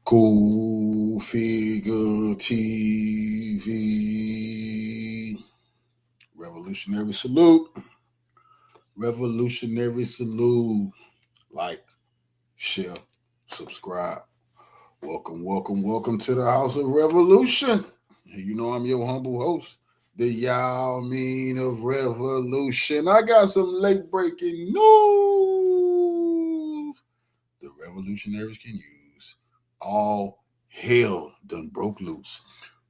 Cool Figure TV. Revolutionary salute. Revolutionary salute. Like, share, subscribe. Welcome to the House of Revolution. You know I'm your humble host, the Yao Mean of Revolution. I got some late breaking news the revolutionaries can use. All hell done broke loose.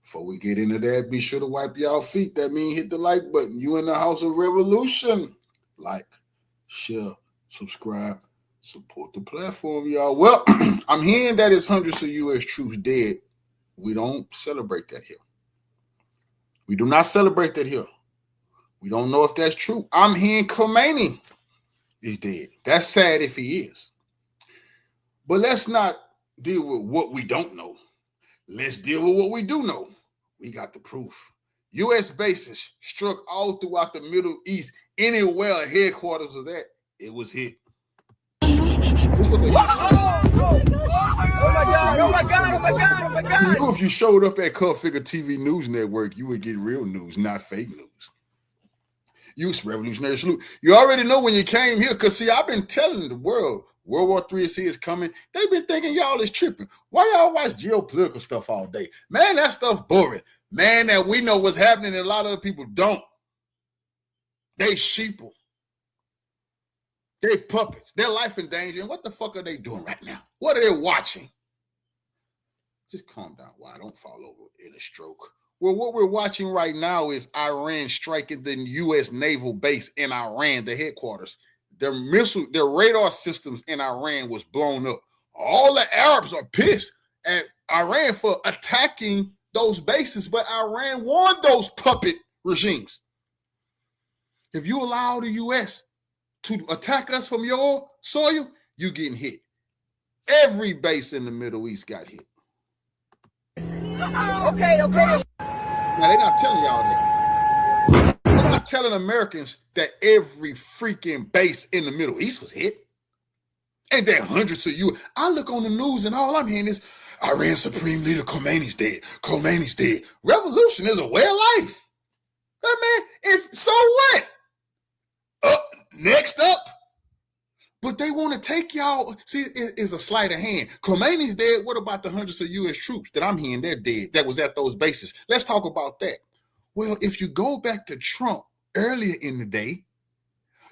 Before we get into that, be sure to wipe y'all feet. That means hit the like button. You in the House of Revolution. Like, share, subscribe, support the platform, y'all. Well, I'm hearing that it's hundreds of U.S. troops dead. We don't celebrate that here. We do not celebrate that here. We don't know if that's true. I'm hearing Khamenei is dead. That's sad if he is. But let's not deal with what we don't know. Let's deal with what we do know. We got the proof. U.S. bases struck all throughout the Middle East. Anywhere headquarters was at, it was hit. Oh my God. You know, if you showed up at Configure TV News Network, you would get real news, not fake news. Use revolutionary salute. You already know when you came here, because see, I've been telling the world, World War III is coming. They've been thinking y'all is tripping. Why y'all watch geopolitical stuff all day? Man, that stuff boring. Man, that we know what's happening and a lot of other people don't. They sheeple. They puppets. Their life in danger. And what the fuck are they doing right now? What are they watching? Just calm down. Why? Don't fall over in a stroke. Well, what we're watching right now is Iran striking the U.S. naval base in Iran, the headquarters. Their radar systems in Iran was blown up. All the Arabs are pissed at Iran for attacking those bases, but Iran warned those puppet regimes. If you allow the U.S. to attack us from your soil, you're getting hit. Every base in the Middle East got hit. Okay. Now, they're not telling y'all that. They're not telling Americans that every freaking base in the Middle East was hit. And there are hundreds of you. I look on the news and all I'm hearing is Iran Supreme Leader Khamenei's dead. Khamenei's dead. Revolution is a way of life. Man, so what? Next up. But they want to take y'all. See, it's a sleight of hand. Khamenei's dead. What about the hundreds of U.S. troops that I'm hearing they're dead that was at those bases? Let's talk about that. Well, if you go back to Trump earlier in the day,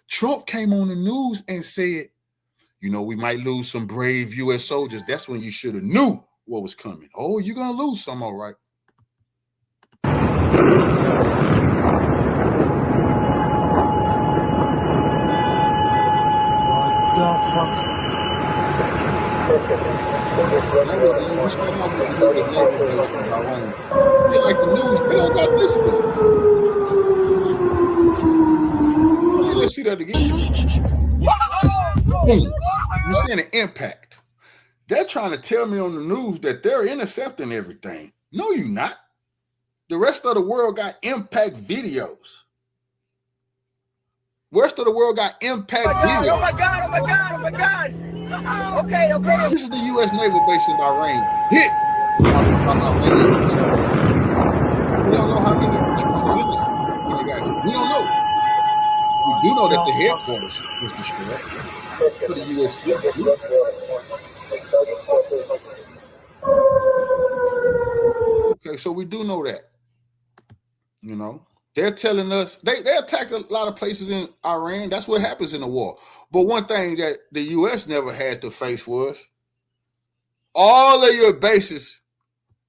Trump came on the news and said, you know, we might lose some brave U.S. soldiers. That's when you should have knew what was coming. Oh, you're going to lose some, all right. Like the news, we don't got this for you. Let's see that again. Boom. You're seeing an impact. They're trying to tell me on the news that they're intercepting everything. No, you're not. The rest of the world got impact videos. Rest of the world got impact videos. Oh my God. Okay. This is the U.S. naval base in Bahrain. Hit. We don't know how many troops was in there when they got hit. We don't know. We do know that the headquarters was destroyed for the U.S. fleet. Okay, so we do know that. You know, they're telling us they attacked a lot of places in Iran. That's what happens in the war. But one thing that the U.S. never had to face was all of your bases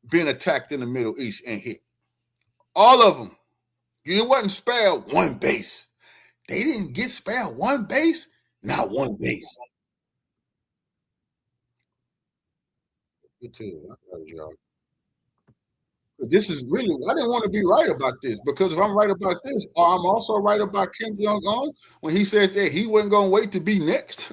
being attacked in the Middle East and hit. All of them. You wasn't spared one base. They didn't get spared one base. Not one base. Me too. This is really, I didn't want to be right about this, because if I'm right about this, I'm also right about Kim Jong-un when he said that he wasn't going to wait to be next.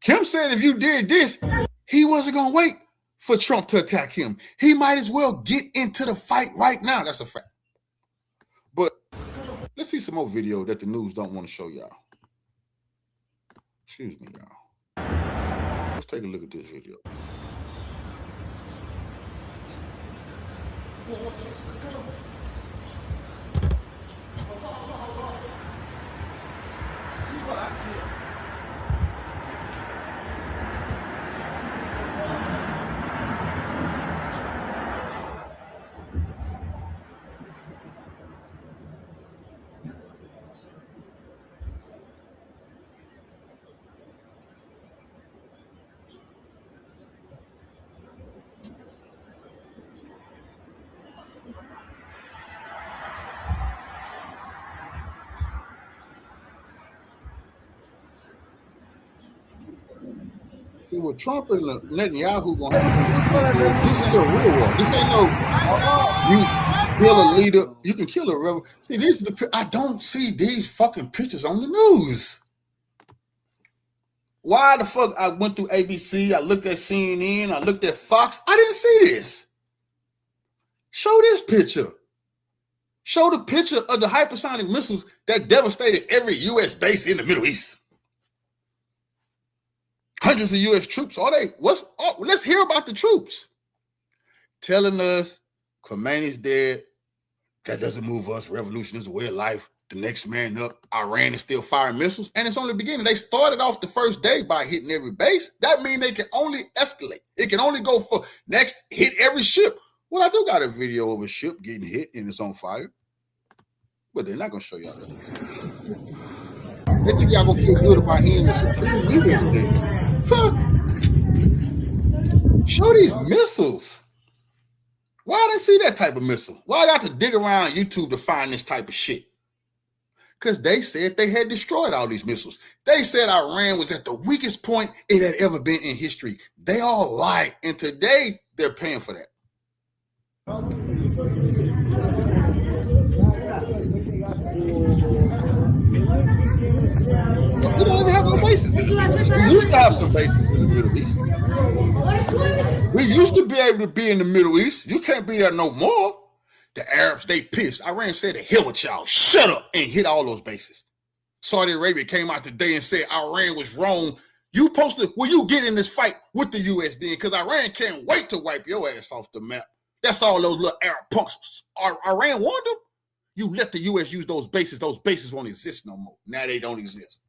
Kim said if you did this, he wasn't going to wait for Trump to attack him. He might as well get into the fight right now. That's a fact. But let's see some more video that the news don't want to show y'all. Excuse me, y'all. Let's take a look at this video. See, with Trump and Netanyahu gonna have this is a real war. This ain't no you kill a leader, you can kill a rebel. See, this is the I don't see these fucking pictures on the news. Why the fuck I went through ABC, I looked at CNN, I looked at Fox, I didn't see this. Show this picture. Show the picture of the hypersonic missiles that devastated every U.S. base in the Middle East. Hundreds of U.S. troops. Let's hear about the troops. Telling us Khamenei's dead. That doesn't move us. Revolution is a way of life. The next man up. Iran is still firing missiles. And it's only the beginning. They started off the first day by hitting every base. That means they can only escalate. It can only go for next, hit every ship. Well, I do got a video of a ship getting hit and it's on fire. But they're not going to show y'all that. They think y'all going to feel good about hearing the Supreme Leader is dead. Show these missiles. Why they see that type of missile? Why I got to dig around YouTube to find this type of shit? Because they said they had destroyed all these missiles. They said Iran was at the weakest point it had ever been in history. They all lied. And today, they're paying for that. We don't even have no bases in the Middle East. We used to have some bases in the Middle East. We used to be able to be in the Middle East. You can't be there no more. The Arabs, they pissed. Iran said, the hell with y'all. Shut up, and hit all those bases. Saudi Arabia came out today and said Iran was wrong. You supposed to, you get in this fight with the U.S. then, because Iran can't wait to wipe your ass off the map. That's all those little Arab punks. Iran warned them. You let the U.S. use those bases won't exist no more. Now they don't exist.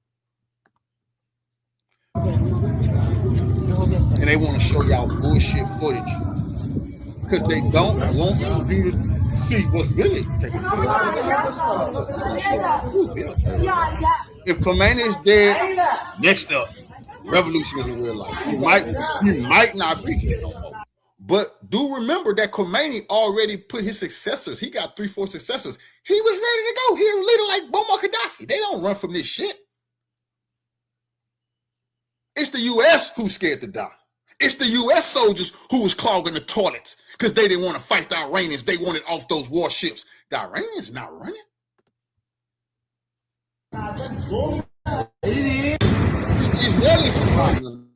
And they want to show y'all bullshit footage because they don't want you to see what's really taking place. If Khamenei is dead, next up, revolution is a real life. He might not be here no more. But do remember that Khamenei already put his successors. He got 3-4 successors. He was ready to go. He was leader like Muammar Gaddafi. They don't run from this shit. It's the U.S. who's scared to die. It's the U.S. soldiers who was clogging the toilets because they didn't want to fight the Iranians. They wanted off those warships. The Iranians not running. It's the Israelis who fighting.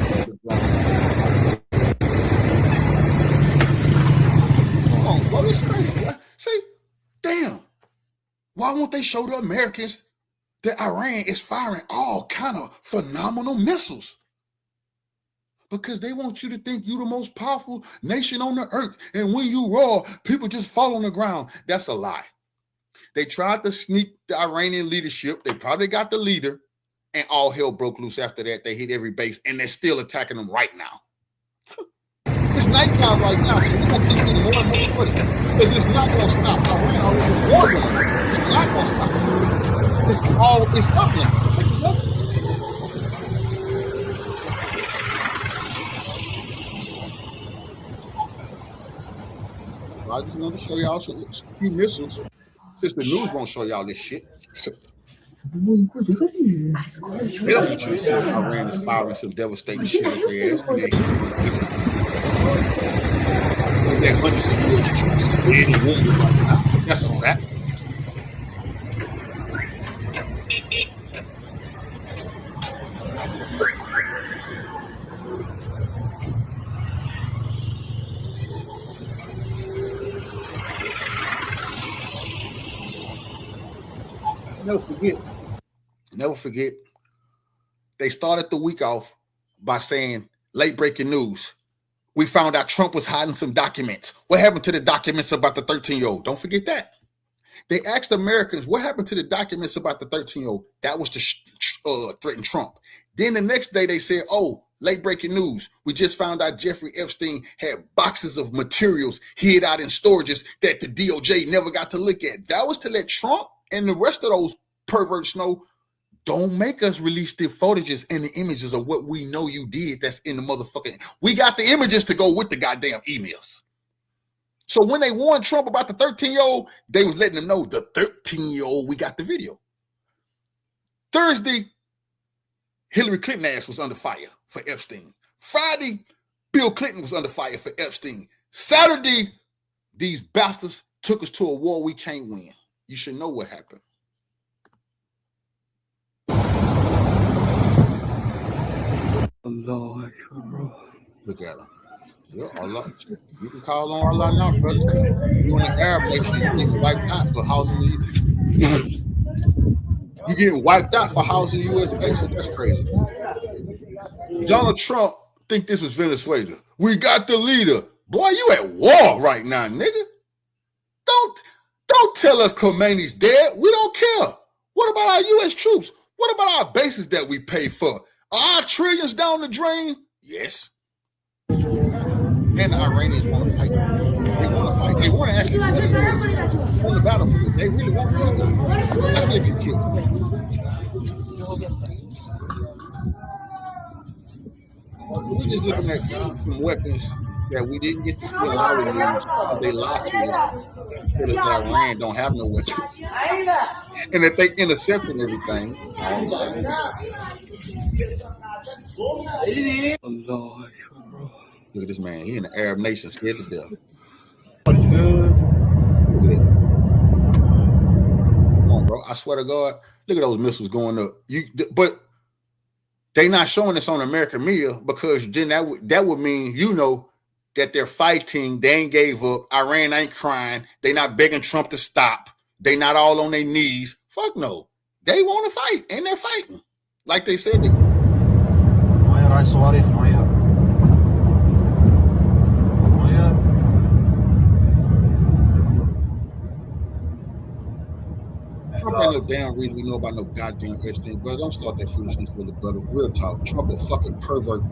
Come on, bro. It's crazy. See, damn. Why won't they show the Americans that Iran is firing all kind of phenomenal missiles? Because they want you to think you're the most powerful nation on the earth. And when you roar, people just fall on the ground. That's a lie. They tried to sneak the Iranian leadership. They probably got the leader. And all hell broke loose after that. They hit every base. And they're still attacking them right now. It's nighttime right now. So we're going to keep getting more and more footage. Because it's not going to stop. Iran already warned them. It's not going to stop. It's up now. I just want to show y'all some few missiles. Since the news won't show y'all this shit. They don't want you to see Iran is firing some devastating shit up their ass. And that hundreds of U.S. troops is dead and wounded right now. That's a fact. Never forget, they started the week off by saying, late breaking news, we found out Trump was hiding some documents. What happened to the documents about the 13-year-old? Don't forget that. They asked Americans, what happened to the documents about the 13-year-old? That was to threaten Trump. Then the next day they said, oh, late breaking news. We just found out Jeffrey Epstein had boxes of materials hid out in storages that the DOJ never got to look at. That was to let Trump and the rest of those perverts know, don't make us release the footages and the images of what we know you did that's in the motherfucking... We got the images to go with the goddamn emails. So when they warned Trump about the 13-year-old, they was letting them know the 13-year-old, we got the video. Thursday, Hillary Clinton ass was under fire for Epstein. Friday, Bill Clinton was under fire for Epstein. Saturday, these bastards took us to a war we can't win. You should know what happened. Look at him. Yeah, Allah. You can call on Allah now, brother. You in the Arab nation, you're getting wiped out for housing the U.S. You're getting wiped out for housing the U.S. bases. That's crazy. Donald Trump think this is Venezuela. We got the leader. Boy, you at war right now, nigga. Don't tell us Khamenei's dead. We don't care. What about our U.S. troops? What about our bases that we pay for? Are our trillions down the drain? Yes. And the Iranians want to fight. They want to fight. They want to actually see us on the battlefield. They really want this now. Let's let you kill. We're just looking at some weapons that we didn't get to see in our news. They lied to us. Told us that Iran don't have no weapons. And that they intercepting everything. Look at this man. He in the Arab nation, scared to death. What is good? Look at that. Come on, bro. I swear to God. Look at those missiles going up. But they not showing this on American media because then that would mean that they're fighting. They ain't gave up. Iran ain't crying. They not begging Trump to stop. They not all on their knees. Fuck no. They want to fight, and they're fighting like they said they would. Trump ain't no damn reason we know about no goddamn Epstein, brother. Don't start that foolishness with it, brother. Real talk. Trump a fucking pervert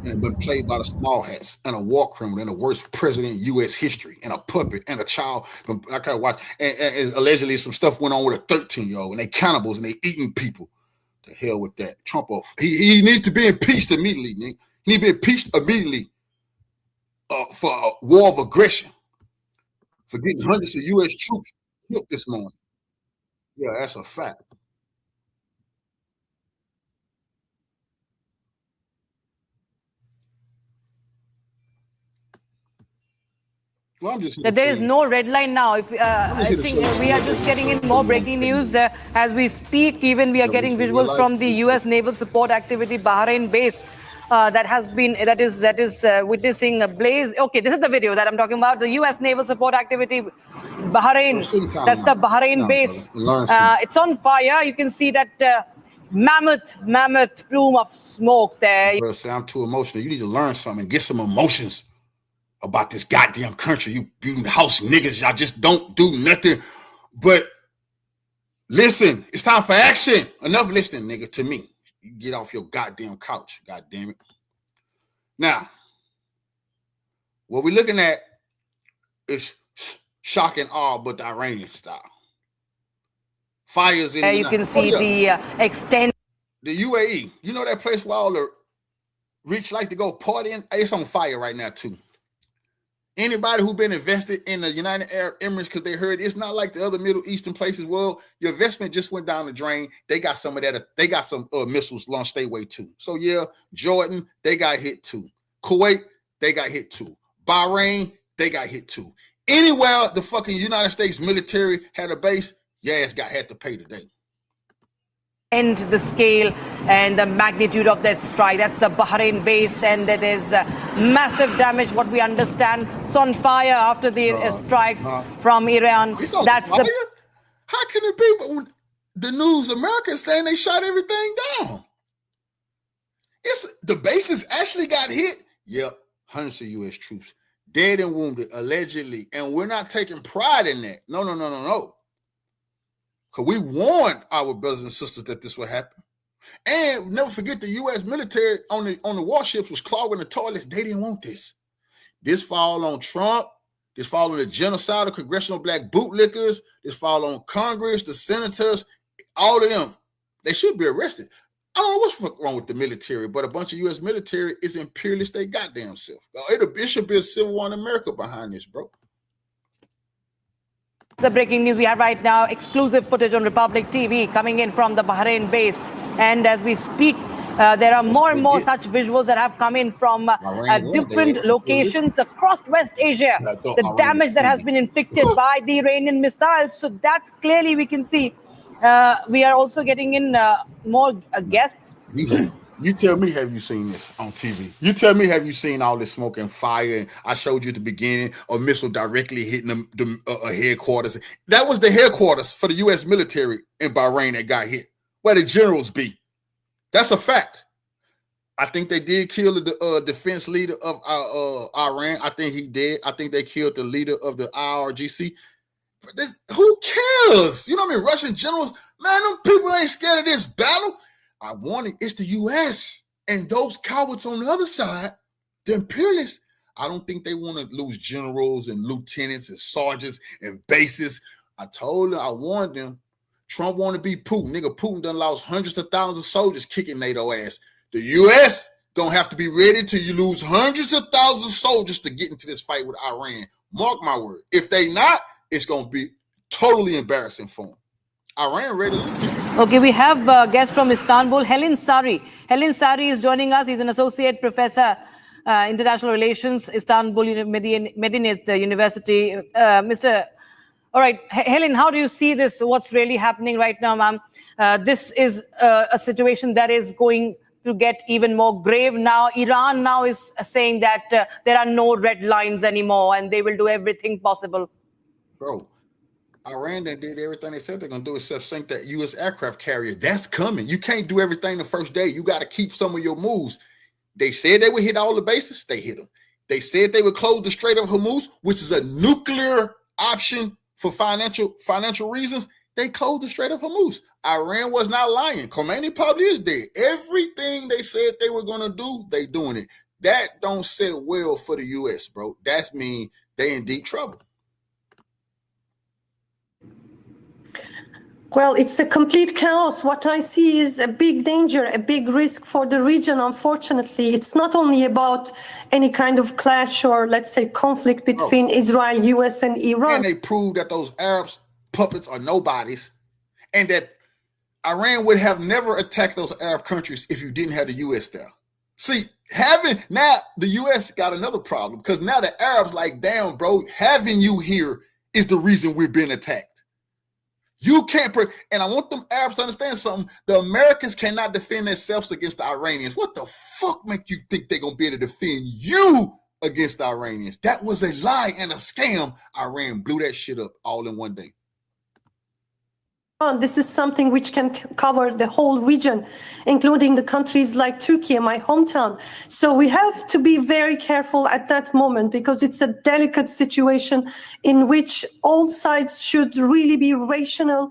and been played by the small hats and a war criminal and the worst president in U.S. history and a puppet and a child. I can't watch. And allegedly some stuff went on with a 13-year-old and they cannibals and they eating people. The hell with that. Trump, he needs to be impeached immediately, man. He needs to be impeached immediately for a war of aggression, for getting hundreds of U.S. troops killed this morning. Yeah, that's a fact. Well, that there is no red line now. I think we are just getting in more breaking news as we speak. Even we are getting visuals from the U.S. Naval Support Activity Bahrain base that is witnessing a blaze. Okay, this is the video that I'm talking about. The U.S. Naval Support Activity Bahrain. That's the Bahrain base. It's on fire. You can see that mammoth plume of smoke there. Bro, say I'm too emotional. You need to learn something. Get some emotions about this goddamn country. You house niggas, y'all just don't do nothing. But listen, it's time for action. Enough listening, nigga, to me. You get off your goddamn couch, goddamn it. Now, what we're looking at is shock and awe, but the Iranian style. Fires in you can see the extent. The UAE, you know that place where all the rich like to go partying? It's on fire right now, too. Anybody who been invested in the United Arab Emirates because they heard it's not like the other Middle Eastern places. Well, your investment just went down the drain. They got some of that. They got some missiles launched their way too. So yeah, Jordan, they got hit too. Kuwait, they got hit too. Bahrain, they got hit too. Anywhere the fucking United States military had a base, had to pay today. And the scale and the magnitude of that strike. That's the Bahrain base, and there is massive damage. What we understand, it's on fire after the strikes from Iran. That's fire? How can it be? But when the news America is saying they shot everything down. The bases actually got hit. Yep, hundreds of U.S. troops dead and wounded, allegedly. And we're not taking pride in that. No. Because we warned our brothers and sisters that this would happen. And never forget the U.S. military on the warships was clogging the toilets. They didn't want this. This fall on Trump. This fall on the genocidal congressional black bootlickers. This fall on Congress, the senators, all of them. They should be arrested. I don't know what's wrong with the military, but a bunch of U.S. military is imperialist they goddamn self. It should be a civil war in America behind this, bro. The breaking news we have right now, exclusive footage on Republic TV coming in from the Bahrain base. And as we speak, there are more and more such visuals that have come in from different locations across West Asia. The damage that has been inflicted by the Iranian missiles. So that's clearly we can see. We are also getting in more guests. You tell me, have you seen this on TV? You tell me, have you seen all this smoke and fire? And I showed you at the beginning a missile directly hitting the headquarters. That was the headquarters for the U.S. military in Bahrain that got hit, where the generals be. That's a fact. I think they did kill the defense leader of Iran. I think he did. I think they killed the leader of the IRGC. But who cares? You know what I mean? Russian generals, man, them people ain't scared of this battle. I warned it's the U.S. and those cowards on the other side, the imperialists. I don't think they want to lose generals and lieutenants and sergeants and bases. I told them, I warned them. Trump want to be Putin. Nigga, Putin done lost hundreds of thousands of soldiers kicking NATO ass. The U.S. gonna have to be ready to lose hundreds of thousands of soldiers to get into this fight with Iran. Mark my word. If they not, it's gonna be totally embarrassing for them. Iran ready. Okay, we have a guest from Istanbul, Helen Sari. Helen Sari is joining us. He's an associate professor, international relations, Istanbul Medinet University. All right, Helen, how do you see this? What's really happening right now, ma'am? This is a situation that is going to get even more grave now. Iran now is saying that there are no red lines anymore and they will do everything possible. Bro, Iran did everything they said they're going to do except sink that U.S. aircraft carrier. That's coming. You can't do everything the first day. You got to keep some of your moves. They said they would hit all the bases. They hit them. They said they would close the Strait of Hormuz, which is a nuclear option for financial reasons. They closed the Strait of Hormuz. Iran was not lying. Khamenei probably is dead. Everything they said they were going to do, they doing it. That don't sit well for the U.S., bro. That's mean they in deep trouble. Well, it's a complete chaos. What I see is a big danger, a big risk for the region, unfortunately. It's not only about any kind of clash or, let's say, conflict between Israel, U.S., and Iran. And they proved that those Arabs puppets are nobodies and that Iran would have never attacked those Arab countries if you didn't have the U.S. there. See, now the U.S. got another problem because now the Arabs like, damn, bro, having you here is the reason we're being attacked. You can't, and I want them Arabs to understand something. The Americans cannot defend themselves against the Iranians. What the fuck make you think they're going to be able to defend you against the Iranians? That was a lie and a scam. Iran blew that shit up all in one day. This is something which can cover the whole region, including the countries like Turkey, my hometown. So we have to be very careful at that moment because it's a delicate situation in which all sides should really be rational,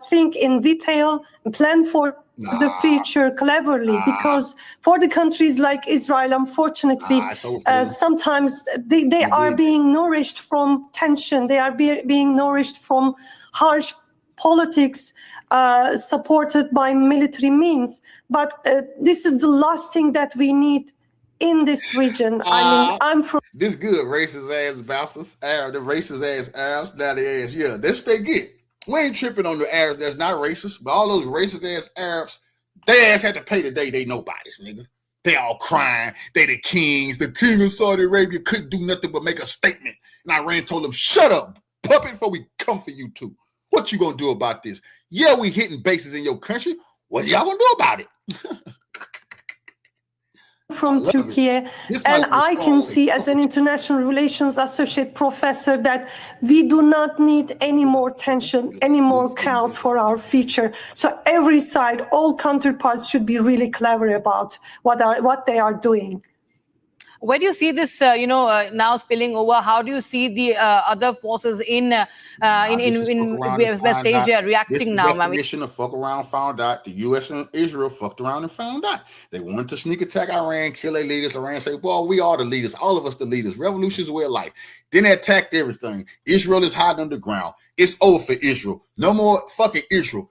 think in detail, plan for the future cleverly. Because for the countries like Israel, unfortunately, sometimes they are being nourished from tension. They are being nourished from harsh politics supported by military means. But this is the last thing that we need in this region. I mean, I'm from... This good, racist ass bastards, the racist ass Arabs, now they ass, yeah, this they get. We ain't tripping on the Arabs that's not racist, but all those racist ass Arabs, they ass had to pay today, they nobodies, nigga. They all crying, they the kings. The king of Saudi Arabia couldn't do nothing but make a statement. And Iran told them, shut up, puppet, before we come for you too. What you gonna do about this? Yeah, we hitting bases in your country. What y'all gonna do about it? From Turkey, and I can see as an international relations associate professor that we do not need any more tension, any more chaos for our future. So every side, all counterparts should be really clever about what they are doing. Where do you see this, now spilling over? How do you see the other forces in West Asia reacting now? This is the definition of fuck around, found out. The U.S. and Israel fucked around and found out. They wanted to sneak attack Iran, kill their leaders. Iran say, well, we are the leaders. All of us the leaders. Revolution is way of life. Then they attacked everything. Israel is hiding underground. It's over for Israel. No more fucking Israel.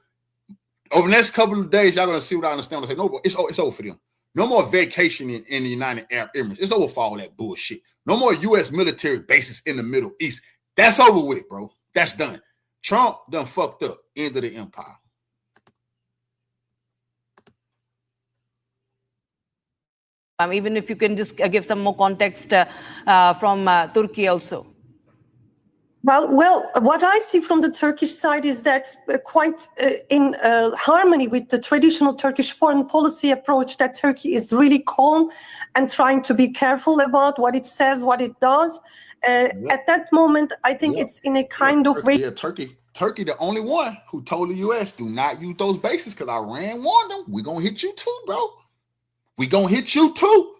Over the next couple of days, y'all gonna see what I understand. I say, no, it's over for them. No more vacation in the United Arab Emirates. It's over for all that bullshit. No more U.S. military bases in the Middle East. That's over with, bro. That's done. Trump done fucked up. End of the empire. Even if you can just give some more context from Turkey also. Well, what I see from the Turkish side is that quite in harmony with the traditional Turkish foreign policy approach, that Turkey is really calm and trying to be careful about what it says, what it does. At that moment, I think it's in a kind of way. Yeah, Turkey, the only one who told the U.S. do not use those bases because Iran warned them. We're going to hit you too, bro. We're going to hit you too.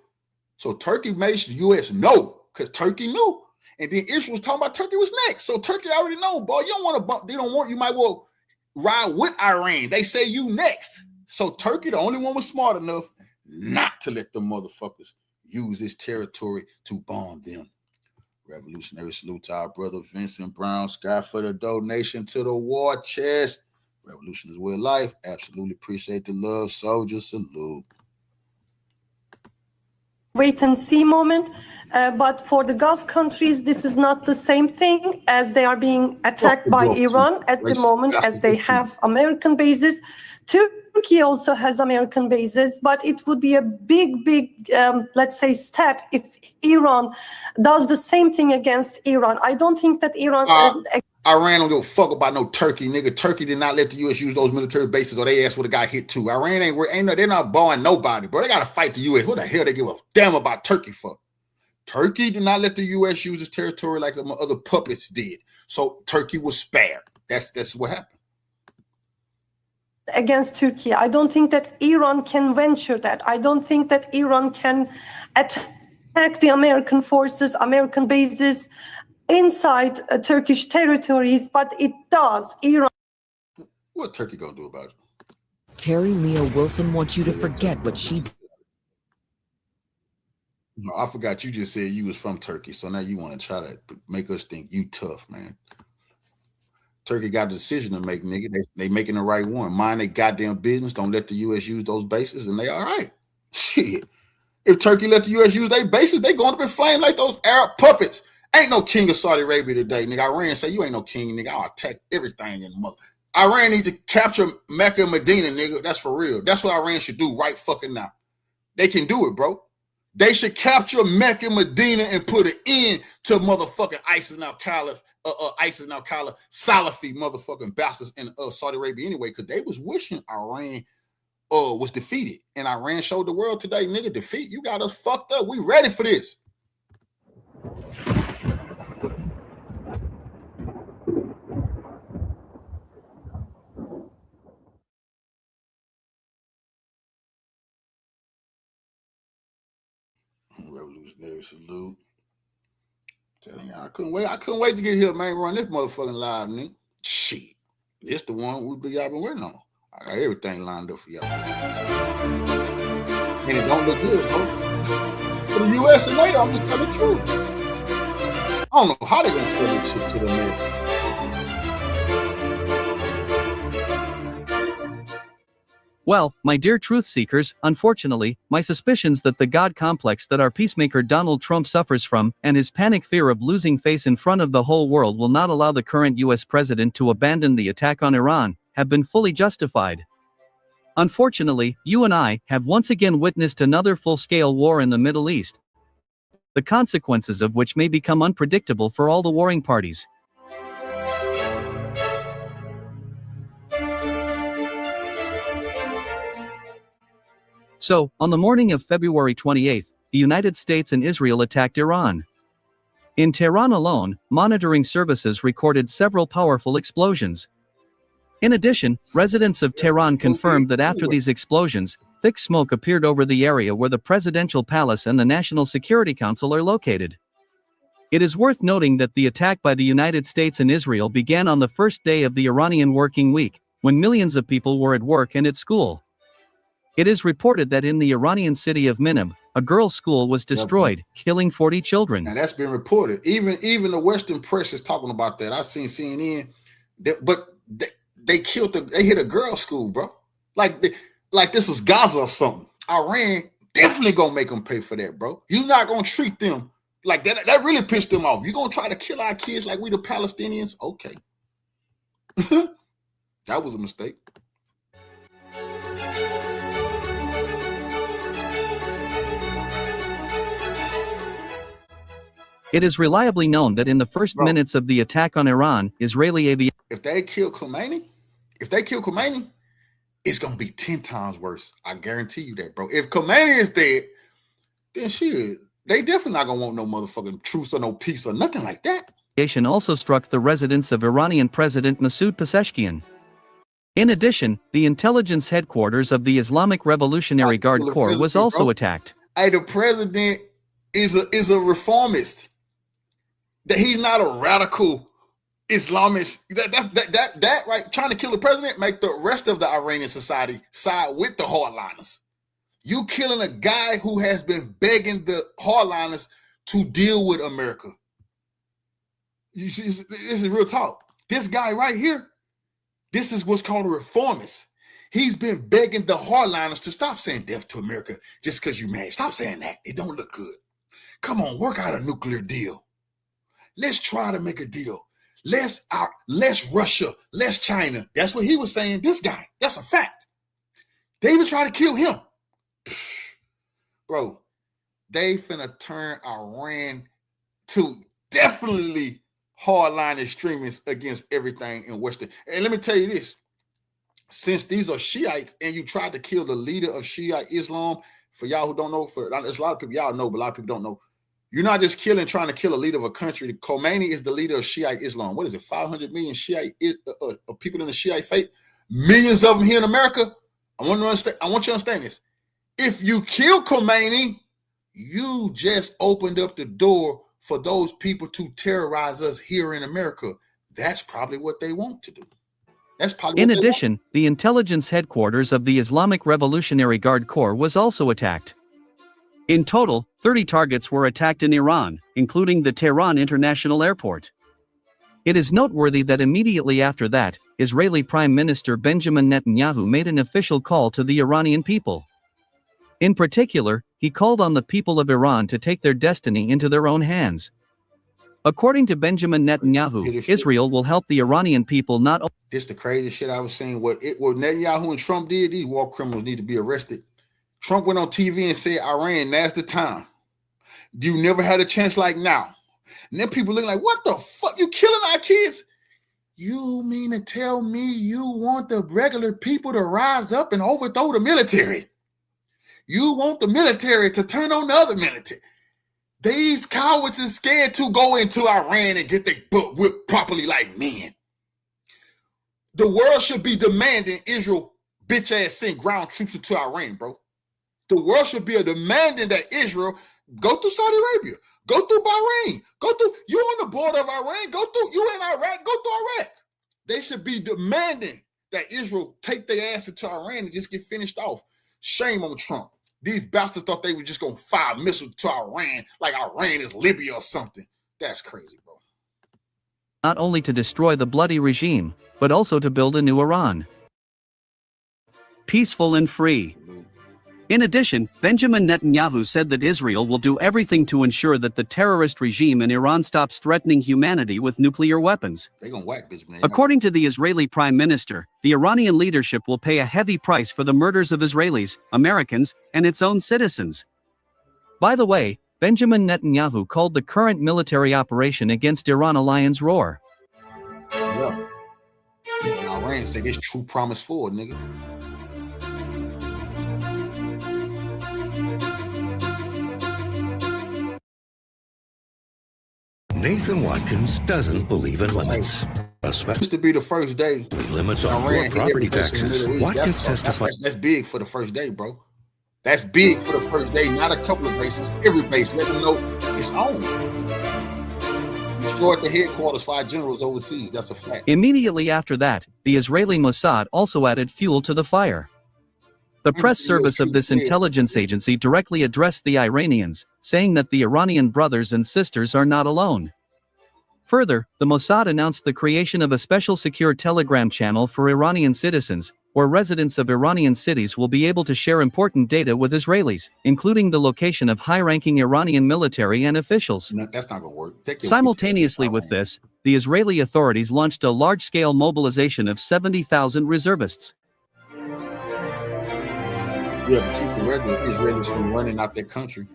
So Turkey made the U.S. know because Turkey knew. And then Israel was talking about Turkey was next. So Turkey already know, boy, you don't want to bump. They don't want, you might well ride with Iran. They say you next. So Turkey, the only one was smart enough not to let the motherfuckers use this territory to bomb them. Revolutionary salute to our brother Vincent Brown Scott for the donation to the war chest. Revolution is way of life. Absolutely appreciate the love. Soldier salute. Wait and see moment. But for the Gulf countries, this is not the same thing, as they are being attacked by Iran at the moment, as they have American bases. Turkey also has American bases, but it would be a big, let's say, step if Iran does the same thing against Iran. I don't think that Iran... Iran don't give a fuck about no Turkey, nigga. Turkey did not let the U.S. use those military bases, or they ass would have got hit too. Iran they're not barring nobody, bro. They got to fight the U.S. What the hell they give a damn about Turkey for? Turkey did not let the U.S. use its territory like the other puppets did. So Turkey was spared. That's what happened. Against Turkey. I don't think that Iran can venture that. I don't think that Iran can attack the American forces, American bases inside Turkish territories, but it does. Iran. What Turkey gonna do about it? Terry Leah Wilson wants you to forget what she did. No, I forgot you just said you was from Turkey, so now you want to try to make us think you tough, man. Turkey got a decision to make, nigga. They making the right one. Mind their goddamn business. Don't let the U.S. use those bases, and they all right. Shit. If Turkey let the U.S. use their bases, they going up in flame like those Arab puppets. Ain't no king of Saudi Arabia today, nigga. Iran say you ain't no king, nigga. I'll attack everything in the mother. Iran needs to capture Mecca and Medina, nigga. That's for real. That's what Iran should do right fucking now. They can do it, bro. They should capture Mecca and Medina and put an end to motherfucking ISIS and Al-Qaeda, Salafi motherfucking bastards in Saudi Arabia anyway, because they was wishing Iran was defeated. And Iran showed the world today, nigga, defeat. You got us fucked up. We ready for this. Revolutionary salute. Telling y'all, I couldn't wait to get here, man. Run this motherfucking live, nigga. Shit. This the one y'all been waiting on. I got everything lined up for y'all. And it don't look good, bro. For the US and NATO, I'm just telling the truth. I don't know how they gonna sell this shit to the Americans. Well, my dear truth seekers, unfortunately, my suspicions that the God complex that our peacemaker Donald Trump suffers from, and his panic fear of losing face in front of the whole world will not allow the current US president to abandon the attack on Iran, have been fully justified. Unfortunately, you and I have once again witnessed another full-scale war in the Middle East, the consequences of which may become unpredictable for all the warring parties. So, on the morning of February 28, the United States and Israel attacked Iran. In Tehran alone, monitoring services recorded several powerful explosions. In addition, residents of Tehran confirmed that after these explosions, thick smoke appeared over the area where the presidential palace and the National Security Council are located. It is worth noting that the attack by the United States and Israel began on the first day of the Iranian working week, when millions of people were at work and at school. It is reported that in the Iranian city of Minab, a girls' school was destroyed, killing 40 children. And that's been reported. Even the Western press is talking about that. I seen CNN, they killed they hit a girls' school, bro. Like this was Gaza or something. Iran definitely gonna make them pay for that, bro. You're not gonna treat them like that. That really pissed them off. You gonna try to kill our kids like we the Palestinians? Okay. That was a mistake. It is reliably known that in the first minutes of the attack on Iran, Israeli aviation... If they kill Khamenei, it's going to be 10 times worse. I guarantee you that, bro. If Khamenei is dead, then shit, they definitely not going to want no motherfucking truce or no peace or nothing like that. Also struck the residence of Iranian President Masoud Pezeshkian. In addition, the intelligence headquarters of the Islamic Revolutionary Guard Corps was also attacked. Hey, the president is a reformist. That he's not a radical Islamist. That right, trying to kill the president make the rest of the Iranian society side with the hardliners. You killing a guy who has been begging the hardliners to deal with America. You see, this is real talk. This guy right here, this is what's called a reformist. He's been begging the hardliners to stop saying death to America just because you're mad. Stop saying that. It don't look good. Come on, work out a nuclear deal. Let's try to make a deal. Less Russia, less China. That's what he was saying. This guy, that's a fact. They even try to kill him. Bro, they finna turn Iran to definitely hardline extremists against everything in Western. And let me tell you this. Since these are Shiites and you tried to kill the leader of Shiite Islam, for y'all who don't know, there's a lot of people y'all know, but a lot of people don't know. You're not just trying to kill a leader of a country. Khomeini is the leader of Shiite Islam. What is it? 500 million Shiite people in the Shiite faith. Millions of them here in America. I want you to understand this. If you kill Khomeini, you just opened up the door for those people to terrorize us here in America. That's probably what they want to do. That's probably. In addition, the intelligence headquarters of the Islamic Revolutionary Guard Corps was also attacked. In total, 30 targets were attacked in Iran, including the Tehran International Airport. It is noteworthy that immediately after that, Israeli Prime Minister Benjamin Netanyahu made an official call to the Iranian people. In particular, he called on the people of Iran to take their destiny into their own hands. According to Benjamin Netanyahu, Israel will help the Iranian people not only... This the craziest shit I was saying. What Netanyahu and Trump did, these war criminals need to be arrested. Trump went on TV and said, Iran, now's the time. You never had a chance like now. And then people look like, what the fuck? You killing our kids? You mean to tell me you want the regular people to rise up and overthrow the military? You want the military to turn on the other military? These cowards are scared to go into Iran and get their butt whipped properly like men. The world should be demanding Israel bitch ass send ground troops into Iran, bro. The world should be demanding that Israel go through Saudi Arabia, go through Bahrain, you on the border of Iran, you in Iraq, go through Iraq. They should be demanding that Israel take their ass into Iran and just get finished off. Shame on Trump. These bastards thought they were just going to fire missiles to Iran like Iran is Libya or something. That's crazy, bro. Not only to destroy the bloody regime, but also to build a new Iran. Peaceful and free. In addition, Benjamin Netanyahu said that Israel will do everything to ensure that the terrorist regime in Iran stops threatening humanity with nuclear weapons. They're gonna whack this man. According to the Israeli Prime Minister, the Iranian leadership will pay a heavy price for the murders of Israelis, Americans, and its own citizens. By the way, Benjamin Netanyahu called the current military operation against Iran a lion's roar. Yeah. Iran say this true promise forward, nigga. Nathan Watkins doesn't believe in limits. Used to be the first day. Limits on poor property taxes. Watkins testified. That's big for the first day, bro. That's big for the first day, not a couple of bases. Every base, let them know it's on. Destroyed the headquarters for our generals overseas. That's a fact. Immediately after that, the Israeli Mossad also added fuel to the fire. The press service of this intelligence agency directly addressed the Iranians, saying that the Iranian brothers and sisters are not alone. Further, the Mossad announced the creation of a special secure Telegram channel for Iranian citizens, where residents of Iranian cities will be able to share important data with Israelis, including the location of high-ranking Iranian military and officials. No, that's not going to work. Simultaneously with this, the Israeli authorities launched a large-scale mobilization of 70,000 reservists. Yeah, to keep the regular Israelis from running out their country.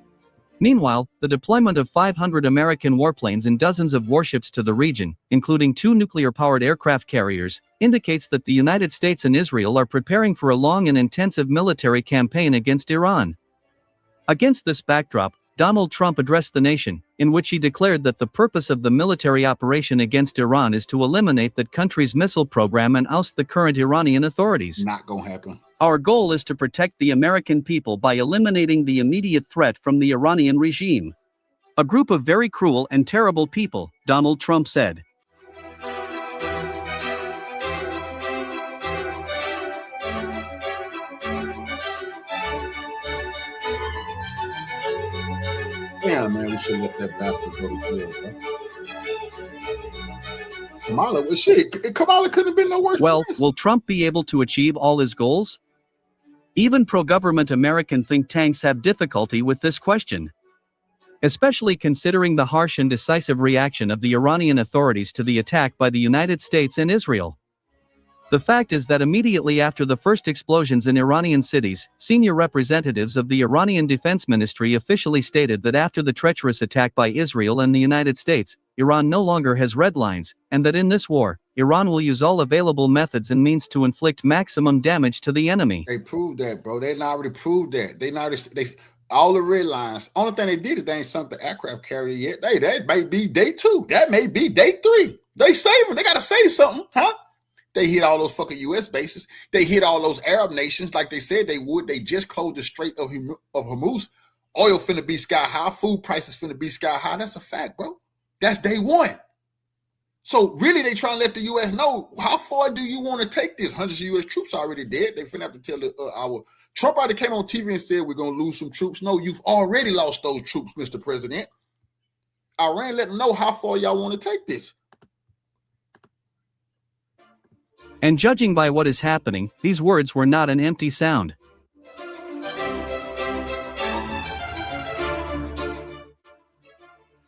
Meanwhile, the deployment of 500 American warplanes and dozens of warships to the region, including 2 nuclear-powered aircraft carriers, indicates that the United States and Israel are preparing for a long and intensive military campaign against Iran. Against this backdrop, Donald Trump addressed the nation, in which he declared that the purpose of the military operation against Iran is to eliminate that country's missile program and oust the current Iranian authorities. Not gonna happen. Our goal is to protect the American people by eliminating the immediate threat from the Iranian regime. A group of very cruel and terrible people, Donald Trump said. Yeah, man, we should let that bastard go to jail, bro. Kamala couldn't have been no worse. Well, will Trump be able to achieve all his goals? Even pro-government American think tanks have difficulty with this question, especially considering the harsh and decisive reaction of the Iranian authorities to the attack by the United States and Israel. The fact is that immediately after the first explosions in Iranian cities, senior representatives of the Iranian Defense Ministry officially stated that after the treacherous attack by Israel and the United States, Iran no longer has red lines, and that in this war, Iran will use all available methods and means to inflict maximum damage to the enemy. They proved that, bro. They already proved that. They all the red lines. Only thing they did is they ain't sunk the aircraft carrier yet. That may be day 2. That may be day 3. They saving. They gotta say something, huh? They hit all those fucking U.S. bases. They hit all those Arab nations like they said they would. They just closed the Strait of Hormuz. Oil finna be sky high. Food prices finna be sky high. That's a fact, bro. That's day 1. So really, they trying to let the U.S. know, how far do you want to take this? Hundreds of U.S. troops already dead. They finna have to tell our Trump already came on TV and said we're gonna lose some troops. No, you've already lost those troops, Mr. President. Iran let them know how far y'all want to take this. And judging by what is happening, these words were not an empty sound.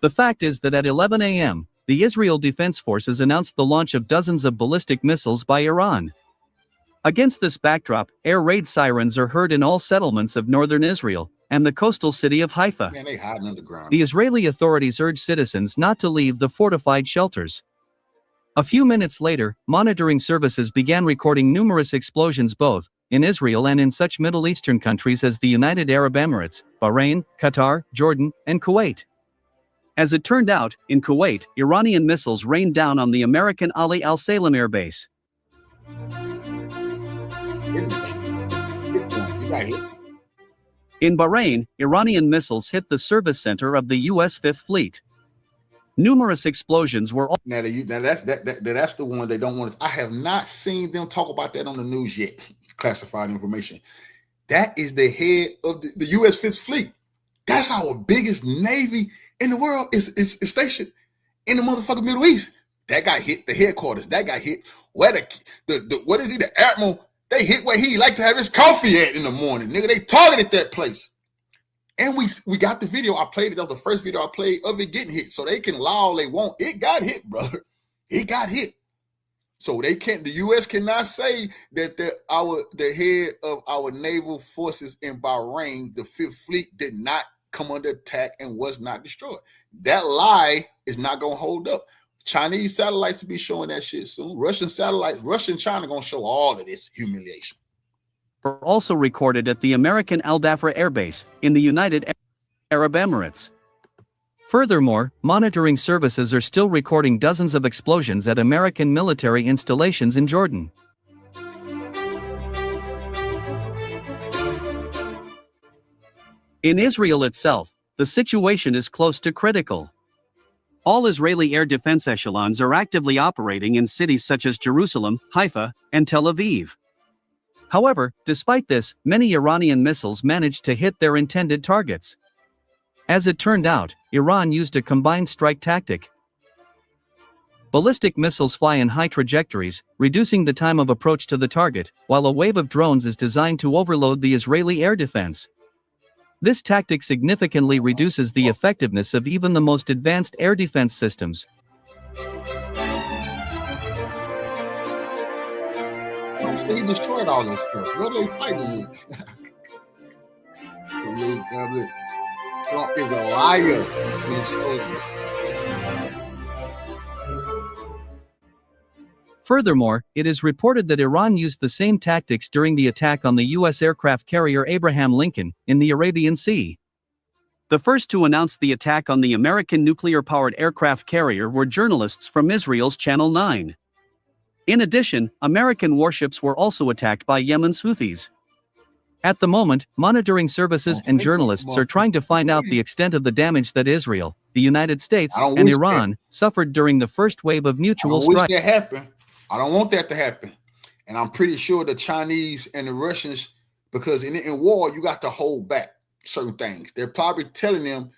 The fact is that at 11 a.m., the Israel Defense Forces announced the launch of dozens of ballistic missiles by Iran. Against this backdrop, air raid sirens are heard in all settlements of northern Israel and the coastal city of Haifa. Man, they hiding underground. The Israeli authorities urged citizens not to leave the fortified shelters. A few minutes later, monitoring services began recording numerous explosions both in Israel and in such Middle Eastern countries as the United Arab Emirates, Bahrain, Qatar, Jordan, and Kuwait. As it turned out, in Kuwait, Iranian missiles rained down on the American Ali Al Salem Air Base. In Bahrain, Iranian missiles hit the service center of the U.S. Fifth Fleet. Numerous explosions were. Now that's the one they don't want. I have not seen them talk about that on the news yet. Classified information. That is the head of the U.S. Fifth Fleet. That's our biggest navy in the world. Is stationed in the motherfucking Middle East. That got hit. The headquarters. That got hit. Where the what is he? The admiral. They hit where he like to have his coffee at in the morning. Nigga, they targeted that place. And we got the video. I played it. That was the first video I played of it getting hit. So they can lie all they want. It got hit, brother. It got hit. So they can't. The U.S. cannot say that the head of our naval forces in Bahrain, the Fifth Fleet, did not come under attack and was not destroyed. That lie is not gonna hold up. Chinese satellites will be showing that shit soon. Russian satellites, Russia and China gonna show all of this humiliation. Were also recorded at the American Al Dhafra Air Base in the United Arab Emirates. Furthermore, monitoring services are still recording dozens of explosions at American military installations in Jordan. In Israel itself, the situation is close to critical. All Israeli air defense echelons are actively operating in cities such as Jerusalem, Haifa, and Tel Aviv. However, despite this, many Iranian missiles managed to hit their intended targets. As it turned out, Iran used a combined strike tactic. Ballistic missiles fly in high trajectories, reducing the time of approach to the target, while a wave of drones is designed to overload the Israeli air defense. This tactic significantly reduces the effectiveness of even the most advanced air defense systems. He destroyed all this stuff. What are they fighting with? The little tablet. Trump is a liar. Furthermore, it is reported that Iran used the same tactics during the attack on the U.S. aircraft carrier Abraham Lincoln in the Arabian Sea. The first to announce the attack on the American nuclear-powered aircraft carrier were journalists from Israel's Channel 9. In addition, American warships were also attacked by Yemen's Houthis. At the moment, monitoring services and journalists are trying to find out the extent of the damage that Israel, the United States, and Iran suffered during the first wave of mutual strikes. That happened. I don't want that to happen. And I'm pretty sure the Chinese and the Russians, because in war, you got to hold back certain things. They're probably telling them,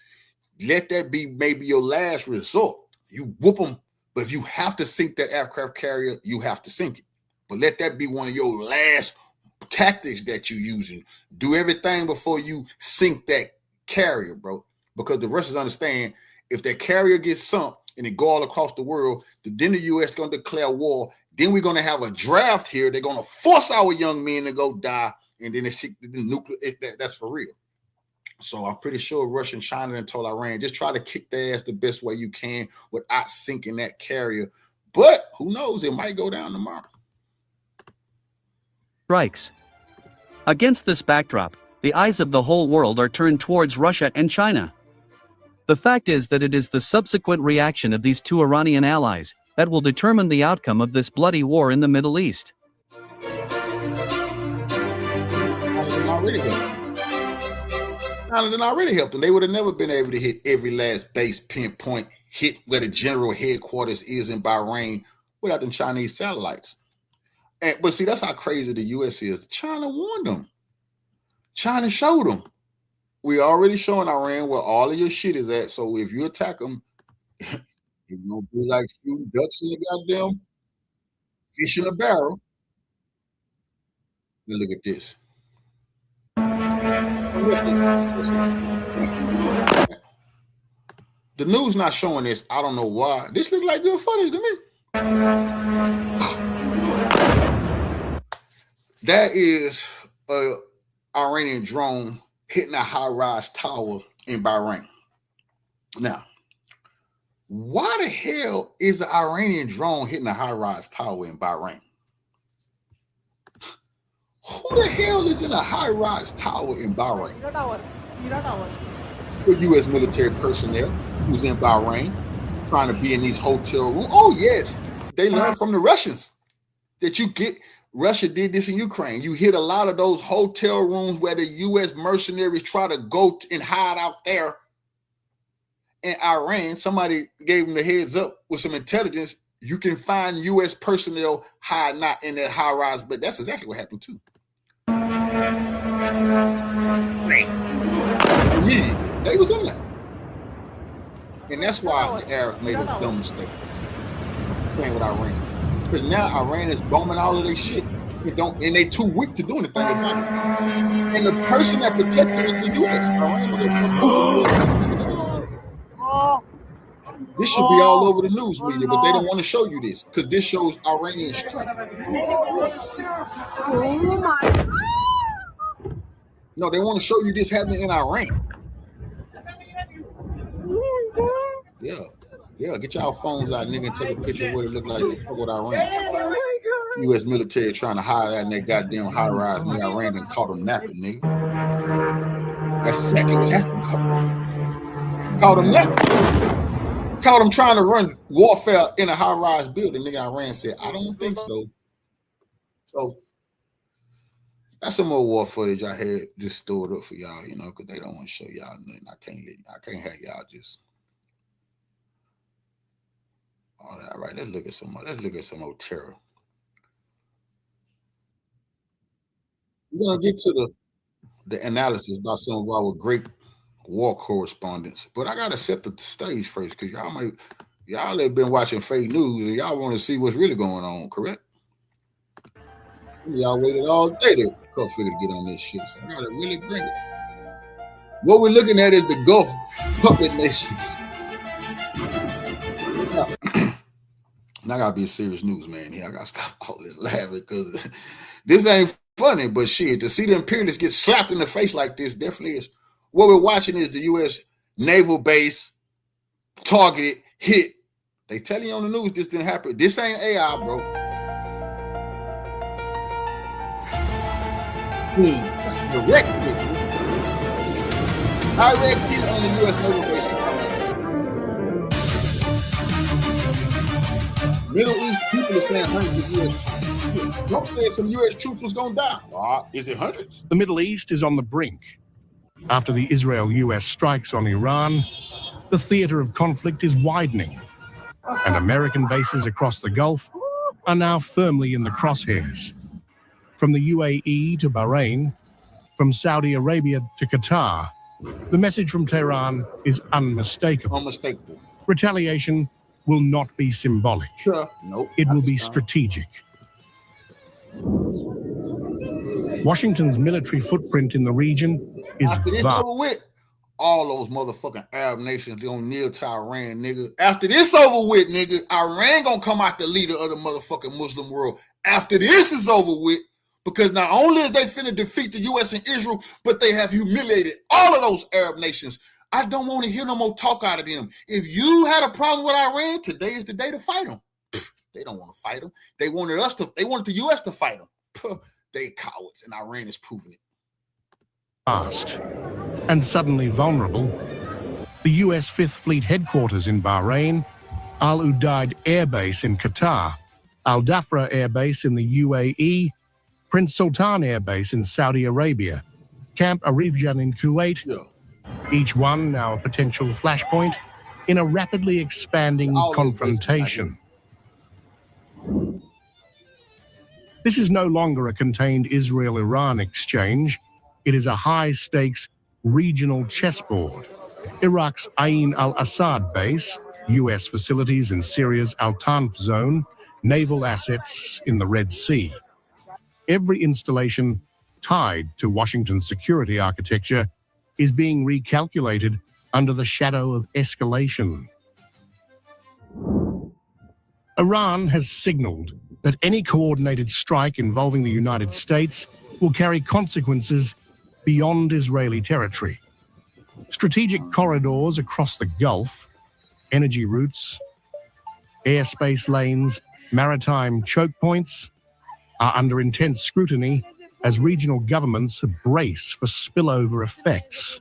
let that be maybe your last resort. You whoop them, but if you have to sink that aircraft carrier, you have to sink it. But let that be one of your last tactics that you're using. Do everything before you sink that carrier, bro. Because the Russians understand if that carrier gets sunk and it go all across the world, then the U.S. is going to declare war. Then we're going to have a draft here. They're going to force our young men to go die. And then the nuclear, that's for real. So I'm pretty sure Russia and China and told Iran, just try to kick their ass the best way you can without sinking that carrier. But who knows? It might go down tomorrow. Strikes. Against this backdrop, the eyes of the whole world are turned towards Russia and China. The fact is that it is the subsequent reaction of these two Iranian allies that will determine the outcome of this bloody war in the Middle East. China did already help them. They would have never been able to hit every last base pinpoint hit where the general headquarters is in Bahrain without them Chinese satellites. But see, that's how crazy the U.S. is. China warned them. China showed them. We already showing Iran where all of your shit is at. So if you attack them, it's going to be like shooting ducks in the goddamn fish in a barrel. Now look at this. The news not showing this. I don't know why. This look like good footage to me. That is a Iranian drone hitting a high-rise tower in Bahrain. Now, why the hell is an Iranian drone hitting a high-rise tower in Bahrain? Who the hell is in a high-rise tower in Bahrain? The U.S. military personnel who's in Bahrain trying to be in these hotel rooms. Oh, yes. They learned from the Russians that you get. Russia did this in Ukraine. You hit a lot of those hotel rooms where the U.S. mercenaries try to go and hide out there. In Iran, somebody gave them the heads up with some intelligence. You can find U.S. personnel hiding out in that high rise, but that's exactly what happened too. Immediately, they was in there. And that's why the Arabs made a dumb mistake playing with Iran. Because now Iran is bombing all of their shit. And they too weak to do anything about it. And the person that protected them is the U.S. This should be all over the news media, but they don't want to show you this because this shows Iranian strength. No, they want to show you this happening in Iran. Yeah, get y'all phones out, nigga, and take a picture of what it looked like with Iran. U.S. military trying to hide that in that goddamn high rise near Iran and caught them napping, nigga. That's exactly what happened. Caught them napping. Caught them trying to run warfare in a high rise building. Nigga, Iran said, I don't think so. So That's some more war footage I had just stored up for y'all, you know, because they don't want to show y'all nothing. I can't have y'all just. All right, let's look at some more terror. We're gonna get to the analysis about some of our great war correspondents, but I gotta set the stage first because y'all have been watching fake news and y'all want to see what's really going on, correct? Y'all waited all day to come figure to get on this shit, so I gotta really bring it. What we're looking at is the Gulf puppet nations. Now I gotta be a serious news man here. I gotta stop all this laughing because this ain't funny, but shit, to see the imperialists get slapped in the face like this definitely is. What we're watching is the U.S. naval base targeted, hit. They telling you on the news this didn't happen. This ain't AI, bro. That's direct shit. Direct hit on the U.S. naval base. Middle East people are saying hundreds of U.S. troops. Trump said some U.S. troops was going to die. Is it hundreds? The Middle East is on the brink. After the Israel-US strikes on Iran, the theater of conflict is widening, and American bases across the Gulf are now firmly in the crosshairs. From the UAE to Bahrain, from Saudi Arabia to Qatar, the message from Tehran is unmistakable. Unmistakable. Retaliation will not be symbolic. Sure. Nope. It will be strategic. Washington's military footprint in the region is after this over with, all those motherfucking Arab nations don't kneel to Iran, nigga. After this over with, nigga, Iran gonna come out the leader of the motherfucking Muslim world. After this is over with, because not only is they finna defeat the U.S. and Israel, but they have humiliated all of those Arab nations. I don't want to hear no more talk out of them. If you had a problem with Iran, today is the day to fight them. They don't want to fight them. They wanted the U.S. to fight them. They cowards, and Iran is proving it. Fast and suddenly vulnerable, the U.S. Fifth Fleet headquarters in Bahrain, Al Udeid Air Base in Qatar, Al Dhafra Air Base in the UAE, Prince Sultan Air Base in Saudi Arabia, Camp Arifjan in Kuwait, each one now a potential flashpoint in a rapidly expanding confrontation. This is no longer a contained Israel-Iran exchange. It is a high-stakes regional chessboard. Iraq's Ain al-Assad base, U.S. facilities in Syria's Al-Tanf zone, naval assets in the Red Sea. Every installation tied to Washington's security architecture is being recalculated under the shadow of escalation. Iran has signaled that any coordinated strike involving the United States will carry consequences beyond Israeli territory. Strategic corridors across the Gulf, energy routes, airspace lanes, maritime choke points are under intense scrutiny as regional governments brace for spillover effects.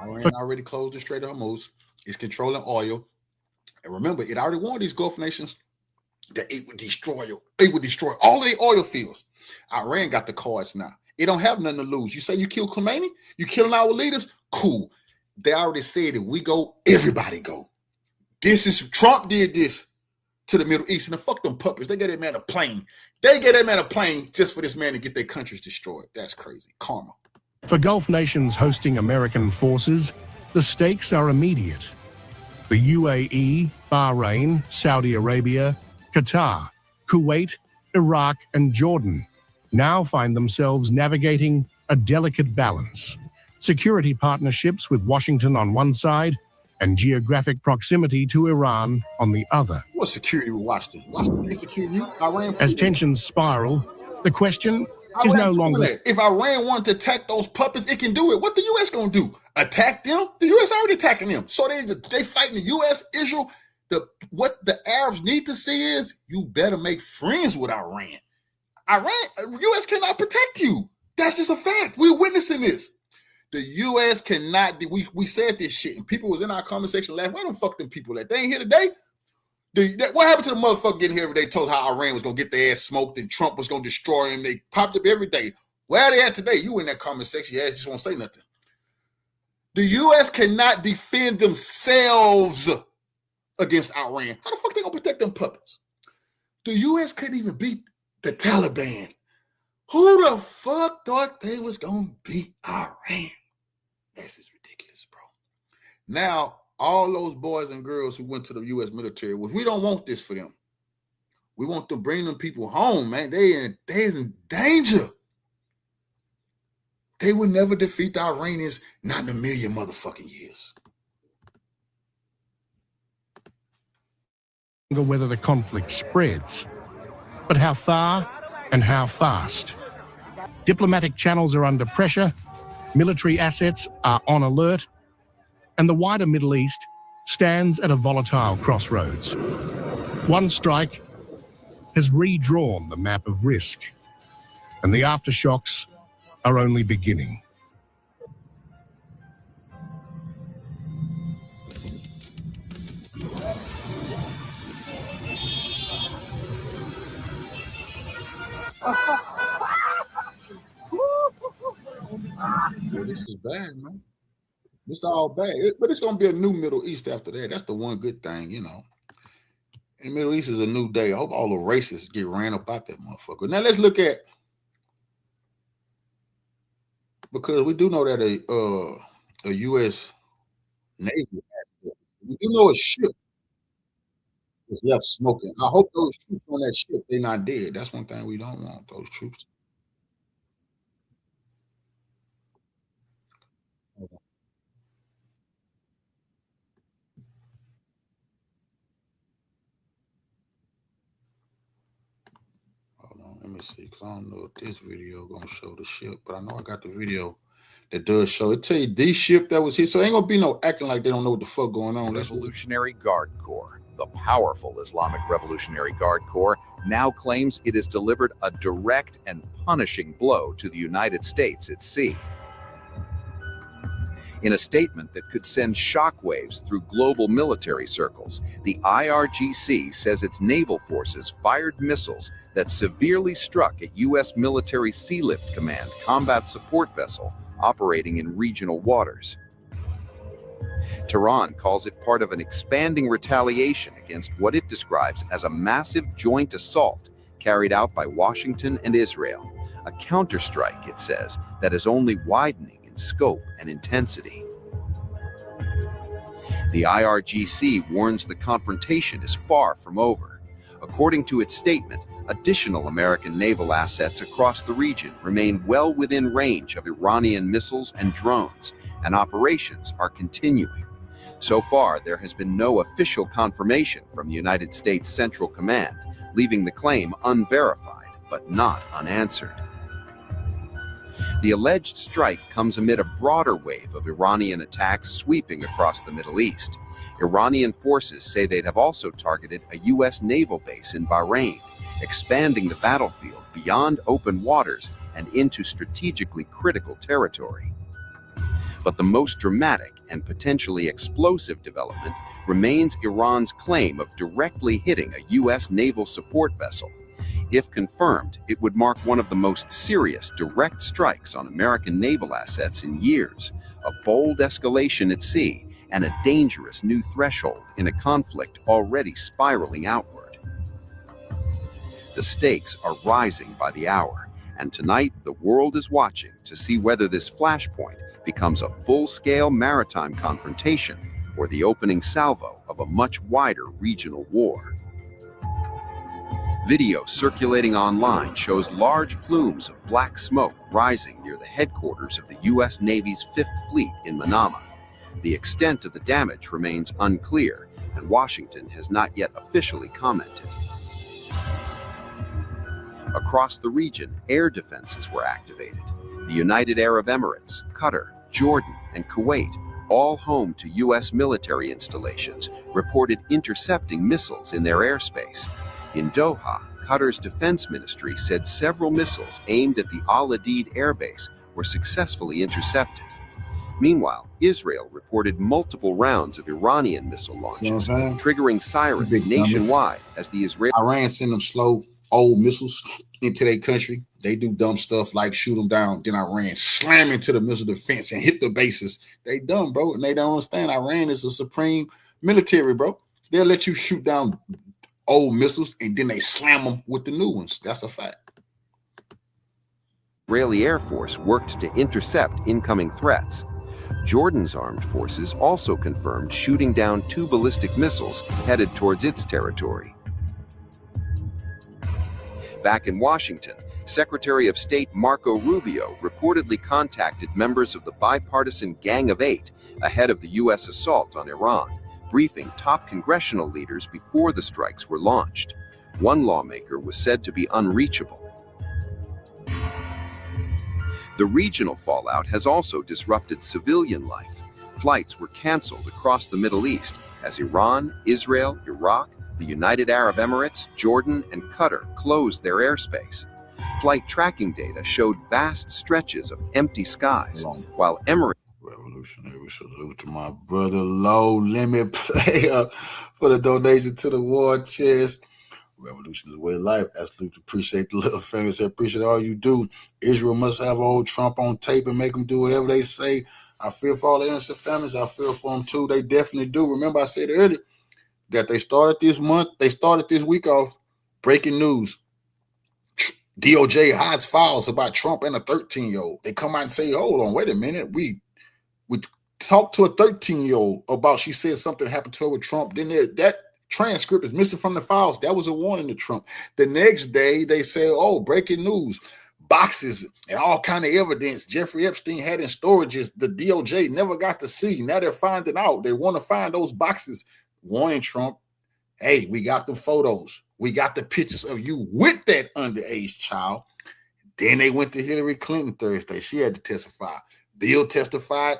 Iran already closed the Strait of Hormuz. It's controlling oil. And remember, it already warned these Gulf nations that it would destroy all their oil fields. Iran got the cards now. It don't have nothing to lose. You say you kill Khamenei? You killing our leaders? Cool. They already said if we go, everybody go. Trump did this to the Middle East, and fuck them puppets. They get that man a plane. They get that man a plane just for this man to get their countries destroyed. That's crazy. Karma. For Gulf nations hosting American forces, the stakes are immediate. The UAE, Bahrain, Saudi Arabia, Qatar, Kuwait, Iraq, and Jordan now find themselves navigating a delicate balance. Security partnerships with Washington on one side and geographic proximity to Iran on the other. What security with Washington? Washington can't secure you. Iran. As tensions spiral, the question is no longer... If Iran wanted to attack those puppets, it can do it. What the U.S. going to do? Attack them? The U.S. already attacking them. So they fighting the U.S., Israel. What the Arabs need to see is you better make friends with Iran. U.S. cannot protect you. That's just a fact. We're witnessing this. The U.S. cannot. We said this shit, and people was in our conversation last. Where the fuck them people at? They ain't here today. What happened to the motherfucker getting here every day told how Iran was going to get their ass smoked and Trump was going to destroy him? They popped up every day. Where are they at today? You in that comment section, your ass just won't say nothing. The U.S. cannot defend themselves against Iran. How the fuck they going to protect them puppets? The U.S. couldn't even beat the Taliban. Who the fuck thought they was going to beat Iran? That's just ridiculous, bro. Now, all those boys and girls who went to the U.S. military, well, we don't want this for them. We want to bring them people home, man. They're in danger. They would never defeat the Iranians, not in a million motherfucking years. Whether the conflict spreads, but how far and how fast. Diplomatic channels are under pressure, military assets are on alert, and the wider Middle East stands at a volatile crossroads. One strike has redrawn the map of risk, and the aftershocks are only beginning. Well, this is bad, man. This all bad. But it's going to be a new Middle East after that. That's the one good thing, you know. And the Middle East is a new day. I hope all the racists get ran up out that motherfucker. Now let's look at, because we do know that a U.S. Navy, we do know a ship was left smoking. I hope those troops on that ship, they're not dead. That's one thing we don't want, those troops. Let me see, because I don't know if this video gonna show the ship, but I know I got the video that does show it. Tell you this ship that was here, so ain't gonna be no acting like they don't know what the fuck going on. Revolutionary Guard Corps, the powerful Islamic Revolutionary Guard Corps, now claims it has delivered a direct and punishing blow to the United States at sea. In a statement that could send shockwaves through global military circles, the IRGC says its naval forces fired missiles that severely struck a U.S. military Sea Lift Command combat support vessel operating in regional waters. Tehran calls it part of an expanding retaliation against what it describes as a massive joint assault carried out by Washington and Israel, a counterstrike, it says, that is only widening in scope and intensity. The IRGC warns the confrontation is far from over. According to its statement, additional American naval assets across the region remain well within range of Iranian missiles and drones, and operations are continuing. So far, there has been no official confirmation from the United States Central Command, leaving the claim unverified but not unanswered. The alleged strike comes amid a broader wave of Iranian attacks sweeping across the Middle East. Iranian forces say they'd have also targeted a U.S. naval base in Bahrain, expanding the battlefield beyond open waters and into strategically critical territory. But the most dramatic and potentially explosive development remains Iran's claim of directly hitting a U.S. naval support vessel. If confirmed, it would mark one of the most serious direct strikes on American naval assets in years, a bold escalation at sea, and a dangerous new threshold in a conflict already spiraling outward. The stakes are rising by the hour, and tonight the world is watching to see whether this flashpoint becomes a full-scale maritime confrontation or the opening salvo of a much wider regional war. Video circulating online shows large plumes of black smoke rising near the headquarters of the U.S. Navy's Fifth Fleet in Manama. The extent of the damage remains unclear, and Washington has not yet officially commented. Across the region, air defenses were activated. The United Arab Emirates, Qatar, Jordan, and Kuwait, all home to U.S. military installations, reported intercepting missiles in their airspace. In Doha, Qatar's defense ministry said several missiles aimed at the Al Udeid airbase were successfully intercepted. Meanwhile, Israel reported multiple rounds of Iranian missile launches, triggering sirens nationwide as the Israeli... Iran send them slow, old missiles into their country. They do dumb stuff like shoot them down. Then Iran slam into the missile defense and hit the bases. They dumb, bro, and they don't understand. Iran is a supreme military, bro. They'll let you shoot down old missiles and then they slam them with the new ones. That's a fact. Israeli Air Force worked to intercept incoming threats. Jordan's armed forces also confirmed shooting down 2 ballistic missiles headed towards its territory. Back in Washington, Secretary of State Marco Rubio reportedly contacted members of the bipartisan Gang of Eight ahead of the U.S. assault on Iran, briefing top congressional leaders before the strikes were launched. One lawmaker was said to be unreachable. The regional fallout has also disrupted civilian life. Flights were canceled across the Middle East as Iran, Israel, Iraq, the United Arab Emirates, Jordan, and Qatar closed their airspace. Flight tracking data showed vast stretches of empty skies, while Emirates... Revolutionary salute to my brother, low limit player, for the donation to the war chest. Revolution is a way of life. Absolutely appreciate the little famous. I appreciate all you do. Israel must have old Trump on tape and make them do whatever they say. I feel for all the innocent families. I feel for them too. They definitely do. Remember, I said earlier that they started this week off breaking news. DOJ hides files about Trump and a 13-year-old. They come out and say, hold on, wait a minute. We talked to a 13-year-old about she said something happened to her with Trump. Then that transcript is missing from the files. That was a warning to Trump. The next day, they say, oh, breaking news. Boxes and all kind of evidence Jeffrey Epstein had in storages the DOJ never got to see. Now they're finding out. They want to find those boxes. Warning Trump, hey, we got the photos. We got the pictures of you with that underage child. Then they went to Hillary Clinton Thursday. She had to testify. Bill testified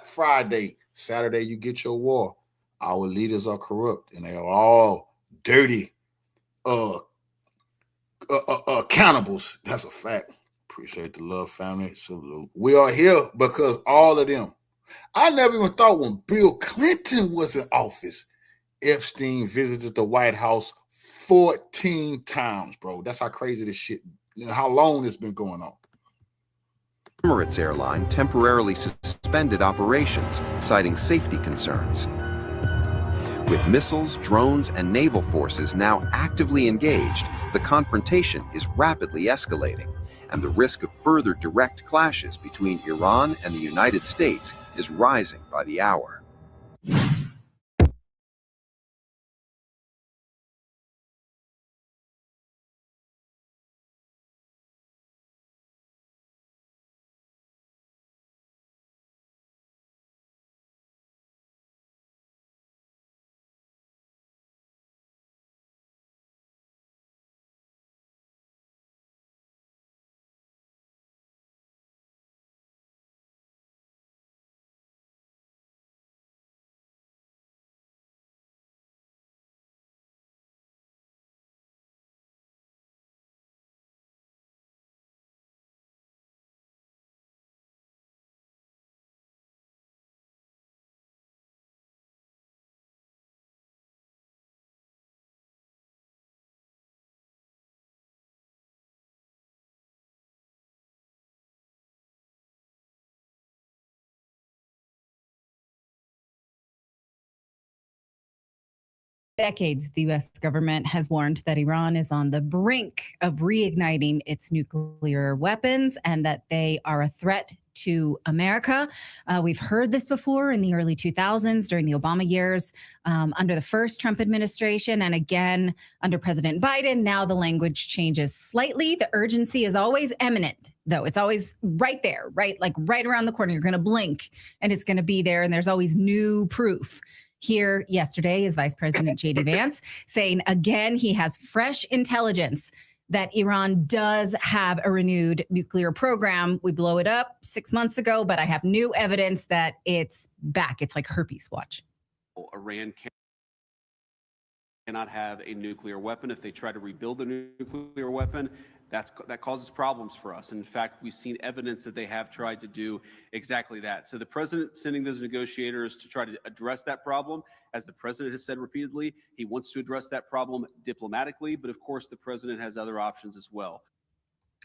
Friday. Saturday, you get your war. Our leaders are corrupt and they are all dirty cannibals. That's a fact. Appreciate the love, family. Salute. We are here because all of them. I never even thought when Bill Clinton was in office, Epstein visited the White House 14 times, bro. That's how crazy this shit, how long it's been going on. Emirates Airline temporarily suspended operations, citing safety concerns. With missiles, drones, and naval forces now actively engaged, the confrontation is rapidly escalating, and the risk of further direct clashes between Iran and the United States is rising by the hour. Decades, the U.S. government has warned that Iran is on the brink of reigniting its nuclear weapons and that they are a threat to America. We've heard this before in the early 2000s during the Obama years, under the first Trump administration, and again under President Biden. Now the language changes slightly. The urgency is always imminent, though. It's always right there, right? Like right around the corner. You're going to blink and it's going to be there. And there's always new proof. Here yesterday is Vice President J.D. Vance saying again he has fresh intelligence that Iran does have a renewed nuclear program. We blew it up 6 months ago, but I have new evidence that it's back. It's like herpes. Watch. Iran cannot have a nuclear weapon. If they try to rebuild a nuclear weapon, that causes problems for us. And in fact, we've seen evidence that they have tried to do exactly that. So the president sending those negotiators to try to address that problem, as the president has said repeatedly, he wants to address that problem diplomatically, but of course the president has other options as well.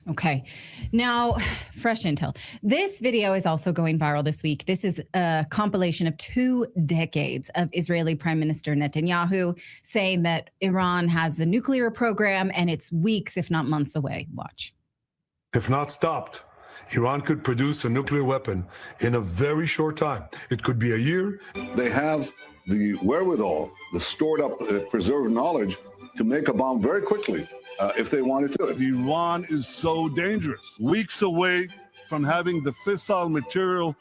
Okay. Now, fresh intel. This video is also going viral this week. This is a compilation of 2 decades of Israeli Prime Minister Netanyahu saying that Iran has a nuclear program and it's weeks, if not months away. Watch. If not stopped, Iran could produce a nuclear weapon in a very short time. It could be a year. They have the wherewithal, the stored up, preserved knowledge to make a bomb very quickly. If they wanted to. Iran is so dangerous. Weeks away from having the fissile material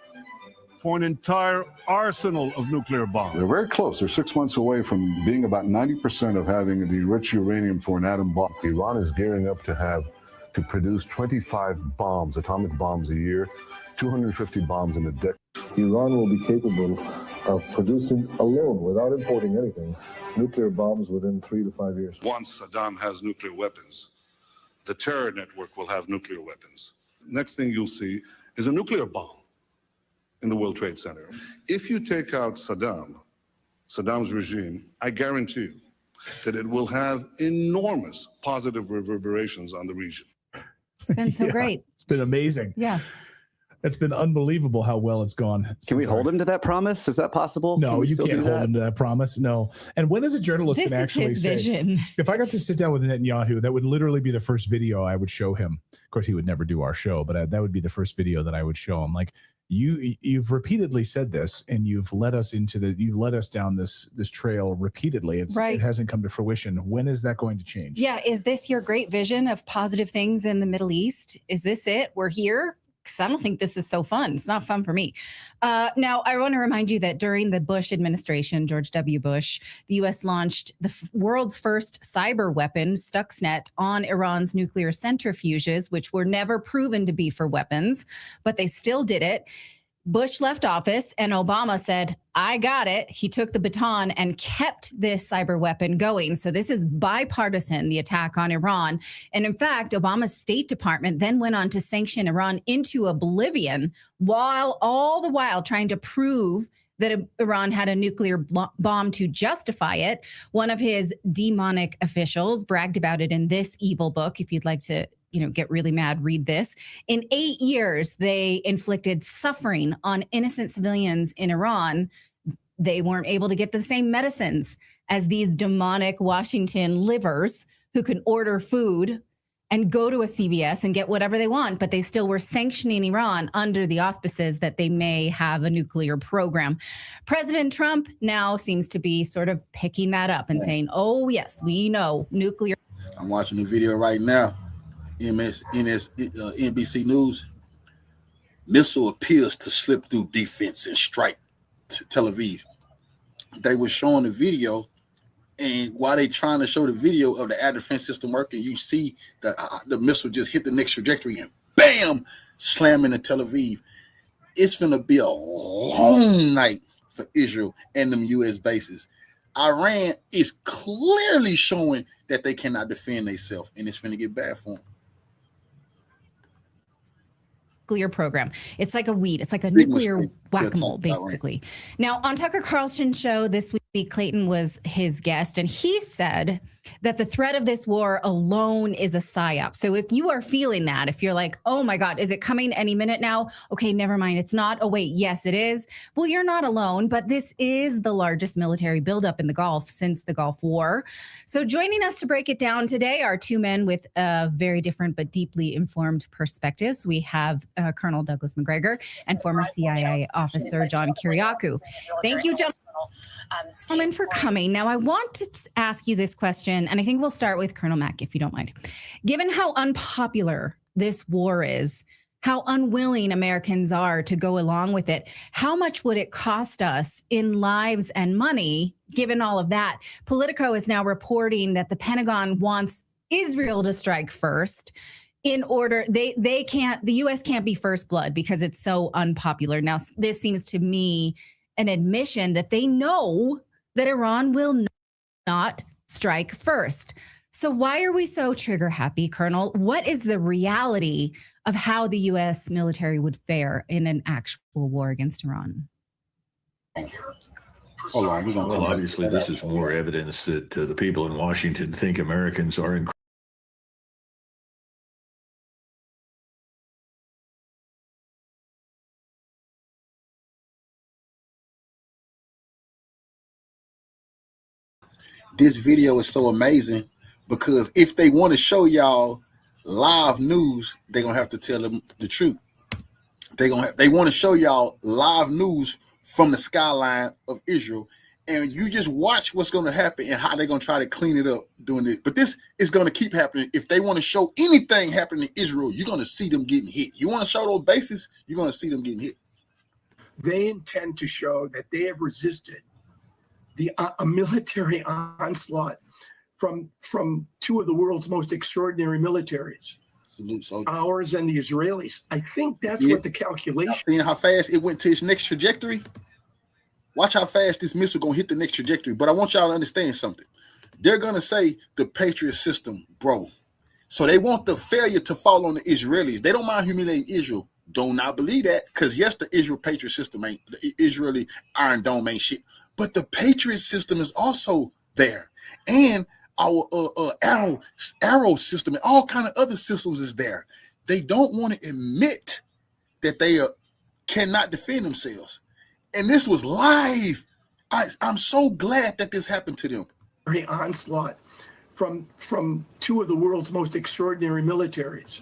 for an entire arsenal of nuclear bombs. They're very close. They're 6 months away from being about 90% of having the rich uranium for an atom bomb. Iran is gearing up to produce 25 bombs, atomic bombs a year, 250 bombs in a decade. Iran will be capable of producing alone, without importing anything, nuclear bombs within 3 to 5 years. Once Saddam has nuclear weapons, the terror network will have nuclear weapons. Next thing you'll see is a nuclear bomb in the World Trade Center. If you take out Saddam's regime, I guarantee you that it will have enormous positive reverberations on the region. It's been so great. It's been amazing. Yeah. It's been unbelievable how well it's gone. Can we hold him to that promise? Is that possible? No, you can't hold him to that promise. No. And when is a journalist can actually say, vision. If I got to sit down with Netanyahu, that would literally be the first video I would show him. Of course, he would never do our show, but that would be the first video that I would show him. Like, you've repeatedly said this, and you've led us down this trail repeatedly. It hasn't come to fruition. When is that going to change? Yeah. Is this your great vision of positive things in the Middle East? Is this it? We're here? Because I don't think this is so fun. It's not fun for me. Now, I want to remind you that during the Bush administration, George W. Bush, the U.S. launched the world's first cyber weapon, Stuxnet, on Iran's nuclear centrifuges, which were never proven to be for weapons, but they still did it. Bush left office and Obama said, I got it. He took the baton and kept this cyber weapon going. So this is bipartisan, the attack on Iran. And in fact, Obama's State Department then went on to sanction Iran into oblivion, while all the while trying to prove that Iran had a nuclear bomb to justify it. One of his demonic officials bragged about it in this evil book. If you'd like to get really mad, read this. In 8 years, they inflicted suffering on innocent civilians in Iran. They weren't able to get the same medicines as these demonic Washington livers who can order food and go to a CVS and get whatever they want, but they still were sanctioning Iran under the auspices that they may have a nuclear program. President Trump now seems to be sort of picking that up and saying, oh, yes, we know nuclear. I'm watching the video right now. NBC News. Missile appears to slip through defense and strike Tel Aviv. They were showing the video, and while they trying to show the video of the air defense system working, you see the missile just hit the next trajectory and bam, slamming into Tel Aviv. It's going to be a long night for Israel and them U.S. bases. Iran is clearly showing that they cannot defend themselves, and it's going to get bad for them. Nuclear program. It's like a weed. It's like a nuclear whack-a-mole, basically. Now, on Tucker Carlson's show this week, Clayton was his guest, and he said that the threat of this war alone is a psyop. So if you are feeling that, if you're like, oh my God, is it coming any minute now? Okay, never mind. It's not. Oh wait, yes, it is. Well, you're not alone, but this is the largest military buildup in the Gulf since the Gulf War. So joining us to break it down today are two men with very different but deeply informed perspectives. We have Colonel Douglas Macgregor and former CIA officer John Kiriakou. Thank you, gentlemen, for coming. Now, I want to ask you this question, and I think we'll start with Colonel Mack, if you don't mind. Given how unpopular this war is, how unwilling Americans are to go along with it, how much would it cost us in lives and money, given all of that? Politico is now reporting that the Pentagon wants Israel to strike first. In order, the U.S. can't be first blood because it's so unpopular. Now, this seems to me an admission that they know that Iran will not strike first. So why are we so trigger happy, Colonel? What is the reality of how the U.S. military would fare in an actual war against Iran? Hold on, we're gonna well, obviously, this is more evidence that the people in Washington think Americans are incredible. This video is so amazing because if they want to show y'all live news, they're gonna have to tell them the truth. They want to show y'all live news from the skyline of Israel, and you just watch what's going to happen and how they're going to try to clean it up doing this. But this is going to keep happening. If they want to show anything happening in Israel, you're going to see them getting hit. You want to show those bases, you're going to see them getting hit. They intend to show that they have resisted a military onslaught from two of the world's most extraordinary militaries. Ours and the Israelis. I think that's what the calculation. Seeing how fast it went to its next trajectory. Watch how fast this missile gonna hit the next trajectory. But I want y'all to understand something. They're gonna say the Patriot system, bro. So they want the failure to fall on the Israelis. They don't mind humiliating Israel. Do not believe that, because yes, the Israel Patriot system ain't, the Israeli Iron Dome ain't shit. But the Patriot system is also there, and our arrow system and all kind of other systems is there. They don't want to admit that they cannot defend themselves. And this was live. I'm so glad that this happened to them. Onslaught from two of the world's most extraordinary militaries,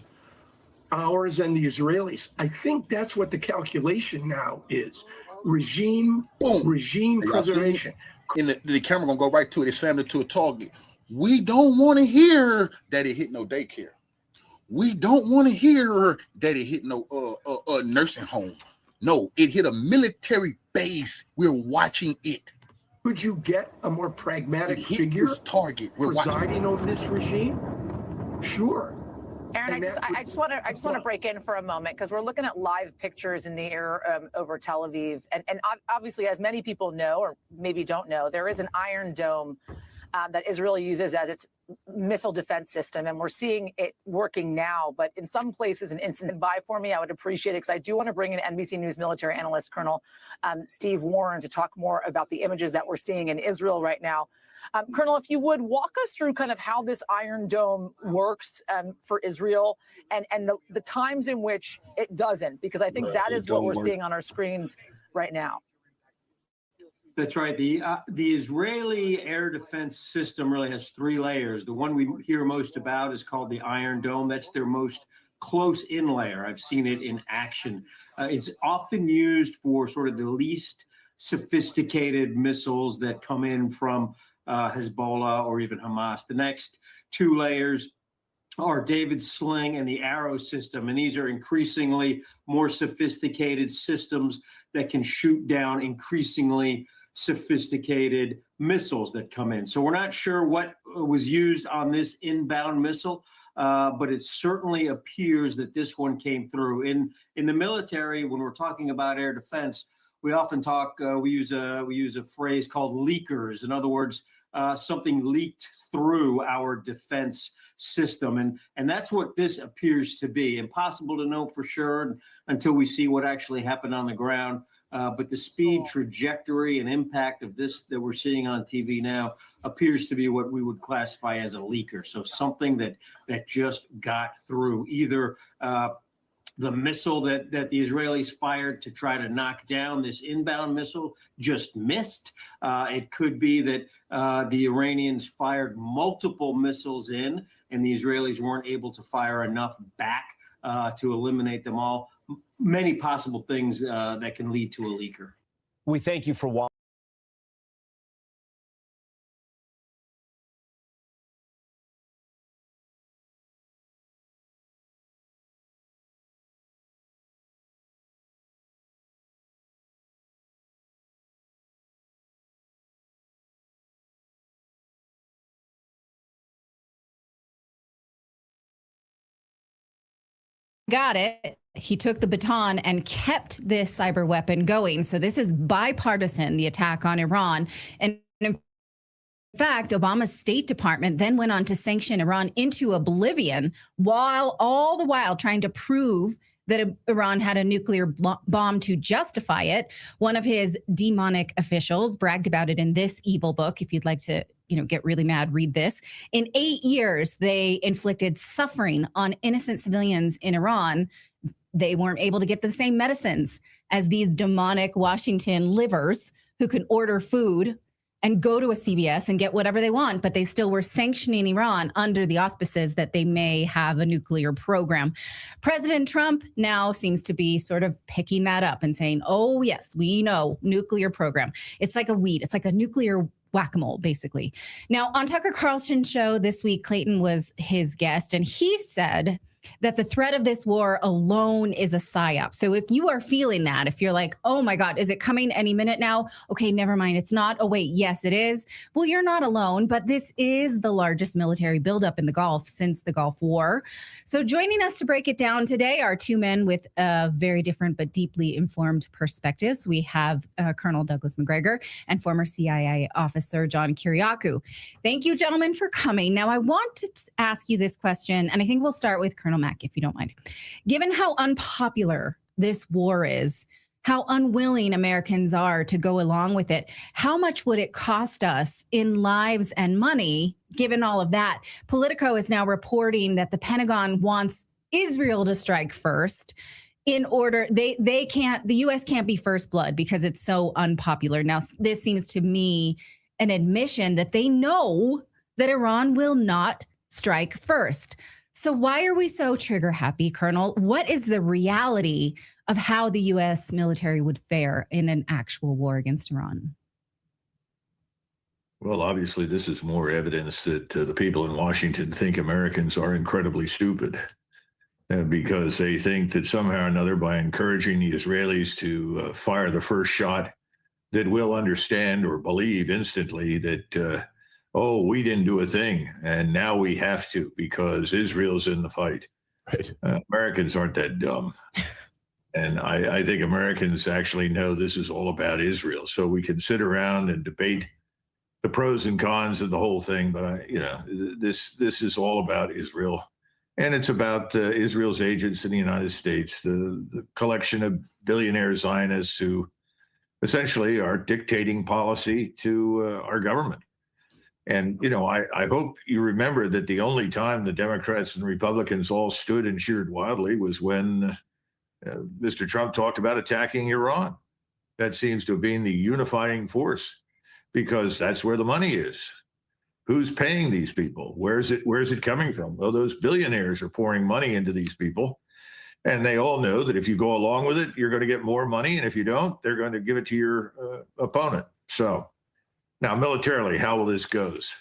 ours and the Israelis. I think that's what the calculation now is. Regime preservation. And the camera gonna go right to it. It slammed it to a target. We don't want to hear that it hit no daycare. We don't want to hear that it hit no nursing home. No, it hit a military base. We're watching it. Could you get a more pragmatic figure target? We're presiding over this regime? Sure. Aaron, I just want to break in for a moment because we're looking at live pictures in the air over Tel Aviv, and obviously, as many people know or maybe don't know, there is an Iron Dome that Israel uses as its missile defense system, and we're seeing it working now. But in some places, an incident by for me, I would appreciate it because I do want to bring in NBC News military analyst Colonel Steve Warren to talk more about the images that we're seeing in Israel right now. Colonel, if you would walk us through kind of how this Iron Dome works for Israel and the times in which it doesn't, because I think that is what we're seeing on our screens right now. That's right. The Israeli air defense system really has three layers. The one we hear most about is called the Iron Dome. That's their most close-in layer. I've seen it in action. It's often used for sort of the least sophisticated missiles that come in from Hezbollah or even Hamas. The next two layers are David's Sling and the Arrow system, and these are increasingly more sophisticated systems that can shoot down increasingly sophisticated missiles that come in. So we're not sure what was used on this inbound missile, but it certainly appears that this one came through. In the military, when we're talking about air defense, we often talk. We use a phrase called leakers. In other words, something leaked through our defense system, and that's what this appears to be. Impossible to know for sure until we see what actually happened on the ground. But the speed, trajectory, and impact of this that we're seeing on TV now appears to be what we would classify as a leaker. So something that just got through, either the missile that the Israelis fired to try to knock down this inbound missile just missed. It could be that the Iranians fired multiple missiles in, and the Israelis weren't able to fire enough back to eliminate them all. Many possible things that can lead to a leaker. We thank you for watching. Got it. He took the baton and kept this cyber weapon going. So this is bipartisan, the attack on Iran. And fact, Obama's State Department then went on to sanction Iran into oblivion, while all the while trying to prove that Iran had a nuclear bomb to justify it. One of his demonic officials bragged about it in this evil book. If you'd like to, get really mad, read this. In 8 years, they inflicted suffering on innocent civilians in Iran. They weren't able to get the same medicines as these demonic Washington livers who can order food and go to a CVS and get whatever they want, but they still were sanctioning Iran under the auspices that they may have a nuclear program. President Trump now seems to be sort of picking that up and saying, oh, yes, we know, nuclear program. It's like a weed. It's like a nuclear whack-a-mole, basically. Now, on Tucker Carlson's show this week, Clayton was his guest, and he said that the threat of this war alone is a psyop. So if you are feeling that, if you're like, oh my God, is it coming any minute now? Okay, never mind. It's not. Oh, wait, yes, it is. Well, you're not alone, but this is the largest military buildup in the Gulf since the Gulf War. So joining us to break it down today are two men with very different but deeply informed perspectives. We have Colonel Douglas Macgregor and former CIA officer John Kiriakou. Thank you, gentlemen, for coming. Now, I want to ask you this question, and I think we'll start with Colonel Mack, if you don't mind. Given how unpopular this war is, how unwilling Americans are to go along with it, how much would it cost us in lives and money, given all of that? Politico is now reporting that the Pentagon wants Israel to strike first in order, the U.S. can't be first blood because it's so unpopular. Now, this seems to me an admission that they know that Iran will not strike first. So why are we so trigger happy, Colonel? What is the reality of how the U.S. military would fare in an actual war against Iran? Well, obviously, this is more evidence that the people in Washington think Americans are incredibly stupid because they think that somehow or another, by encouraging the Israelis to fire the first shot, that we'll understand or believe instantly that oh, we didn't do a thing, and now we have to because Israel's in the fight. Right. Americans aren't that dumb. And I think Americans actually know this is all about Israel. So we can sit around and debate the pros and cons of the whole thing, but this is all about Israel. And it's about Israel's agents in the United States, the collection of billionaire Zionists who essentially are dictating policy to our government. And, I hope you remember that the only time the Democrats and Republicans all stood and cheered wildly was when Mr. Trump talked about attacking Iran. That seems to have been the unifying force because that's where the money is. Who's paying these people? Where's it coming from? Well, those billionaires are pouring money into these people. And they all know that if you go along with it, you're going to get more money. And if you don't, they're going to give it to your opponent. So now, militarily, how will this goes?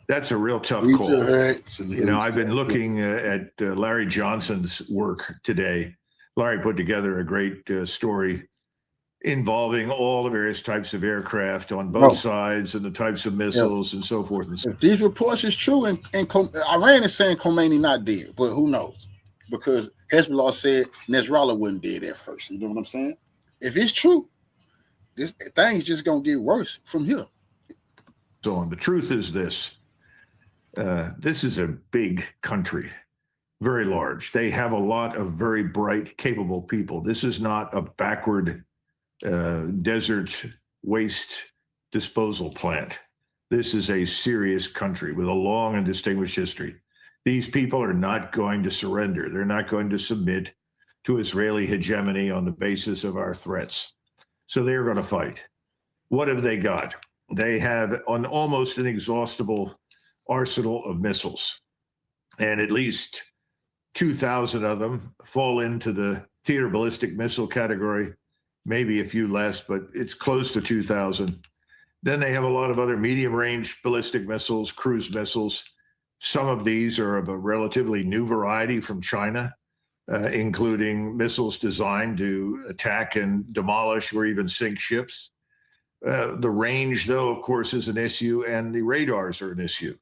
That's a real tough call. I've been looking at Larry Johnson's work today. Larry put together a great story involving all the various types of aircraft on both sides and the types of missiles and so forth. And so if these reports is true, and Iran is saying Khamenei not dead, but who knows? Because Hezbollah said Nasrallah wasn't dead at first. You know what I'm saying? If it's true, this thing's just going to get worse from here. So on. The truth is this. This is a big country, very large. They have a lot of very bright, capable people. This is not a backward desert waste disposal plant. This is a serious country with a long and distinguished history. These people are not going to surrender. They're not going to submit to Israeli hegemony on the basis of our threats. So they're going to fight. What have they got? They have an almost inexhaustible arsenal of missiles, and at least 2,000 of them fall into the theater ballistic missile category, maybe a few less, but it's close to 2,000. Then they have a lot of other medium-range ballistic missiles, cruise missiles. Some of these are of a relatively new variety from China, including missiles designed to attack and demolish or even sink ships. The range, though, of course, is an issue, and the radars are an issue.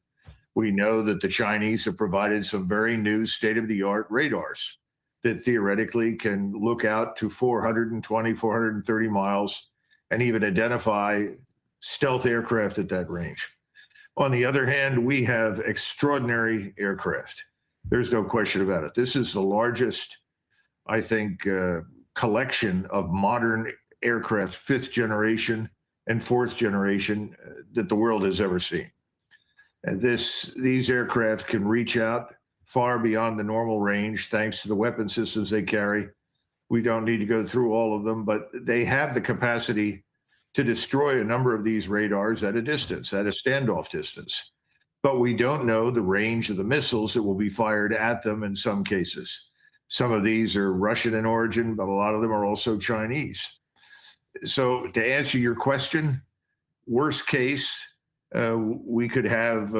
We know that the Chinese have provided some very new state-of-the-art radars that theoretically can look out to 420, 430 miles and even identify stealth aircraft at that range. On the other hand, we have extraordinary aircraft. There's no question about it. This is the largest, I think, collection of modern aircraft, fifth generation and fourth generation, that the world has ever seen. And these aircraft can reach out far beyond the normal range thanks to the weapon systems they carry. We don't need to go through all of them, but they have the capacity to destroy a number of these radars at a distance, at a standoff distance. But we don't know the range of the missiles that will be fired at them in some cases. Some of these are Russian in origin, but a lot of them are also Chinese. So to answer your question, worst case, we could have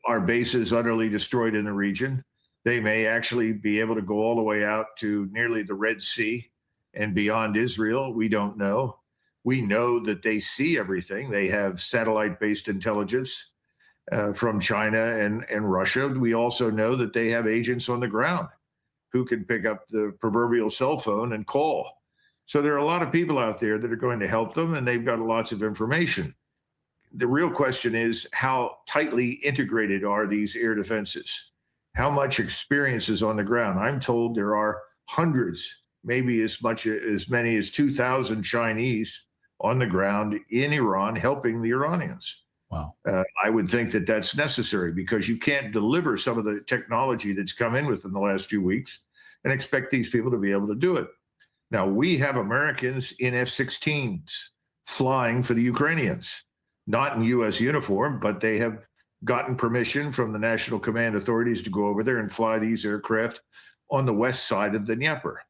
our bases utterly destroyed in the region. They may actually be able to go all the way out to nearly the Red Sea and beyond Israel. We don't know. We know that they see everything. They have satellite-based intelligence from China and Russia. We also know that they have agents on the ground who can pick up the proverbial cell phone and call. So there are a lot of people out there that are going to help them, and they've got lots of information. The real question is, how tightly integrated are these air defenses? How much experience is on the ground? I'm told there are hundreds, maybe as many as 2,000 Chinese on the ground in Iran helping the Iranians. Wow. I would think that that's necessary, because you can't deliver some of the technology that's come in within the last few weeks and expect these people to be able to do it. Now, we have Americans in F-16s flying for the Ukrainians, not in U.S. uniform, but they have gotten permission from the National Command authorities to go over there and fly these aircraft on the west side of the Dnieper.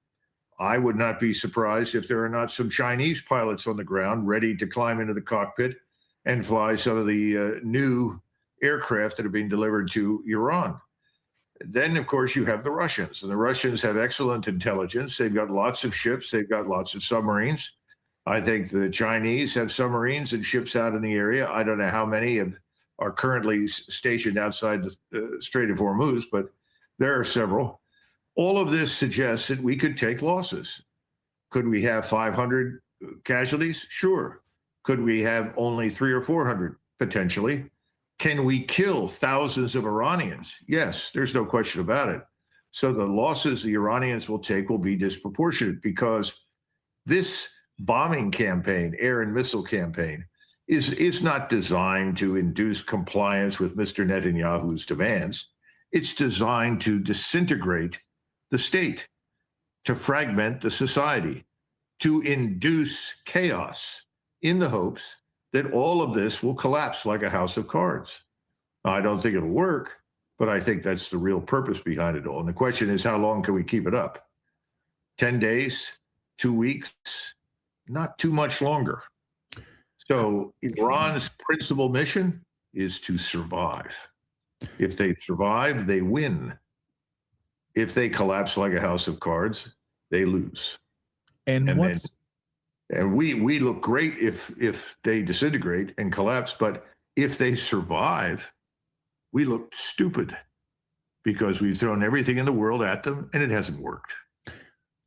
I would not be surprised if there are not some Chinese pilots on the ground ready to climb into the cockpit and fly some of the new aircraft that are being delivered to Iran. Then, of course, you have the Russians, and the Russians have excellent intelligence. They've got lots of ships. They've got lots of submarines. I think the Chinese have submarines and ships out in the area. I don't know how many are currently stationed outside the Strait of Hormuz, but there are several. All of this suggests that we could take losses. Could we have 500 casualties? Sure. Could we have only 300 or 400? Potentially. Can we kill thousands of Iranians? Yes, there's no question about it. So the losses the Iranians will take will be disproportionate, because this bombing campaign, air and missile campaign, is not designed to induce compliance with Mr. Netanyahu's demands. It's designed to disintegrate the state, to fragment the society, to induce chaos, in the hopes that all of this will collapse like a house of cards. Now, I don't think it'll work, but I think that's the real purpose behind it all. And the question is, how long can we keep it up? 10 days, 2 weeks, not too much longer. So Iran's principal mission is to survive. If they survive, they win. If they collapse like a house of cards, they lose. And we look great if they disintegrate and collapse, but if they survive, we look stupid, because we've thrown everything in the world at them and it hasn't worked.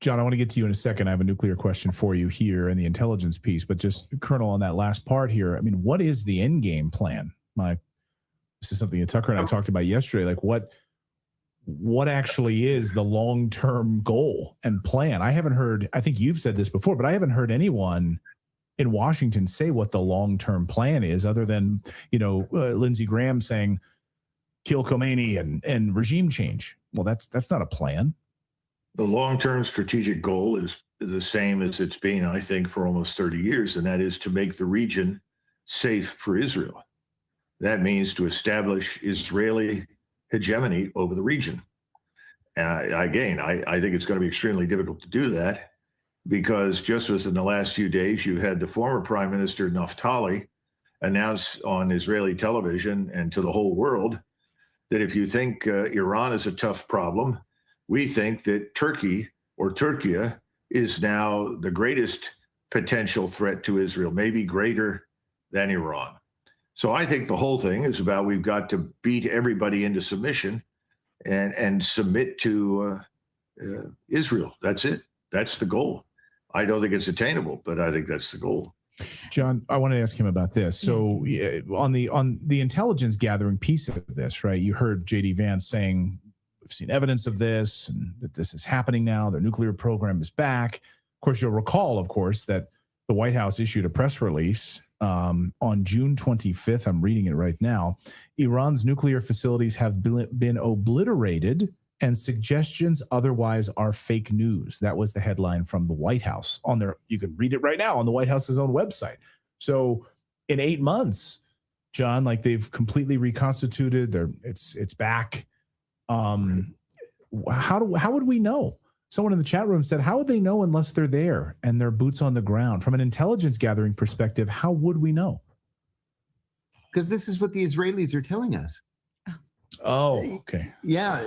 John, I want to get to you in a second. I have a nuclear question for you here in the intelligence piece, but just, Colonel, on that last part here, I mean, what is the end game plan? This is something that Tucker and I talked about yesterday. Like, what actually is the long-term goal and plan? I haven't heard, I think you've said this before, but I haven't heard anyone in Washington say what the long-term plan is, other than, Lindsey Graham saying, kill Khamenei and regime change. Well, that's not a plan. The long-term strategic goal is the same as it's been, I think, for almost 30 years, and that is to make the region safe for Israel. That means to establish Israeli hegemony over the region. Again, I think it's going to be extremely difficult to do that, because just within the last few days, you had the former Prime Minister Naftali announce on Israeli television and to the whole world that if you think Iran is a tough problem, we think that Turkey, or Turkey, is now the greatest potential threat to Israel, maybe greater than Iran. So I think the whole thing is about, we've got to beat everybody into submission and submit to Israel. That's it. That's the goal. I don't think it's attainable, but I think that's the goal. John, I want to ask him about this. So on the intelligence gathering piece of this, right? You heard JD Vance saying we've seen evidence of this and that this is happening now. Their nuclear program is back. Of course, you'll recall, of course, that the White House issued a press release on June 25th. I'm reading it right now. Iran's nuclear facilities have been obliterated and suggestions otherwise are fake news. That was the headline from the White House on their, you can read it right now on the White House's own website. So in 8 months, John, like they've completely reconstituted, it's back. How would we know? Someone in the chat room said, how would they know unless they're there and their boots on the ground? From an intelligence gathering perspective, how would we know? Because this is what the Israelis are telling us. Oh, okay. Yeah,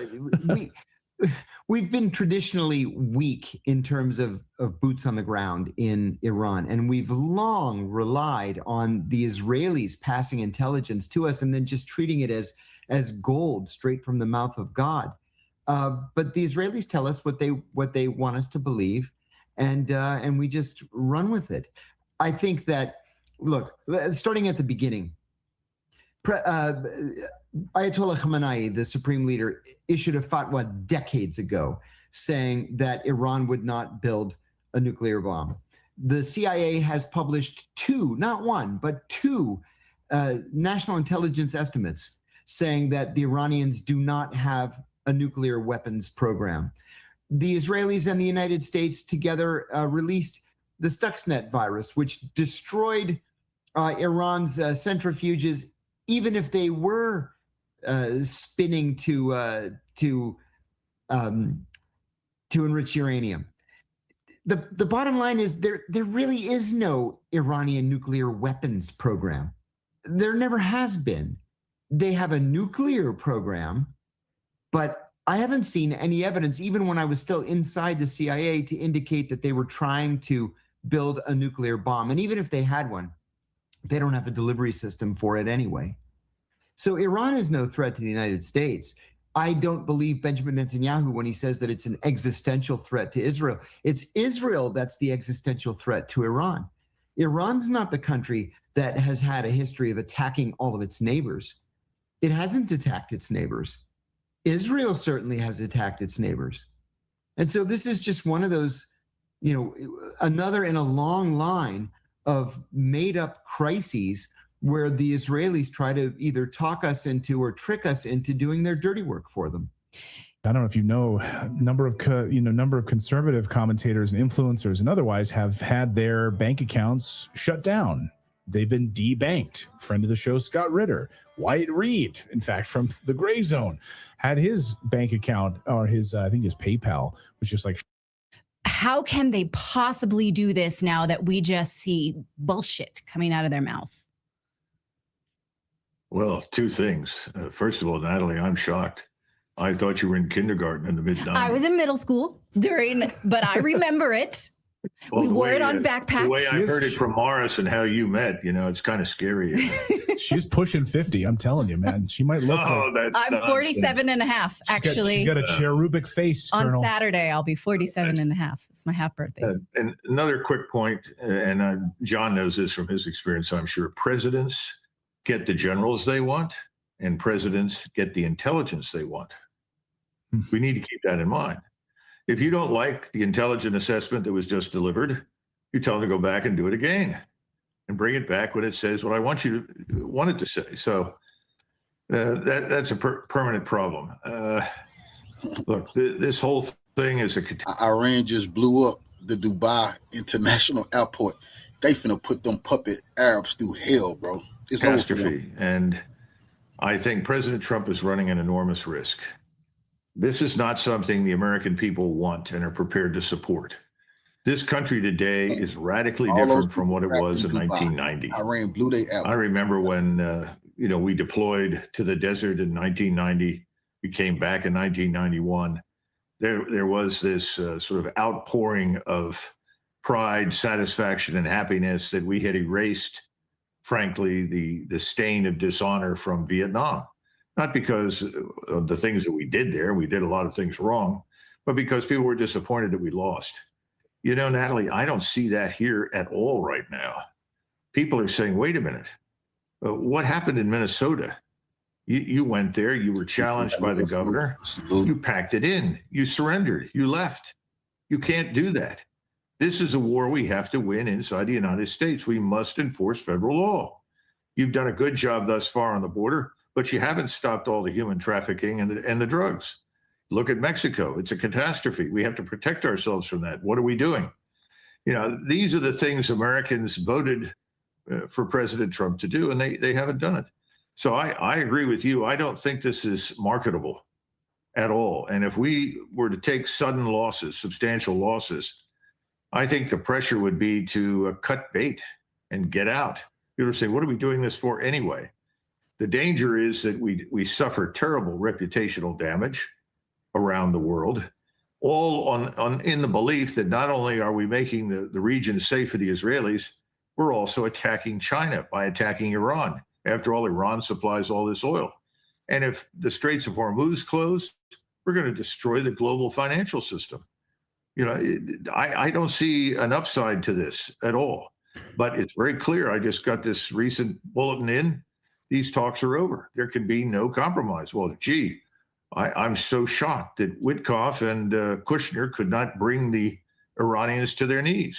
we've been traditionally weak in terms of boots on the ground in Iran, and we've long relied on the Israelis passing intelligence to us and then just treating it as gold straight from the mouth of God. But the Israelis tell us what they want us to believe, and we just run with it. I think that, look, starting at the beginning, Ayatollah Khamenei, the supreme leader, issued a fatwa decades ago saying that Iran would not build a nuclear bomb. The CIA has published two, not one, but two national intelligence estimates saying that the Iranians do not have a nuclear weapons program. The Israelis and the United States together released the Stuxnet virus, which destroyed Iran's centrifuges, even if they were spinning to enrich uranium. The bottom line is there really is no Iranian nuclear weapons program. There never has been. They have a nuclear program, but I haven't seen any evidence, even when I was still inside the CIA, to indicate that they were trying to build a nuclear bomb. And even if they had one, they don't have a delivery system for it anyway. So Iran is no threat to the United States. I don't believe Benjamin Netanyahu when he says that it's an existential threat to Israel. It's Israel that's the existential threat to Iran. Iran's not the country that has had a history of attacking all of its neighbors. It hasn't attacked its neighbors. Israel certainly has attacked its neighbors. And so this is just one of those, another in a long line of made up crises where the Israelis try to either talk us into or trick us into doing their dirty work for them. I don't know if you know, number of conservative commentators and influencers and otherwise have had their bank accounts shut down. They've been debanked. Friend of the show, Scott Ritter, Wyatt Reed, in fact, from the Gray Zone, had his bank account or his, I think his PayPal was just like. How can they possibly do this now that we just see bullshit coming out of their mouth? Well, two things. First of all, Natalie, I'm shocked. I thought you were in kindergarten in the mid-90s. I was in middle school but I remember it. Well, we wore it on backpacks. The way I heard it from Morris and how you met, it's kind of scary. She's pushing 50. I'm telling you, man. She might look I'm 47 and a half, actually. She's got a cherubic face, On Colonel. Saturday, I'll be 47 and a half. It's my half birthday. And another quick point, and John knows this from his experience, I'm sure. Presidents get the generals they want, and presidents get the intelligence they want. We need to keep that in mind. If you don't like the intelligence assessment that was just delivered, you tell them to go back and do it again and bring it back when it says what I want it to say. So that's a permanent problem. Look, this whole thing is Iran just blew up the Dubai International Airport. They finna put them puppet Arabs through hell, bro. It's catastrophe. And I think President Trump is running an enormous risk. This is not something the American people want and are prepared to support. This country today is radically different from what it was in 1990. Iran blew their airport. I remember when we deployed to the desert in 1990. We came back in 1991. There was this sort of outpouring of pride, satisfaction, and happiness that we had erased, frankly, the stain of dishonor from Vietnam. Not because of the things that we did there, we did a lot of things wrong, but because people were disappointed that we lost. Natalie, I don't see that here at all right now. people are saying, wait a minute, what happened in Minnesota? You went there, you were challenged by the governor, you packed it in, you surrendered, you left. You can't do that. This is a war we have to win inside the United States. We must enforce federal law. You've done a good job thus far on the border, but you haven't stopped all the human trafficking and the drugs. Look at Mexico. It's a catastrophe. We have to protect ourselves from that. What are we doing? You know, these are the things Americans voted for President Trump to do, and they haven't done it. So I agree with you. I don't think this is marketable at all. And if we were to take sudden losses, substantial losses, I think the pressure would be to cut bait and get out. People say, what are we doing this for anyway? The danger is that we suffer terrible reputational damage around the world, all in the belief that not only are we making the region safe for the Israelis, we're also attacking China by attacking Iran. After all, Iran supplies all this oil. And if the Straits of Hormuz close, we're going to destroy the global financial system. You know, I don't see an upside to this at all. But it's very clear. I just got this recent bulletin in. These talks are over. There can be no compromise. Well, gee, I'm so shocked that Witkoff and Kushner could not bring the Iranians to their knees.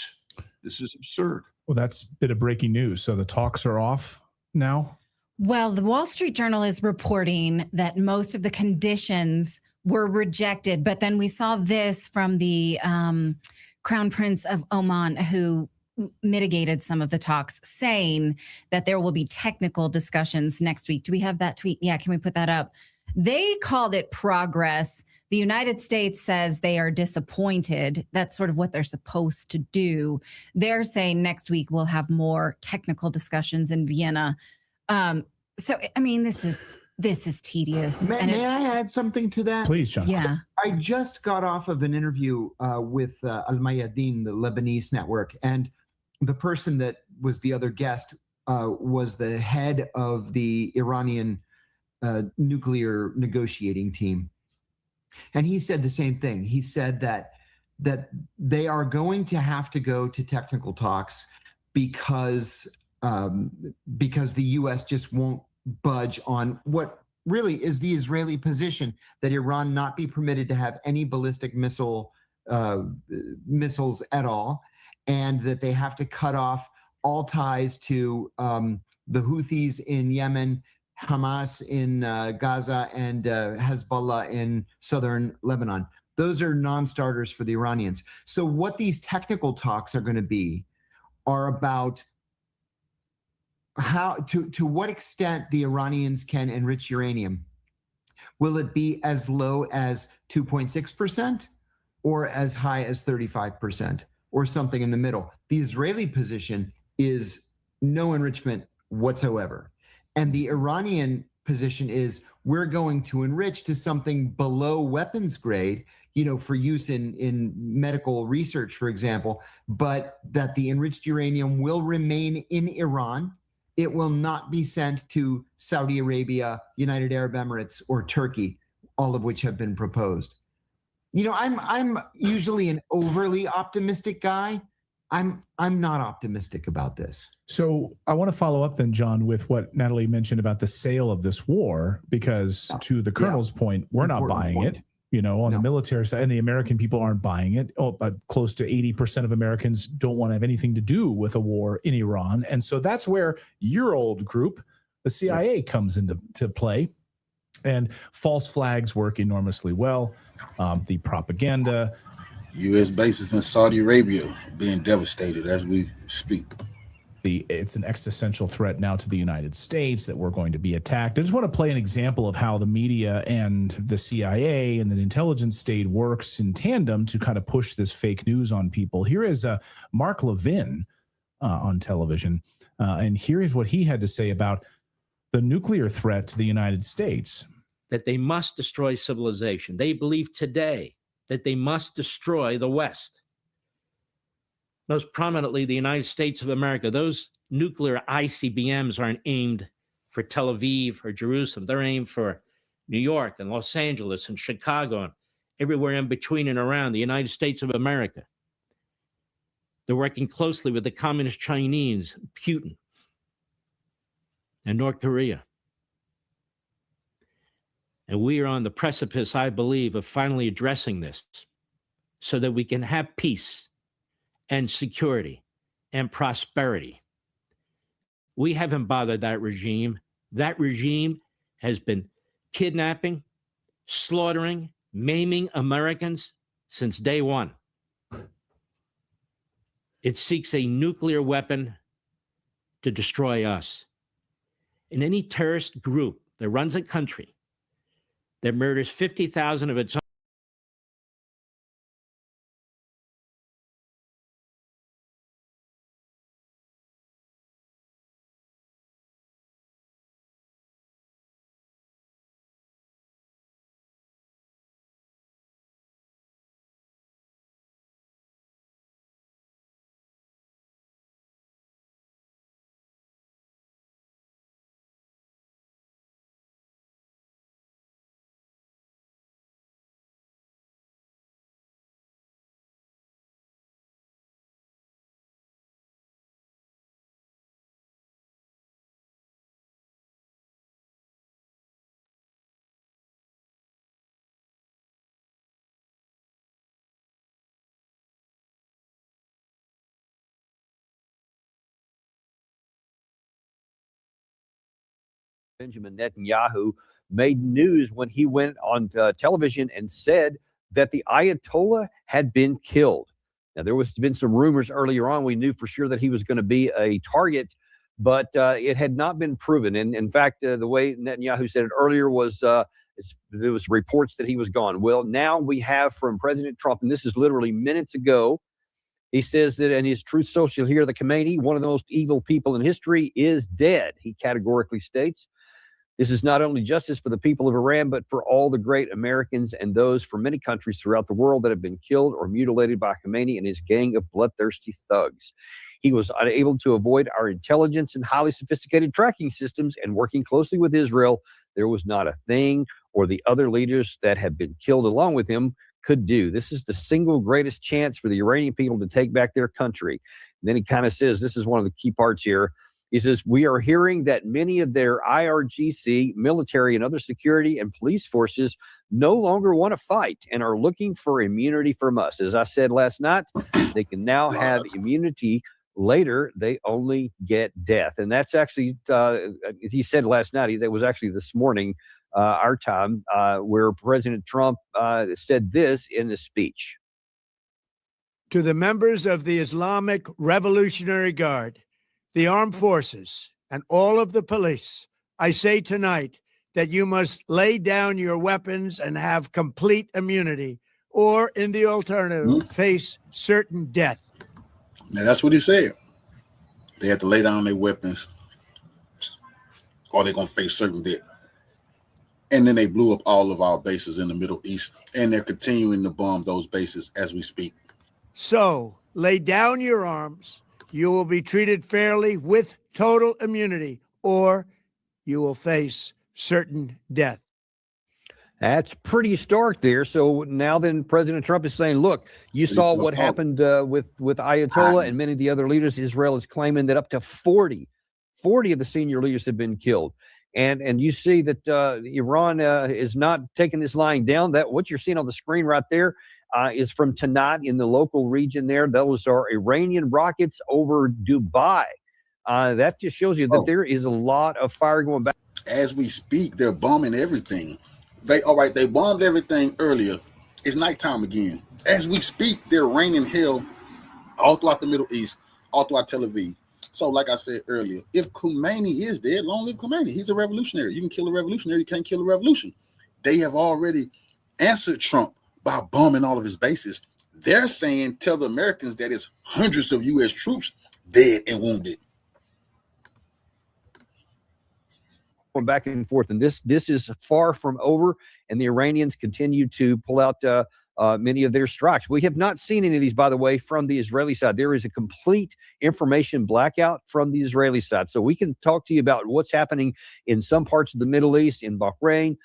This is absurd. Well, that's a bit of breaking news. So the talks are off now? Well, the Wall Street Journal is reporting that most of the conditions were rejected. But then we saw this from the Crown Prince of Oman, who mitigated some of the talks, saying that there will be technical discussions next week. Do we have that tweet? Yeah, can we put that up? They called it progress. The United States says they are disappointed. That's sort of what they're supposed to do. They're saying next week we'll have more technical discussions in Vienna. So, I mean, this is tedious. May I add something to that? Please, John. Yeah. I just got off of an interview with Al Mayadeen, the Lebanese network, and the person that was the other guest was the head of the Iranian nuclear negotiating team. And he said the same thing. He said that they are going to have to go to technical talks because the U.S. just won't budge on what really is the Israeli position, that Iran not be permitted to have any ballistic missiles at all, and that they have to cut off all ties to the Houthis in Yemen, Hamas in Gaza, and Hezbollah in southern Lebanon. Those are non-starters for the Iranians. So what these technical talks are going to be are about how to what extent the Iranians can enrich uranium. Will it be as low as 2.6% or as high as 35% or something in the middle? The Israeli position is no enrichment whatsoever. And the Iranian position is we're going to enrich to something below weapons grade, for use in medical research, for example, but that the enriched uranium will remain in Iran. It will not be sent to Saudi Arabia, United Arab Emirates, or Turkey, all of which have been proposed. I'm usually an overly optimistic guy. I'm not optimistic about this. So I want to follow up then, John, with what Natalie mentioned about the sale of this war, because to the Colonel's point, we're not buying it. On the military side, and the American people aren't buying it. Close to 80% of Americans don't want to have anything to do with a war in Iran. And so that's where your old group, the CIA, comes into play. And false flags work enormously well. The propaganda. U.S. bases in Saudi Arabia being devastated as we speak. It's an existential threat now to the United States that we're going to be attacked. I just want to play an example of how the media and the CIA and the intelligence state works in tandem to kind of push this fake news on people. Here is Mark Levin on television, and here is what he had to say about the nuclear threat to the United States. That they must destroy civilization. They believe today that they must destroy the West. Most prominently, the United States of America. Those nuclear ICBMs aren't aimed for Tel Aviv or Jerusalem. They're aimed for New York and Los Angeles and Chicago and everywhere in between and around the United States of America. They're working closely with the communist Chinese, Putin, and North Korea. And we are on the precipice, I believe, of finally addressing this so that we can have peace and security and prosperity. We haven't bothered that regime. That regime has been kidnapping, slaughtering, maiming Americans since day one. It seeks a nuclear weapon to destroy us. And any terrorist group that runs a country that murders 50,000 of its own Benjamin Netanyahu made news when he went on television and said that the Ayatollah had been killed. Now, there was been some rumors earlier on. We knew for sure that he was going to be a target, but it had not been proven. And in fact, the way Netanyahu said it earlier was there was reports that he was gone. Well, now we have from President Trump, and this is literally minutes ago, he says that in his Truth Social here, the Khamenei, one of the most evil people in history, is dead. He categorically states, this is not only justice for the people of Iran, but for all the great Americans and those from many countries throughout the world that have been killed or mutilated by Khamenei and his gang of bloodthirsty thugs. He was unable to avoid our intelligence and highly sophisticated tracking systems, and working closely with Israel, there was not a thing or the other leaders that have been killed along with him could do. This is the single greatest chance for the Iranian people to take back their country. And then he kind of says, this is one of the key parts here. He says, we are hearing that many of their IRGC, military, and other security and police forces no longer want to fight and are looking for immunity from us. As I said last night, they can now have immunity. Later, they only get death. And that's actually, he said last night, that was actually this morning, our time, where President Trump said this in the speech. To the members of the Islamic Revolutionary Guard, the armed forces, and all of the police, I say tonight that you must lay down your weapons and have complete immunity, or in the alternative, face certain death. Now, that's what he said. They have to lay down their weapons, or they're going to face certain death. And then they blew up all of our bases in the Middle East, and they're continuing to bomb those bases as we speak. So, lay down your arms. You will be treated fairly with total immunity, or you will face certain death. That's pretty stark there. So now then President Trump is saying, look, you saw what happened with Ayatollah and many of the other leaders. Israel is claiming that up to 40 of the senior leaders have been killed. And you see that Iran is not taking this lying down. That what you're seeing on the screen right there is from tonight in the local region there. Those are Iranian rockets over Dubai. That just shows you that there is a lot of fire going back. As we speak, they're bombing everything. They bombed everything earlier. It's nighttime again. As we speak, they're raining hell all throughout the Middle East, all throughout Tel Aviv. So, like I said earlier, if Khamenei is dead, long live Khamenei. He's a revolutionary. You can kill a revolutionary. You can't kill a revolution. They have already answered Trump by bombing all of his bases. They're saying, tell the Americans that it's hundreds of U.S. troops dead and wounded. Going back and forth, and this is far from over, and the Iranians continue to pull out many of their strikes. We have not seen any of these, by the way, from the Israeli side. There is a complete information blackout from the Israeli side. So we can talk to you about what's happening in some parts of the Middle East, in Bahrain,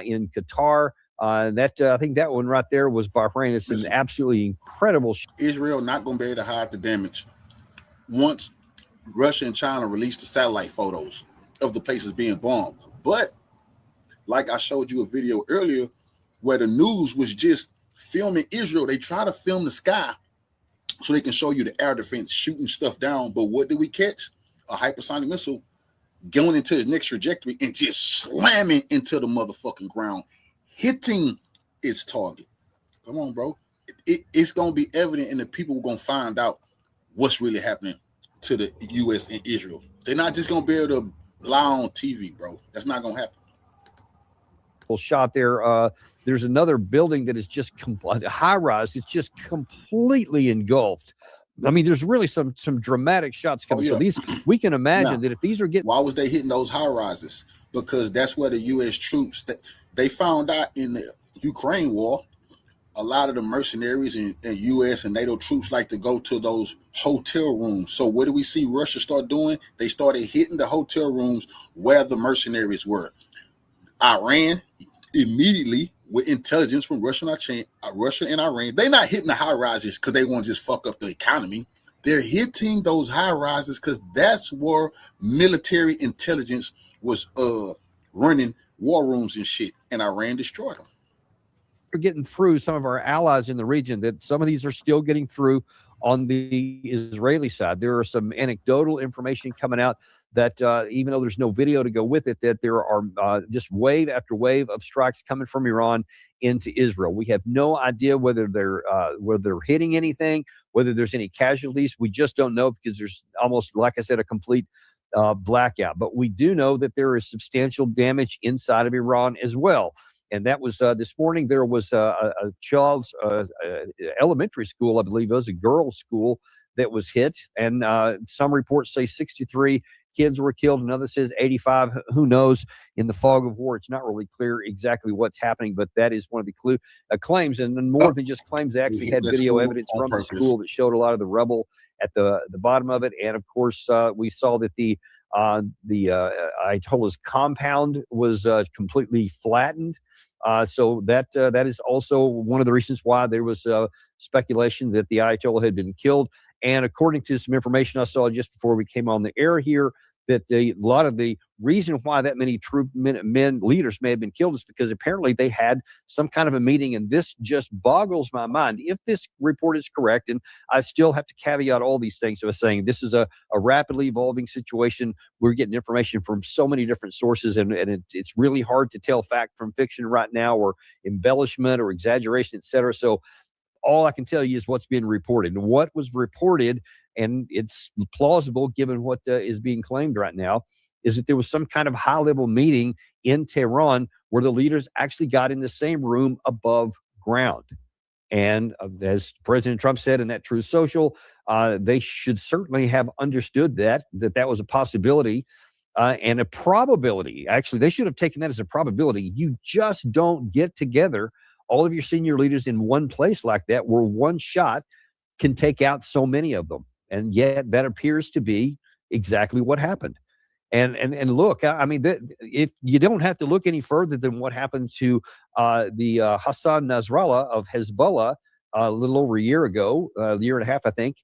in Qatar. I think that one right there was Bahrain. It's an absolutely incredible. Israel not going to be able to hide the damage. Once Russia and China released the satellite photos, of the places being bombed. But like I showed you a video earlier where the news was just filming Israel. They try to film the sky so they can show you the air defense shooting stuff down. But what did we catch? A hypersonic missile going into its next trajectory and just slamming into the motherfucking ground, hitting its target. Come on, bro. It's going to be evident, and the people are going to find out what's really happening to the U.S. and Israel. They're not just going to be able to lie on TV, bro. That's not going to happen. Shot there. There's another building that is just high rise. It's just completely engulfed. I mean, there's really some dramatic shots coming. So these, we can imagine that if these are getting. Why was they hitting those high rises? Because that's where the U.S. troops, they found out in the Ukraine war, a lot of the mercenaries and U.S. and NATO troops like to go to those hotel rooms. So what do we see Russia start doing? They started hitting the hotel rooms where the mercenaries were. Iran immediately, with intelligence from Russia and Iran, they're not hitting the high rises because they want to just fuck up the economy. They're hitting those high rises because that's where military intelligence was running war rooms and shit, and Iran destroyed them. We're getting through some of our allies in the region, that some of these are still getting through on the Israeli side. There are some anecdotal information coming out that even though there's no video to go with it, that there are just wave after wave of strikes coming from Iran into Israel. We have no idea whether they're hitting anything, whether there's any casualties. We just don't know, because there's almost, like I said, a complete blackout. But we do know that there is substantial damage inside of Iran as well. And that was this morning. There was a child's elementary school, I believe it was a girls' school, that was hit. And some reports say 63 kids were killed. Another says 85. Who knows? In the fog of war, it's not really clear exactly what's happening, but that is one of the claims. And then more than just claims, they actually had video evidence from the school that showed a lot of the rubble at the bottom of it. And of course, we saw that the Ayatollah's compound was completely flattened. So that is also one of the reasons why there was speculation that the Ayatollah had been killed. And according to some information I saw just before we came on the air here, that a lot of the reason why that many troop men leaders may have been killed is because apparently they had some kind of a meeting. And this just boggles my mind. If this report is correct, and I still have to caveat all these things by saying this is a rapidly evolving situation. We're getting information from so many different sources, and it's really hard to tell fact from fiction right now, or embellishment or exaggeration, etc. So all I can tell you is what's being reported. And what was reported, and it's plausible given what is being claimed right now, is that there was some kind of high-level meeting in Tehran where the leaders actually got in the same room above ground. And as President Trump said in that Truth Social, they should certainly have understood that was a possibility and a probability. Actually, they should have taken that as a probability. You just don't get together all of your senior leaders in one place like that, where one shot can take out so many of them. And yet that appears to be exactly what happened. And look, I mean, if you don't have to look any further than what happened to the Hassan Nasrallah of Hezbollah a little over a year ago, a year and a half, I think,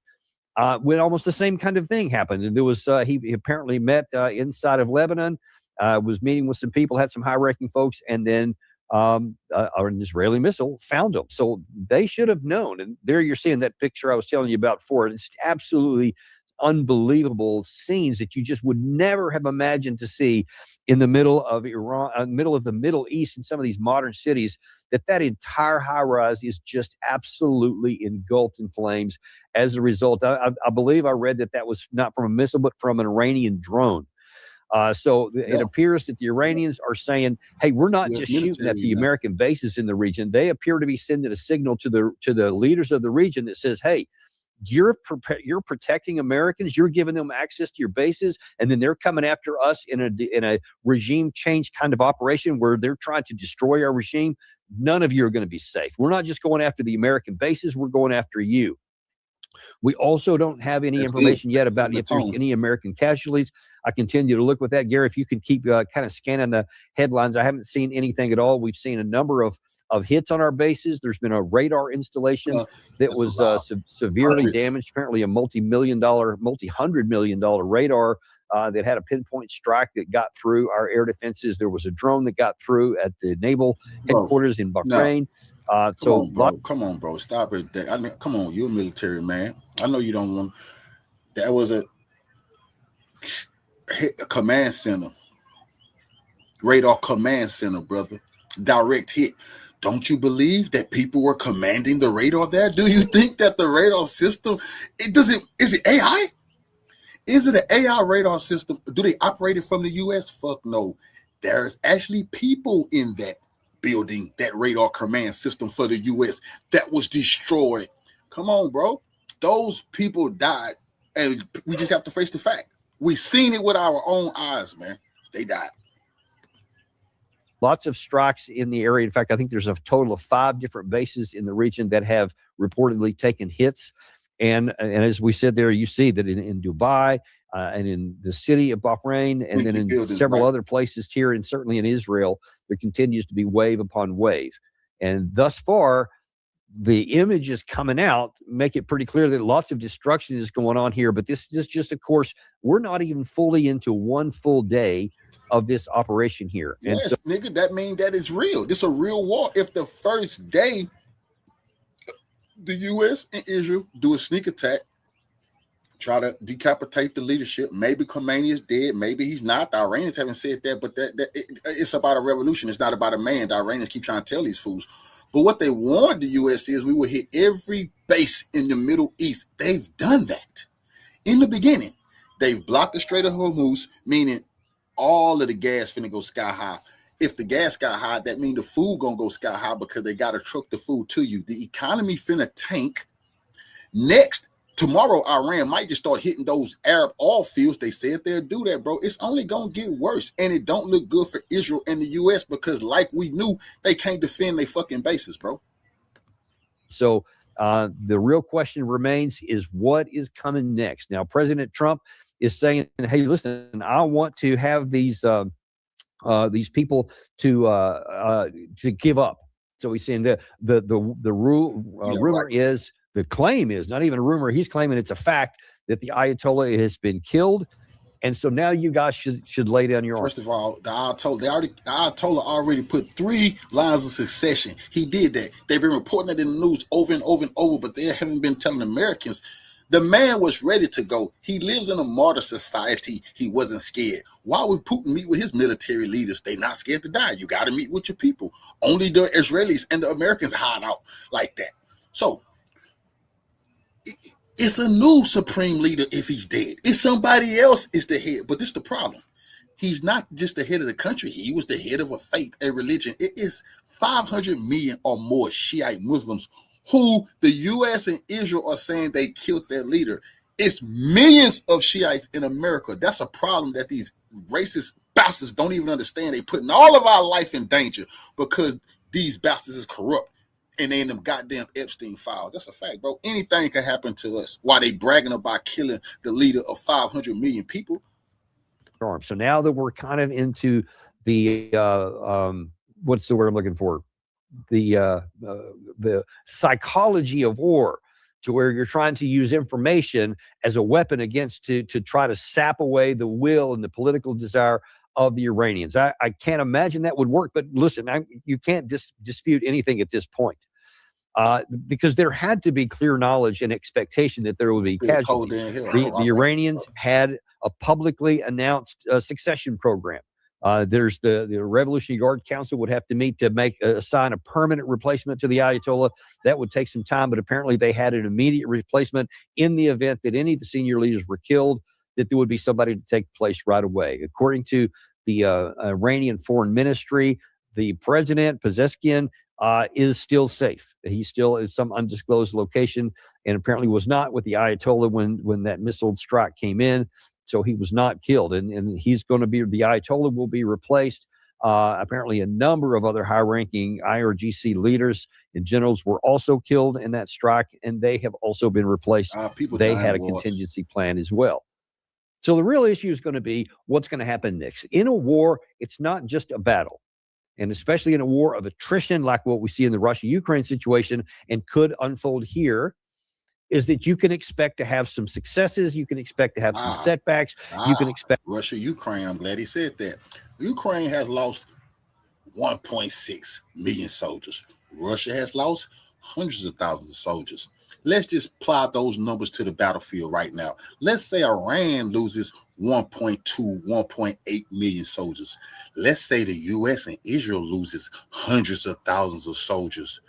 when almost the same kind of thing happened. And there was he apparently met inside of Lebanon, was meeting with some people, had some high-ranking folks, and then an Israeli missile found them. So they should have known. And there you're seeing that picture I was telling you about before. It's absolutely unbelievable scenes that you just would never have imagined to see in the middle of Iran, middle of the Middle East, in some of these modern cities, that entire high rise is just absolutely engulfed in flames as a result. I believe I read that was not from a missile, but from an Iranian drone. So it appears that the Iranians are saying, hey, we're not just shooting at the American bases in the region. They appear to be sending a signal to the leaders of the region that says, hey, you're protecting Americans, you're giving them access to your bases, and then they're coming after us in a regime change kind of operation where they're trying to destroy our regime. None of you are going to be safe. We're not just going after the American bases, we're going after you. We also don't have any information yet about if there's any American casualties. I continue to look with that. Gary, if you can keep kind of scanning the headlines, I haven't seen anything at all. We've seen a number of hits on our bases. There's been a radar installation that was severely damaged, apparently a multi-$100 million radar that had a pinpoint strike that got through our air defenses. There was a drone that got through at the naval headquarters in Bahrain. Come on, bro. Stop it. I mean, come on. You're a military man. I know you don't want. That was a command center. Radar command center, brother. Direct hit. Don't you believe that people were commanding the radar there? Do you think that the radar system, is it AI? Is it an AI radar system? Do they operate it from the US? Fuck no. There's actually people in that building, that radar command system for the US that was destroyed. Come on, bro. Those people died, and we just have to face the fact. We've seen it with our own eyes, man. They died. Lots of strikes in the area. In fact, I think there's a total of 5 different bases in the region that have reportedly taken hits. And as we said there, you see that in Dubai and in the city of Bahrain, and then in several other places here, and certainly in Israel, there continues to be wave upon wave. And thus far, the images coming out make it pretty clear that lots of destruction is going on here. But this is just, of course, we're not even fully into one full day of this operation here. And yes, nigga, that means that is real. This is a real war. If the first day the U.S. and Israel do a sneak attack, try to decapitate the leadership, maybe Khamenei is dead, maybe he's not. The Iranians haven't said that, but it's about a revolution. It's not about a man. The Iranians keep trying to tell these fools. But what they warned the U.S. is we will hit every base in the Middle East. They've done that in the beginning. They've blocked the Strait of Hormuz, meaning all of the gas finna go sky high. If the gas got high, that means the food gonna go sky high because they gotta truck the food to you. The economy finna tank. Next, tomorrow, Iran might just start hitting those Arab oil fields. They said they'll do that, bro. It's only gonna get worse, and it don't look good for Israel and the U.S. because, like we knew, they can't defend their fucking bases, bro. So the real question remains is what is coming next? Now, President Trump is saying, "Hey, listen, I want to have these people to give up." So he's saying rumor is, the claim is not even a rumor. He's claiming it's a fact that the Ayatollah has been killed, and so now you guys should lay down your arms. First of all, the Ayatollah already put 3 lines of succession. He did that. They've been reporting it in the news over and over and over, but they haven't been telling Americans. The man was ready to go. He lives in a martyr society. He wasn't scared. Why would Putin meet with his military leaders? They're not scared to die. You got to meet with your people. Only the Israelis and the Americans hide out like that. So it's a new supreme leader if he's dead. It's somebody else is the head. But this is the problem. He's not just the head of the country. He was the head of a faith, a religion. It is 500 million or more Shiite Muslims who the U.S. and Israel are saying they killed their leader. It's millions of Shiites in America. That's a problem that these racist bastards don't even understand. They putting all of our life in danger because these bastards is corrupt and they in them goddamn Epstein files. That's a fact, bro. Anything can happen to us while they bragging about killing the leader of 500 million people. So now that we're kind of into the what's the word I'm looking for? The psychology of war, to where you're trying to use information as a weapon against to try to sap away the will and the political desire of the Iranians. I can't imagine that would work, but listen, you can't dispute anything at this point. Because there had to be clear knowledge and expectation that there would be casualties. The Iranians had a publicly announced succession program. There's the Revolutionary Guard Council would have to meet to assign a permanent replacement to the Ayatollah. That would take some time, but apparently they had an immediate replacement in the event that any of the senior leaders were killed, that there would be somebody to take place right away. According to the Iranian Foreign Ministry, the president, Pezeshkian, is still safe. He still is some undisclosed location, and apparently was not with the Ayatollah when that missile strike came in. So he was not killed, and he's going to be, the Ayatollah will be replaced. Apparently a number of other high-ranking IRGC leaders and generals were also killed in that strike, and they have also been replaced. They had a contingency plan as well. So the real issue is going to be what's going to happen next. In a war, it's not just a battle, and especially in a war of attrition like what we see in the Russia-Ukraine situation and could unfold here. is that you can expect to have some successes, you can expect to have some setbacks, you can expect Russia, Ukraine. I'm glad he said that. Ukraine has lost 1.6 million soldiers. Russia has lost hundreds of thousands of soldiers. Let's just plot those numbers to the battlefield right now. Let's say Iran loses 1.2, 1.8 million soldiers. Let's say the U.S. and Israel loses hundreds of thousands of soldiers.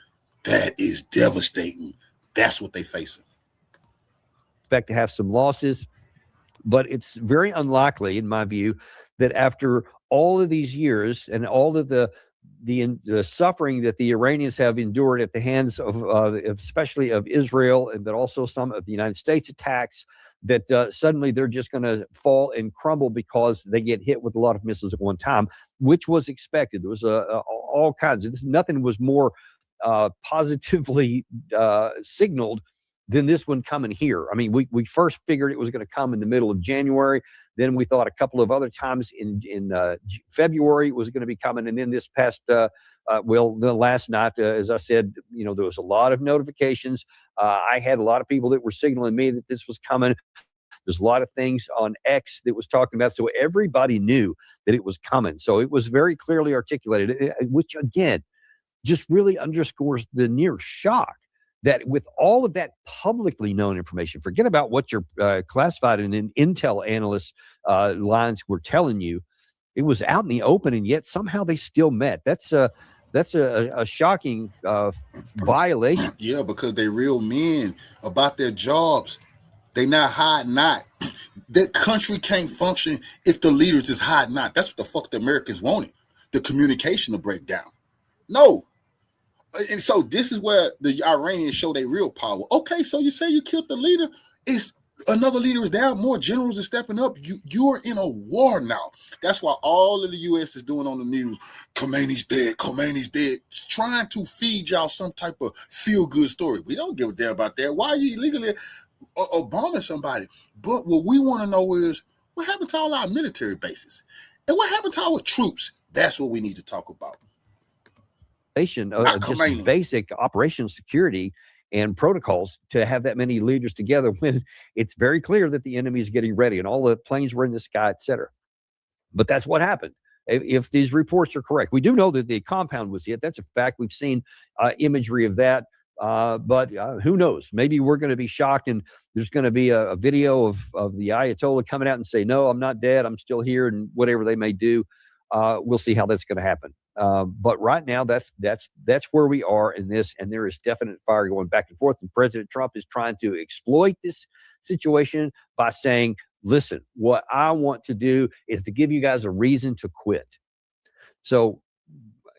That is devastating. That's what they're facing. Expect to have some losses, but it's very unlikely, in my view, that after all of these years and all of the suffering that the Iranians have endured at the hands of especially of Israel, but also some of the United States attacks, that suddenly they're just going to fall and crumble because they get hit with a lot of missiles at one time, which was expected. There was all kinds of this. Nothing was more positively signaled than this one coming here. I mean, we first figured it was going to come in the middle of January. Then we thought a couple of other times in February it was going to be coming. And then this past, the last night, as I said, there was a lot of notifications. I had a lot of people that were signaling me that this was coming. There's a lot of things on X that was talking about. So everybody knew that it was coming. So it was very clearly articulated, which again, just really underscores the near shock that with all of that publicly known information, forget about what your classified and intel analysts lines were telling you, it was out in the open, and yet somehow they still met. That's a shocking violation. Yeah, because they real men about their jobs. They not hiding not. That country can't function if the leaders is hiding not. That's what the fuck the Americans wanted. The communication to break down. No. And so this is where the Iranians show their real power. Okay, so you say you killed the leader. It's another leader is down. More generals are stepping up. You're in a war now. That's why all of the U.S. is doing on the news. Khamenei's dead. Khamenei's dead. It's trying to feed y'all some type of feel-good story. We don't give a damn about that. Why are you illegally bombing somebody? But what we want to know is what happened to all our military bases? And what happened to our troops? That's what we need to talk about. Just basic operational security and protocols to have that many leaders together when it's very clear that the enemy is getting ready and all the planes were in the sky, etc. But that's what happened. If these reports are correct, we do know that the compound was hit. That's a fact. We've seen imagery of that. But who knows? Maybe we're going to be shocked and there's going to be a video of the Ayatollah coming out and say, no, I'm not dead. I'm still here, and whatever they may do. We'll see how that's going to happen. But right now, that's where we are in this, and there is definite fire going back and forth. And President Trump is trying to exploit this situation by saying, listen, what I want to do is to give you guys a reason to quit. So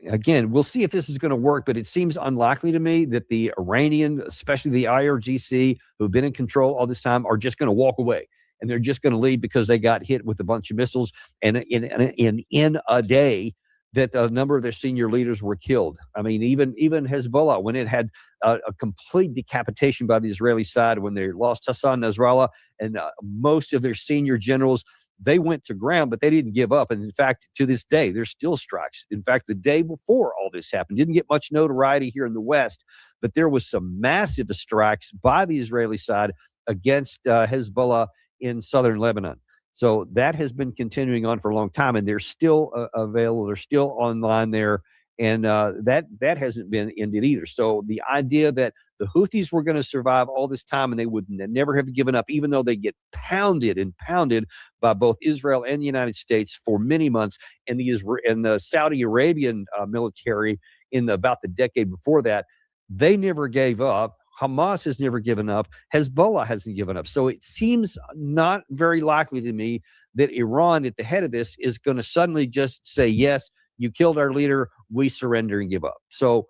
again, we'll see if this is going to work, but it seems unlikely to me that the Iranian, especially the IRGC, who've been in control all this time, are just going to walk away. And they're just going to leave because they got hit with a bunch of missiles. And in a day, that a number of their senior leaders were killed. I mean, even Hezbollah, when it had a complete decapitation by the Israeli side, when they lost Hassan Nasrallah and most of their senior generals, they went to ground, but they didn't give up. And in fact, to this day, there's still strikes. In fact, the day before all this happened, didn't get much notoriety here in the West, but there was some massive strikes by the Israeli side against Hezbollah in southern Lebanon. So that has been continuing on for a long time, and they're still available. They're still online there, and that hasn't been ended either. So the idea that the Houthis were going to survive all this time and they would never have given up, even though they get pounded and pounded by both Israel and the United States for many months, and the Saudi Arabian military in about the decade before that, they never gave up. Hamas has never given up. Hezbollah hasn't given up. So it seems not very likely to me that Iran at the head of this is going to suddenly just say, yes, you killed our leader, we surrender and give up. So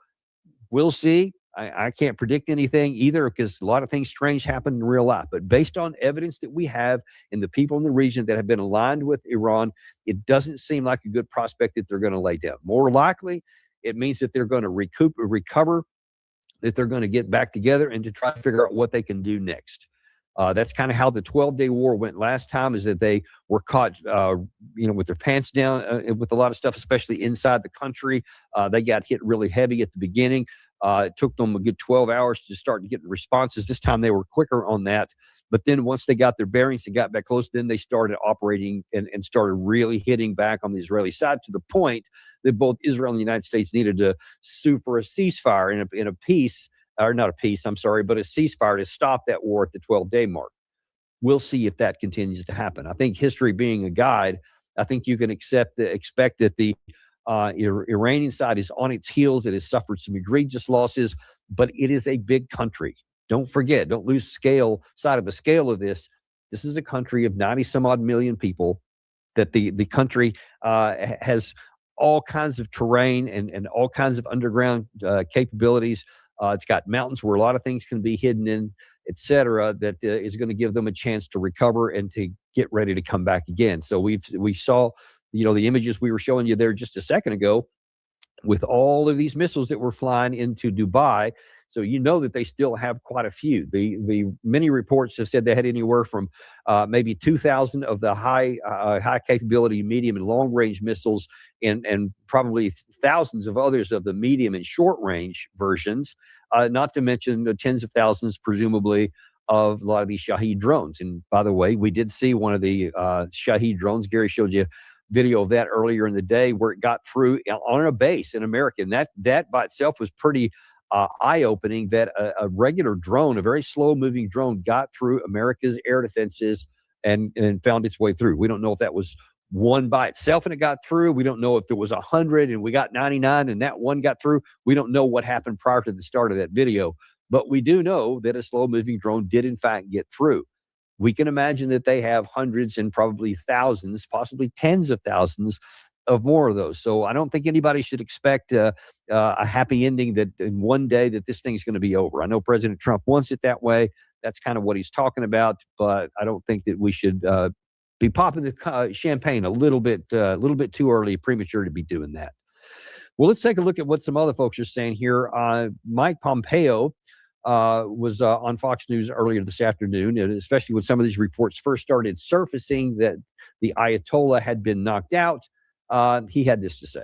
we'll see. I can't predict anything either because a lot of things strange happen in real life. But based on evidence that we have and the people in the region that have been aligned with Iran, it doesn't seem like a good prospect that they're going to lay down. More likely, it means that they're going to recover, that they're going to get back together and to try to figure out what they can do next. That's kind of how the 12-day war went last time, is that they were caught, with their pants down with a lot of stuff, especially inside the country. They got hit really heavy at the beginning. It took them a good 12 hours to start getting responses. This time they were quicker on that. But then once they got their bearings and got back close, then they started operating and started really hitting back on the Israeli side, to the point that both Israel and the United States needed to sue for a ceasefire in a peace, or not a peace, I'm sorry, but a ceasefire to stop that war at the 12-day mark. We'll see if that continues to happen. I think history being a guide, I think you can expect that the Iranian side is on its heels. It has suffered some egregious losses, but it is a big country. Don't forget, don't lose sight of the scale of this. This is a country of 90 some odd million people, that the country has all kinds of terrain and all kinds of underground capabilities. It's got mountains where a lot of things can be hidden in, et cetera, that is going to give them a chance to recover and to get ready to come back again. So we saw, the images we were showing you there just a second ago with all of these missiles that were flying into Dubai. So that they still have quite a few. The many reports have said they had anywhere from maybe 2,000 of the high capability medium and long range missiles, and probably thousands of others of the medium and short range versions. Not to mention the tens of thousands, presumably, of a lot of these Shahed drones. And by the way, we did see one of the Shahed drones. Gary showed you video of that earlier in the day, where it got through on a base in America. And that by itself was pretty eye-opening, that a regular drone, a very slow-moving drone, got through America's air defenses and found its way through. We don't know if that was one by itself and it got through. We don't know if there was 100 and we got 99 and that one got through. We don't know what happened prior to the start of that video, but we do know that a slow-moving drone did in fact get through. We can imagine that they have hundreds and probably thousands, possibly tens of thousands of more of those. So I don't think anybody should expect a happy ending, that in one day that this thing's going to be over. I know President Trump wants it that way. That's kind of what he's talking about, but I don't think that we should be popping the champagne a little bit too early, premature to be doing that. Well, let's take a look at what some other folks are saying here. Mike Pompeo was on Fox News earlier this afternoon, and especially when some of these reports first started surfacing that the Ayatollah had been knocked out. He had this to say.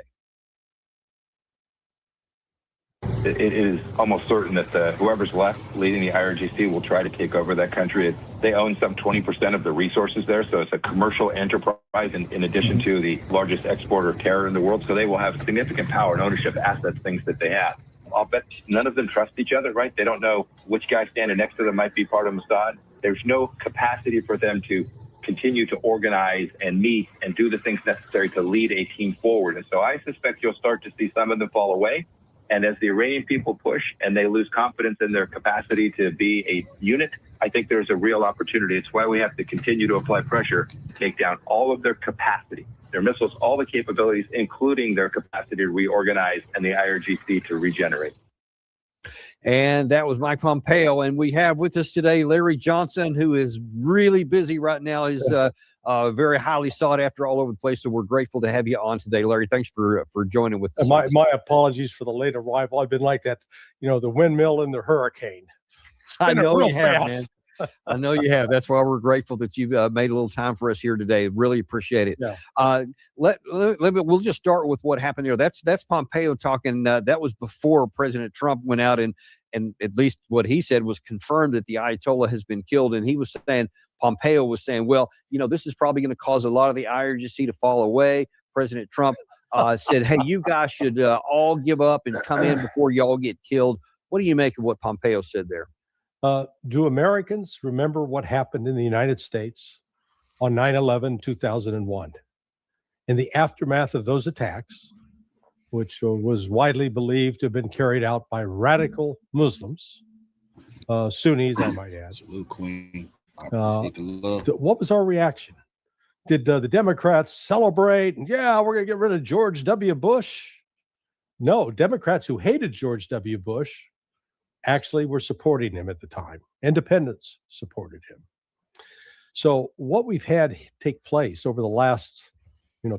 It is almost certain that whoever's left leading the IRGC will try to take over that country. They own some 20% of the resources there, so it's a commercial enterprise in addition to the largest exporter of terror in the world. So they will have significant power and ownership, assets, things that they have. I'll bet none of them trust each other, right? They don't know which guy standing next to them might be part of Mossad. There's no capacity for them to continue to organize and meet and do the things necessary to lead a team forward. And so I suspect you'll start to see some of them fall away. And as the Iranian people push and they lose confidence in their capacity to be a unit, I think there's a real opportunity. It's why we have to continue to apply pressure, take down all of their capacity, their missiles, all the capabilities, including their capacity to reorganize and the IRGC to regenerate. And that was Mike Pompeo. And we have with us today Larry Johnson, who is really busy right now. He's very highly sought after all over the place. So we're grateful to have you on today, Larry. Thanks for joining with us. My apologies for the late arrival. I've been like that, the windmill and the hurricane. I know you have, man. I know you have. That's why we're grateful that you made a little time for us here today. Really appreciate it. Yeah. We'll just start with what happened here. That's Pompeo talking. That was before President Trump went out and at least what he said was confirmed that the Ayatollah has been killed. And he was saying, Pompeo was saying, well, this is probably going to cause a lot of the IRGC to fall away. President Trump said, hey, you guys should all give up and come in before you all get killed. What do you make of what Pompeo said there? Do Americans remember what happened in the United States on 9/11, 2001? In the aftermath of those attacks, which was widely believed to have been carried out by radical Muslims, Sunnis, I might add. Salute, Queen. What was our reaction? Did the Democrats celebrate? And yeah, we're going to get rid of George W. Bush. No, Democrats who hated George W. Bush actually were supporting him at the time. Independents supported him. So what we've had take place over the last,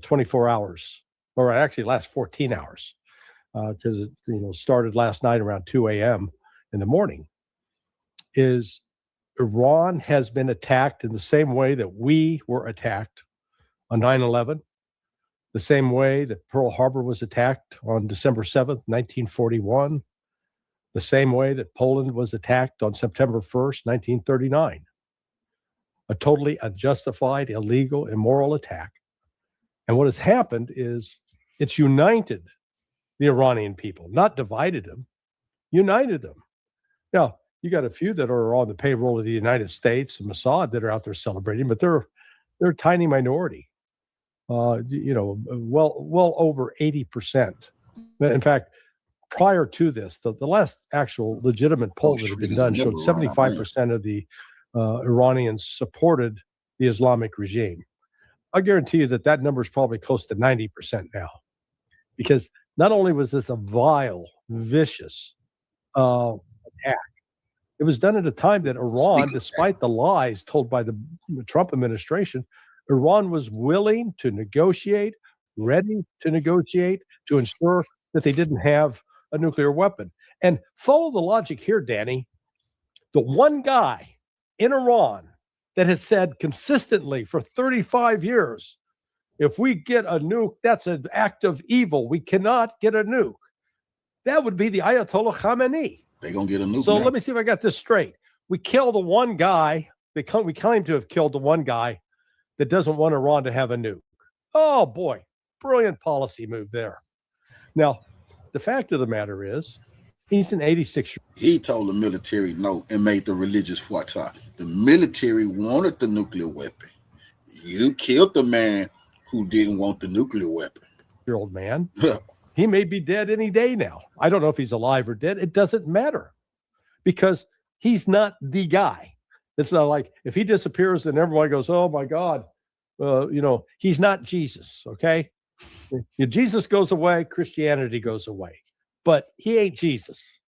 24 hours, or actually last 14 hours, because it started last night around 2 a.m. in the morning, is Iran has been attacked in the same way that we were attacked on 9/11, the same way that Pearl Harbor was attacked on December 7th, 1941, the same way that Poland was attacked on September 1st, 1939. A totally unjustified, illegal, immoral attack. And what has happened is it's united the Iranian people, not divided them, united them. Now, you got a few that are on the payroll of the United States and Mossad that are out there celebrating, but they're a tiny minority. Well over 80%. In fact, prior to this, the last actual legitimate poll that had been done showed 75% of the Iranians supported the Islamic regime. I guarantee you that number is probably close to 90% now, because not only was this a vile, vicious attack, it was done at a time that Iran, despite the lies told by the Trump administration, Iran was willing to negotiate, ready to negotiate, to ensure that they didn't have a nuclear weapon. And follow the logic here, Danny. The one guy in Iran that has said consistently for 35 years, if we get a nuke, that's an act of evil. We cannot get a nuke. That would be the Ayatollah Khamenei. They're going to get a nuke. So now. let me see if I got this straight. We kill the one guy. We claim to have killed the one guy that doesn't want Iran to have a nuke. Oh, boy. Brilliant policy move there. Now, the fact of the matter is, he's an 86-year-old. He told the military no and made the religious fatwa. The military wanted the nuclear weapon. You killed the man who didn't want the nuclear weapon. Old man. He may be dead any day now. I don't know if he's alive or dead. It doesn't matter, because he's not the guy. It's not like if he disappears and everyone goes, oh my God, he's not Jesus. Okay. If Jesus goes away, Christianity goes away, but he ain't Jesus.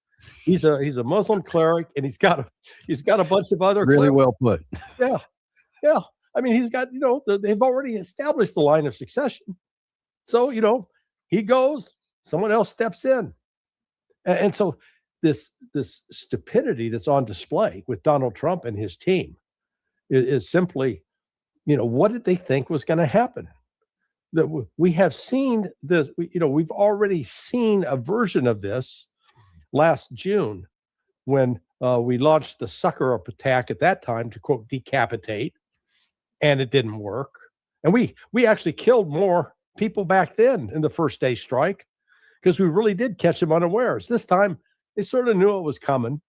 He's a Muslim cleric, and he's got a bunch of other really clerics. well put. Yeah. I mean, he's got, they've already established the line of succession. So, he goes, someone else steps in. And so this stupidity that's on display with Donald Trump and his team is simply, what did they think was going to happen? That we have seen this, we've already seen a version of this last June when we launched the sucker up attack at that time to, quote, decapitate, and it didn't work. And we actually killed more people back then in the first day strike because we really did catch them unawares. This time they sort of knew it was coming,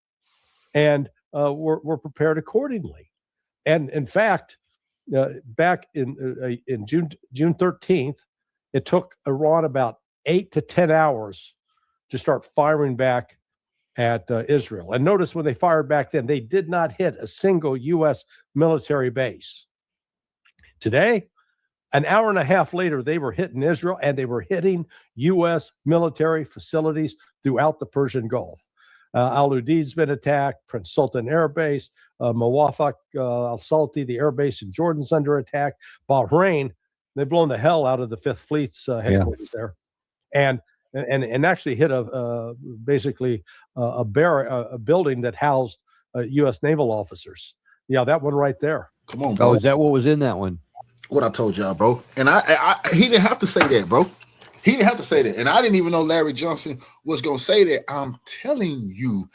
and were prepared accordingly. And in fact, back in June 13th, it took Iran about 8 to 10 hours to start firing back at Israel. And notice when they fired back then, they did not hit a single U.S. military base. Today, an hour and a half later, they were hitting Israel, and they were hitting U.S. military facilities throughout the Persian Gulf. Al-Udeid's been attacked, Prince Sultan Air Base, Mawafaq al-Salti, the air base in Jordan's under attack. Bahrain, they've blown the hell out of the Fifth Fleet's headquarters there, and actually hit basically a building that housed U.S. naval officers. Yeah, that one right there. Come on, bro. Oh, is that what was in that one? What I told y'all, bro. And he didn't have to say that, bro. He didn't have to say that. And I didn't even know Larry Johnson was going to say that. I'm telling you,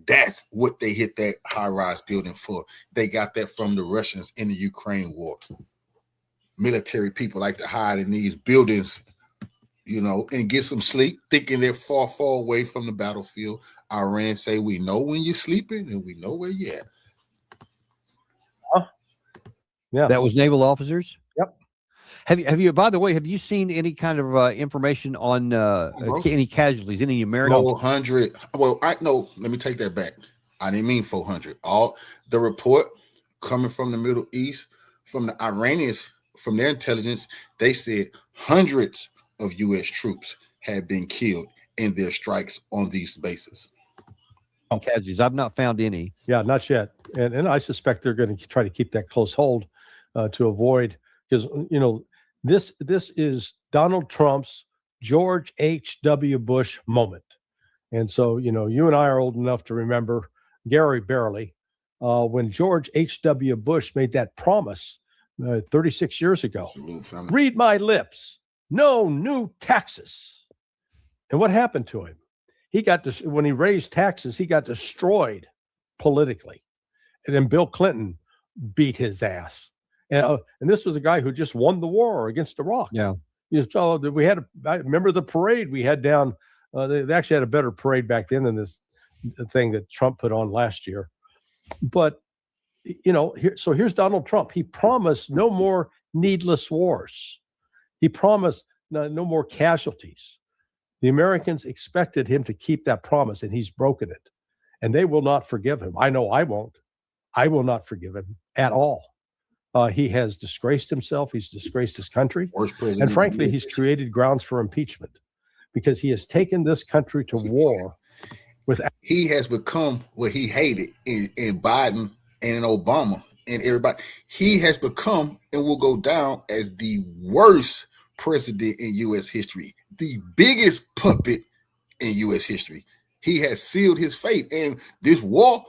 that's what they hit that high-rise building for. They got that from the Russians in the Ukraine war. Military people like to hide in these buildings, and get some sleep, thinking they're far, far away from the battlefield. Iran say, we know when you're sleeping and we know where you're at. Yeah, that was naval officers. Yep. Have you? By the way, have you seen any kind of information on any casualties? Any American? 400. Well, let me take that back. I didn't mean 400. All the report coming from the Middle East, from the Iranians, from their intelligence, they said hundreds of U.S. troops had been killed in their strikes on these bases. Casualties. I've not found any. Yeah, not yet. And I suspect they're going to try to keep that close hold to avoid, because, this is Donald Trump's George H.W. Bush moment. And so, you and I are old enough to remember, Gary barely, when George H.W. Bush made that promise 36 years ago. Read my lips. No new taxes. And what happened to him? when he raised taxes, he got destroyed politically. And then Bill Clinton beat his ass. And this was a guy who just won the war against Iraq. Yeah. I remember the parade we had down. They actually had a better parade back then than this thing that Trump put on last year. But, here's Donald Trump. He promised no more needless wars. He promised no more casualties. The Americans expected him to keep that promise, and he's broken it. And they will not forgive him. I know I won't. I will not forgive him at all. He has disgraced himself. He's disgraced his country. And frankly, he's created grounds for impeachment because he has taken this country to war. He has become what he hated in Biden and in Obama and everybody. He has become and will go down as the worst president in U.S. history, the biggest puppet in U.S. history. He has sealed his fate. And this war,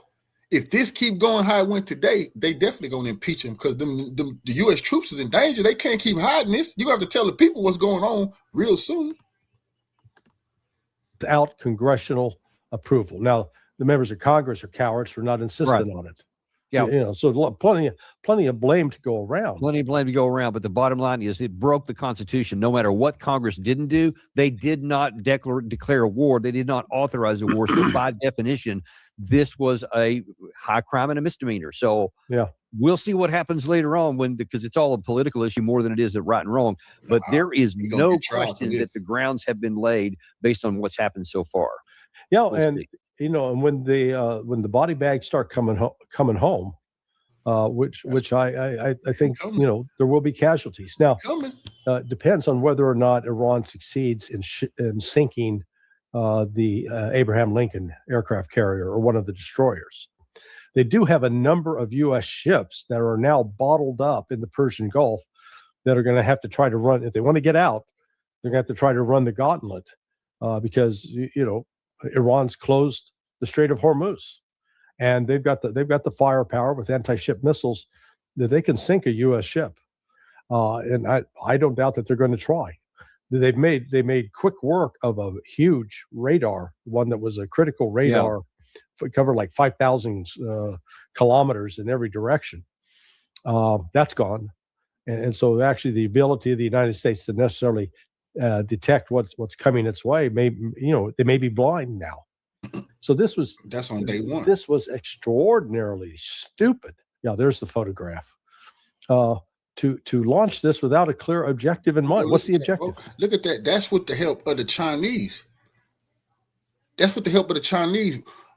if this keep going how it went today, they definitely going to impeach him because the U.S. troops is in danger. They can't keep hiding this. You have to tell the people what's going on real soon. Without congressional approval. Now, the members of Congress are cowards for not insisting on it. Yeah. So plenty of blame to go around. Plenty of blame to go around. But the bottom line is it broke the Constitution. No matter what Congress didn't do, they did not declare a war. They did not authorize a war. So by definition, this was a high crime and a misdemeanor. So we'll see what happens later on because it's all a political issue more than it is a right and wrong. But there is no question that the grounds have been laid based on what's happened so far. Yeah, and when the body bags start coming home, which I think there will be casualties. Now, depends on whether or not Iran succeeds in sinking the Abraham Lincoln aircraft carrier or one of the destroyers. They do have a number of U.S. ships that are now bottled up in the Persian Gulf that are going to have to try to run. If they want to get out, they're going to have to try to run the gauntlet because Iran's closed the Strait of Hormuz, and they've got the firepower with anti-ship missiles that they can sink a U.S. ship. And I don't doubt that they're going to try. They made quick work of a huge radar, one that was a critical radar, covered like 5,000 kilometers in every direction. That's gone, and so actually the ability of the United States to necessarily detect what's coming its way they may be blind now. So that's on day one. This was extraordinarily stupid. Yeah, there's the photograph. To launch this without a clear objective in mind. What's the objective? Look at that. That's with the help of the Chinese.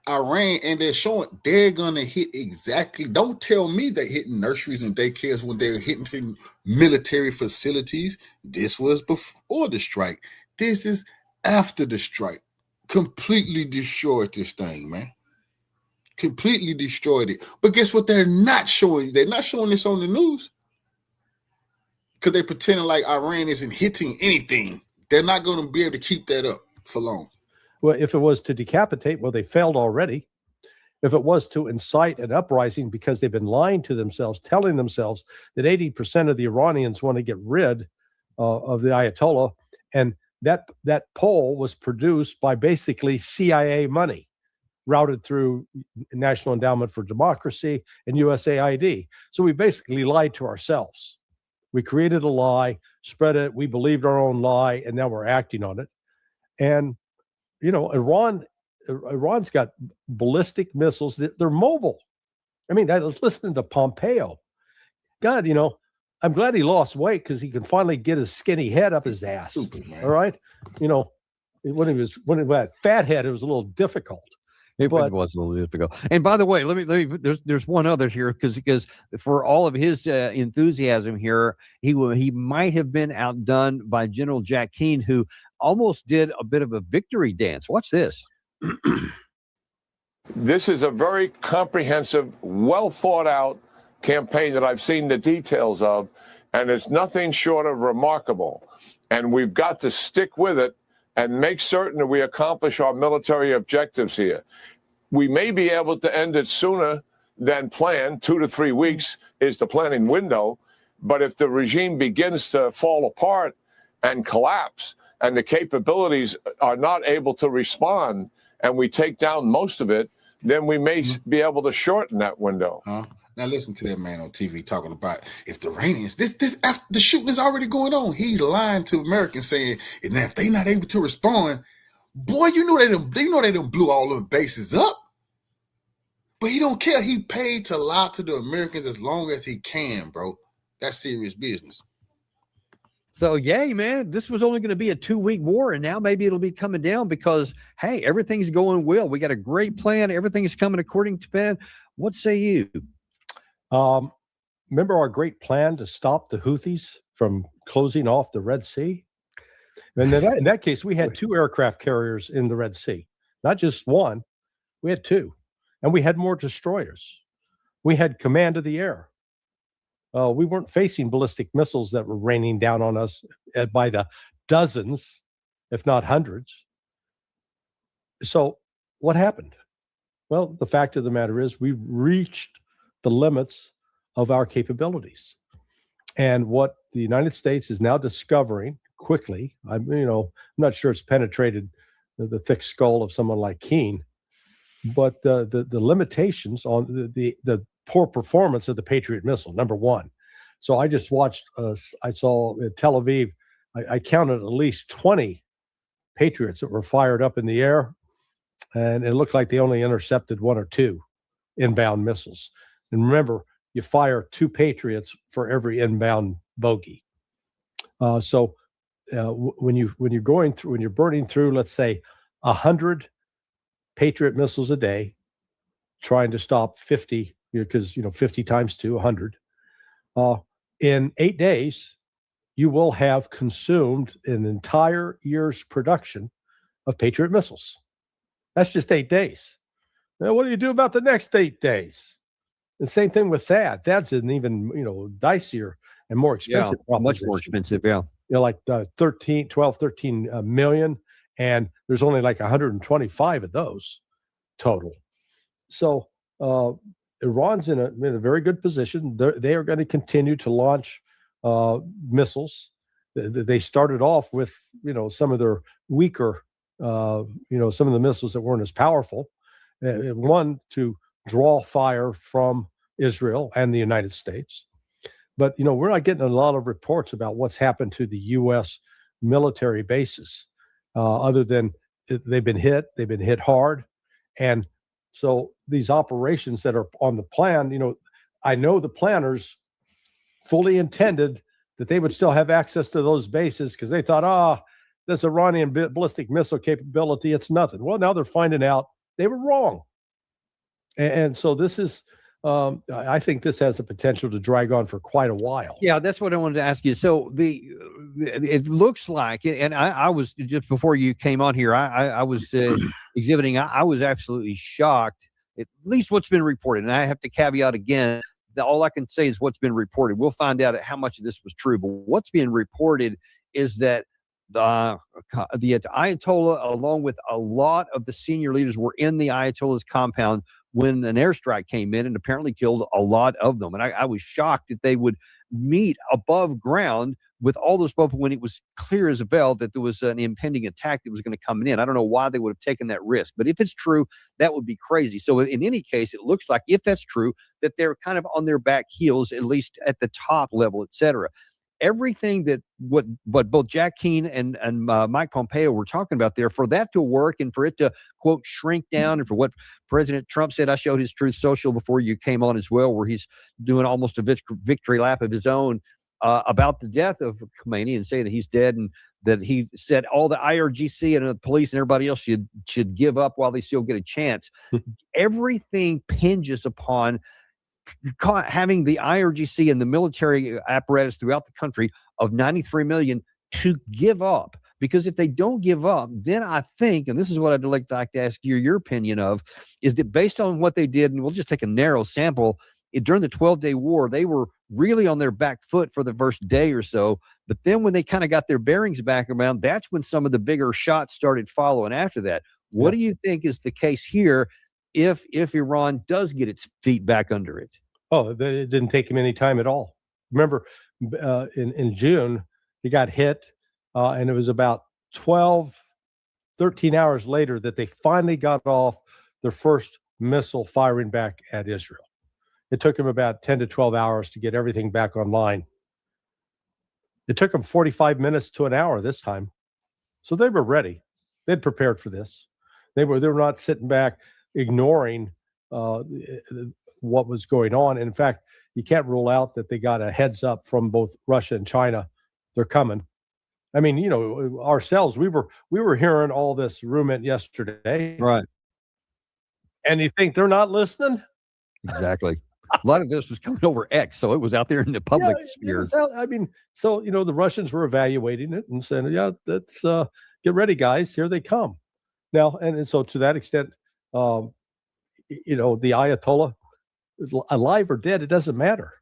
Iran, and they're showing they're gonna hit exactly. Don't tell me they're hitting nurseries and daycares when they're hitting military facilities. This was before the strike. This is after the strike. Completely destroyed this thing, man. Completely destroyed it. But guess what? They're not showing. They're not showing this on the news because they're pretending like Iran isn't hitting anything. They're not going to be able to keep that up for long. Well, if it was to decapitate, they failed already. If it was to incite an uprising because they've been lying to themselves, telling themselves that 80% of the Iranians want to get rid of the Ayatollah, and that poll was produced by basically CIA money routed through National Endowment for Democracy and USAID. So we basically lied to ourselves. We created a lie, spread it, we believed our own lie, and now we're acting on it. And Iran's got ballistic missiles. They're mobile. I mean, I was listening to Pompeo. God, I'm glad he lost weight because he can finally get his skinny head up his ass. Stupid, man. All right. When he had fat head, it was a little difficult. It was a little difficult. And by the way, let me there's one other here because for all of his enthusiasm here, he might have been outdone by General Jack Keane, who almost did a bit of a victory dance. Watch this. This is a very comprehensive, well thought out campaign that I've seen the details of, and it's nothing short of remarkable. And we've got to stick with it and make certain that we accomplish our military objectives here. We may be able to end it sooner than planned. 2 to 3 weeks is the planning window. But if the regime begins to fall apart and collapse, and the capabilities are not able to respond, and we take down most of it, then we may be able to shorten that window. Now listen to that man on TV talking about if the Iranians, this after the shooting is already going on, he's lying to Americans saying, and if they not able to respond, boy, you know they done blew all them bases up. But he don't care. He paid to lie to the Americans as long as he can, bro. That's serious business. So, yay, man, this was only going to be a 2-week war, and now maybe it'll be coming down because, hey, everything's going well. We got a great plan. Everything is coming according to plan. What say you? Remember our great plan to stop the Houthis from closing off the Red Sea? And in that case, we had 2 aircraft carriers in the Red Sea, not just one. We had 2, and we had more destroyers. We had command of the air. We weren't facing ballistic missiles that were raining down on us by the dozens, if not hundreds. So what happened? Well, the fact of the matter is we reached the limits of our capabilities. And what the United States is now discovering quickly, I'm not sure it's penetrated the thick skull of someone like Keane, but the limitations on the poor performance of the Patriot missile, number one. So I just watched, I saw in Tel Aviv, I counted at least 20 Patriots that were fired up in the air, and it looked like they only intercepted 1 or 2 inbound missiles. And remember, you fire 2 Patriots for every inbound bogey. So when you're burning through, let's say, 100 Patriot missiles a day, trying to stop 50, because 50 times 2, 100. In 8 days, you will have consumed an entire year's production of Patriot missiles. That's just 8 days. Now, what do you do about the next 8 days? The same thing with that. That's an even dicier and more expensive. Yeah, much more expensive. Yeah, like 13 million, and there's only like 125 of those total. So Iran's in a very good position. They are going to continue to launch missiles. They started off with some of their weaker, some of the missiles that weren't as powerful. One, to draw fire from Israel and the United States. But we're not getting a lot of reports about what's happened to the U.S. military bases, other than they've been hit hard. And so these operations that are on the plan, I know the planners fully intended that they would still have access to those bases because they thought, this Iranian ballistic missile capability, it's nothing. Well, now they're finding out they were wrong. And so this is, I think this has the potential to drag on for quite a while. Yeah, that's what I wanted to ask you. So it looks like, and I was, just before you came on here, I was exhibiting, I was absolutely shocked, at least what's been reported. And I have to caveat again, that all I can say is what's been reported. We'll find out how much of this was true. But what's being reported is that the Ayatollah, along with a lot of the senior leaders, were in the Ayatollah's compound when an airstrike came in and apparently killed a lot of them. And I was shocked that they would meet above ground with all those people when it was clear as a bell that there was an impending attack that was going to come in. I don't know why they would have taken that risk, but if it's true, that would be crazy. So in any case, it looks like, if that's true, that they're kind of on their back heels, at least at the top level, et cetera. Everything that what both Jack Keane and Mike Pompeo were talking about there, for that to work and for it to, quote, shrink down, and for what President Trump said, I showed his Truth Social before you came on as well, where he's doing almost a victory lap of his own about the death of Khamenei and saying that he's dead, and that he said all the IRGC and the police and everybody else should give up while they still get a chance. Everything hinges upon having the IRGC and the military apparatus throughout the country of 93 million to give up. Because if they don't give up, then I think, and this is what I'd like to ask you your opinion of, is that based on what they did, and we'll just take a narrow sample, during the 12-day war, they were really on their back foot for the first day or so. But then when they kind of got their bearings back around, that's when some of the bigger shots started following after that. What do you think is the case here if Iran does get its feet back under it? Oh, it didn't take him any time at all. Remember, in June, he got hit, and it was about 12 13 hours later that they finally got off their first missile firing back at Israel. It took them about 10 to 12 hours to get everything back online. It took them 45 minutes to an hour this time. So they were ready. They'd prepared for this. They were not sitting back ignoring what was going on. In fact, you can't rule out that they got a heads up from both Russia and China. They're coming. I mean, you know, ourselves, we were hearing all this rumor yesterday. Right. And you think they're not listening? Exactly. A lot of this was coming over X, so it was out there in the public sphere. I mean, so, you know, the Russians were evaluating it and saying, yeah, let's get ready, guys. Here they come. Now, and so to that extent, you know, the Ayatollah is alive or dead, it doesn't matter.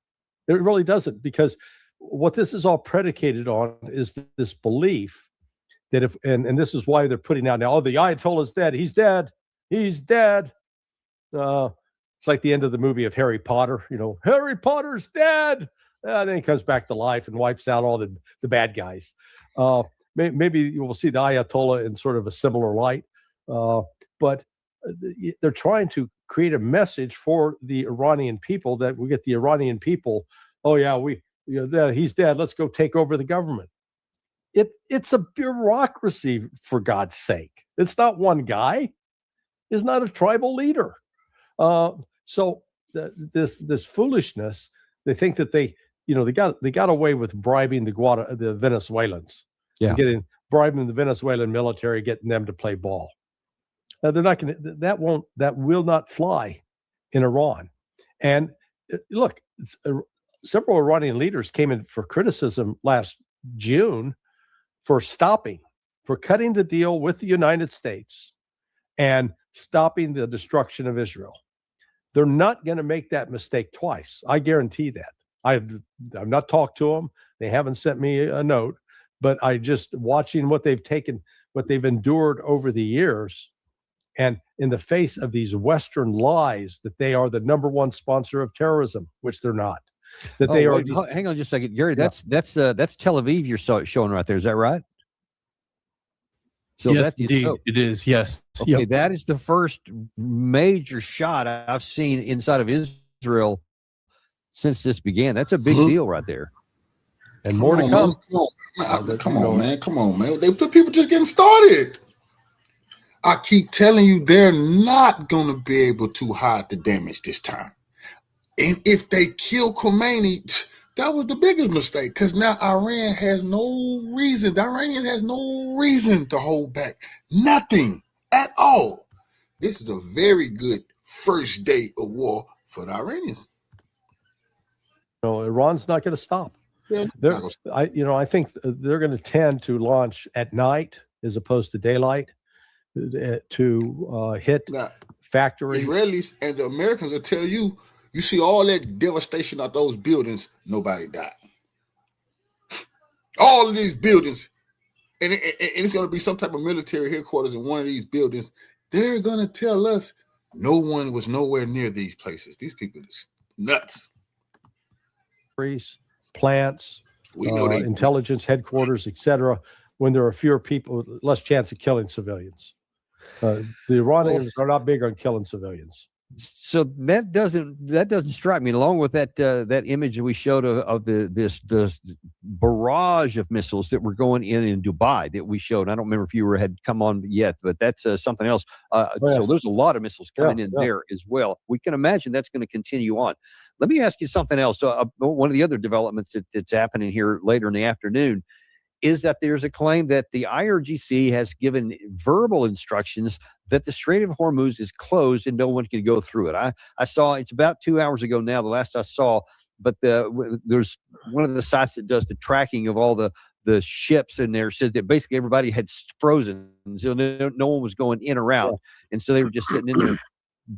It really doesn't, because what this is all predicated on is this belief that if, and this is why they're putting out now, oh, the Ayatollah is dead. He's dead. He's dead. It's like the end of the movie of Harry Potter. You know, Harry Potter's dead. Then he comes back to life and wipes out all the bad guys. Maybe you will see the Ayatollah in sort of a similar light. But they're trying to create a message for the Iranian people that we get the Iranian people, oh, yeah, he's dead. Let's go take over the government. It's a bureaucracy, for God's sake. It's not one guy. It's not a tribal leader. So this foolishness, they think that they got away with bribing the Venezuelans, bribing the Venezuelan military, getting them to play ball. They're not going to. That will not fly in Iran. And look, several Iranian leaders came in for criticism last June for cutting the deal with the United States and stopping the destruction of Israel. They're not going to make that mistake twice. I guarantee that. I've not talked to them. They haven't sent me a note, but I just watching what they've endured over the years, and in the face of these Western lies that they are the number one sponsor of terrorism, which they're not. That they are. Hang on just a second, Gary. That's Tel Aviv you're showing right there. Is that right? So yes, indeed, it is. Yes. Okay, yep. That is the first major shot I've seen inside of Israel since this began. That's a big deal right there. And more to come. Come on, man. The people just getting started. I keep telling you, they're not going to be able to hide the damage this time. And if they kill Khamenei, that was the biggest mistake, because now Iran has no reason. The Iranians has no reason to hold back. Nothing at all. This is a very good first day of war for the Iranians. No, Iran's not going to stop. Yeah, I think they're going to tend to launch at night as opposed to daylight to hit factories. Israelis and the Americans will tell you, you see all that devastation of those buildings, nobody died. All of these buildings, and it's going to be some type of military headquarters in one of these buildings. They're going to tell us no one was nowhere near these places. These people are nuts. Plants, intelligence headquarters, etc. When there are fewer people, less chance of killing civilians. The Iranians are not big on killing civilians. So that doesn't strike me. Along with that image that we showed of this barrage of missiles that were going in Dubai that we showed. I don't remember if you had come on yet, but that's something else. So there's a lot of missiles coming in there as well. We can imagine that's going to continue on. Let me ask you something else. One of the other developments that's happening here later in the afternoon is that there's a claim that the IRGC has given verbal instructions that the Strait of Hormuz is closed and no one can go through it. I saw, it's about 2 hours ago now, the last I saw, but there's one of the sites that does the tracking of all the ships in there says that basically everybody had frozen, so no one was going in or out, and so they were just sitting in there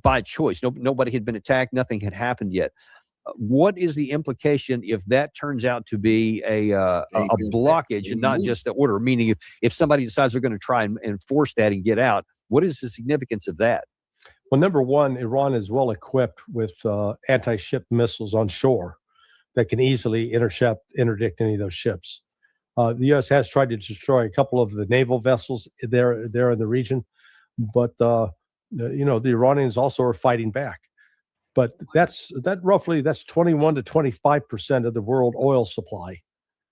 by choice. Nobody had been attacked, nothing had happened yet. What is the implication if that turns out to be a blockage and not just an order? Meaning, if somebody decides they're going to try and enforce that and get out, what is the significance of that? Well, number one, Iran is well equipped with anti-ship missiles on shore that can easily interdict any of those ships. The U.S. has tried to destroy a couple of the naval vessels there in the region, but the Iranians also are fighting back. But that's 21 to 25% of the world oil supply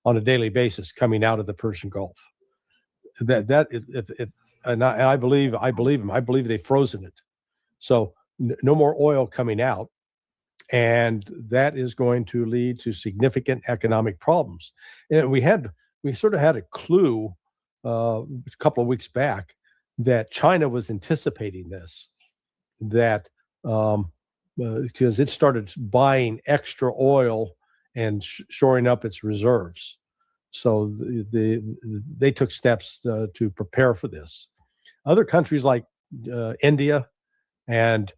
on a daily basis coming out of the Persian Gulf. I believe them. I believe they've frozen it. So no more oil coming out, and that is going to lead to significant economic problems. And we sort of had a clue a couple of weeks back that China was anticipating this, that because it started buying extra oil and shoring up its reserves. So they took steps to prepare for this. Other countries like India and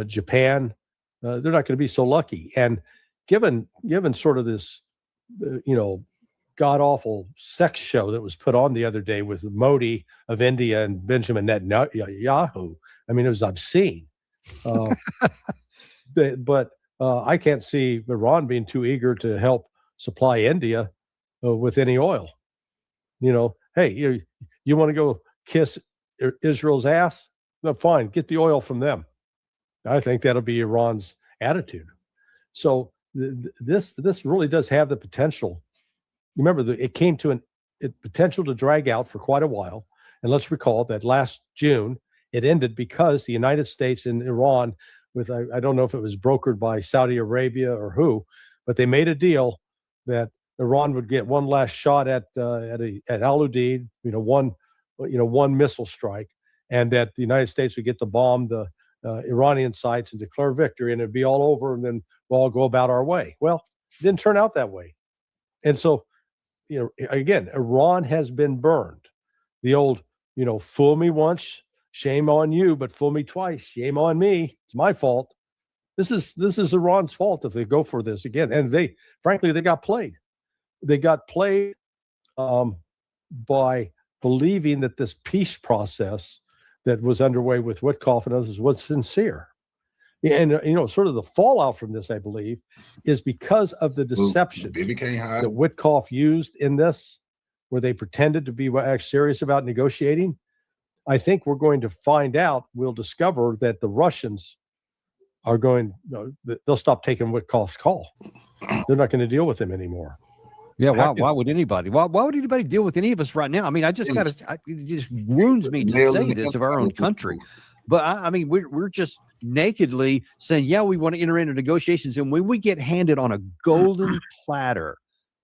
Japan, they're not going to be so lucky. And given sort of this, god-awful sex show that was put on the other day with Modi of India and Benjamin Netanyahu, I mean, it was obscene. But I can't see Iran being too eager to help supply India with any oil. Hey, you want to go kiss Israel's ass? No, fine, get the oil from them. I think that'll be Iran's attitude. So this really does have the potential. Remember, it came to potential to drag out for quite a while. And let's recall that last June, it ended because the United States and Iran, with I don't know if it was brokered by Saudi Arabia or who, but they made a deal that Iran would get one last shot at Al-Udeid, one missile strike, and that the United States would get to bomb the Iranian sites and declare victory, and it'd be all over, and then we'll all go about our way. Well, it didn't turn out that way. And so, again, Iran has been burned. The old, fool me once, shame on you, but fool me twice, shame on me. It's my fault. This is Iran's fault if they go for this again. And they got played. They got played by believing that this peace process that was underway with Witkoff and others was sincere. And, sort of the fallout from this, I believe, is because of the deception that Witkoff used in this, where they pretended to be serious about negotiating. I think we're going to find out, we'll discover that the Russians are they'll stop taking Witkoff's call. They're not going to deal with him anymore. Yeah, why would anybody? Why would anybody deal with any of us right now? I mean, it just wounds me to say this of our own country. But I mean, we're just nakedly saying, yeah, we want to enter into negotiations. And when we get handed on a golden platter,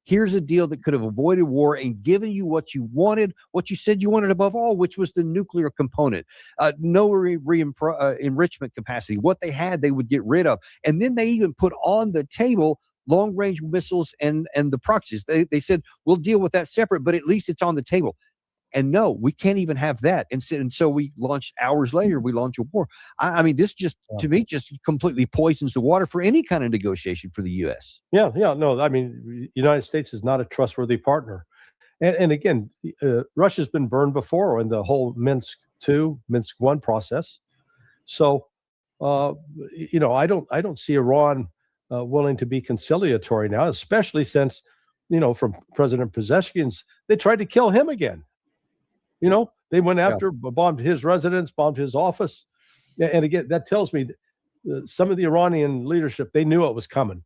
here's a deal that could have avoided war and given you what you wanted, what you said you wanted above all, which was the nuclear component, no enrichment capacity. What they had, they would get rid of. And then they even put on the table long-range missiles and the proxies. They said, we'll deal with that separate, but at least it's on the table. And no, we can't even have that. And so we launched hours later, we launched a war. I mean, this to me, completely poisons the water for any kind of negotiation for the U.S. Yeah. No, I mean, the United States is not a trustworthy partner. And again, Russia's been burned before in the whole Minsk II, Minsk I process. So, I don't see Iran willing to be conciliatory now, especially since, from President Pezeshkian's, they tried to kill him again. They went after, bombed his residence, bombed his office. And again, that tells me that some of the Iranian leadership, they knew it was coming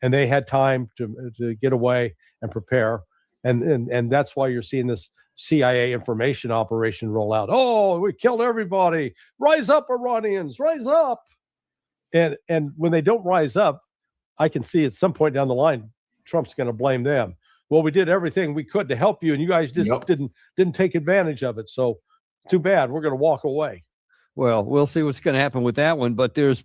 and they had time to get away and prepare. And that's why you're seeing this CIA information operation roll out. Oh, we killed everybody. Rise up, Iranians, rise up. And when they don't rise up, I can see at some point down the line, Trump's going to blame them. Well, we did everything we could to help you, and you guys just didn't take advantage of it. So too bad. We're going to walk away. Well, we'll see what's going to happen with that one. But there's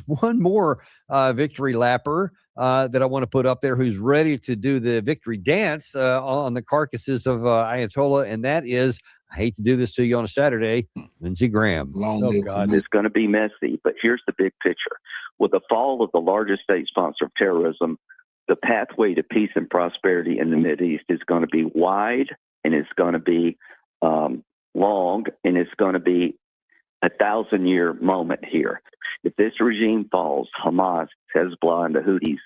one more victory lapper that I want to put up there who's ready to do the victory dance on the carcasses of Ayatollah, and that is, I hate to do this to you on a Saturday, Lindsey Graham. Oh, God. It's going to be messy, but here's the big picture. With the fall of the largest state sponsor of terrorism, the pathway to peace and prosperity in the Mideast is going to be wide, and it's going to be long, and it's going to be a 1,000-year moment here. If this regime falls, Hamas, Hezbollah, and the Houthis,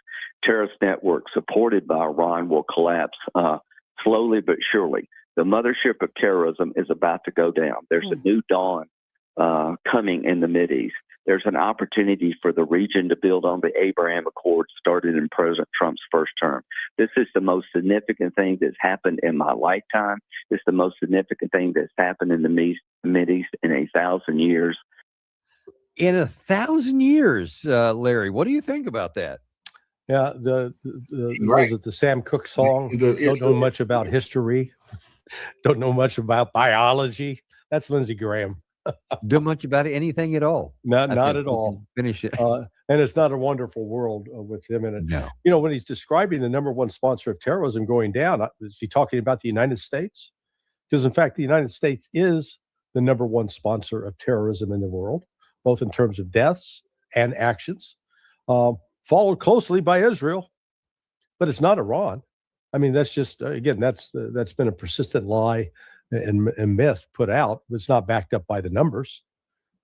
terrorist network supported by Iran will collapse slowly but surely. The mothership of terrorism is about to go down. There's a new dawn coming in the Mideast. There's an opportunity for the region to build on the Abraham Accords started in President Trump's first term. This is the most significant thing that's happened in my lifetime. It's the most significant thing that's happened in the Mideast in 1,000 years. In 1,000 years, Larry, what do you think about that? Yeah, was it the Sam Cooke song? Don't know much about history. Don't know much about biology. That's Lindsey Graham. Don't much about anything at all. Not at all. Finish it. And it's not a wonderful world with him in it. No. You know, when he's describing the number one sponsor of terrorism going down, is he talking about the United States? Because in fact, the United States is the number one sponsor of terrorism in the world, both in terms of deaths and actions, followed closely by Israel, but it's not Iran. I mean, that's just, again, that's been a persistent lie and myth put out. It's not backed up by the numbers.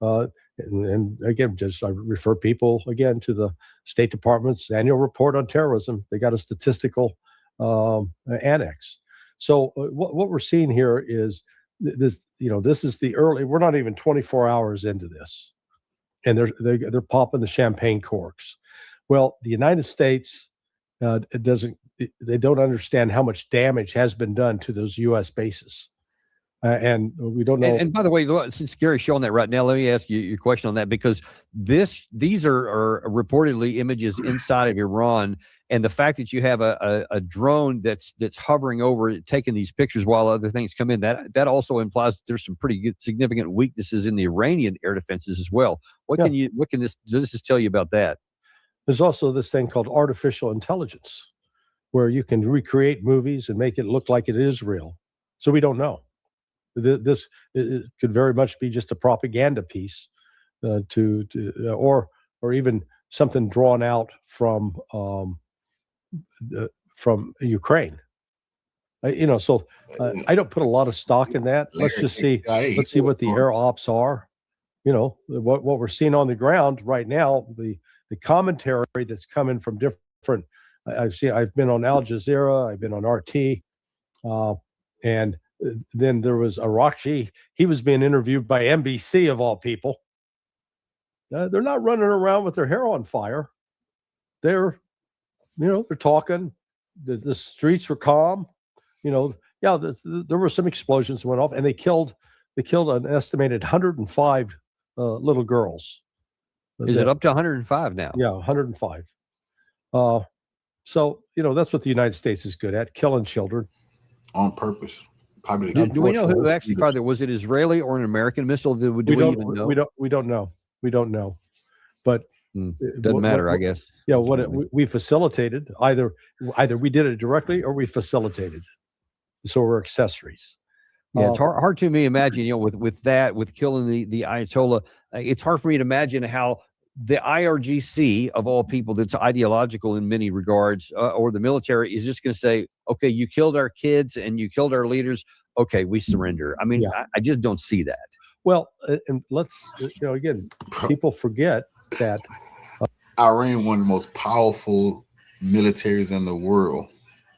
And again, just I refer people again to the State Department's annual report on terrorism. They got a statistical annex. So what we're seeing here is this. You know, this is the early. We're not even 24 hours into this, and they're popping the champagne corks. Well, the United States they don't understand how much damage has been done to those U.S. bases. And we don't know. And by the way, since Gary's showing that right now, let me ask you your question on that, because these are reportedly images inside of Iran, and the fact that you have a drone that's hovering over it, taking these pictures while other things come in, that also implies that there's some pretty good, significant weaknesses in the Iranian air defenses as well. What can this tell you about that? There's also this thing called artificial intelligence, where you can recreate movies and make it look like it is real. So we don't know. This could very much be just a propaganda piece, or even something drawn out from Ukraine. So I don't put a lot of stock in that. Let's just see. Let's see what the air ops are. You know, what we're seeing on the ground right now. The commentary that's coming from different. I've been on Al Jazeera. I've been on RT, and then there was Arakchi. He was being interviewed by NBC of all people. They're not running around with their hair on fire. They're talking. The streets were calm. There were some explosions that went off, and they killed an estimated 105 little girls. Is it up to 105 now? Yeah, 105. So that's what the United States is good at: killing children on purpose. Probably. Do we know who actually fired it? Was it Israeli or an American missile? Do we even know? We don't know. We don't know. But doesn't matter, I guess. Yeah, we facilitated either we did it directly or we facilitated. So we're accessories. Yeah, it's hard to me imagine. With killing the Ayatollah, it's hard for me to imagine how the IRGC of all people, that's ideological in many regards, or the military, is just going to say, okay, you killed our kids and you killed our leaders. Okay, we surrender. I mean, I just don't see that. Well, and let's, again, people forget that Iran, one of the most powerful militaries in the world,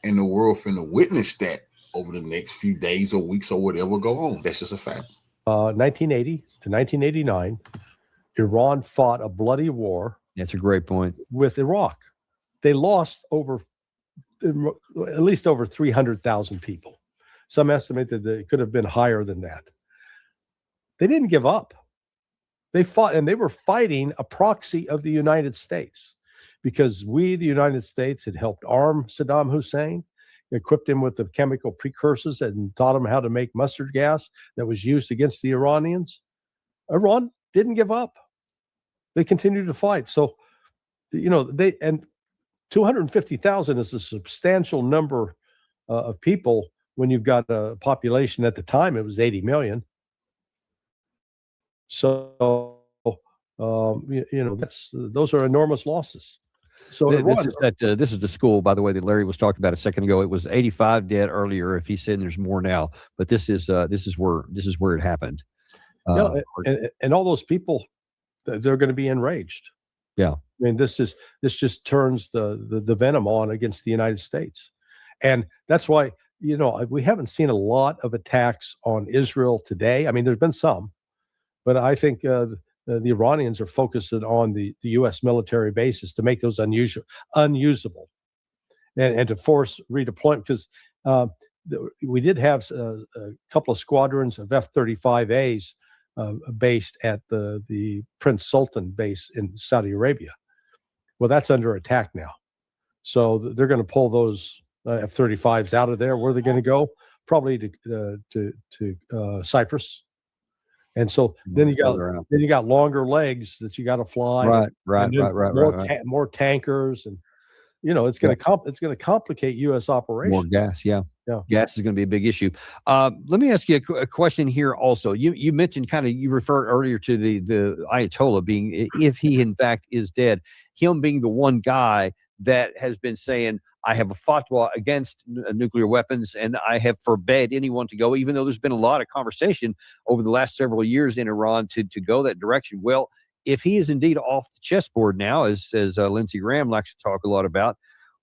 and the world finna witness that over the next few days or weeks or whatever go on. That's just a fact. 1980 to 1989. Iran fought a bloody war. That's a great point. With Iraq. They lost at least over 300,000 people. Some estimate that it could have been higher than that. They didn't give up. They fought, and they were fighting a proxy of the United States, because we, the United States, had helped arm Saddam Hussein, equipped him with the chemical precursors and taught him how to make mustard gas that was used against the Iranians. Iran didn't give up. They continued to fight. So, and 250,000 is a substantial number of people when you've got a population. At the time, it was 80 million. So, those are enormous losses. So this is the school, by the way, that Larry was talking about a second ago. It was 85 dead earlier. If he's saying there's more now, but this is where it happened. And all those people, they're going to be enraged. Yeah, I mean, this just turns the venom on against the United States, and that's why we haven't seen a lot of attacks on Israel today. I mean, there's been some, but I think the Iranians are focused on the U.S. military bases to make those unusable and to force redeployment, because we did have a couple of squadrons of F-35As based at the Prince Sultan base in Saudi Arabia. Well, that's under attack now. So they're going to pull those F-35s out of there. Where are they going to go? Probably to Cyprus. And so then you got longer legs that you got to fly. Right. More tankers, and it's going to complicate U.S. operations. More gas, yeah. Gas is going to be a big issue. Let me ask you a question here. Also, you mentioned you referred earlier to the Ayatollah being, if he in fact is dead, him being the one guy that has been saying, I have a fatwa against nuclear weapons, and I have forbade anyone to go, even though there's been a lot of conversation over the last several years in Iran to go that direction. Well, if he is indeed off the chessboard now, as Lindsey Graham likes to talk a lot about,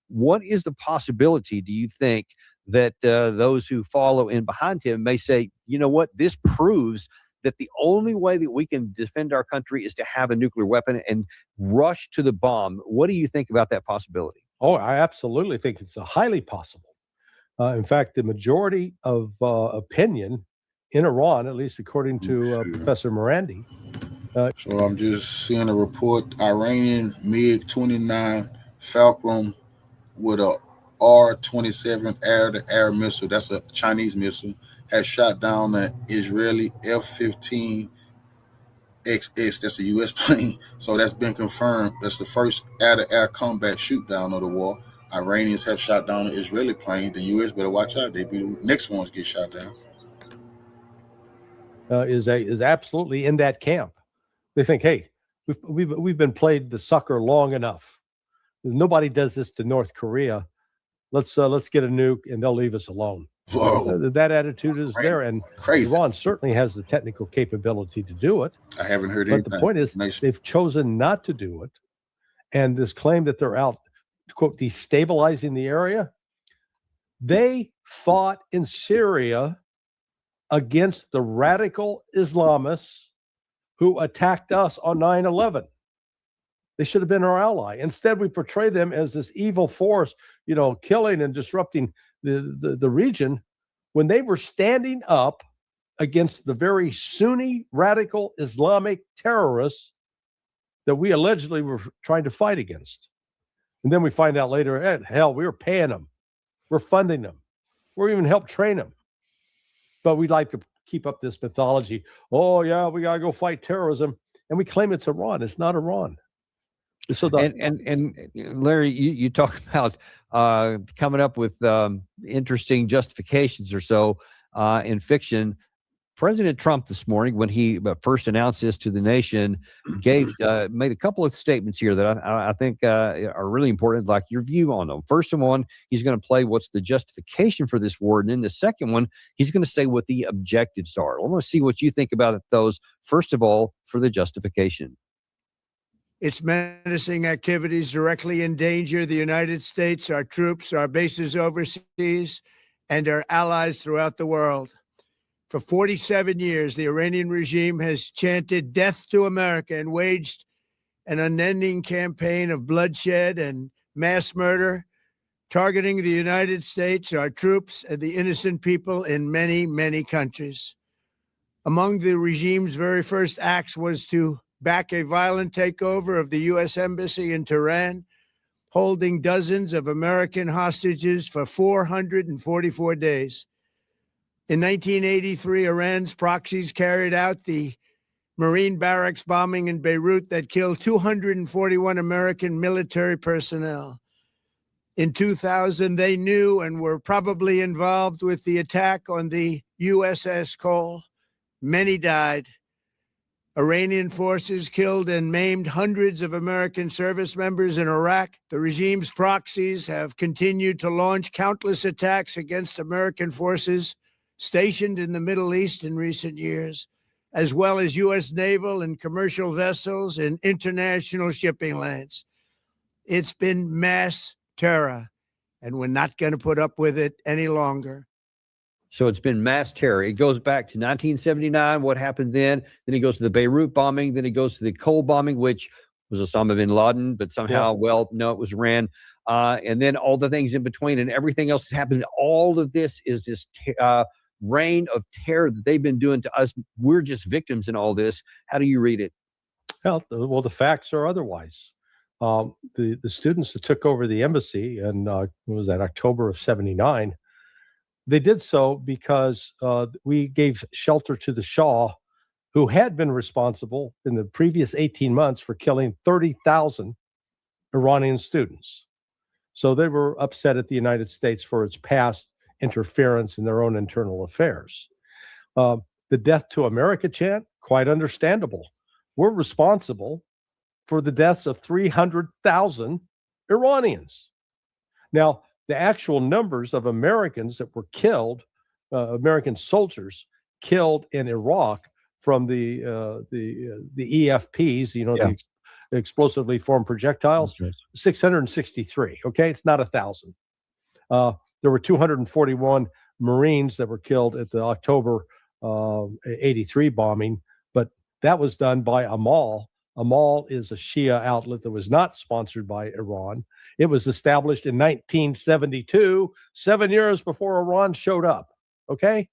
what is the possibility, do you think, that those who follow in behind him may say, you know what, this proves that the only way that we can defend our country is to have a nuclear weapon and rush to the bomb? What do you think about that possibility? Oh, I absolutely think it's highly possible. In fact, the majority of opinion in Iran, at least according to Professor Morandi. So I'm just seeing a report, Iranian MiG-29 Falcon with a R-27 air-to-air missile, that's a Chinese missile, has shot down an Israeli F-15 XS, that's a U.S. plane. So that's been confirmed. That's the first air-to-air combat shoot down of the war. Iranians have shot down an Israeli plane. The U.S. better watch out. They be the next ones get shot down. Is absolutely in that camp. They think, hey, we've been played the sucker long enough. Nobody does this to North Korea. Let's get a nuke and they'll leave us alone. That attitude is there, and Iran certainly has the technical capability to do it. I haven't heard anything. But the point is, they've chosen not to do it. And this claim that they're out, quote, destabilizing the area, they fought in Syria against the radical Islamists who attacked us on 9/11. They should have been our ally. Instead, we portray them as this evil force, killing and disrupting the region, when they were standing up against the very Sunni radical Islamic terrorists that we allegedly were trying to fight against. And then we find out later, hell, we were paying them. We're funding them. We're even helped train them. But we'd like to keep up this mythology. Oh, yeah, we got to go fight terrorism. And we claim it's Iran. It's not Iran. So and Larry, you talk about coming up with interesting justifications or so in fiction. President Trump this morning, when he first announced this to the nation, made a couple of statements here that I think are really important. I'd like your view on them. First one, he's going to play what's the justification for this war, and then the second one, he's going to say what the objectives are. I want to see what you think about those. First of all, for the justification. Its menacing activities directly endanger the United States, our troops, our bases overseas, and our allies throughout the world. For 47 years, the Iranian regime has chanted death to America and waged an unending campaign of bloodshed and mass murder, targeting the United States, our troops, and the innocent people in many, many countries. Among the regime's very first acts was to back a violent takeover of the U.S. Embassy in Tehran, holding dozens of American hostages for 444 days. In 1983, Iran's proxies carried out the Marine barracks bombing in Beirut that killed 241 American military personnel. In 2000, they knew and were probably involved with the attack on the USS Cole. Many died. Iranian forces killed and maimed hundreds of American service members in Iraq. The regime's proxies have continued to launch countless attacks against American forces stationed in the Middle East in recent years, as well as U.S. naval and commercial vessels and international shipping lanes. It's been mass terror, and we're not going to put up with it any longer. So it's been mass terror. It goes back to 1979, what happened then. Then it goes to the Beirut bombing. Then it goes to the Cole bombing, which was Osama bin Laden, but somehow, well, no, it was Iran. And then all the things in between and everything else has happened. All of this is this reign of terror that they've been doing to us. We're just victims in all this. How do you read it? Well, the facts are otherwise. The students that took over the embassy in, what was that, October of 79, they did so because we gave shelter to the Shah, who had been responsible in the previous 18 months for killing 30,000 Iranian students. So they were upset at the United States for its past interference in their own internal affairs. The death to America chant, quite understandable. We're responsible for the deaths of 300,000 Iranians. Now, the actual numbers of Americans that were killed, American soldiers killed in Iraq from the EFPs, the explosively formed projectiles, 663. Okay, it's not 1,000. There were 241 Marines that were killed at the October 83 bombing, but that was done by Amal. Amal is a Shia outlet that was not sponsored by Iran. It was established in 1972, 7 years before Iran showed up. Okay?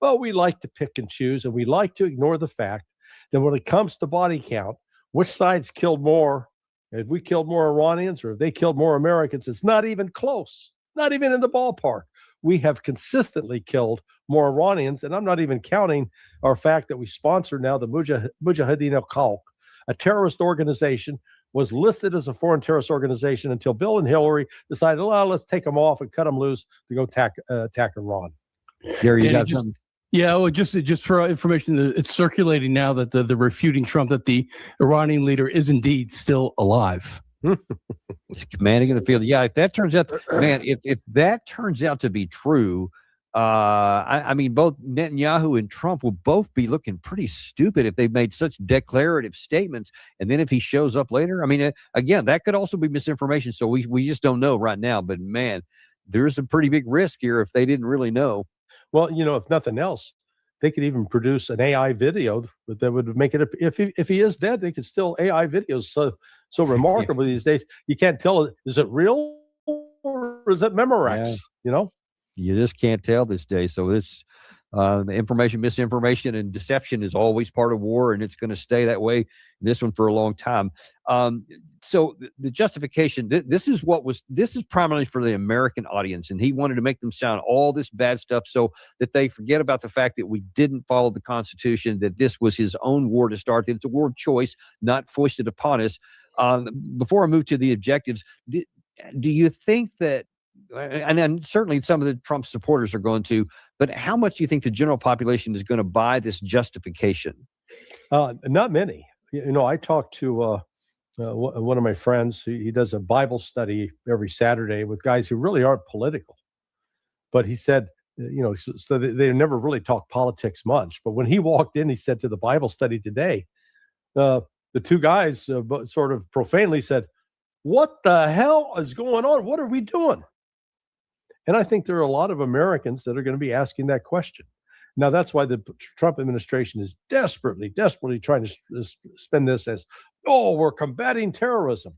Well, we like to pick and choose, and we like to ignore the fact that when it comes to body count, which side's killed more? If we killed more Iranians or if they killed more Americans, it's not even close, not even in the ballpark. We have consistently killed more Iranians, and I'm not even counting our fact that we sponsor now the Mujahideen al-Khalq, a terrorist organization, was listed as a foreign terrorist organization until Bill and Hillary decided, well, let's take them off and cut them loose to go attack Iran. Gary, you got something? Yeah, well, just for information, it's circulating now that the refuting Trump that the Iranian leader is indeed still alive. He's commanding in the field. Yeah, if that turns out, man, if that turns out to be true, I mean, both Netanyahu and Trump will both be looking pretty stupid if they've made such declarative statements. And then if he shows up later, I mean, again, that could also be misinformation. So we just don't know right now. But man, there's a pretty big risk here if they didn't really know. Well, if nothing else, they could even produce an AI video that would make it. If he is dead, they could still AI videos so remarkable these days. You can't tell, is it real or is it Memorex? Yeah. You just can't tell this day. So it's information, misinformation, and deception is always part of war, and it's going to stay that way. This one for a long time. So the justification, this is primarily for the American audience, and he wanted to make them sound all this bad stuff so that they forget about the fact that we didn't follow the Constitution, that this was his own war to start. That it's a war of choice, not foisted upon us. Before I move to the objectives, do you think that, and then certainly some of the Trump supporters are going to, but how much do you think the general population is going to buy this justification? Not many. I talked to one of my friends. He does a Bible study every Saturday with guys who really aren't political. But he said, so they never really talk politics much. But when he walked in, he said to the Bible study today, the two guys sort of profanely said, "What the hell is going on? What are we doing?" And I think there are a lot of Americans that are going to be asking that question. Now, that's why the Trump administration is desperately trying to spin this as, we're combating terrorism.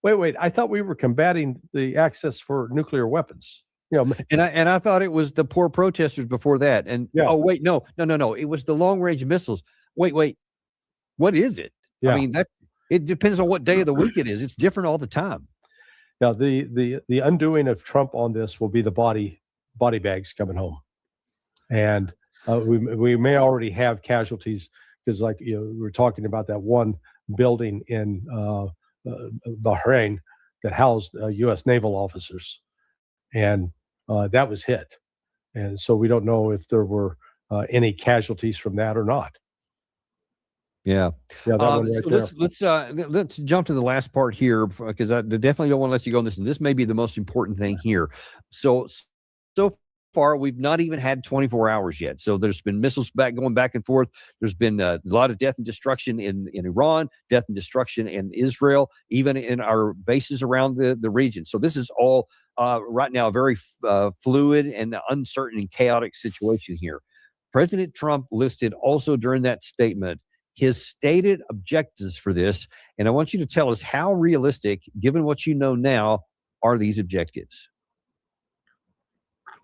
Wait, I thought we were combating the access for nuclear weapons. And I thought it was the poor protesters before that. And oh wait, no, it was the long range missiles. Wait, what is it? Yeah. I mean, it depends on what day of the week it is. It's different all the time. Now, the undoing of Trump on this will be the body bags coming home, and we may already have casualties because, like we were talking about that one building in Bahrain that housed U.S. naval officers, and that was hit, and so we don't know if there were any casualties from that or not. Yeah. That one right so let's jump to the last part here because I definitely don't want to let you go on this. And this may be the most important thing here. So far, we've not even had 24 hours yet. So there's been missiles going back and forth. There's been a lot of death and destruction in Iran, death and destruction in Israel, even in our bases around the region. So this is all right now a very fluid and uncertain and chaotic situation here. President Trump listed also during that statement his stated objectives for this. And I want you to tell us how realistic, given what you know now, are these objectives?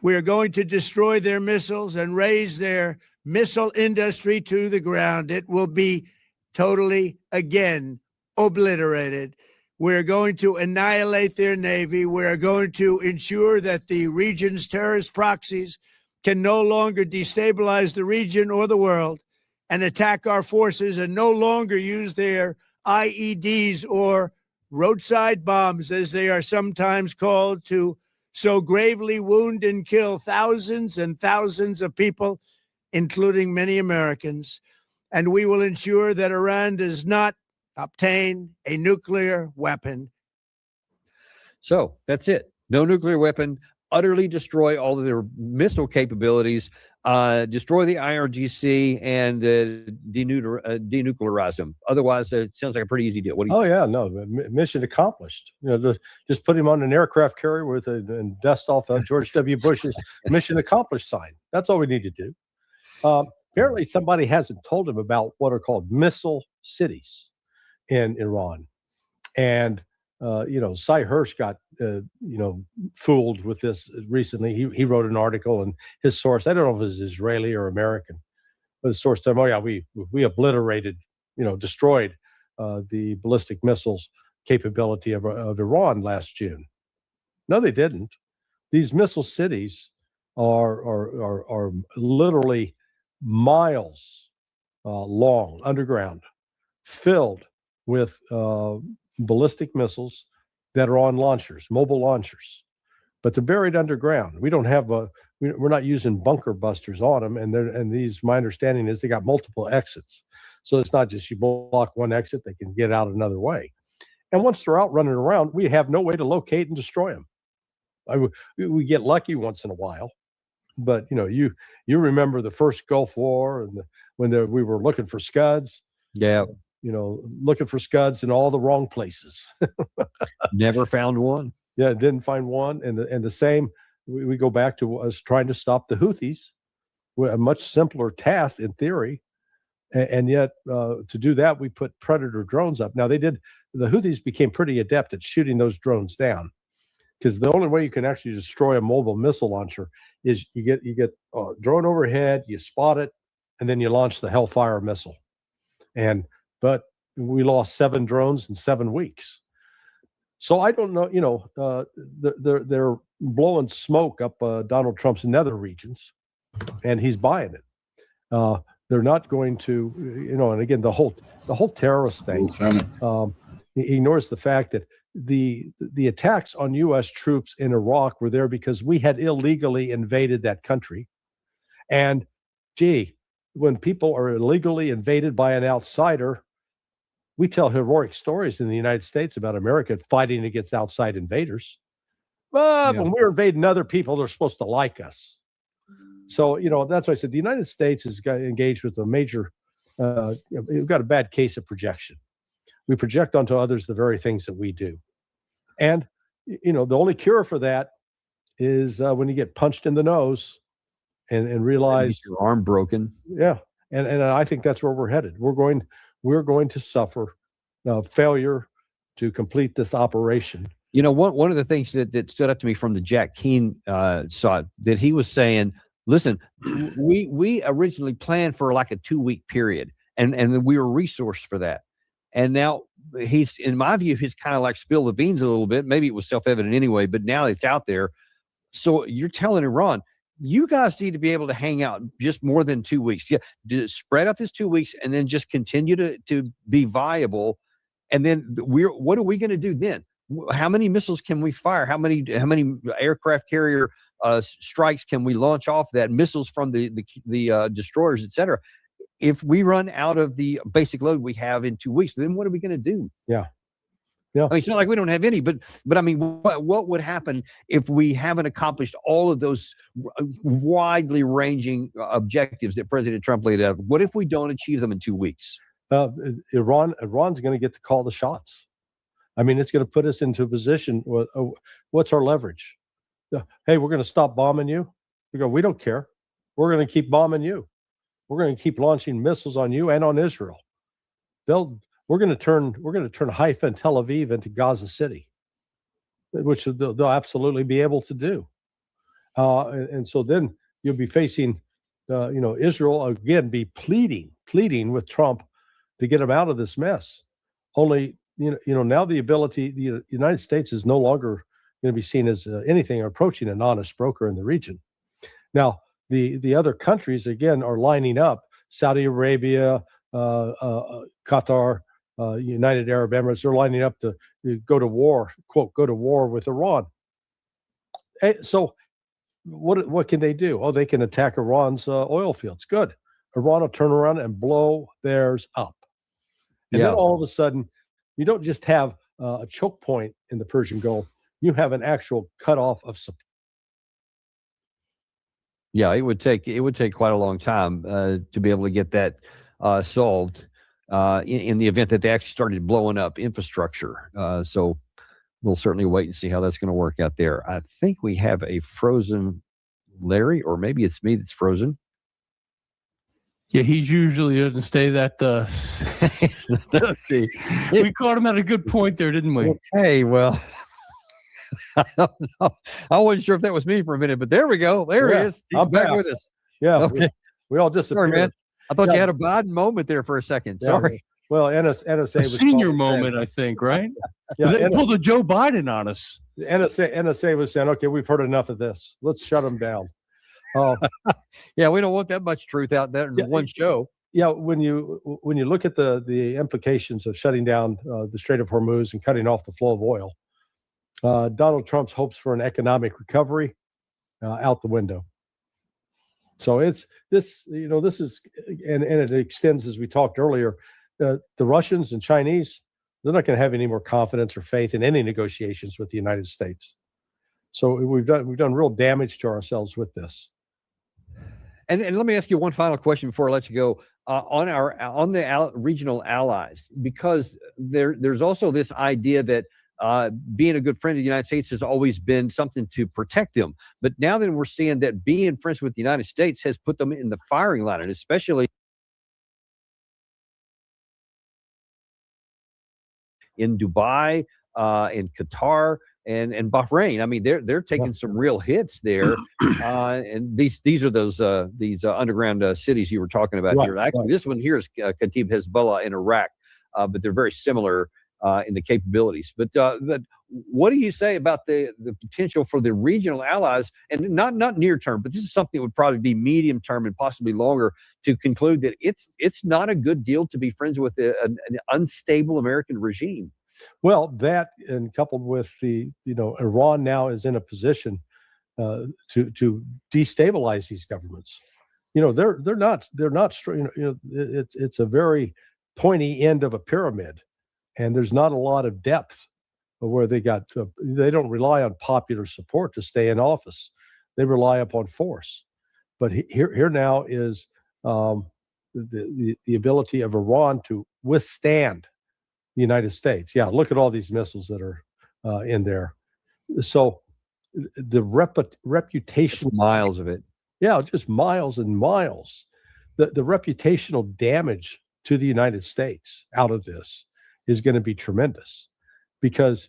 We are going to destroy their missiles and raise their missile industry to the ground. It will be totally, again, obliterated. We're going to annihilate their Navy. We're going to ensure that the region's terrorist proxies can no longer destabilize the region or the world and attack our forces, and no longer use their IEDs or roadside bombs, as they are sometimes called, to so gravely wound and kill thousands and thousands of people, including many Americans. And we will ensure that Iran does not obtain a nuclear weapon. So that's it. No nuclear weapon. Utterly destroy all of their missile capabilities. Destroy the IRGC and denuclearize them. Otherwise, it sounds like a pretty easy deal. What do you think? Yeah, no, mission accomplished. Just put him on an aircraft carrier and dust off George W. Bush's mission accomplished sign. That's all we need to do. Apparently, somebody hasn't told him about what are called missile cities in Iran, and Cy Hirsch got fooled with this recently. He wrote an article, and his source, I don't know if it was Israeli or American, but the source told him, "Oh yeah, we obliterated, destroyed the ballistic missiles capability of Iran last June." No, they didn't. These missile cities are literally miles long, underground, filled with ballistic missiles that are on launchers, mobile launchers, but they're buried underground. We don't have we're not using bunker busters on them, and these, my understanding is, they got multiple exits, so it's not just you block one exit, they can get out another way. And once they're out running around, we have no way to locate and destroy them. We get lucky once in a while, but you remember the first Gulf War and when we were looking for Scuds. Yeah. Looking for Scuds in all the wrong places. Never found one. Yeah, didn't find one. And the same, we go back to us trying to stop the Houthis, a much simpler task in theory. And yet to do that, we put Predator drones up. Now the Houthis became pretty adept at shooting those drones down, because the only way you can actually destroy a mobile missile launcher is you get a drone overhead, you spot it, and then you launch the Hellfire missile. But we lost 7 drones in 7 weeks. So I don't know, they're blowing smoke up Donald Trump's nether regions, and he's buying it. They're not going to, and again, the whole terrorist thing ignores the fact that the attacks on U.S. troops in Iraq were there because we had illegally invaded that country. And when people are illegally invaded by an outsider, we tell heroic stories in the United States about America fighting against outside invaders. But when we're invading other people, they're supposed to like us. So, that's why I said the United States is engaged with a major, we've got a bad case of projection. We project onto others the very things that we do. And, the only cure for that is when you get punched in the nose and realize your arm broken. Yeah. And I think that's where we're headed. We're going to suffer failure to complete this operation. One of the things that stood up to me from the Jack Keane side, that he was saying, listen, we originally planned for like a 2-week period, and we were resourced for that. And now he's, in my view, he's kind of like spilled the beans a little bit. Maybe it was self-evident anyway, but now it's out there. So you're telling Iran, you guys need to be able to hang out just more than 2 weeks. Yeah, spread out this 2 weeks and then just continue to be viable. And then what are we going to do then? How many missiles can we fire? How many aircraft carrier strikes can we launch off that? Missiles from the destroyers, et cetera. If we run out of the basic load we have in 2 weeks, then what are we going to do? Yeah. Yeah. I mean, it's not like we don't have any, but I mean, what would happen if we haven't accomplished all of those widely ranging objectives that President Trump laid out? What if we don't achieve them in 2 weeks? Iran's going to get to call the shots. I mean, it's going to put us into a position. What's our leverage? Hey, we're going to stop bombing you. We don't care. We're going to keep bombing you. We're going to keep launching missiles on you and on Israel. We're going to turn Haifa and Tel Aviv into Gaza City, which they'll absolutely be able to do. And so then you'll be facing, Israel again, be pleading with Trump to get him out of this mess. Only, now the United States is no longer going to be seen as anything approaching an honest broker in the region. Now, the other countries, again, are lining up. Saudi Arabia, Qatar, United Arab Emirates, they're lining up to go to war, quote, go to war with Iran. So what can they do? Oh, they can attack Iran's oil fields. Good. Iran will turn around and blow theirs up. And then all of a sudden, you don't just have a choke point in the Persian Gulf. You have an actual cutoff of supply. Yeah, it would take quite a long time to be able to get that solved in the event that they actually started blowing up infrastructure. So we'll certainly wait and see how that's going to work out there. I think we have a frozen Larry, or maybe it's me that's frozen. Yeah, he usually doesn't stay that. We caught him at a good point there, didn't we? Okay, well, I don't know. I wasn't sure if that was me for a minute, but there we go. There he is. He's back with us. Yeah. Okay. We all disappeared. Sorry, man. I thought you had a Biden moment there for a second. Sorry. Well, NSA was senior moment, I think, right? They pulled a Joe Biden on us. NSA was saying, okay, we've heard enough of this. Let's shut them down. Yeah, we don't want that much truth out there in one show. Yeah, when you look at the implications of shutting down the Strait of Hormuz and cutting off the flow of oil, Donald Trump's hopes for an economic recovery out the window. So this is, and it extends, as we talked earlier, the Russians and Chinese, they're not going to have any more confidence or faith in any negotiations with the United States. So we've done real damage to ourselves with this. And let me ask you one final question before I let you go on the regional allies, because there's also this idea that being a good friend of the United States has always been something to protect them. But now that we're seeing that being friends with the United States has put them in the firing line, and especially in Dubai, in Qatar, and Bahrain. I mean, they're taking some real hits there. And these are those underground cities you were talking about here. Actually, this one here is Kataib Hezbollah in Iraq, but they're very similar in the capabilities. But what do you say about the potential for the regional allies, and not near term, but this is something that would probably be medium term and possibly longer, to conclude that it's not a good deal to be friends with an unstable American regime? Well, that, and coupled with Iran now is in a position to destabilize these governments. They're not it's a very pointy end of a pyramid, and there's not a lot of depth where they don't rely on popular support to stay in office. They rely upon force. But here now is the ability of Iran to withstand the United States. Yeah, look at all these missiles that are in there. So the reputation, miles of it. Yeah, just miles and miles. The reputational damage to the United States out of this is going to be tremendous, because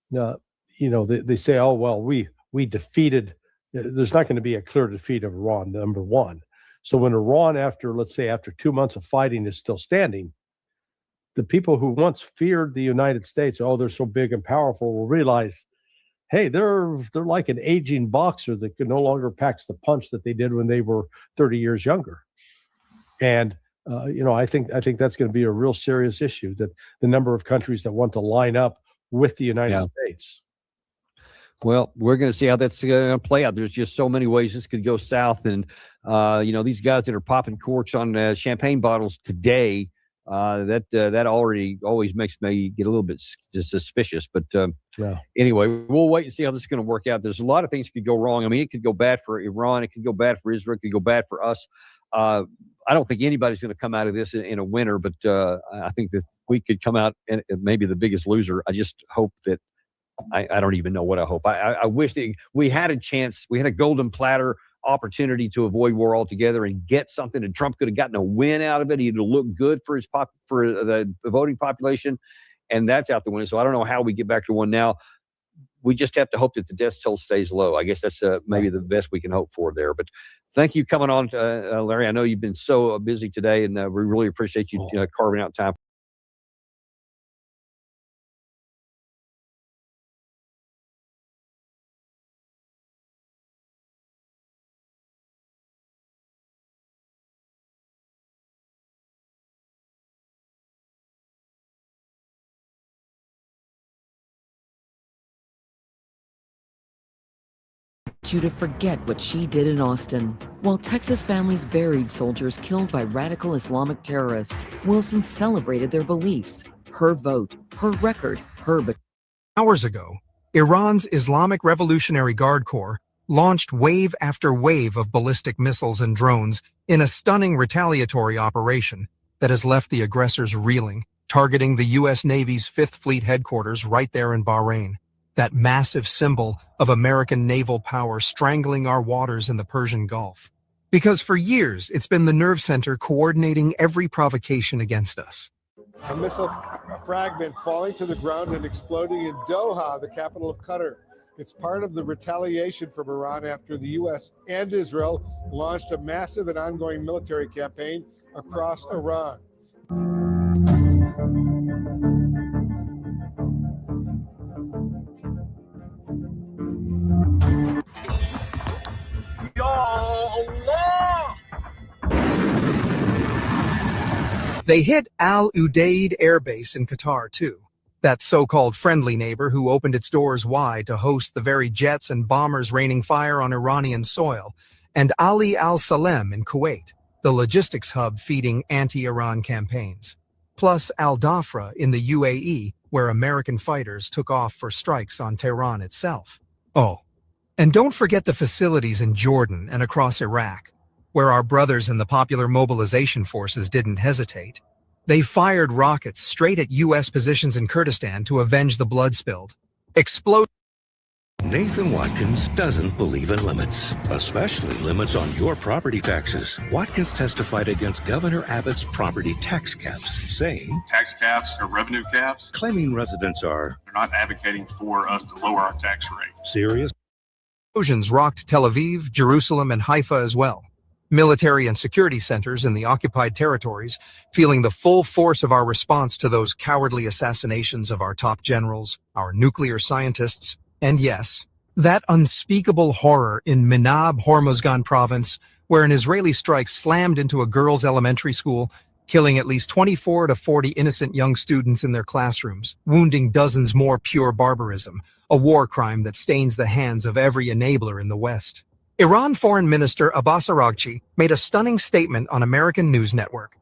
they say, oh well, we defeated. There's not going to be a clear defeat of Iran, number one. So when Iran, after 2 months of fighting, is still standing, the people who once feared the United States, oh, they're so big and powerful, will realize, hey, they're like an aging boxer that no longer packs the punch that they did when they were 30 years younger. And I think that's going to be a real serious issue, that the number of countries that want to line up with the United States. Well, we're going to see how that's going to play out. There's just so many ways this could go south, and these guys that are popping corks on champagne bottles today, That already always makes me get a little bit suspicious. But anyway, we'll wait and see how this is going to work out. There's a lot of things could go wrong. I mean, it could go bad for Iran. It could go bad for Israel. It could go bad for us. I don't think anybody's going to come out of this in a winner, but I think that we could come out and maybe the biggest loser. I just hope that I don't even know what I hope. I wish that we had a chance. We had a golden platter opportunity to avoid war altogether and get something, and Trump could have gotten a win out of it. He'd look good for for the voting population, and that's out the window. So I don't know how we get back to one now. We just have to hope that the death toll stays low. I guess that's maybe the best we can hope for there. But thank you coming on, Larry. I know you've been so busy today, and we really appreciate you carving out time. You to forget what she did in Austin. While Texas families buried soldiers killed by radical Islamic terrorists, Wilson celebrated their beliefs, her vote, her record, her... Hours ago, Iran's Islamic Revolutionary Guard Corps launched wave after wave of ballistic missiles and drones in a stunning retaliatory operation that has left the aggressors reeling, targeting the U.S. Navy's 5th Fleet headquarters right there in Bahrain. That massive symbol of American naval power strangling our waters in the Persian Gulf. Because for years, it's been the nerve center coordinating every provocation against us. A missile fragment falling to the ground and exploding in Doha, the capital of Qatar. It's part of the retaliation from Iran after the U.S. and Israel launched a massive and ongoing military campaign across Iran. They hit Al Udeid Air Base in Qatar, too. That so-called friendly neighbor who opened its doors wide to host the very jets and bombers raining fire on Iranian soil, and Ali Al Salem in Kuwait, the logistics hub feeding anti-Iran campaigns. Plus Al Dhafra in the UAE, where American fighters took off for strikes on Tehran itself. Oh, and don't forget the facilities in Jordan and across Iraq, where our brothers in the Popular Mobilization Forces didn't hesitate. They fired rockets straight at U.S. positions in Kurdistan to avenge the blood spilled. Nathan Watkins doesn't believe in limits, especially limits on your property taxes. Watkins testified against Governor Abbott's property tax caps, saying, tax caps are revenue caps, claiming residents are they're not advocating for us to lower our tax rate. Serious. Explosions rocked Tel Aviv, Jerusalem, and Haifa as well. Military and security centers in the occupied territories, feeling the full force of our response to those cowardly assassinations of our top generals, our nuclear scientists, and yes, that unspeakable horror in Minab, Hormozgan province, where an Israeli strike slammed into a girls' elementary school, killing at least 24 to 40 innocent young students in their classrooms, wounding dozens more pure barbarism, a war crime that stains the hands of every enabler in the West. Iran Foreign Minister Abbas Araghchi made a stunning statement on American News Network.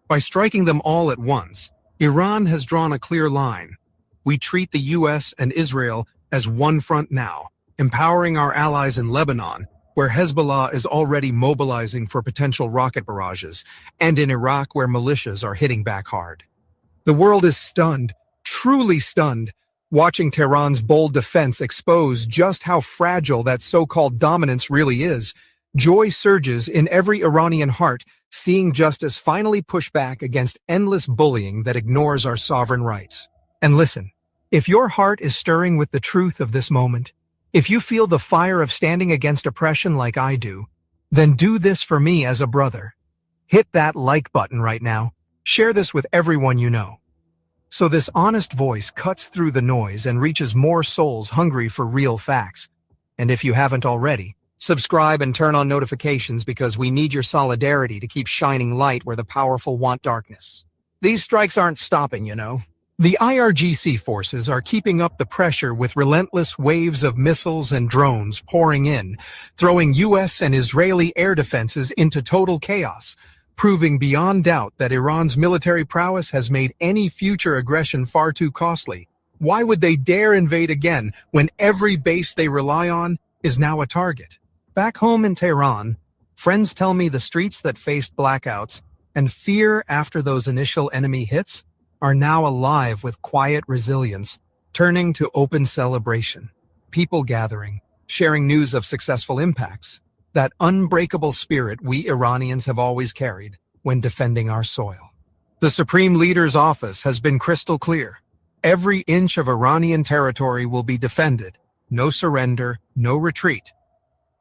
By striking them all at once, Iran has drawn a clear line. We treat the U.S. and Israel as one front now, empowering our allies in Lebanon, where Hezbollah is already mobilizing for potential rocket barrages, and in Iraq, where militias are hitting back hard. The world is stunned, truly stunned, watching Tehran's bold defense expose just how fragile that so-called dominance really is. Joy surges in every Iranian heart, seeing justice finally push back against endless bullying that ignores our sovereign rights. And listen, if your heart is stirring with the truth of this moment, if you feel the fire of standing against oppression like I do, then do this for me as a brother. Hit that like button right now. Share this with everyone you know, so this honest voice cuts through the noise and reaches more souls hungry for real facts. And if you haven't already, subscribe and turn on notifications, because we need your solidarity to keep shining light where the powerful want darkness. These strikes aren't stopping, you know. The IRGC forces are keeping up the pressure with relentless waves of missiles and drones pouring in, throwing U.S. and Israeli air defenses into total chaos, proving beyond doubt that Iran's military prowess has made any future aggression far too costly. Why would they dare invade again when every base they rely on is now a target? Back home in Tehran, friends tell me the streets that faced blackouts and fear after those initial enemy hits are now alive with quiet resilience, turning to open celebration. People gathering, sharing news of successful impacts, that unbreakable spirit we Iranians have always carried when defending our soil. The Supreme Leader's office has been crystal clear. Every inch of Iranian territory will be defended. No surrender, no retreat.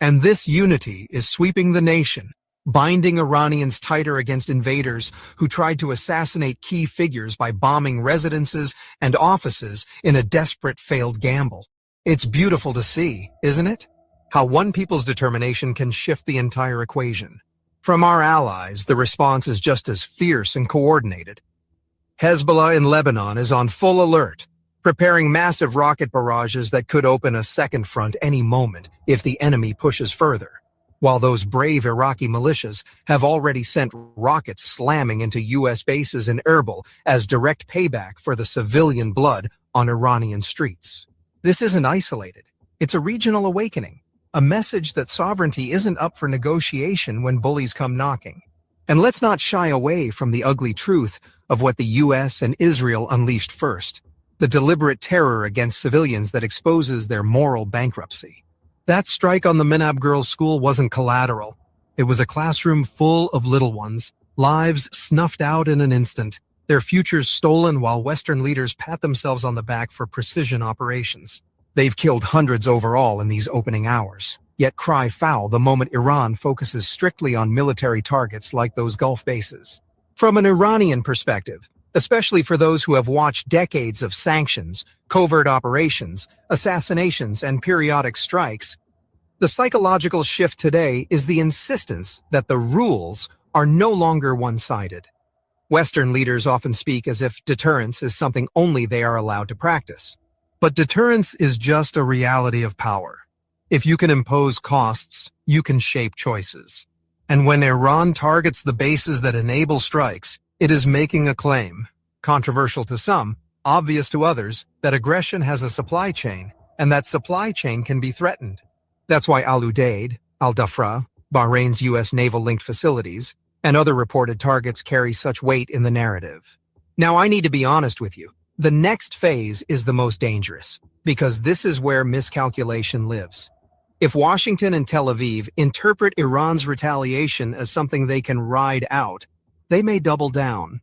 And this unity is sweeping the nation, binding Iranians tighter against invaders who tried to assassinate key figures by bombing residences and offices in a desperate failed gamble. It's beautiful to see, isn't it? How one people's determination can shift the entire equation. From our allies, the response is just as fierce and coordinated. Hezbollah in Lebanon is on full alert, preparing massive rocket barrages that could open a second front any moment if the enemy pushes further, while those brave Iraqi militias have already sent rockets slamming into U.S. bases in Erbil as direct payback for the civilian blood on Iranian streets. This isn't isolated. It's a regional awakening, a message that sovereignty isn't up for negotiation when bullies come knocking. And let's not shy away from the ugly truth of what the U.S. and Israel unleashed first, the deliberate terror against civilians that exposes their moral bankruptcy. That strike on the Minab girls' school wasn't collateral. It was a classroom full of little ones, lives snuffed out in an instant, their futures stolen while Western leaders pat themselves on the back for precision operations. They've killed hundreds overall in these opening hours, yet cry foul the moment Iran focuses strictly on military targets like those Gulf bases. From an Iranian perspective, especially for those who have watched decades of sanctions, covert operations, assassinations, and periodic strikes, the psychological shift today is the insistence that the rules are no longer one-sided. Western leaders often speak as if deterrence is something only they are allowed to practice. But deterrence is just a reality of power. If you can impose costs, you can shape choices. And when Iran targets the bases that enable strikes, it is making a claim, controversial to some, obvious to others, that aggression has a supply chain, and that supply chain can be threatened. That's why Al Udeid, Al Dhafra, Bahrain's U.S. naval-linked facilities, and other reported targets carry such weight in the narrative. Now, I need to be honest with you. The next phase is the most dangerous, because this is where miscalculation lives. If Washington and Tel Aviv interpret Iran's retaliation as something they can ride out, they may double down.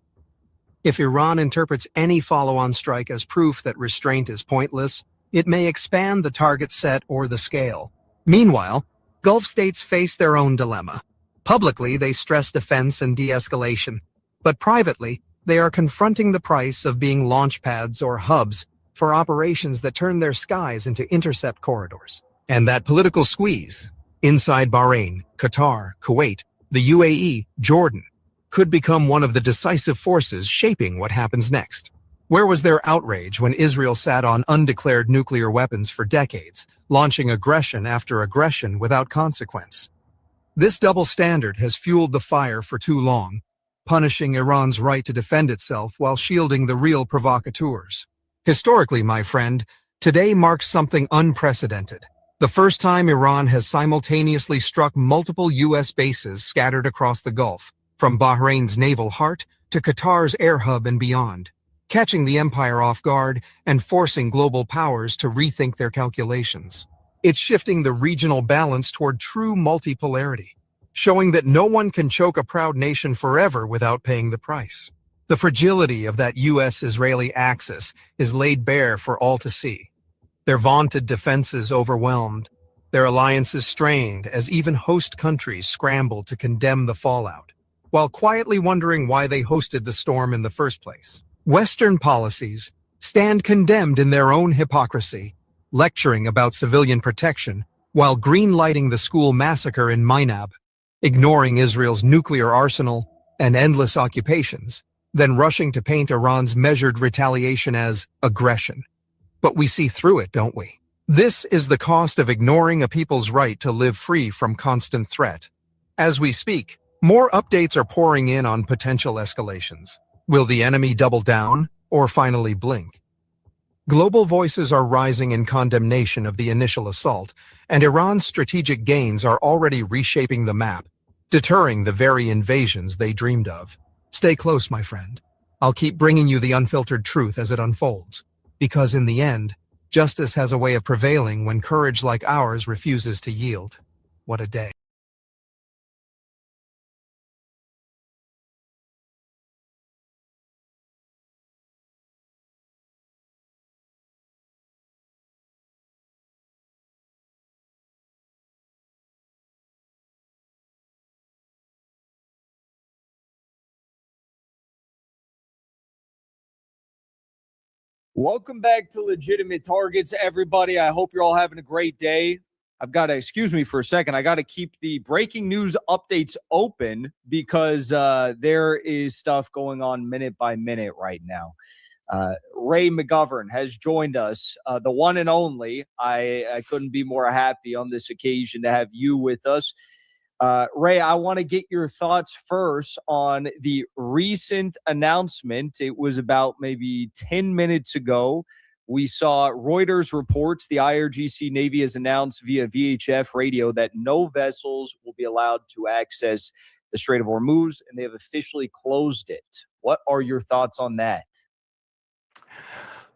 If Iran interprets any follow-on strike as proof that restraint is pointless, it may expand the target set or the scale. Meanwhile, Gulf states face their own dilemma. Publicly, they stress defense and de-escalation, but privately, they are confronting the price of being launch pads or hubs for operations that turn their skies into intercept corridors. And that political squeeze, inside Bahrain, Qatar, Kuwait, the UAE, Jordan, could become one of the decisive forces shaping what happens next. Where was their outrage when Israel sat on undeclared nuclear weapons for decades, launching aggression after aggression without consequence? This double standard has fueled the fire for too long, punishing Iran's right to defend itself while shielding the real provocateurs. Historically, my friend, today marks something unprecedented. The first time Iran has simultaneously struck multiple U.S. bases scattered across the Gulf, from Bahrain's naval heart to Qatar's air hub and beyond, catching the empire off guard and forcing global powers to rethink their calculations. It's shifting the regional balance toward true multipolarity, showing that no one can choke a proud nation forever without paying the price. The fragility of that U.S.-Israeli axis is laid bare for all to see. Their vaunted defenses overwhelmed, their alliances strained as even host countries scramble to condemn the fallout, while quietly wondering why they hosted the storm in the first place. Western policies stand condemned in their own hypocrisy, lecturing about civilian protection while green-lighting the school massacre in Minab, ignoring Israel's nuclear arsenal and endless occupations, then rushing to paint Iran's measured retaliation as aggression. But we see through it, don't we? This is the cost of ignoring a people's right to live free from constant threat. As we speak, More updates are pouring in on potential escalations. Will the enemy double down or finally blink? Global voices are rising in condemnation of the initial assault, and Iran's strategic gains are already reshaping the map, deterring the very invasions they dreamed of. Stay close, my friend. I'll keep bringing you the unfiltered truth as it unfolds, because in the end, justice has a way of prevailing when courage like ours refuses to yield. What a day. Welcome back to Legitimate Targets, everybody. I hope you're all having a great day. I've got to, excuse me for a second, I got to keep the breaking news updates open because there is stuff going on minute by minute right now. Ray McGovern has joined us, the one and only. I couldn't be more happy on this occasion to have you with us. Ray, I want to get your thoughts first on the recent announcement. It was about maybe 10 minutes ago. We saw Reuters reports the IRGC Navy has announced via VHF radio that no vessels will be allowed to access the Strait of Hormuz, and they have officially closed it. What are your thoughts on that?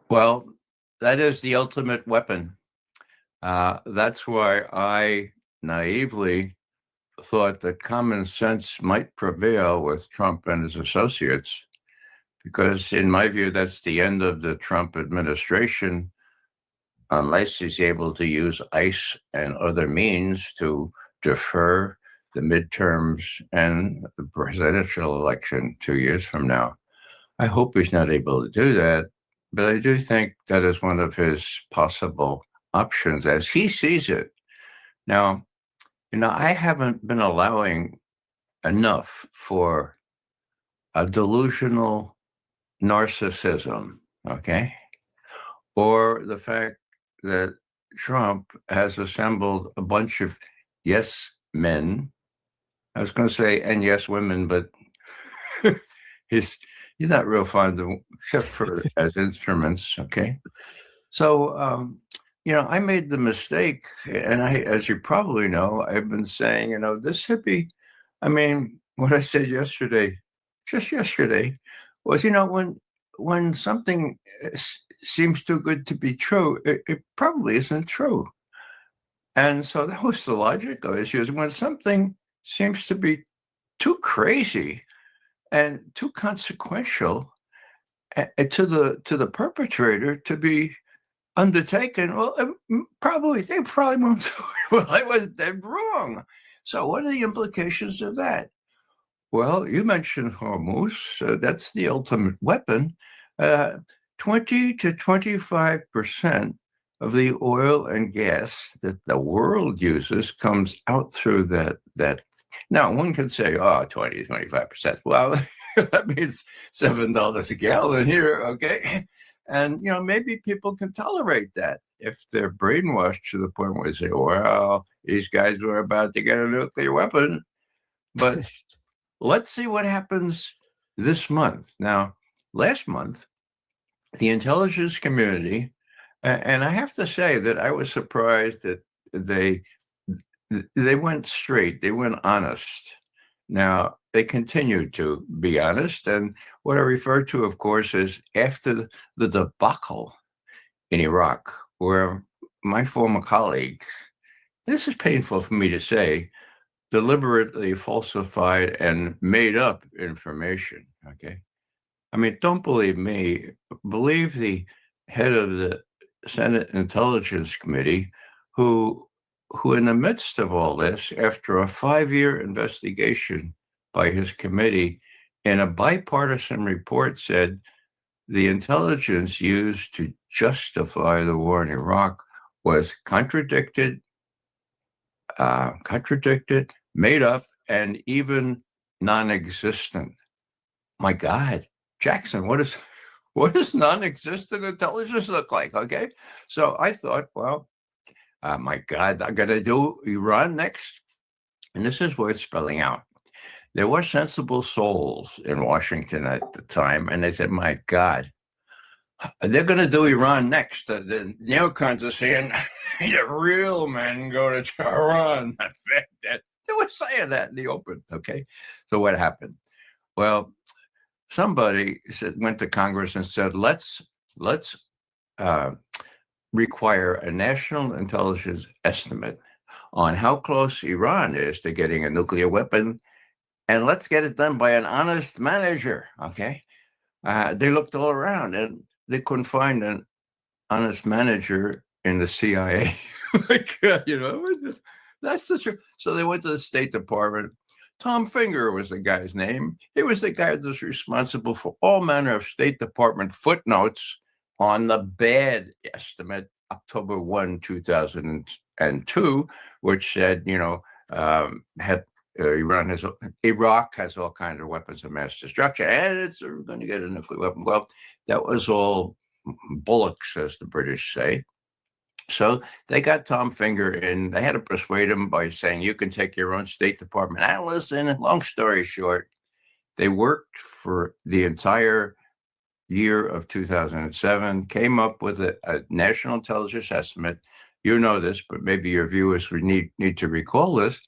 Well, that is the ultimate weapon. That's why I naively thought that common sense might prevail with Trump and his associates, because in my view, that's the end of the Trump administration, unless he's able to use ICE and other means to defer the midterms and the presidential election 2 years from now. I hope he's not able to do that, but I do think that is one of his possible options as he sees it. Now, I haven't been allowing enough for a delusional narcissism, okay? Or the fact that Trump has assembled a bunch of yes men. I was going to say, and yes women, but he's not real fond of them, except for as instruments, okay? So, I made the mistake, and as you probably know, I've been saying, this hippie, what I said yesterday, just yesterday, was, when something seems too good to be true, it probably isn't true. And so that was the logical issue, is when something seems to be too crazy and too consequential to the perpetrator to be undertaken, well, they probably won't do it. Well, I was dead wrong. So what are the implications of that? Well, you mentioned Hormuz. That's the ultimate weapon. 20 to 25% of the oil and gas that the world uses comes out through that. Now, one could say, 20 to 25%. Well, that means $7 a gallon here, okay? And, maybe people can tolerate that if they're brainwashed to the point where they say, well, these guys were about to get a nuclear weapon. But let's see what happens this month. Now, last month, the intelligence community, and I have to say that I was surprised that they went straight, they went honest. Now, they continued to be honest. And what I refer to, of course, is after the debacle in Iraq, where my former colleagues, this is painful for me to say, deliberately falsified and made up information, okay? Don't believe me. Believe the head of the Senate Intelligence Committee, who in the midst of all this, after a 5-year investigation by his committee, in a bipartisan report said the intelligence used to justify the war in Iraq was contradicted, made up, and even non-existent. My God, Jackson, what does non-existent intelligence look like? Okay, so I thought, well, my God, I'm going to do Iran next, and this is worth spelling out. there were sensible souls in Washington at the time, and they said, my God, they're going to do Iran next. The neocons are saying the real men go to Tehran. They were saying that in the open. Okay. So what happened? Well, somebody went to Congress and said, let's require a national intelligence estimate on how close Iran is to getting a nuclear weapon. And let's get it done by an honest manager. Okay. They looked all around and they couldn't find an honest manager in the CIA. That's the truth. So they went to the State Department. Tom Finger was the guy's name. He was the guy that was responsible for all manner of State Department footnotes on the bad estimate, October 1, 2002, which said, Iraq has all kinds of weapons of mass destruction, and it's going to get a nuclear weapon. Well, that was all bullocks, as the British say. So they got Tom Finger in. They had to persuade him by saying, you can take your own State Department analyst. And long story short, they worked for the entire year of 2007, came up with a national intelligence estimate. You know this, but maybe your viewers would need to recall this,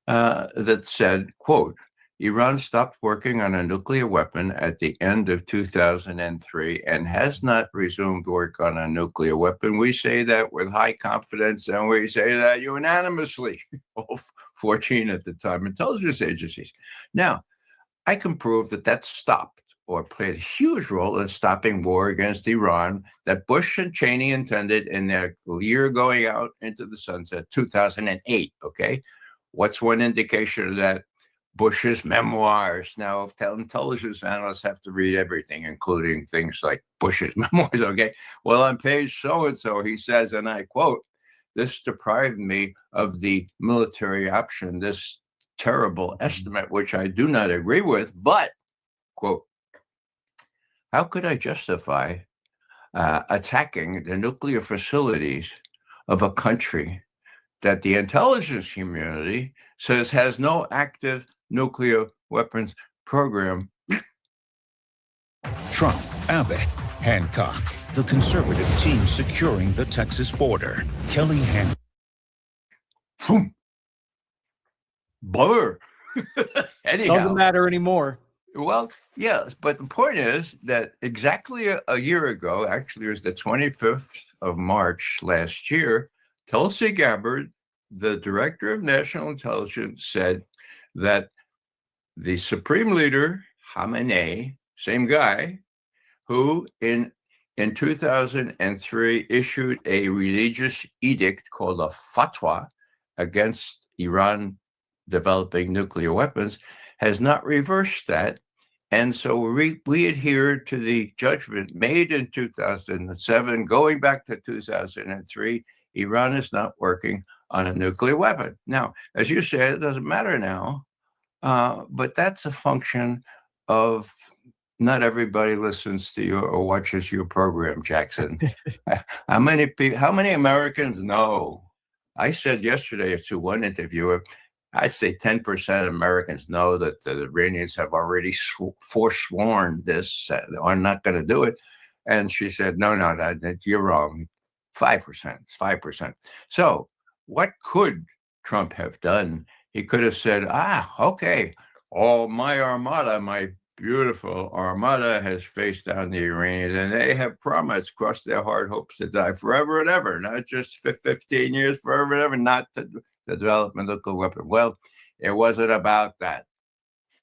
that said, quote, Iran stopped working on a nuclear weapon at the end of 2003 and has not resumed work on a nuclear weapon. We say that with high confidence, and we say that unanimously, all 14 at the time intelligence agencies. Now, I can prove that stopped or played a huge role in stopping war against Iran that Bush and Cheney intended in their year going out into the sunset, 2008, okay? What's one indication of that? Bush's memoirs. Now, intelligence analysts have to read everything, including things like Bush's memoirs, okay? Well, on page so-and-so, he says, and I quote, this deprived me of the military option, this terrible estimate, which I do not agree with, but, quote, how could I justify attacking the nuclear facilities of a country that the intelligence community says has no active nuclear weapons program? Trump, Abbott, Hancock, the conservative team securing the Texas border. Kelly Hancock. Blur. Anyhow, doesn't matter anymore. Well, yes, but the point is that exactly a year ago, actually it was the 25th of March last year, Tulsi Gabbard, the director of national intelligence, said that the supreme leader, Khamenei, same guy, who in 2003 issued a religious edict called a fatwa against Iran developing nuclear weapons, has not reversed that. And so we adhere to the judgment made in 2007, going back to 2003. Iran is not working on a nuclear weapon. Now, as you said, it doesn't matter now, but that's a function of not everybody listens to you or watches your program, Jackson. How many Americans know? I said yesterday to one interviewer, I'd say 10% of Americans know that the Iranians have already forsworn this, are not going to do it. And she said, no, you're wrong. 5%. So what could Trump have done? He could have said, okay, my armada, my beautiful armada has faced down the Iranians, and they have promised, crossed their heart hopes to die forever and ever, not just for 15 years, forever and ever, not to develop a nuclear weapon. Well, it wasn't about that.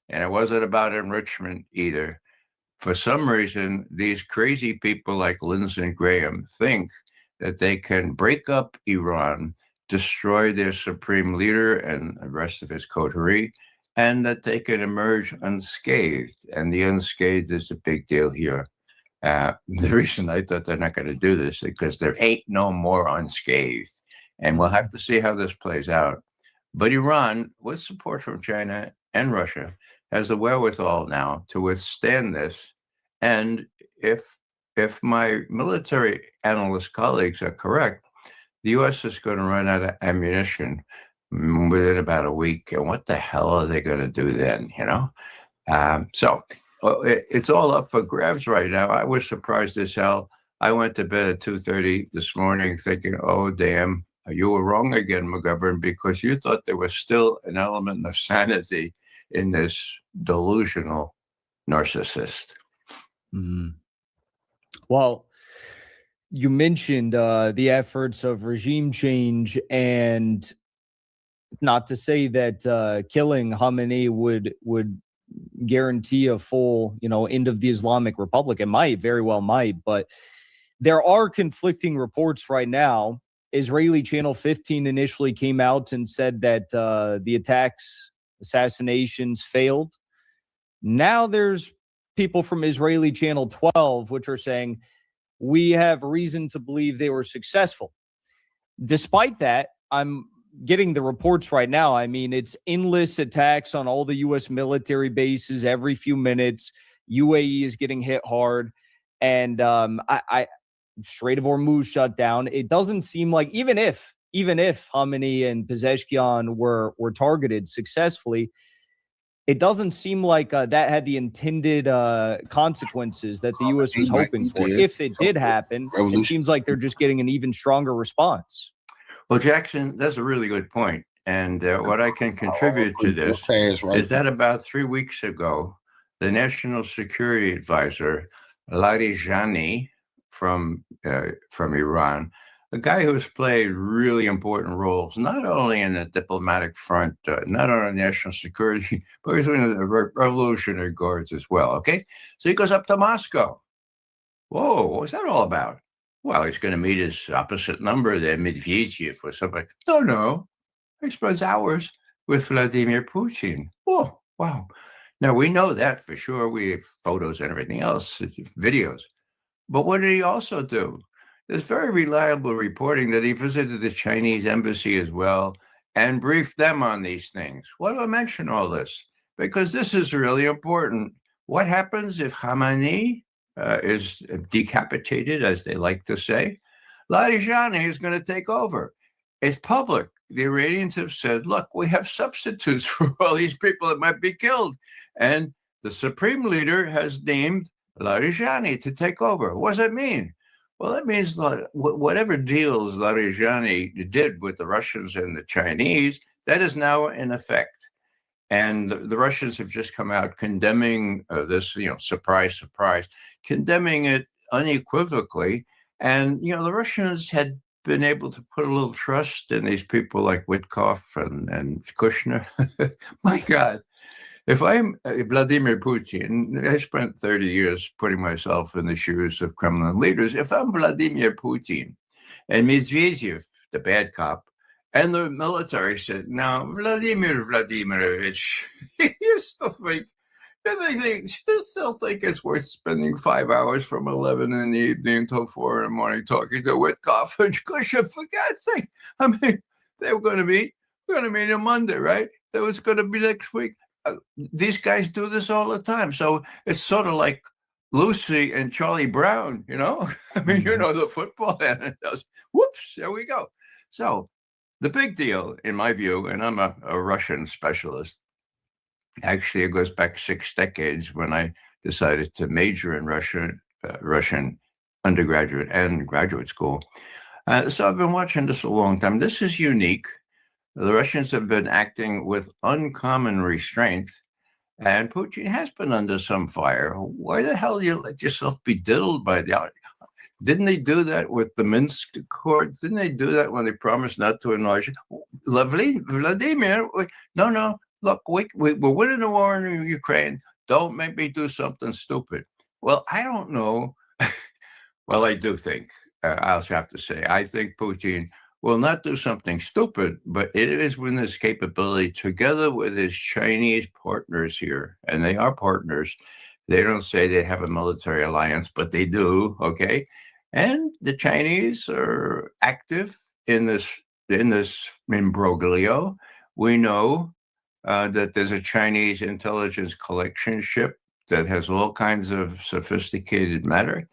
And it wasn't about enrichment either. For some reason, these crazy people like Lindsey Graham think that they can break up Iran, destroy their supreme leader and the rest of his coterie, and that they can emerge unscathed. And the unscathed is a big deal here. The reason I thought they're not going to do this is because there ain't no more unscathed. And we'll have to see how this plays out. But Iran, with support from China and Russia, has the wherewithal now to withstand this. And if my military analyst colleagues are correct, the U.S. is going to run out of ammunition within about a week. And what the hell are they going to do then? It's all up for grabs right now. I was surprised as hell. I went to bed at 2:30 this morning thinking, oh, damn, you were wrong again, McGovern, because you thought there was still an element of sanity in this delusional narcissist. Mm. Well, you mentioned the efforts of regime change, and not to say that killing Khamenei would guarantee a full, end of the Islamic Republic. It might, very well might, but there are conflicting reports right now. Israeli Channel 15 initially came out and said that the assassinations failed. Now there's people from Israeli Channel 12, which are saying, we have reason to believe they were successful. Despite that, I'm getting the reports right now. I mean, it's endless attacks on all the U.S. military bases every few minutes. UAE is getting hit hard. And Strait of Hormuz shut down. It doesn't seem like, even if Khamenei and Pezeshkian were targeted successfully, it doesn't seem like that had the intended consequences that the U.S. was hoping for. If it did happen, it seems like they're just getting an even stronger response. Well, Jackson, that's a really good point. And what I can contribute to this is that about 3 weeks ago, the National Security Advisor, Larijani, from Iran, a guy who's played really important roles, not only in the diplomatic front, not only national security, but he's in the Revolutionary Guards as well, okay? So he goes up to Moscow. Whoa, what's that all about? Well, he's going to meet his opposite number there, Medvedev or something. No. He spends hours with Vladimir Putin. Oh, wow. Now, we know that for sure. We have photos and everything else, videos. But what did he also do? There's very reliable reporting that he visited the Chinese embassy as well and briefed them on these things. Why do I mention all this? Because this is really important. What happens if Khamenei is decapitated, as they like to say? Larijani is going to take over. It's public. The Iranians have said, look, we have substitutes for all these people that might be killed. And the supreme leader has named Larijani to take over. What does that mean? Well, that means whatever deals Larijani did with the Russians and the Chinese, that is now in effect. And the Russians have just come out condemning this, surprise, surprise, condemning it unequivocally. And, the Russians had been able to put a little trust in these people like Witkoff and Kushner. My God. If I'm Vladimir Putin, I spent 30 years putting myself in the shoes of Kremlin leaders. If I'm Vladimir Putin and Medvedev, the bad cop, and the military said, now, Vladimir Vladimirovich, you still think it's worth spending 5 hours from 11 in the evening until 4 in the morning talking to Witkoff and Kushner, for God's sake. I mean, they were going to meet. We're going to meet on Monday, right? That was going to be next week. These guys do this all the time. So it's sort of like Lucy and Charlie Brown, I mean, the football, and it does, whoops, there we go. So the big deal, in my view, and I'm a Russian specialist, actually it goes back 6 decades when I decided to major in Russian undergraduate and graduate school. So I've been watching this a long time. This is unique. The Russians have been acting with uncommon restraint, and Putin has been under some fire. Why the hell do you let yourself be diddled by the... Didn't they do that with the Minsk Accords? Didn't they do that when they promised not to enlarge? Vladimir, no. Look, we're winning the war in Ukraine. Don't make me do something stupid. Well, I don't know. Well, I do think, I'll have to say, I think Putin will not do something stupid, but it is within his capability, together with his Chinese partners here, and they are partners. They don't say they have a military alliance, but they do, okay? And the Chinese are active in this imbroglio. We know that there's a Chinese intelligence collection ship that has all kinds of sophisticated matter.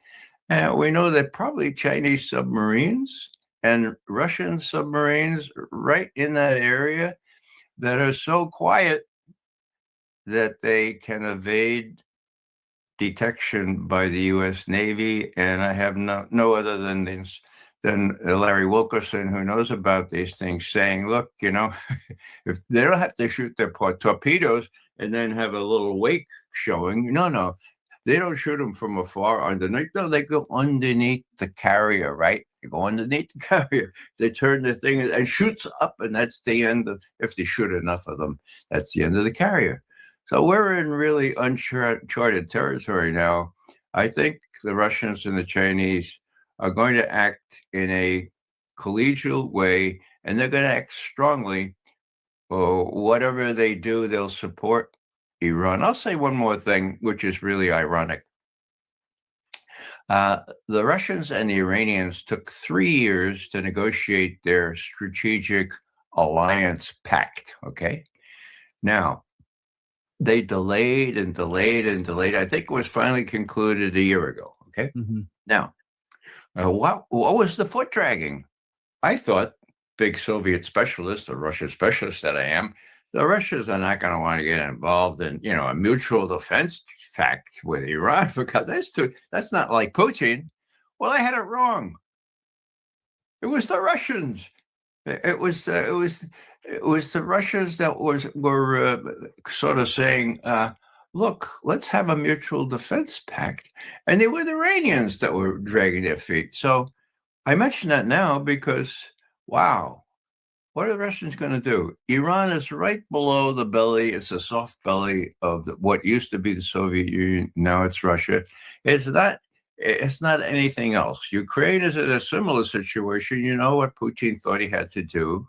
And we know that probably Chinese submarines and Russian submarines right in that area that are so quiet that they can evade detection by the U.S. Navy. And I have no other than Larry Wilkerson, who knows about these things, saying, look, if they don't have to shoot their torpedoes and then have a little wake showing. No, they don't shoot them from afar underneath. No, they go underneath the carrier, right? They go underneath the carrier. They turn the thing and shoots up, and that's the end of, if they shoot enough of them, that's the end of the carrier. So we're in really uncharted territory now. I think the Russians and the Chinese are going to act in a collegial way, and they're going to act strongly. Whatever they do, they'll support Iran. I'll say one more thing, which is really ironic. The Russians and the Iranians took 3 years to negotiate their strategic alliance pact, okay? Now, they delayed and delayed and delayed. I think it was finally concluded a year ago, okay? Now, what was the foot dragging? I thought, big Soviet specialist, or Russian specialist that I am, the Russians are not going to want to get involved in, a mutual defense pact with Iran, because that's not like Putin. Well, I had it wrong. It was the Russians. It was the Russians that were sort of saying, look, let's have a mutual defense pact. And they were the Iranians that were dragging their feet. So I mention that now because, wow, what are the Russians going to do? Iran is right below the belly. It's a soft belly of what used to be the Soviet Union. Now it's Russia. It's not anything else. Ukraine is in a similar situation. You know what Putin thought he had to do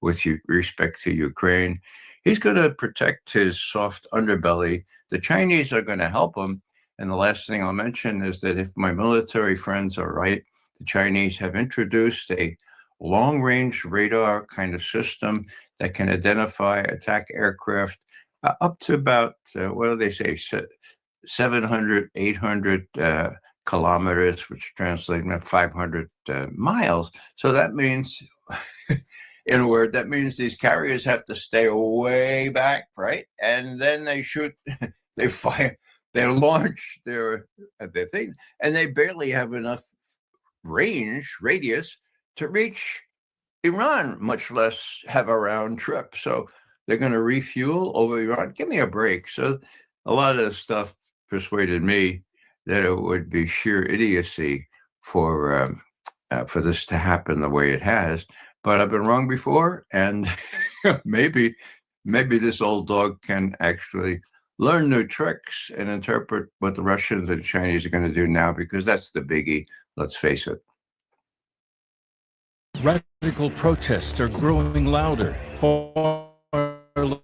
with respect to Ukraine. He's going to protect his soft underbelly. The Chinese are going to help him. And the last thing I'll mention is that if my military friends are right, the Chinese have introduced a long-range radar kind of system that can identify attack aircraft up to about, what do they say, 700, 800 kilometers, which translates to 500 miles. So that means, in a word, that means these carriers have to stay way back, right? And then they shoot, they fire, they launch their thing, and they barely have enough radius to reach Iran, much less have a round trip. So they're going to refuel over Iran. Give me a break. So a lot of this stuff persuaded me that it would be sheer idiocy for this to happen the way it has. But I've been wrong before, and maybe this old dog can actually learn new tricks and interpret what the Russians and Chinese are going to do now, because that's the biggie. Let's face it. Radical protests are growing louder. Far-left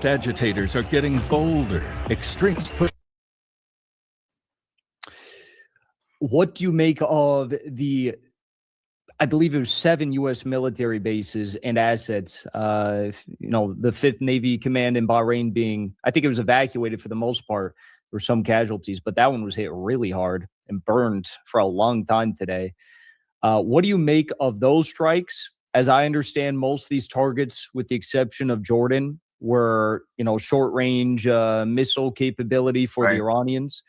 agitators are getting bolder. Extremists push. What do you make of I believe it was 7 U.S. military bases and assets, the 5th Navy Command in Bahrain being, I think it was evacuated for the most part. There were some casualties, but that one was hit really hard and burned for a long time today. What do you make of those strikes? As I understand, most of these targets, with the exception of Jordan, were, short-range missile capability for the Iranians.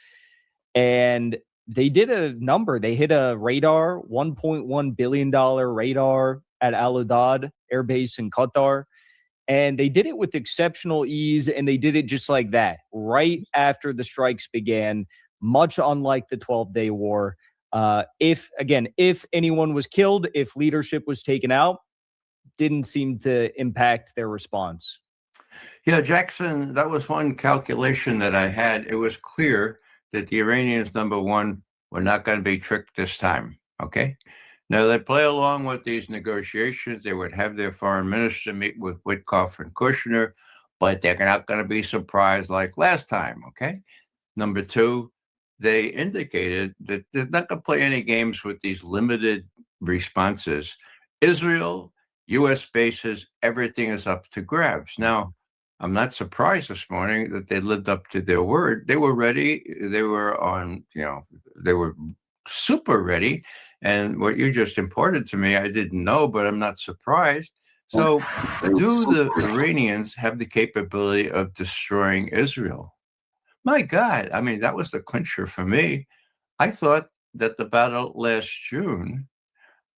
And they did a number. They hit a radar, $1.1 billion radar at Al-Udeid Air Base in Qatar. And they did it with exceptional ease, and they did it just like that, right after the strikes began, much unlike the 12-day war. If anyone was killed, if leadership was taken out, didn't seem to impact their response. Yeah, Jackson, that was one calculation that I had. It was clear that the Iranians, number one, were not going to be tricked this time, okay? Now, they play along with these negotiations. They would have their foreign minister meet with Witkoff and Kushner, but they're not going to be surprised like last time, okay? Number two, they indicated that they're not going to play any games with these limited responses. Israel, U.S. bases, everything is up to grabs. Now, I'm not surprised this morning that they lived up to their word. They were ready. They were on, they were super ready. And what you just imparted to me, I didn't know, but I'm not surprised. So do the Iranians have the capability of destroying Israel? My God, I mean, that was the clincher for me. I thought that the battle last June,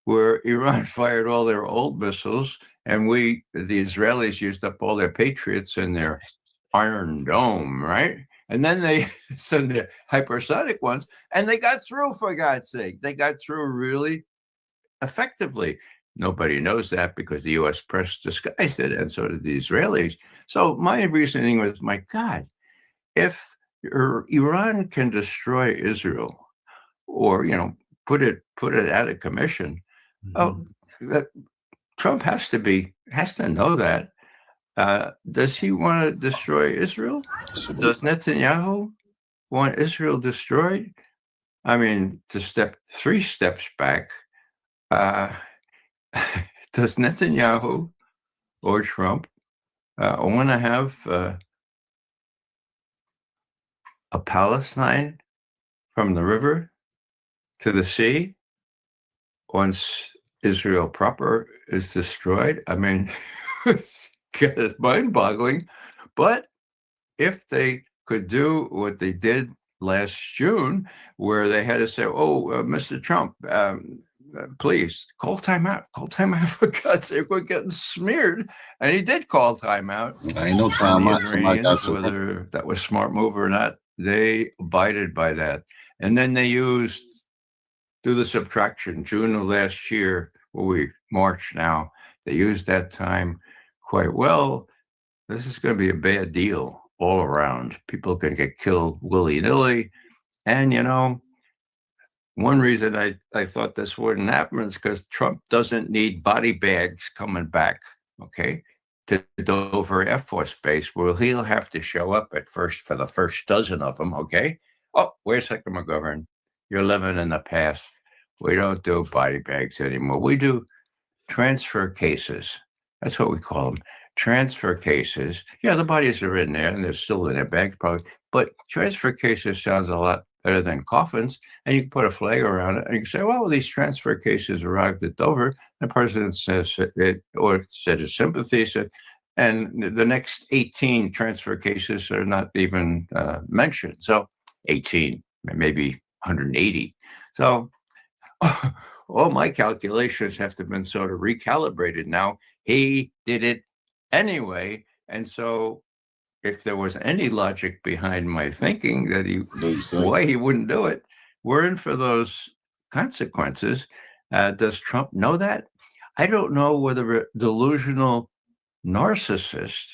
where Iran fired all their old missiles and the Israelis used up all their Patriots and their Iron Dome, right? And then they sent the hypersonic ones, and they got through, for God's sake. They got through really effectively. Nobody knows that because the U.S. press disguised it, and so did the Israelis. So my reasoning was, my God, if Iran can destroy Israel or, put it out of commission, that Trump has to know that. Does he want to destroy Israel? Does Netanyahu want Israel destroyed? I mean, to step 3 steps back, does Netanyahu or Trump want to have a Palestine from the river to the sea once Israel proper is destroyed? I mean, it's mind-boggling. But if they could do what they did last June, where they had to say, Mr. Trump, please call timeout. Call timeout, for God's sake. We're getting smeared. And he did call timeout. Ain't no timeout. Whether that was smart move or not, they abided by that. And then they do the subtraction. June of last year, March now, they used that time quite well. This is going to be a bad deal all around. People can get killed willy-nilly. And, one reason I thought this wouldn't happen is because Trump doesn't need body bags coming back, to Dover Air Force Base, where he'll have to show up for the first dozen of them, Oh, wait a second, McGovern. You're living in the past. We don't do body bags anymore. We do transfer cases. That's what we call them. Transfer cases. Yeah, the bodies are in there and they're still in their bags probably. But transfer cases sounds a lot better than coffins. And you can put a flag around it and you can say, well, these transfer cases arrived at Dover. The president says it, or said his sympathy, and the next 18 transfer cases are not even mentioned. So 18, maybe 180. So all my calculations have to have been sort of recalibrated now. He did it anyway. And so if there was any logic behind my thinking that why he wouldn't do it, we're in for those consequences. Does Trump know that? I don't know whether a delusional narcissist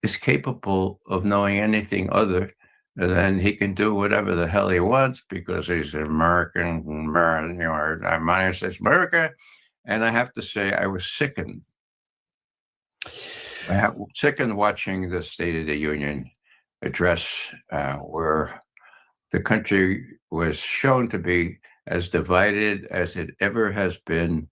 is capable of knowing anything other than he can do whatever the hell he wants because he's an American, my name says America. And I have to say, I was sickened. Sickened watching the State of the Union address where the country was shown to be as divided as it ever has been.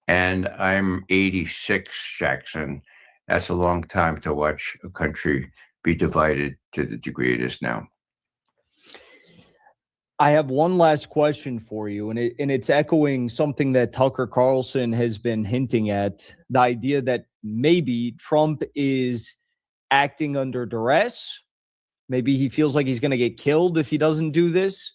And I'm 86, Jackson. That's a long time to watch a country be divided to the degree it is now. I have one last question for you, and it's echoing something that Tucker Carlson has been hinting at, the idea that maybe Trump is acting under duress. Maybe he feels like he's going to get killed if he doesn't do this.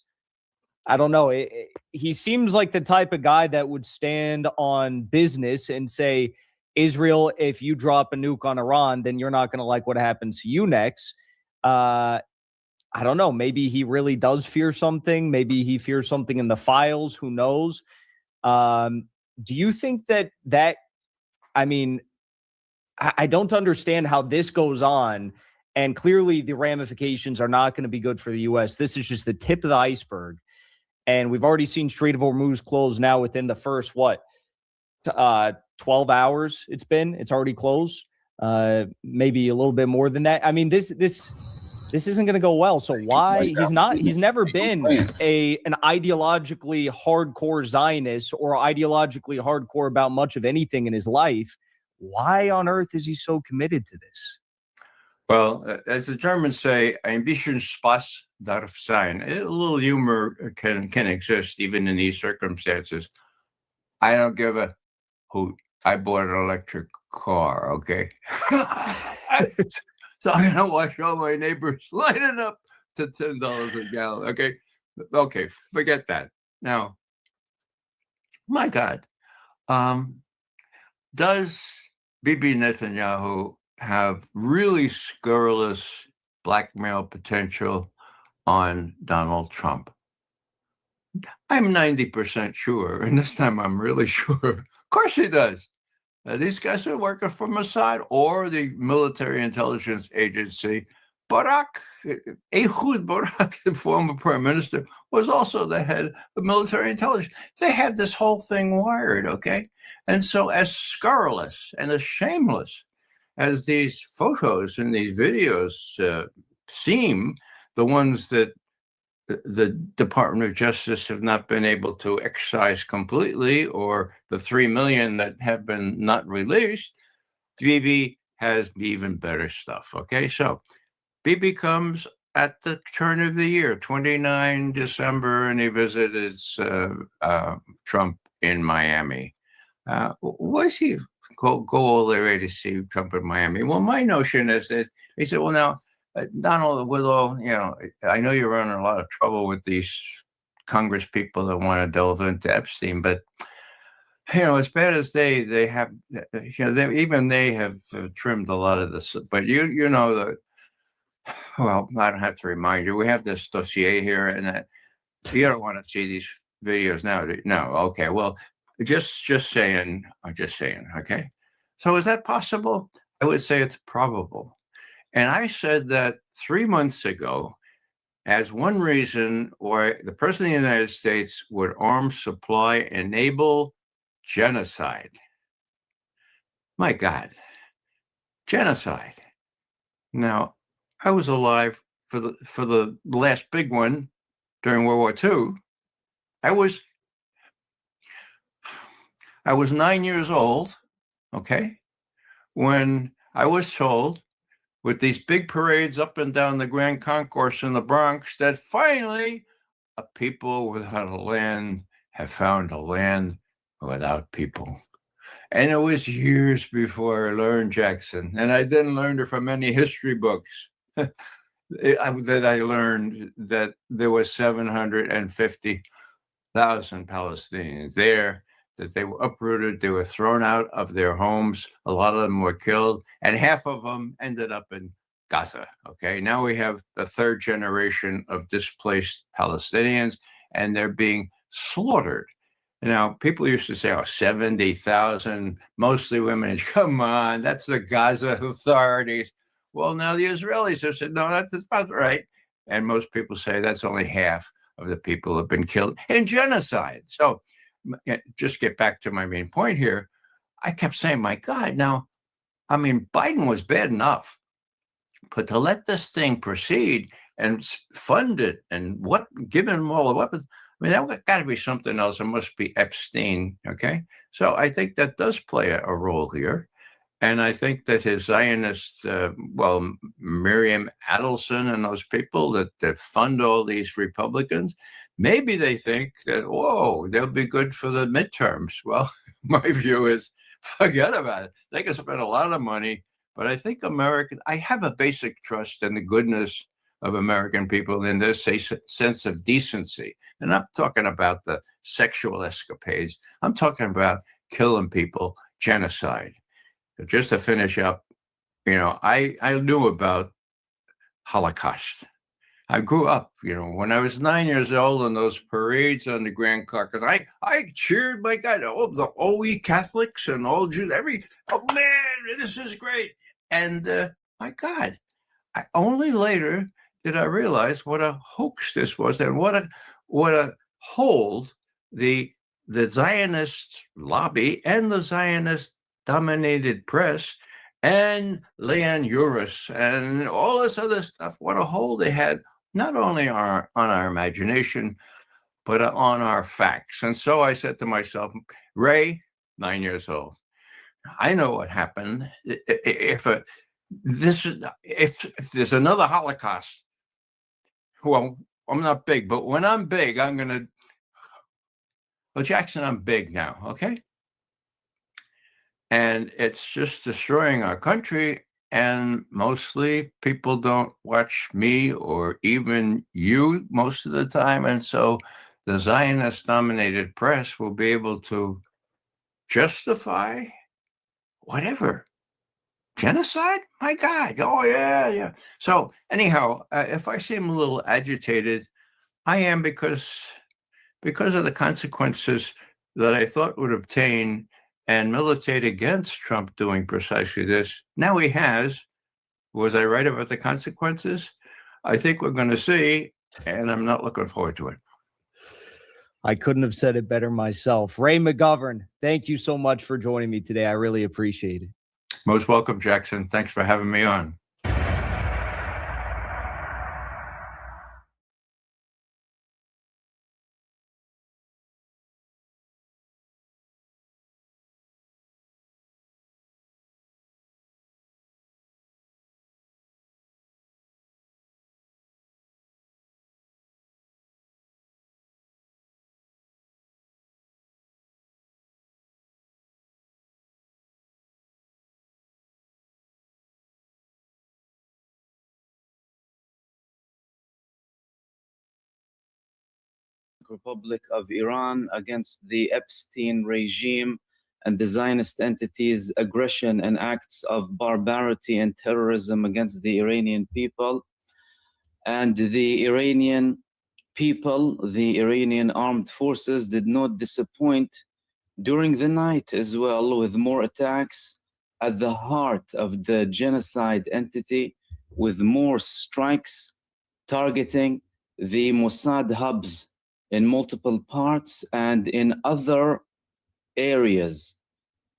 I don't know. He seems like the type of guy that would stand on business and say, Israel, if you drop a nuke on Iran, then you're not going to like what happens to you next. I don't know. Maybe he really does fear something. Maybe he fears something in the files. Who knows? Do you think that I mean, I don't understand how this goes on. And clearly the ramifications are not going to be good for the U.S. This is just the tip of the iceberg. And we've already seen Strait of Hormuz close now within the first, 12 hours it's already closed. Maybe a little bit more than that. I mean, this isn't going to go well. So why he's never been an ideologically hardcore Zionist or ideologically hardcore about much of anything in his life. Why on earth is he so committed to this? Well, as the Germans say, ein bisschen Spaß darf sein. A little humor can exist even in these circumstances. I don't give a hoot. I bought an electric car, okay? So I don't watch all my neighbors lining up to $10 a gallon, okay? Okay, forget that. Now, my God, does Bibi Netanyahu have really scurrilous blackmail potential on Donald Trump? I'm 90% sure, and this time I'm really sure. Of course he does. These guys are working for Mossad or the military intelligence agency. Ehud Barak, the former prime minister, was also the head of military intelligence. They had this whole thing wired, okay? And so as scurrilous and as shameless as these photos and these videos seem, the ones that the Department of Justice have not been able to excise completely, or the 3 million that have been not released, Bibi has even better stuff, okay? So Bibi comes at the turn of the year, 29 December, and he visited Trump in Miami. Was he go all the way to see Trump in Miami? Well, my notion is that he said, well, now, Donald, with all, I know you're running a lot of trouble with these Congress people that want to delve into Epstein, but as bad as they have, even they have trimmed a lot of this. But you know that. Well, I don't have to remind you. We have this dossier here, and you don't want to see these videos now. No, okay. Well, just saying. Okay. So is that possible? I would say it's probable. And I said that 3 months ago as one reason why the President of the United States would arms supply enable genocide. My God, genocide. Now, I was alive for the last big one during World War II. I was 9 years old, okay, when I was told, with these big parades up and down the Grand Concourse in the Bronx, that finally a people without a land have found a land without people. And it was years before I learned, Jackson, and I didn't learn it from any history books, that I learned that there was 750,000 Palestinians there, that they were uprooted, they were thrown out of their homes, a lot of them were killed, and half of them ended up in Gaza, okay? Now we have the third generation of displaced Palestinians, and they're being slaughtered. Now, people used to say, 70,000, mostly women. Come on, that's the Gaza authorities. Well, now the Israelis have said, no, that's not right. And most people say that's only half of the people who have been killed in genocide. So just get back to my main point here. I kept saying, my God, now, I mean, Biden was bad enough, but to let this thing proceed and fund it and giving them all the weapons, I mean, that got to be something else. It must be Epstein, okay? So I think that does play a role here. And I think that his Zionists, Miriam Adelson and those people that fund all these Republicans, maybe they think that, whoa, they'll be good for the midterms. Well, my view is forget about it. They can spend a lot of money, but I think I have a basic trust in the goodness of American people in their sense of decency. And I'm talking about the sexual escapades. I'm talking about killing people, genocide. Just to finish up, I knew about Holocaust. I grew up, when I was 9 years old in those parades on the Grand Concourse. I cheered, my God, the OE Catholics and all Jews, oh man, this is great. And my God, only later did I realize what a hoax this was and what a hold the Zionist lobby and the Zionist dominated press and Leon Uris and all this other stuff, what a hold they had, not only on our imagination, but on our facts. And so I said to myself, Ray, 9 years old, I know what happened. If this is if there's another Holocaust. Well, I'm not big, but when I'm big, I'm going to. Well, Jackson, I'm big now, okay? And it's just destroying our country. And mostly people don't watch me or even you most of the time. And so the Zionist-dominated press will be able to justify whatever. Genocide? My God. Oh, yeah. So anyhow, if I seem a little agitated, I am because of the consequences that I thought would obtain and militate against Trump doing precisely this. Now he has. Was I right about the consequences? I think we're going to see, and I'm not looking forward to it. I couldn't have said it better myself. Ray McGovern, thank you so much for joining me today. I really appreciate it. Most welcome, Jackson. Thanks for having me on. Republic of Iran against the Epstein regime and the Zionist entities' aggression and acts of barbarity and terrorism against the Iranian people. And the Iranian people, the Iranian armed forces, did not disappoint during the night as well, with more attacks at the heart of the genocide entity, with more strikes targeting the Mossad hubs in multiple parts and in other areas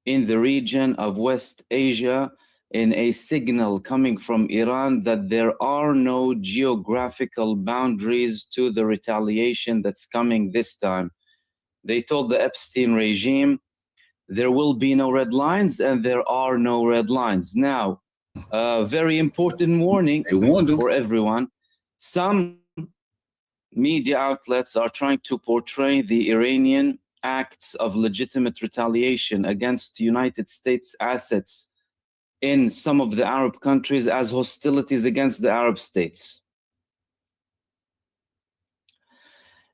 in the region of West Asia, in a signal coming from Iran that there are no geographical boundaries to the retaliation that's coming this time. They told the Epstein regime there will be no red lines, and there are no red lines. Now, a very important warning for everyone. Some media outlets are trying to portray the Iranian acts of legitimate retaliation against United States assets in some of the Arab countries as hostilities against the Arab states.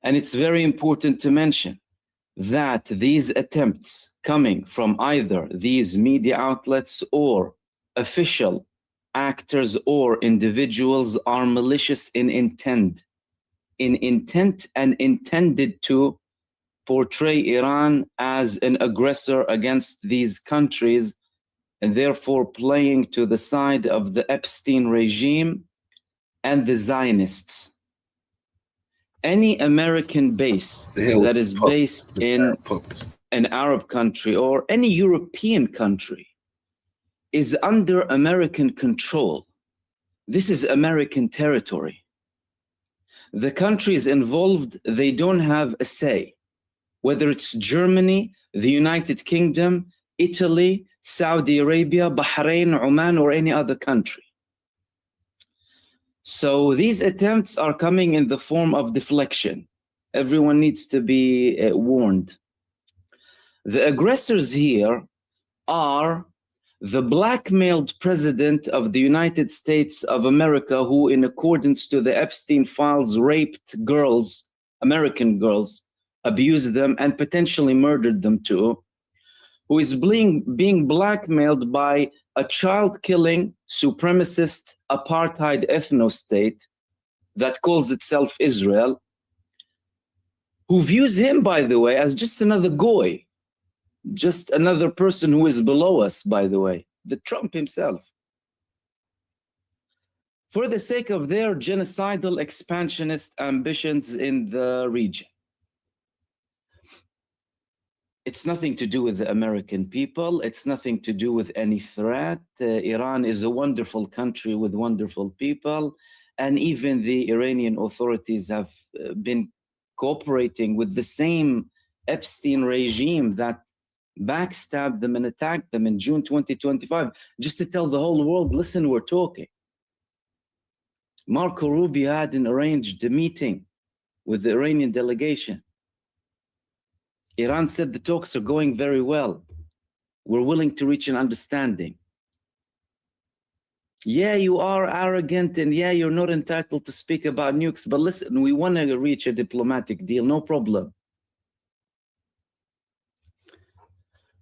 And it's very important to mention that these attempts coming from either these media outlets or official actors or individuals are malicious in intent and intended to portray Iran as an aggressor against these countries, and therefore playing to the side of the Epstein regime and the Zionists. Any American base that is based in an Arab country or any European country is under American control. This is American territory. The countries involved, they don't have a say, whether it's Germany, the United Kingdom, Italy, Saudi Arabia, Bahrain, Oman, or any other country. So these attempts are coming in the form of deflection. Everyone needs to be warned. The aggressors here are the blackmailed president of the United States of America, who, in accordance to the Epstein files, raped girls, American girls, abused them, and potentially murdered them too, who is being blackmailed by a child-killing, supremacist, apartheid ethno-state that calls itself Israel, who views him, by the way, as just another goy, just another person who is below us, by the way, the Trump himself, for the sake of their genocidal expansionist ambitions in the region. It's nothing to do with the American people. It's nothing to do with any threat. Iran is a wonderful country with wonderful people. And even the Iranian authorities have been cooperating with the same Epstein regime that backstabbed them and attacked them in June 2025, just to tell the whole world, listen, we're talking. Marco Rubio had arranged a meeting with the Iranian delegation. Iran said the talks are going very well. We're willing to reach an understanding. Yeah, you are arrogant, and yeah, you're not entitled to speak about nukes, but listen, we want to reach a diplomatic deal, no problem.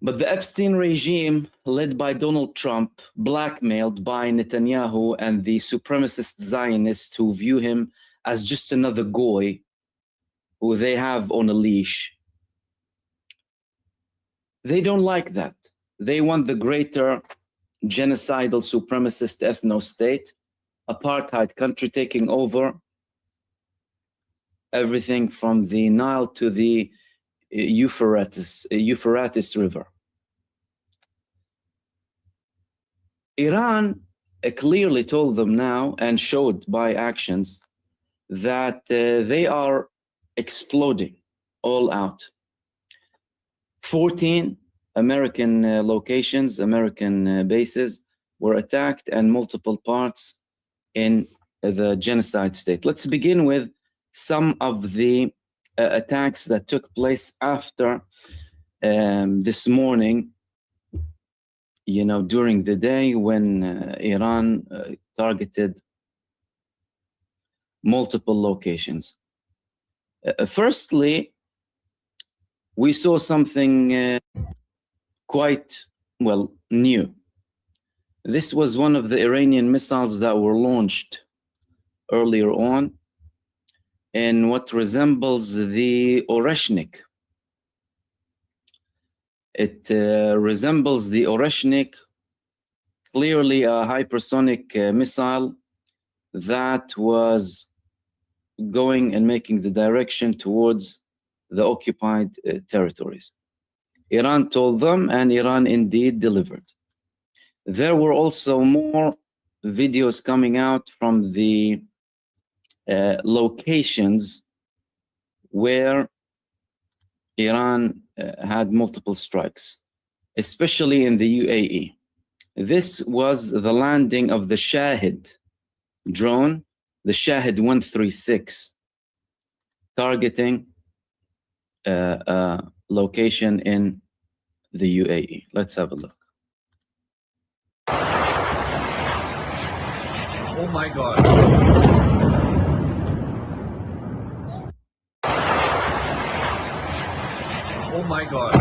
But the Epstein regime, led by Donald Trump, blackmailed by Netanyahu and the supremacist Zionists who view him as just another goy who they have on a leash. They don't like that. They want the greater genocidal supremacist ethno-state, apartheid country taking over everything from the Nile to the Euphrates River. Iran clearly told them now and showed by actions that they are exploding all out. 14 American locations, American bases were attacked, and multiple parts in the genocide state. Let's begin with some of the attacks that took place after this morning, you know, during the day when Iran targeted multiple locations. Firstly, we saw something quite, well, new. This was one of the Iranian missiles that were launched earlier on in what resembles the Oreshnik. It resembles the Oreshnik, clearly a hypersonic missile that was going and making the direction towards the occupied territories. Iran told them, and Iran indeed delivered. There were also more videos coming out from the locations where Iran had multiple strikes, especially in the UAE. This was the landing of the Shahid drone, the Shahid 136, targeting a location in the UAE. Let's have a look. Oh my God. Oh my God.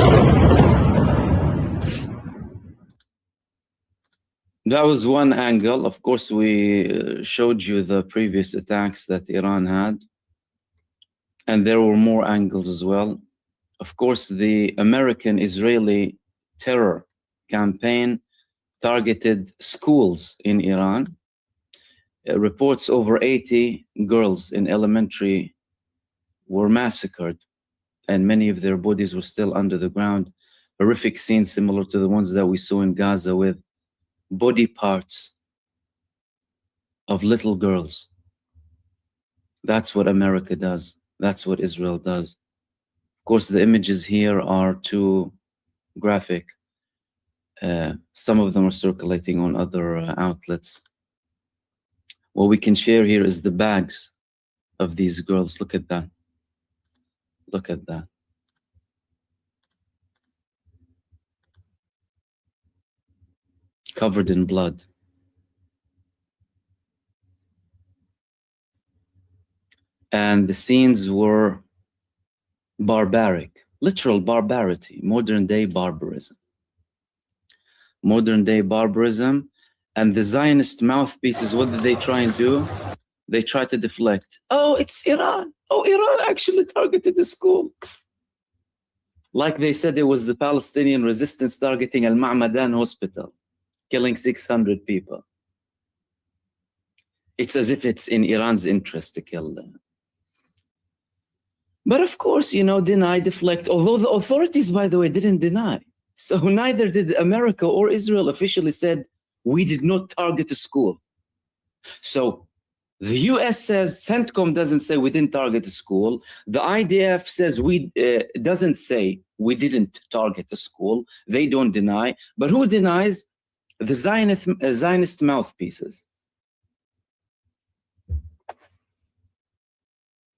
That was one angle. Of course, we showed you the previous attacks that Iran had, and there were more angles as well. Of course, the American-Israeli terror campaign targeted schools in Iran. Reports over 80 girls in elementary were massacred, and many of their bodies were still under the ground. Horrific scenes similar to the ones that we saw in Gaza, with body parts of little girls. That's what America does. That's what Israel does. Of course, the images here are too graphic. Some of them are circulating on other outlets. What we can share here is the bags of these girls. Look at that. Look at that. Covered in blood. And the scenes were barbaric, literal barbarity, modern day barbarism. Modern day barbarism. And the Zionist mouthpieces, what did they try and do? They try to deflect. Oh, it's Iran. Oh, Iran actually targeted the school. Like they said it was the Palestinian resistance targeting Al-Ma'madan hospital, killing 600 people. It's as if it's in Iran's interest to kill them. But of course, you know, deny, deflect, although the authorities, by the way, didn't deny. So neither did America or Israel officially said, we did not target a school. So The US says, CENTCOM doesn't say we didn't target a school. The IDF says doesn't say we didn't target a school. They don't deny. But who denies? The Zionist mouthpieces.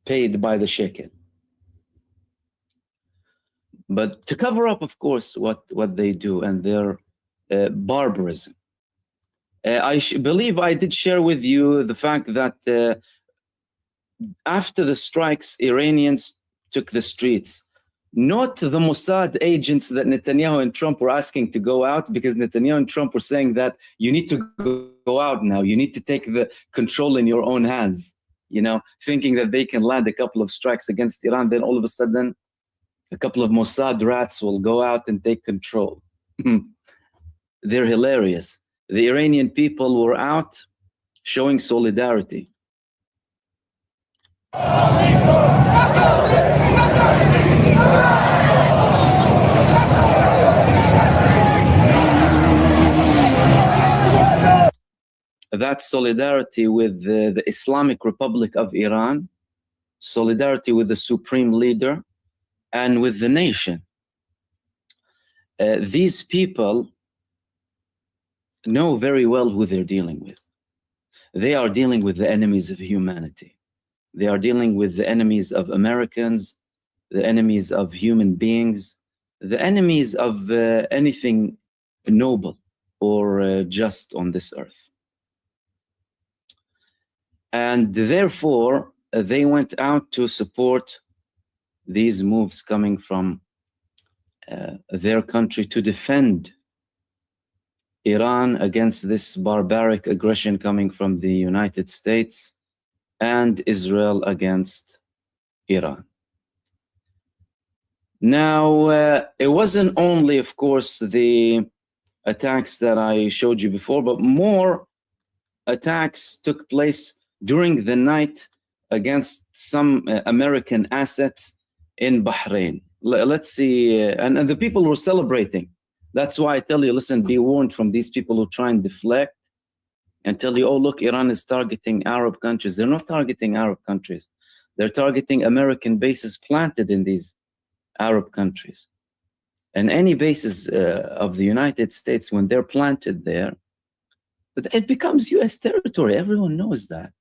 Paid by the shekel. But to cover up, of course, what they do and their barbarism. I believe I did share with you the fact that after the strikes, Iranians took the streets. Not the Mossad agents that Netanyahu and Trump were asking to go out, because Netanyahu and Trump were saying that you need to go out now. You need to take the control in your own hands, you know, thinking that they can land a couple of strikes against Iran. Then all of a sudden, a couple of Mossad rats will go out and take control. They're hilarious. The Iranian people were out showing solidarity. That solidarity with the Islamic Republic of Iran, solidarity with the supreme leader, and with the nation. These people know very well who they're dealing with. They are dealing with the enemies of humanity. They are dealing with the enemies of Americans, the enemies of human beings, the enemies of anything noble or just on this earth. And therefore, they went out to support these moves coming from their country to defend Iran against this barbaric aggression coming from the United States and Israel against Iran. Now, it wasn't only, of course, the attacks that I showed you before, but more attacks took place during the night against some American assets in Bahrain. Let's see, and the people were celebrating. That's why I tell you, listen, be warned from these people who try and deflect and tell you, oh, look, Iran is targeting Arab countries. They're not targeting Arab countries. They're targeting American bases planted in these Arab countries. And any bases of the United States, when they're planted there, it becomes US territory. Everyone knows that.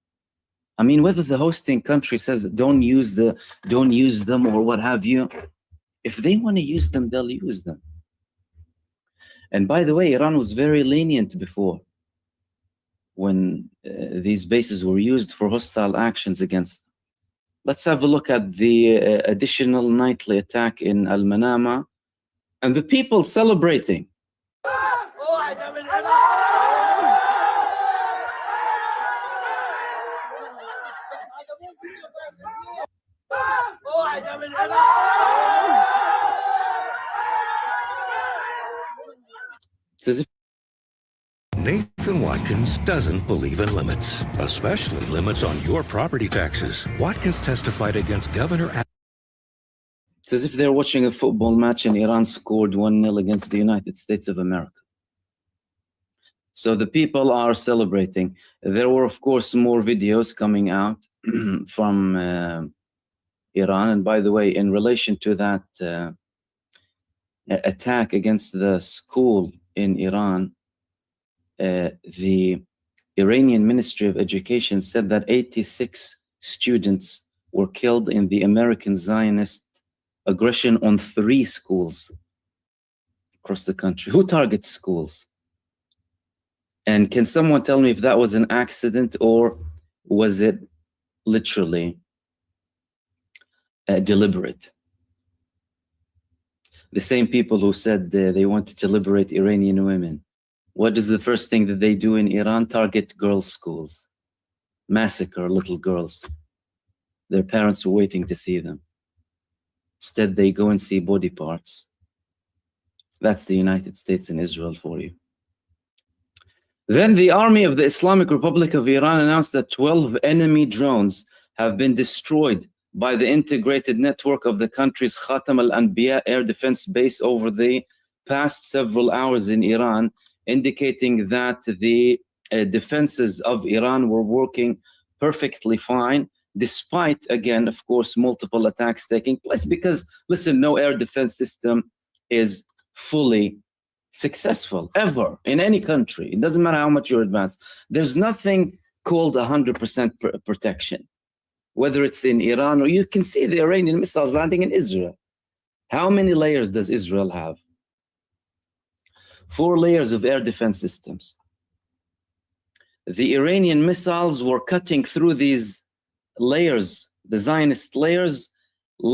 I mean, whether the hosting country says don't use them or what have you, if they want to use them, they'll use them. And by the way, Iran was very lenient before when these bases were used for hostile actions against them. Let's have a look at the additional nightly attack in Al-Manama and the people celebrating. Nathan Watkins doesn't believe in limits, especially limits on your property taxes. Watkins testified against Governor. It's as if they're watching a football match and Iran scored 1-0 against the United States of America. So the people are celebrating. There were, of course, more videos coming out from Iran. And by the way, in relation to that attack against the school in Iran, the Iranian Ministry of Education said that 86 students were killed in the American Zionist aggression on 3 schools across the country. Who targets schools? And can someone tell me if that was an accident or was it literally deliberate? The same people who said they wanted to liberate Iranian women. What is the first thing that they do in Iran? Target girls' schools. Massacre little girls. Their parents were waiting to see them. Instead, they go and see body parts. That's the United States and Israel for you. Then the army of the Islamic Republic of Iran announced that 12 enemy drones have been destroyed by the integrated network of the country's Khatam al-Anbiya air defense base over the past several hours in Iran, indicating that the defenses of Iran were working perfectly fine, despite, again, of course, multiple attacks taking place. Because, listen, no air defense system is fully successful ever in any country. It doesn't matter how much you're advanced. There's nothing called 100% protection, whether it's in Iran or you can see the Iranian missiles landing in Israel. How many layers does Israel have? 4 layers of air defense systems. The Iranian missiles were cutting through these layers, the Zionist layers,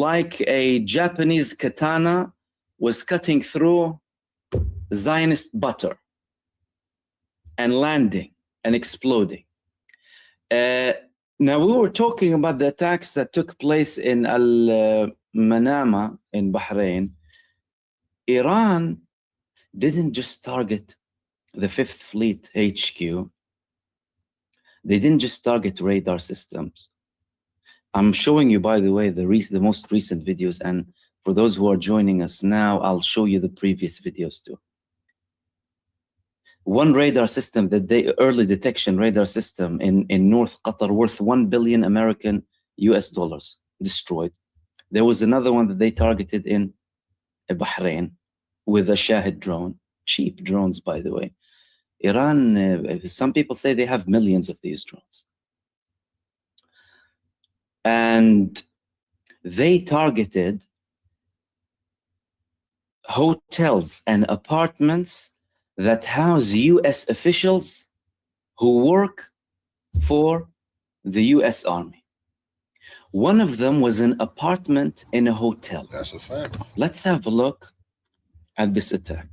like a Japanese katana was cutting through Zionist butter and landing and exploding. Now, we were talking about the attacks that took place in Al-Manama in Bahrain. Iran didn't just target the 5th Fleet HQ. They didn't just target radar systems. I'm showing you, by the way, the most recent videos, and for those who are joining us now, I'll show you the previous videos too. One radar system, early detection radar system in North Qatar, worth $1 billion American US dollars, destroyed. There was another one that they targeted in Bahrain with a Shahid drone, cheap drones, by the way. Iran, some people say they have millions of these drones. And they targeted hotels and apartments that house US officials who work for the US Army. One of them was an apartment in a hotel. That's a fact. Let's have a look at this attack.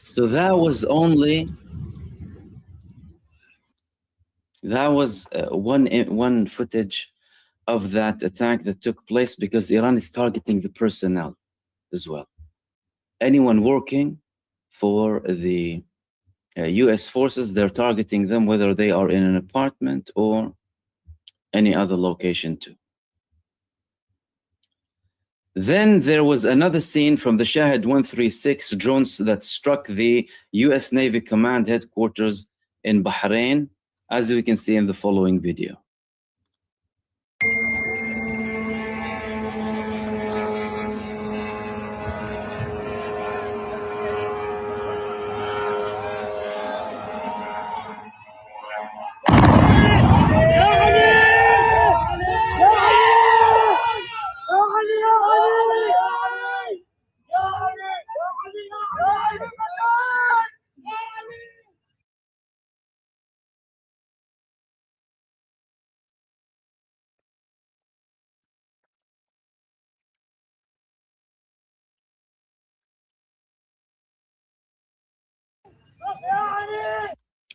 So that was one footage of that attack that took place, because Iran is targeting the personnel as well. Anyone working for the US forces, they're targeting them, whether they are in an apartment or any other location too. Then there was another scene from the Shahid 136 drones that struck the US Navy Command headquarters in Bahrain, as we can see in the following video.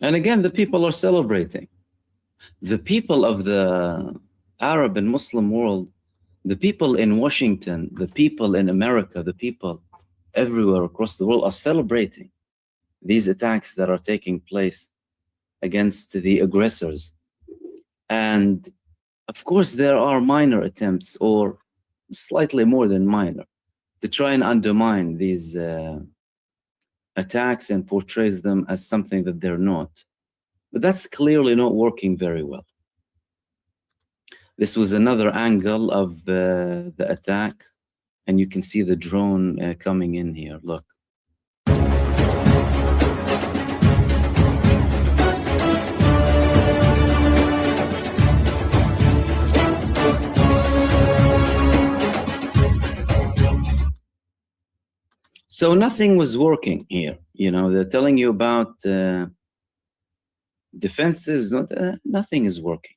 And again, the people are celebrating. The people of the Arab and Muslim world, the people in Washington, the people in America, the people everywhere across the world are celebrating these attacks that are taking place against the aggressors. And of course, there are minor attempts, or slightly more than minor, to try and undermine these attacks and portrays them as something that they're not. But that's clearly not working very well. This was another angle of the attack, and you can see the drone coming in here. Look. So nothing was working here. You know, they're telling you about defenses. Nothing is working.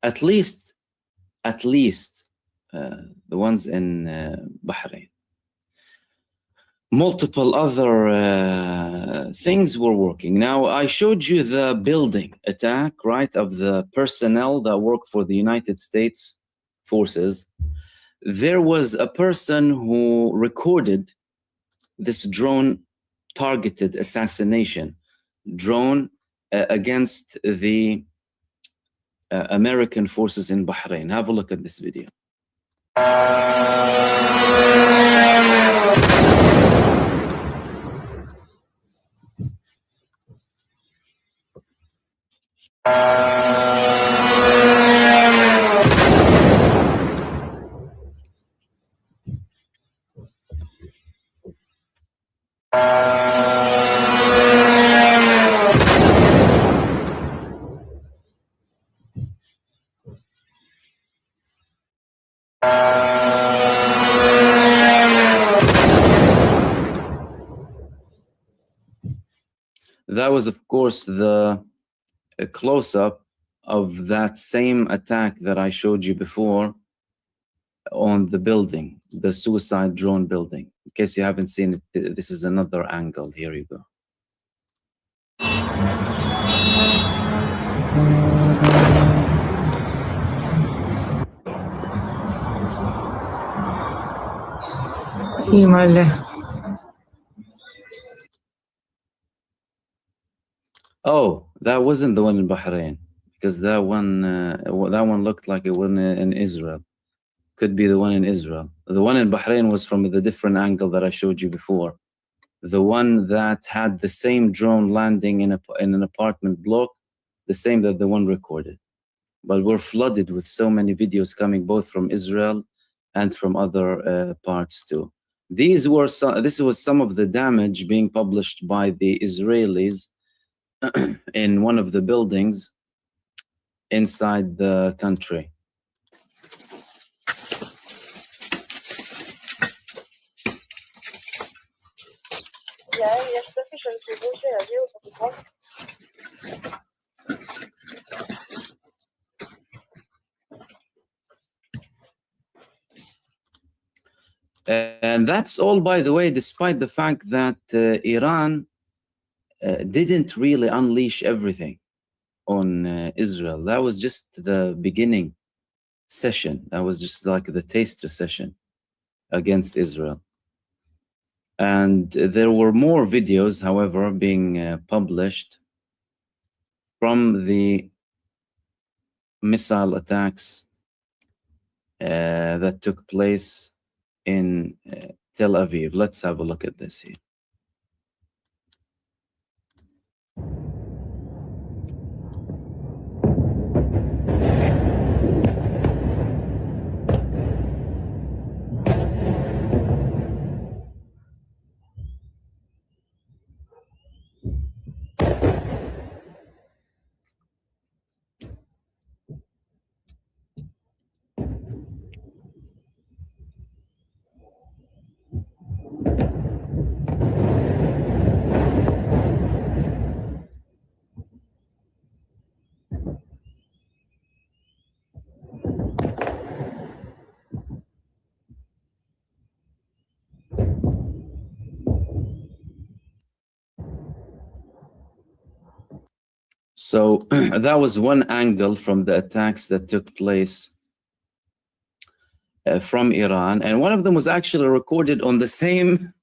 At least the ones in Bahrain. Multiple other things were working. Now, I showed you the building attack, right, of the personnel that work for the United States forces. There was a person who recorded this drone targeted assassination drone against the American forces in Bahrain. Have a look at this video. That was, of course, the close-up of that same attack that I showed you before on the building, the suicide drone building. In case you haven't seen it, this is another angle. Here you go. Oh, that wasn't the one in Bahrain, because that one looked like it was in Israel. Could be the one in Israel. The one in Bahrain was from the different angle that I showed you before. The one that had the same drone landing in an apartment block, the same that the one recorded. But we're flooded with so many videos coming both from Israel and from other parts too. This was some of the damage being published by the Israelis in one of the buildings inside the country. And that's all, by the way, despite the fact that Iran didn't really unleash everything on Israel. That was just the beginning session. That was just like the taster session against Israel. And there were more videos, however, being published from the missile attacks that took place in Tel Aviv. Let's have a look at this here. So that was one angle from the attacks that took place from Iran. And one of them was actually recorded on the same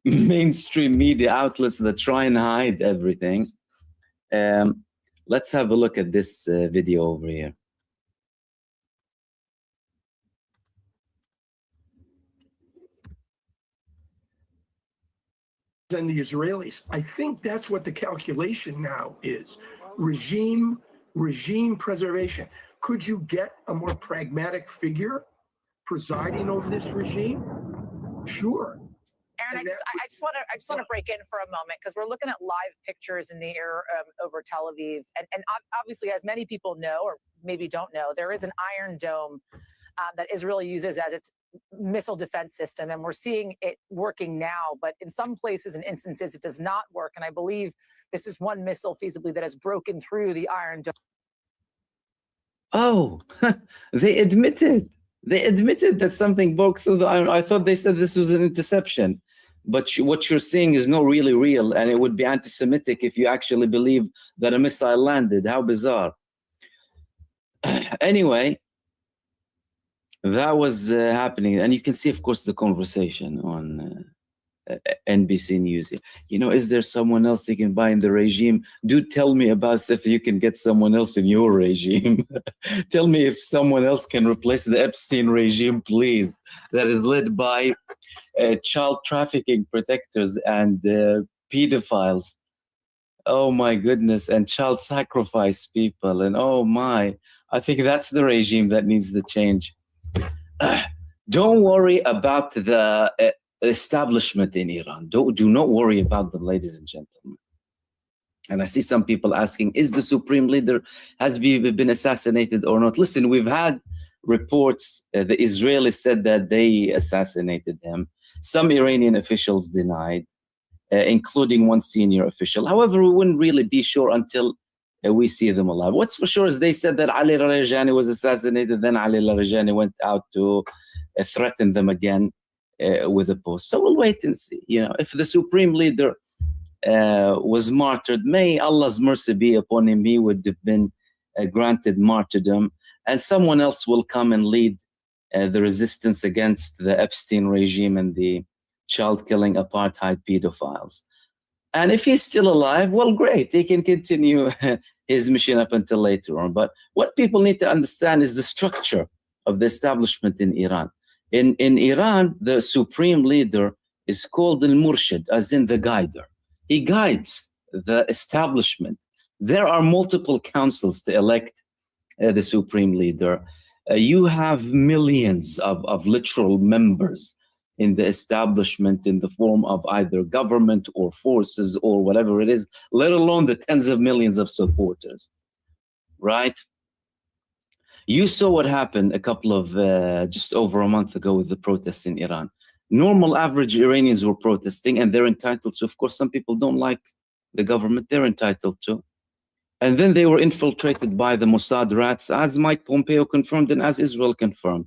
mainstream media outlets that try and hide everything. Let's have a look at this video over here. And the Israelis. I think that's what the calculation now is. Regime preservation. Could you get a more pragmatic figure presiding over this regime? Sure. Aaron, I just want to break in for a moment because we're looking at live pictures in the air over Tel Aviv, and obviously, as many people know or maybe don't know, there is an Iron Dome that Israel uses as its missile defense system, and we're seeing it working now. But in some places and instances, it does not work. And I believe this is one missile feasibly that has broken through the Iron Dome. Oh, they admitted that something broke through the iron. I thought they said this was an interception, but what you're seeing is not really real, and it would be anti-Semitic if you actually believe that a missile landed. How bizarre. Anyway, that was happening, and you can see, of course, the conversation on NBC News. You know, is there someone else you can buy in the regime? Do tell me about if you can get someone else in your regime. Tell me if someone else can replace the Epstein regime, please, that is led by child trafficking protectors and pedophiles. Oh my goodness, and child sacrifice people, and oh my, I think that's the regime that needs the change. Don't worry about the establishment in Iran. Do not worry about them, ladies and gentlemen. And I see some people asking, is the supreme leader has been assassinated or not? Listen, we've had reports. The Israelis said that they assassinated him. Some Iranian officials denied, including one senior official. However, we wouldn't really be sure until we see them alive. What's for sure is they said that Ali Larijani was assassinated. Then Ali Larijani went out to threaten them again with a post. So we'll wait and see. You know, if the supreme leader was martyred, may Allah's mercy be upon him. He would have been granted martyrdom, and someone else will come and lead the resistance against the Epstein regime and the child-killing apartheid pedophiles. And if he's still alive, well, great. He can continue his mission up until later on. But what people need to understand is the structure of the establishment in Iran. In Iran, the supreme leader is called al-Murshid, as in the guider. He guides the establishment. There are multiple councils to elect the supreme leader. You have millions of literal members in the establishment in the form of either government or forces or whatever it is, let alone the tens of millions of supporters, right? You saw what happened a couple of, just over a month ago with the protests in Iran. Normal average Iranians were protesting, and they're entitled to. Of course, some people don't like the government, they're entitled to. And then they were infiltrated by the Mossad rats, as Mike Pompeo confirmed and as Israel confirmed.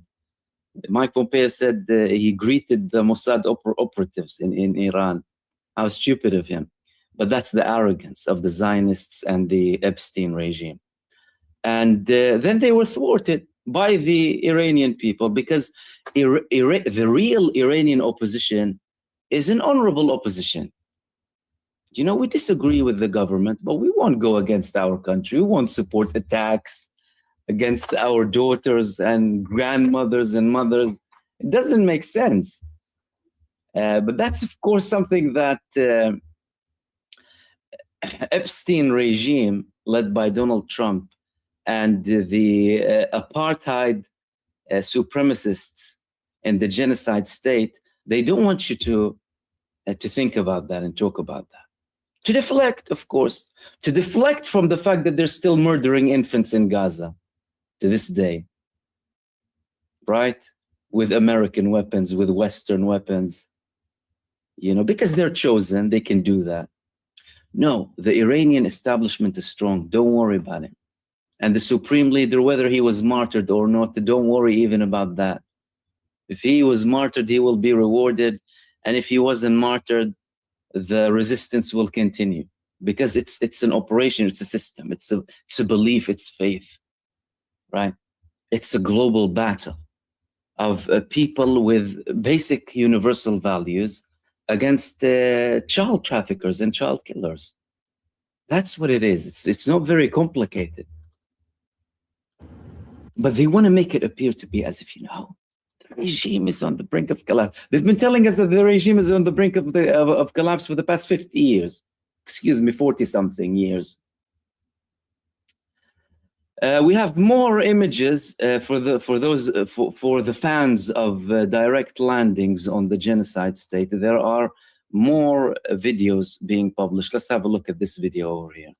Mike Pompeo said he greeted the Mossad operatives in Iran. How stupid of him. But that's the arrogance of the Zionists and the Epstein regime. And then they were thwarted by the Iranian people, because the real Iranian opposition is an honorable opposition. You know, we disagree with the government, but we won't go against our country. We won't support attacks against our daughters and grandmothers and mothers. It doesn't make sense. But that's, of course, something that Epstein regime, led by Donald Trump, and the apartheid supremacists and the genocide state, they don't want you to think about that and talk about that. To deflect, of course, to deflect from the fact that they're still murdering infants in Gaza to this day, right? With American weapons, with Western weapons, you know, because they're chosen, they can do that. No, the Iranian establishment is strong. Don't worry about it. And the supreme leader, whether he was martyred or not, don't worry even about that. If he was martyred, he will be rewarded. And if he wasn't martyred, the resistance will continue, because it's an operation, it's a system, it's a belief, it's faith, right? It's a global battle of people with basic universal values against child traffickers and child killers. That's what it is. It's not very complicated. But they want to make it appear to be as if, you know, the regime is on the brink of collapse. They've been telling us that the regime is on the brink of collapse for the past 50 years. Excuse me, 40-something years. We have more images for the fans of direct landings on the genocide state. There are more videos being published. Let's have a look at this video over here.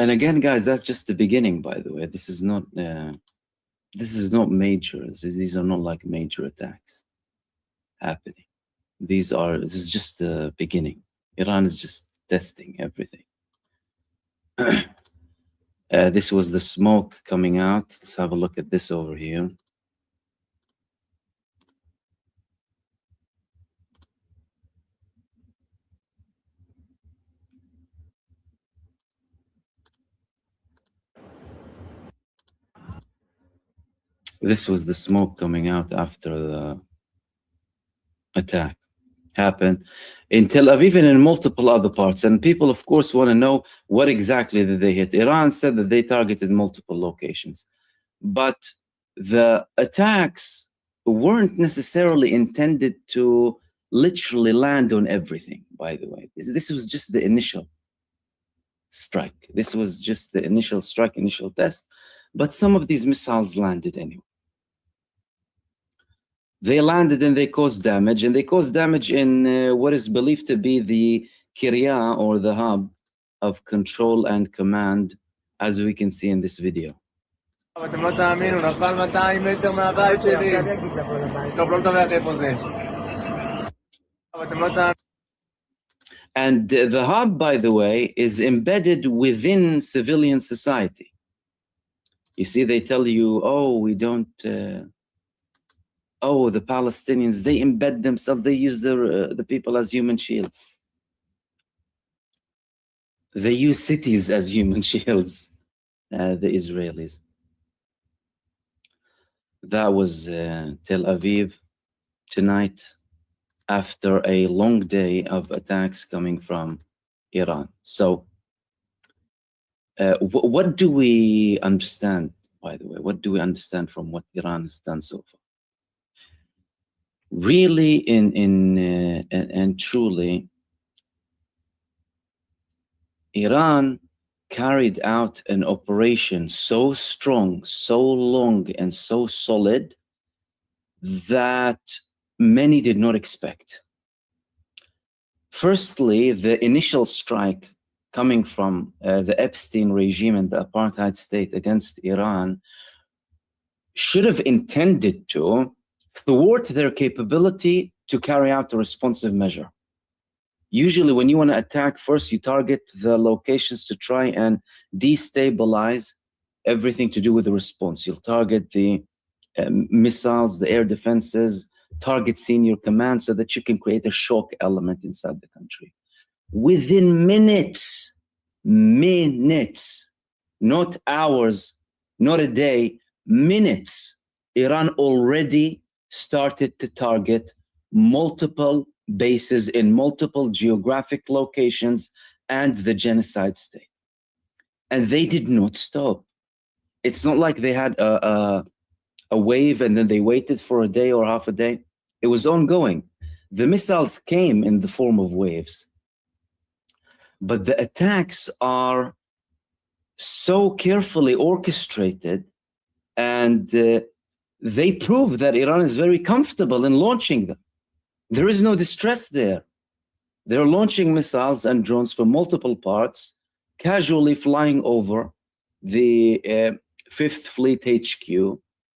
And again, guys, that's just the beginning, by the way. This is not major. These are not like major attacks happening. This is just the beginning. Iran is just testing everything. This was the smoke coming out. Let's have a look at this over here. This was the smoke coming out after the attack happened in Tel Aviv and in multiple other parts. And people, of course, want to know what exactly did they hit. Iran said that they targeted multiple locations, but the attacks weren't necessarily intended to literally land on everything, by the way. This was just the initial strike. This was just the initial strike, initial test. But some of these missiles landed anyway. They landed and they caused damage, and they caused damage in what is believed to be the Kirya, or the hub of control and command, as we can see in this video. And the hub, by the way, is embedded within civilian society. You see, they tell you, oh, we don't... oh, the Palestinians, they embed themselves, they use the people as human shields. They use cities as human shields, the Israelis. That was Tel Aviv tonight, after a long day of attacks coming from Iran. So, what do we understand, by the way? What do we understand from what Iran has done so far? Really, and truly, Iran carried out an operation so strong, so long, and so solid that many did not expect. Firstly, the initial strike coming from the Epstein regime and the apartheid state against Iran should have intended to thwart their capability to carry out a responsive measure. Usually when you want to attack, first you target the locations to try and destabilize everything to do with the response. You'll target the missiles, the air defenses, target senior command so that you can create a shock element inside the country. Within minutes, not hours, not a day, minutes, Iran already started to target multiple bases in multiple geographic locations and the genocide state. And they did not stop. It's not like they had a wave and then they waited for a day or half a day. It was ongoing. The missiles came in the form of waves. But the attacks are so carefully orchestrated, and they prove that Iran is very comfortable in launching them. There is no distress there. They're launching missiles and drones from multiple parts, casually flying over the 5th Fleet HQ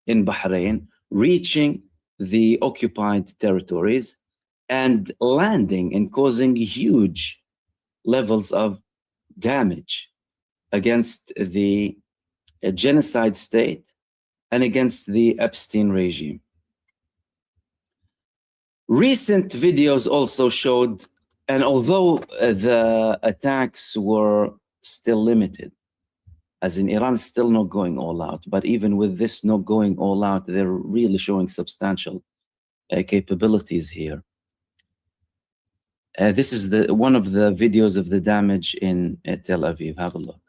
in Bahrain, reaching the occupied territories, and landing and causing huge levels of damage against the genocide state and against the Epstein regime. Recent videos also showed, and although the attacks were still limited, as in Iran is still not going all out, but even with this not going all out, they're really showing substantial capabilities here. This is one of the videos of the damage in Tel Aviv. Have a look.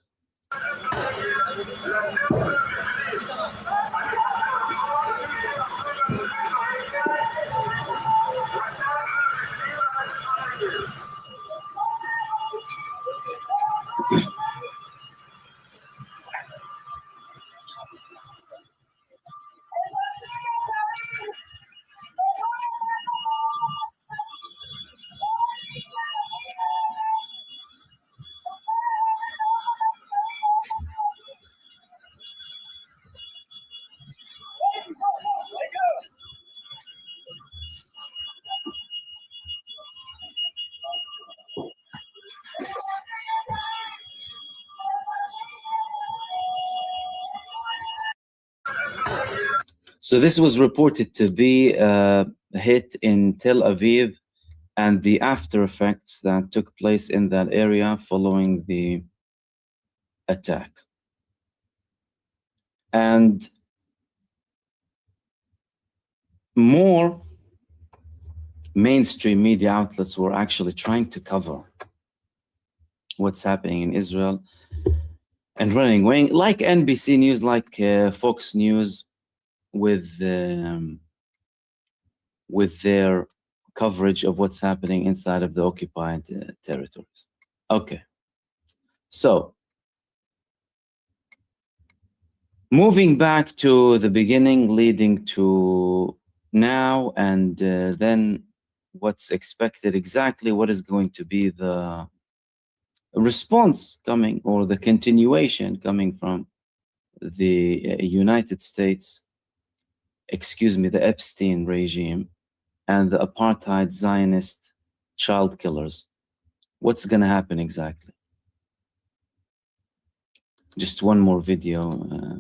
So this was reported to be a hit in Tel Aviv and the after effects that took place in that area following the attack. And more mainstream media outlets were actually trying to cover what's happening in Israel and running away, like NBC News, like Fox News, with their coverage of what's happening inside of the occupied territories. Okay, so moving back to the beginning, leading to now, and then what's expected exactly, what is going to be the response coming, or the continuation coming from the United States, the Epstein regime, and the apartheid Zionist child killers. What's going to happen exactly? Just one more video,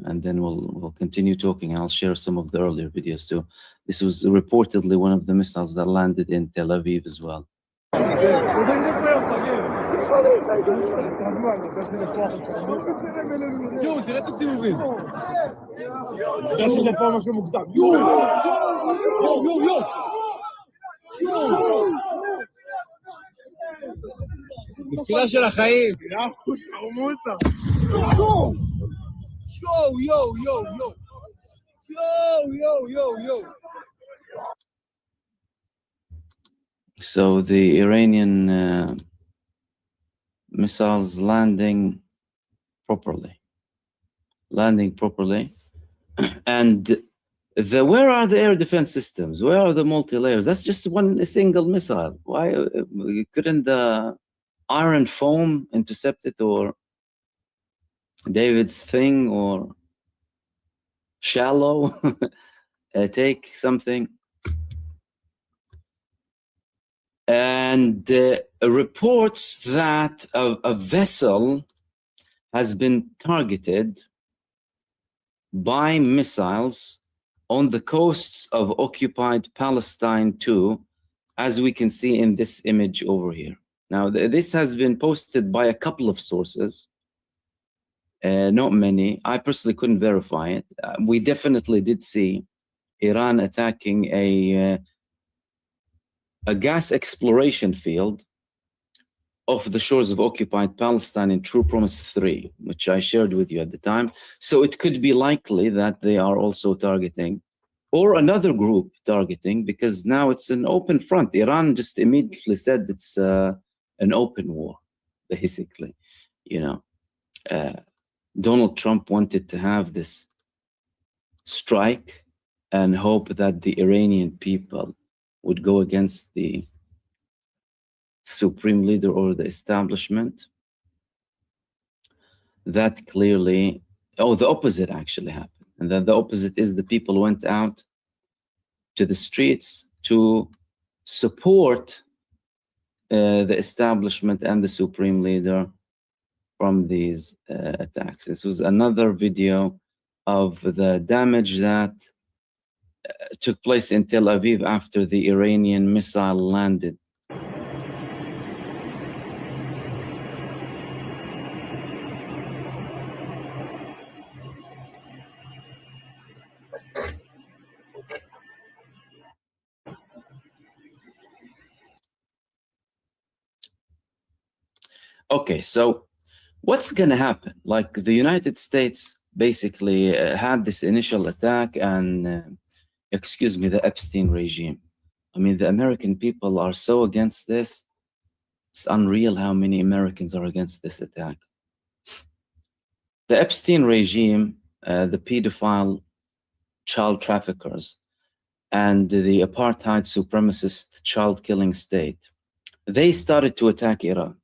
and then we'll continue talking, and I'll share some of the earlier videos too. This was reportedly one of the missiles that landed in Tel Aviv as well. תפילה של החיים. So the Iranian missiles landing properly, and where are the air defense systems? Where are the multi-layers? That's just a single missile. Why couldn't the iron foam intercept it, or David's thing, or shallow take something? And reports that a vessel has been targeted by missiles on the coasts of occupied Palestine too, as we can see in this image over here. Now, this has been posted by a couple of sources, not many. I personally couldn't verify it. We definitely did see Iran attacking a gas exploration field off the shores of occupied Palestine in True Promise 3, which I shared with you at the time. So it could be likely that they are also targeting, or another group targeting, because now it's an open front. Iran just immediately said it's an open war, basically. Donald Trump wanted to have this strike and hope that the Iranian people would go against the supreme leader or the establishment. That clearly, the opposite actually happened. And then the opposite is the people went out to the streets to support the establishment and the supreme leader from these attacks. This was another video of the damage that took place in Tel Aviv after the Iranian missile landed. Okay, so what's going to happen? Like, the United States basically had this initial attack and, the Epstein regime. I mean, the American people are so against this. It's unreal how many Americans are against this attack. The Epstein regime, the pedophile child traffickers, and the apartheid supremacist child-killing state, they started to attack Iran.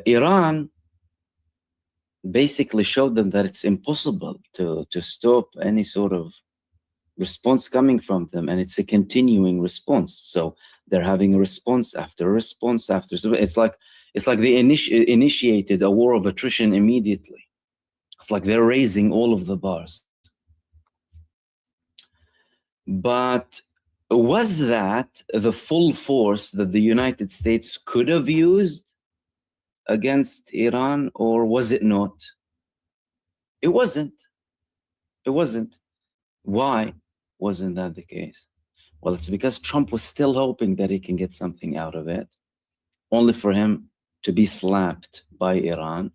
Iran basically showed them that it's impossible to stop any sort of response coming from them, and it's a continuing response. So they're having a response after a response after. So it's like they initiated a war of attrition immediately. It's like they're raising all of the bars. But was that the full force that the United States could have used against Iran, or was it not? It wasn't. It wasn't. Why wasn't that the case? Well, it's because Trump was still hoping that he can get something out of it, only for him to be slapped by Iran.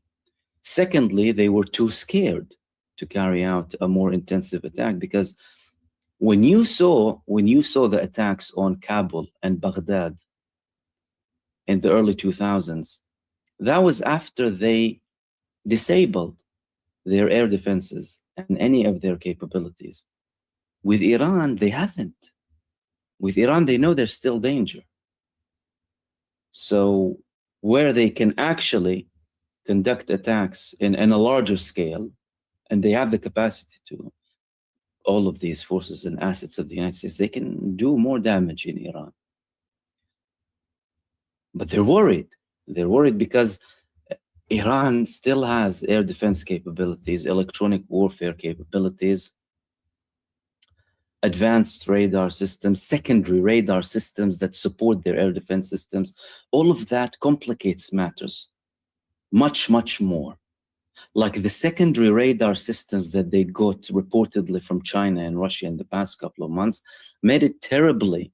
Secondly, they were too scared to carry out a more intensive attack, because when you saw the attacks on Kabul and Baghdad in the early 2000s, that was after they disabled their air defenses and any of their capabilities. With Iran, they haven't. With Iran, they know there's still danger. So where they can actually conduct attacks in a larger scale, and they have the capacity to, all of these forces and assets of the United States, they can do more damage in Iran. But they're worried. They're worried because Iran still has air defense capabilities, electronic warfare capabilities, advanced radar systems, secondary radar systems that support their air defense systems. All of that complicates matters much, much more. Like the secondary radar systems that they got reportedly from China and Russia in the past couple of months made it terribly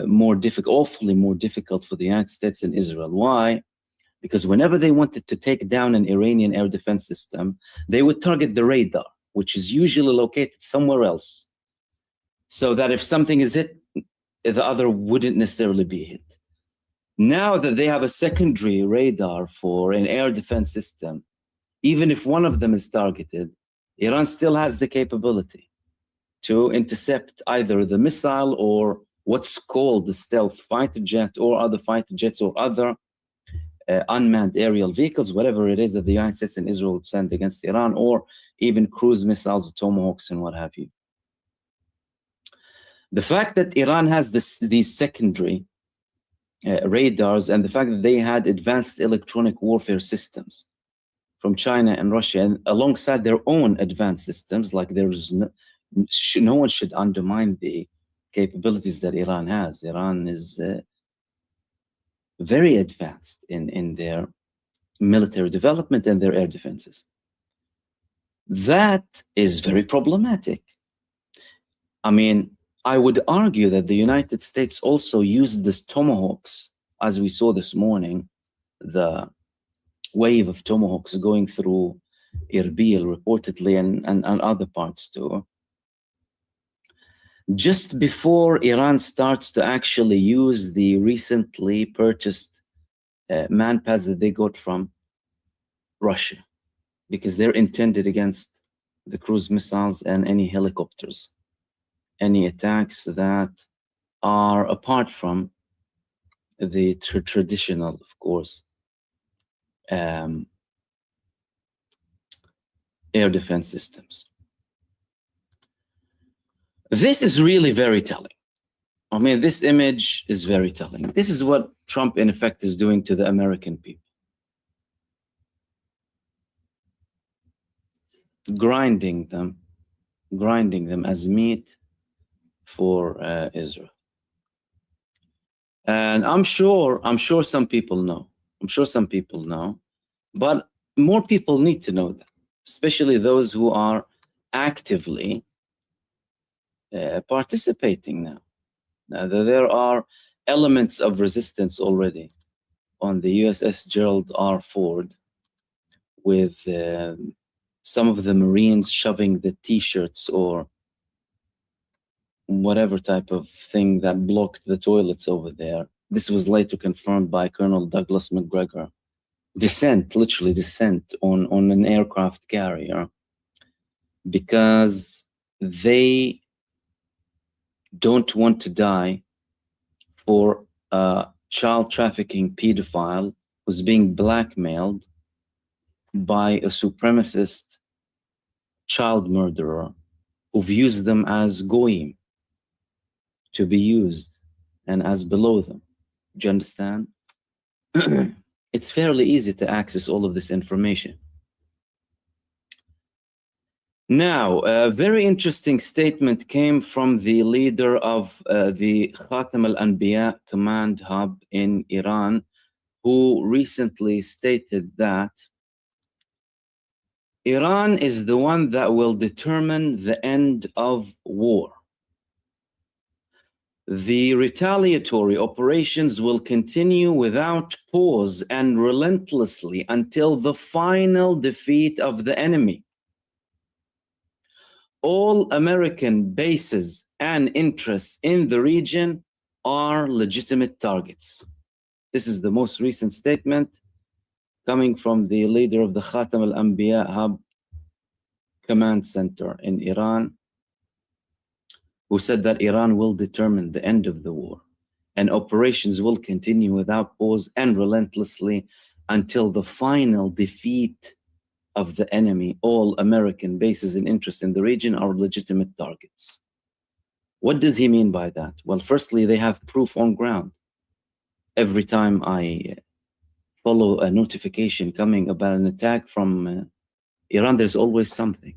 more difficult, awfully more difficult for the United States and Israel. Why? Because whenever they wanted to take down an Iranian air defense system, they would target the radar, which is usually located somewhere else, so that if something is hit, the other wouldn't necessarily be hit. Now that they have a secondary radar for an air defense system, even if one of them is targeted, Iran still has the capability to intercept either the missile or what's called the stealth fighter jet, or other fighter jets, or other unmanned aerial vehicles, whatever it is that the United States and Israel would send against Iran, or even cruise missiles, Tomahawks, and what have you. The fact that Iran has these secondary radars, and the fact that they had advanced electronic warfare systems from China and Russia, and alongside their own advanced systems, like there's no one should undermine the capabilities that Iran has. Iran is very advanced in their military development and their air defenses. That is very problematic. I mean, I would argue that the United States also used these Tomahawks, as we saw this morning, the wave of Tomahawks going through Erbil reportedly, and other parts too, just before Iran starts to actually use the recently purchased manpads that they got from Russia, because they're intended against the cruise missiles and any helicopters, any attacks that are apart from the traditional, of course, air defense systems. This is really very telling. I mean, this image is very telling. This is what Trump, in effect, is doing to the American people. Grinding them as meat for Israel. And I'm sure some people know. I'm sure some people know, but more people need to know that, especially those who are actively participating now. Now, there are elements of resistance already on the USS Gerald R. Ford, with some of the Marines shoving the T-shirts or whatever type of thing that blocked the toilets over there. This was later confirmed by Colonel Douglas McGregor. Literally descent on an aircraft carrier, because they don't want to die for a child trafficking pedophile who's being blackmailed by a supremacist child murderer who views them as goyim, to be used, and as below them. Do you understand? It's fairly easy to access all of this information. Now, a very interesting statement came from the leader of the Khatam al-Anbiya command hub in Iran, who recently stated that Iran is the one that will determine the end of war. The retaliatory operations will continue without pause and relentlessly until the final defeat of the enemy. All American bases and interests in the region are legitimate targets. This is the most recent statement coming from the leader of the Khatam al-Anbiya Hub Command Center in Iran, who said that Iran will determine the end of the war and operations will continue without pause and relentlessly until the final defeat of the enemy. All American bases and interests in the region are legitimate targets. What does he mean by that? Well, firstly, they have proof on ground. Every time I follow a notification coming about an attack from Iran, there's always something.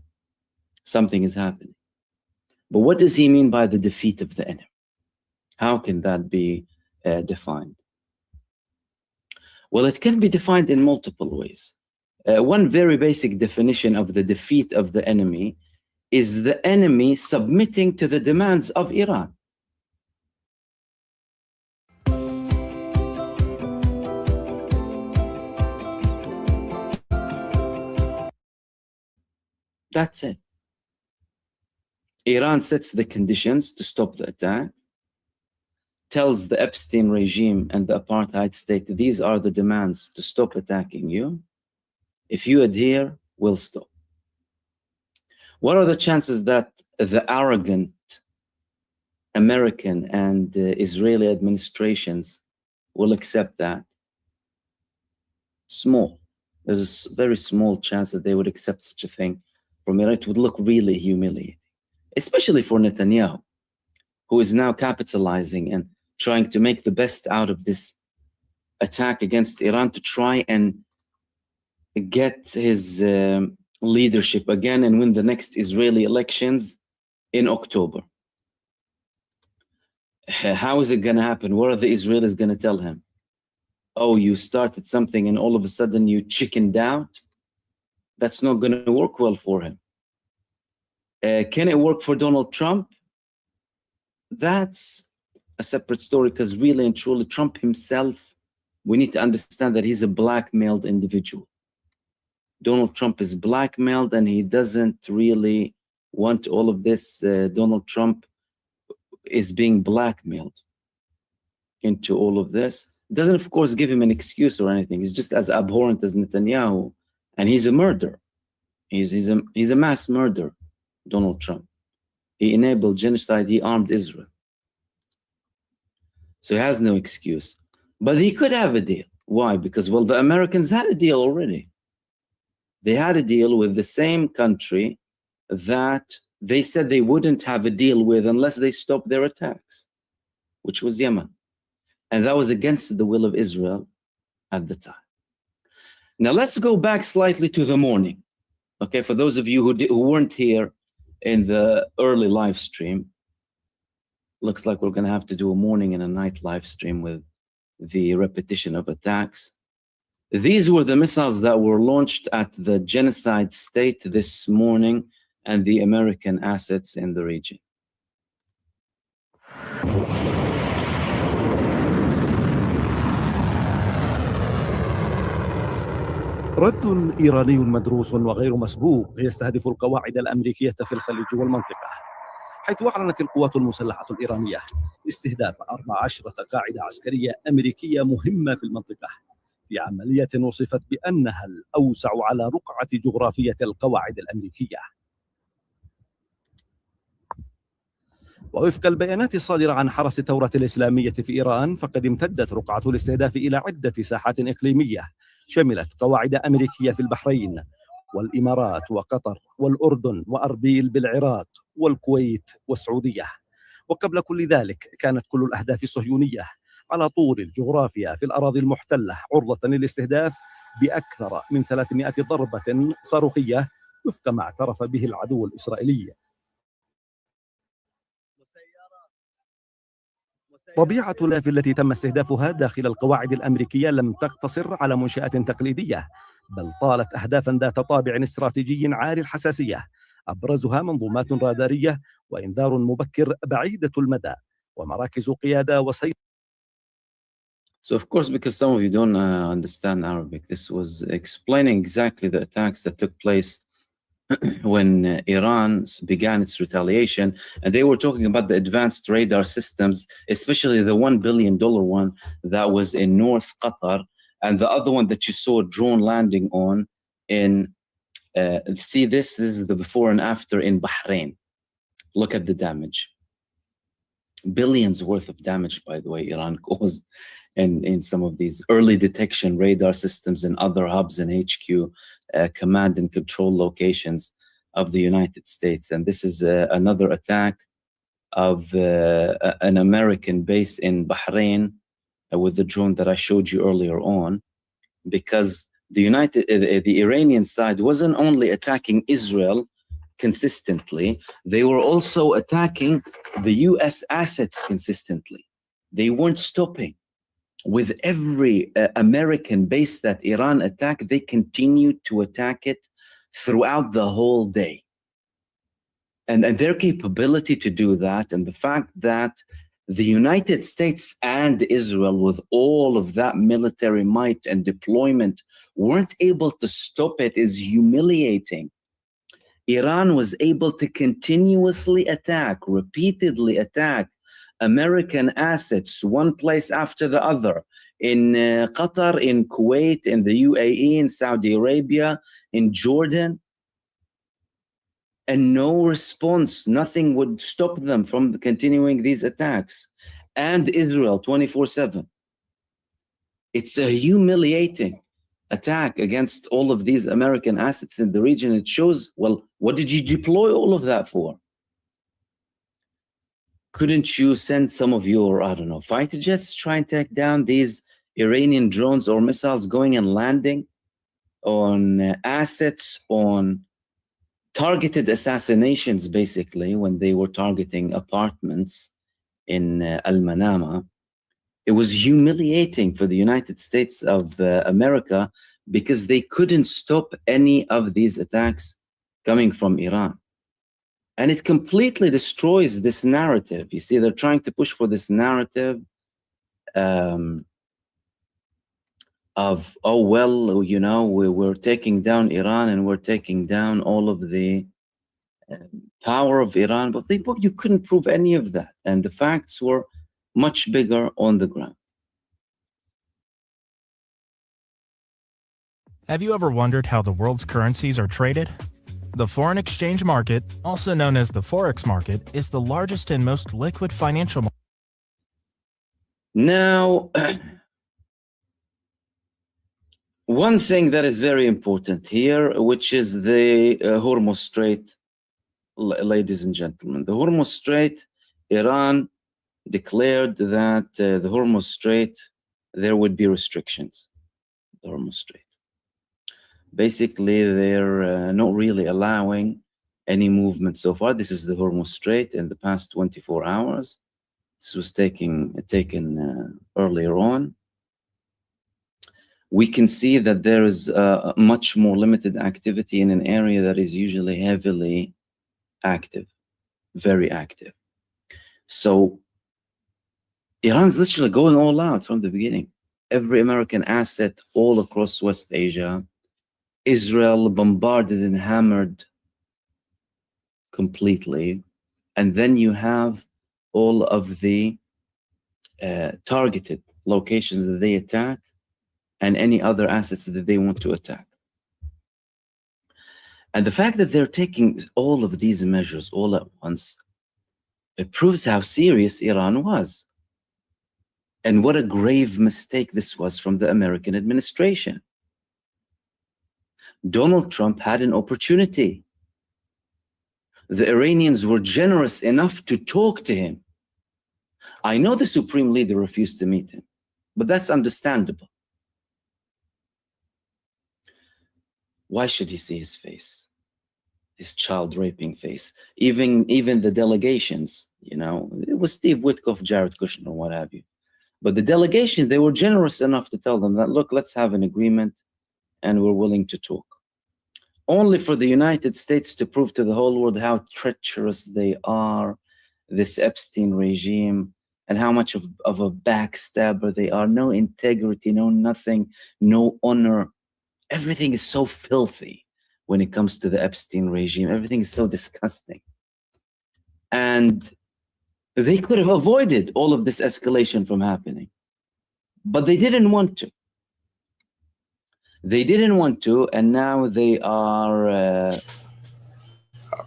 Something is happening. But what does he mean by the defeat of the enemy? How can that be defined? Well, it can be defined in multiple ways. One very basic definition of the defeat of the enemy is the enemy submitting to the demands of Iran. That's it. Iran sets the conditions to stop the attack, tells the Epstein regime and the apartheid state, these are the demands to stop attacking you. If you adhere, we'll stop. What are the chances that the arrogant American and Israeli administrations will accept that? Small. There's a very small chance that they would accept such a thing from Iran. It would look really humiliating, especially for Netanyahu, who is now capitalizing and trying to make the best out of this attack against Iran to try and get his leadership again and win the next Israeli elections in October. How is it going to happen? What are the Israelis going to tell him? Oh, you started something and all of a sudden you chickened out? That's not going to work well for him. Can it work for Donald Trump? That's a separate story, because really and truly Trump himself, we need to understand that he's a blackmailed individual. Donald Trump is blackmailed and he doesn't really want all of this. Donald Trump is being blackmailed into all of this. It doesn't, of course, give him an excuse or anything. He's just as abhorrent as Netanyahu, and he's a murderer. He's a mass murderer, Donald Trump. He enabled genocide. He armed Israel. So he has no excuse. But he could have a deal. Why? Because, well, the Americans had a deal already. They had a deal with the same country that they said they wouldn't have a deal with unless they stopped their attacks, which was Yemen. And that was against the will of Israel at the time. Now let's go back slightly to the morning. Okay, for those of you who weren't here in the early live stream, looks like we're going to have to do a morning and a night live stream with the repetition of attacks. These were the missiles that were launched at the genocide state this morning and the American assets in the region. رد إيراني مدروس وغير مسبوق يستهدف القواعد الأمريكية في الخليج والمنطقة، حيث أعلنت القوات المسلحة الإيرانية استهداف 14 قاعدة عسكرية أمريكية مهمة في المنطقة في عملية وصفت بأنها الأوسع على رقعة جغرافية القواعد الأمريكية. ووفق البيانات الصادرة عن حرس الثورة الإسلامية في إيران، فقد امتدت رقعة الاستهداف إلى عدة ساحات إقليمية شملت قواعد أمريكية في البحرين والإمارات وقطر والأردن وأربيل بالعراق والكويت والسعودية. وقبل كل ذلك كانت كل الأهداف الصهيونية على طول الجغرافيا في الأراضي المحتلة عرضة للاستهداف بأكثر من 300 ضربة صاروخية وفق ما اعترف به العدو الإسرائيلي. طبيعة الأهداف التي تم استهدافها داخل القواعد الأمريكية لم تقتصر على منشآت تقليدية، بل طالت أهدافا ذات طابع استراتيجي عالي الحساسية، أبرزها منظومات رادارية وإنذار مبكر بعيدة المدى ومراكز قيادة وسيطرة. So of course, because some of you don't understand Arabic, this was explaining exactly the attacks that took place when Iran began its retaliation, and they were talking about the advanced radar systems, especially the $1 billion one that was in North Qatar, and the other one that you saw a drone landing on in, see this is the before and after in Bahrain. Look at the damage. Billions worth of damage, by the way, Iran caused in some of these early detection radar systems and other hubs and HQ command and control locations of the United States. And this is another attack of an American base in Bahrain with the drone that I showed you earlier on, because the Iranian side wasn't only attacking Israel consistently, they were also attacking the US assets consistently. They weren't stopping. With every American base that Iran attacked, they continued to attack it throughout the whole day. And their capability to do that, and the fact that the United States and Israel, with all of that military might and deployment, weren't able to stop it, is humiliating. Iran was able to continuously attack, repeatedly attack American assets, one place after the other, in Qatar, in Kuwait, in the UAE, in Saudi Arabia, in Jordan, and no response. Nothing would stop them from continuing these attacks. And Israel 24/7. It's a humiliating attack against all of these American assets in the region. It shows, well, what did you deploy all of that for? Couldn't you send some of your, I don't know, fighter jets to try and take down these Iranian drones or missiles going and landing on assets, on targeted assassinations, basically, when they were targeting apartments in Al-Manama? It was humiliating for the United States of America, because they couldn't stop any of these attacks coming from Iran. And it completely destroys this narrative. You see, they're trying to push for this narrative of, oh, well, you know, we're taking down Iran and we're taking down all of the power of Iran. But you couldn't prove any of that. And the facts were much bigger on the ground. Have you ever wondered how the world's currencies are traded? The foreign exchange market, also known as the Forex market, is the largest and most liquid financial market. Now, one thing that is very important here, which is the Hormuz Strait, ladies and gentlemen. The Hormuz Strait, Iran declared that the Hormuz Strait, there would be restrictions. The Hormuz Strait. Basically, they're not really allowing any movement so far. This is the Hormuz Strait in the past 24 hours. This was taken earlier on. We can see that there is much more limited activity in an area that is usually heavily active, very active. So Iran's literally going all out from the beginning. Every American asset all across West Asia. Israel bombarded and hammered completely. And then you have all of the targeted locations that they attack and any other assets that they want to attack. And the fact that they're taking all of these measures all at once, it proves how serious Iran was. And what a grave mistake this was from the American administration. Donald Trump had an opportunity. The Iranians were generous enough to talk to him. I know the Supreme Leader refused to meet him, but that's understandable. Why should he see his face? his child raping face. Even the delegations, you know, it was Steve Witkoff, Jared Kushner, what have you. But the delegations, they were generous enough to tell them that, look, let's have an agreement and we're willing to talk. Only for the United States to prove to the whole world how treacherous they are, this Epstein regime, and how much of a backstabber they are. No integrity, no nothing, no honor. Everything is so filthy when it comes to the Epstein regime. Everything is so disgusting. And they could have avoided all of this escalation from happening. But they didn't want to. They didn't want to, and now they are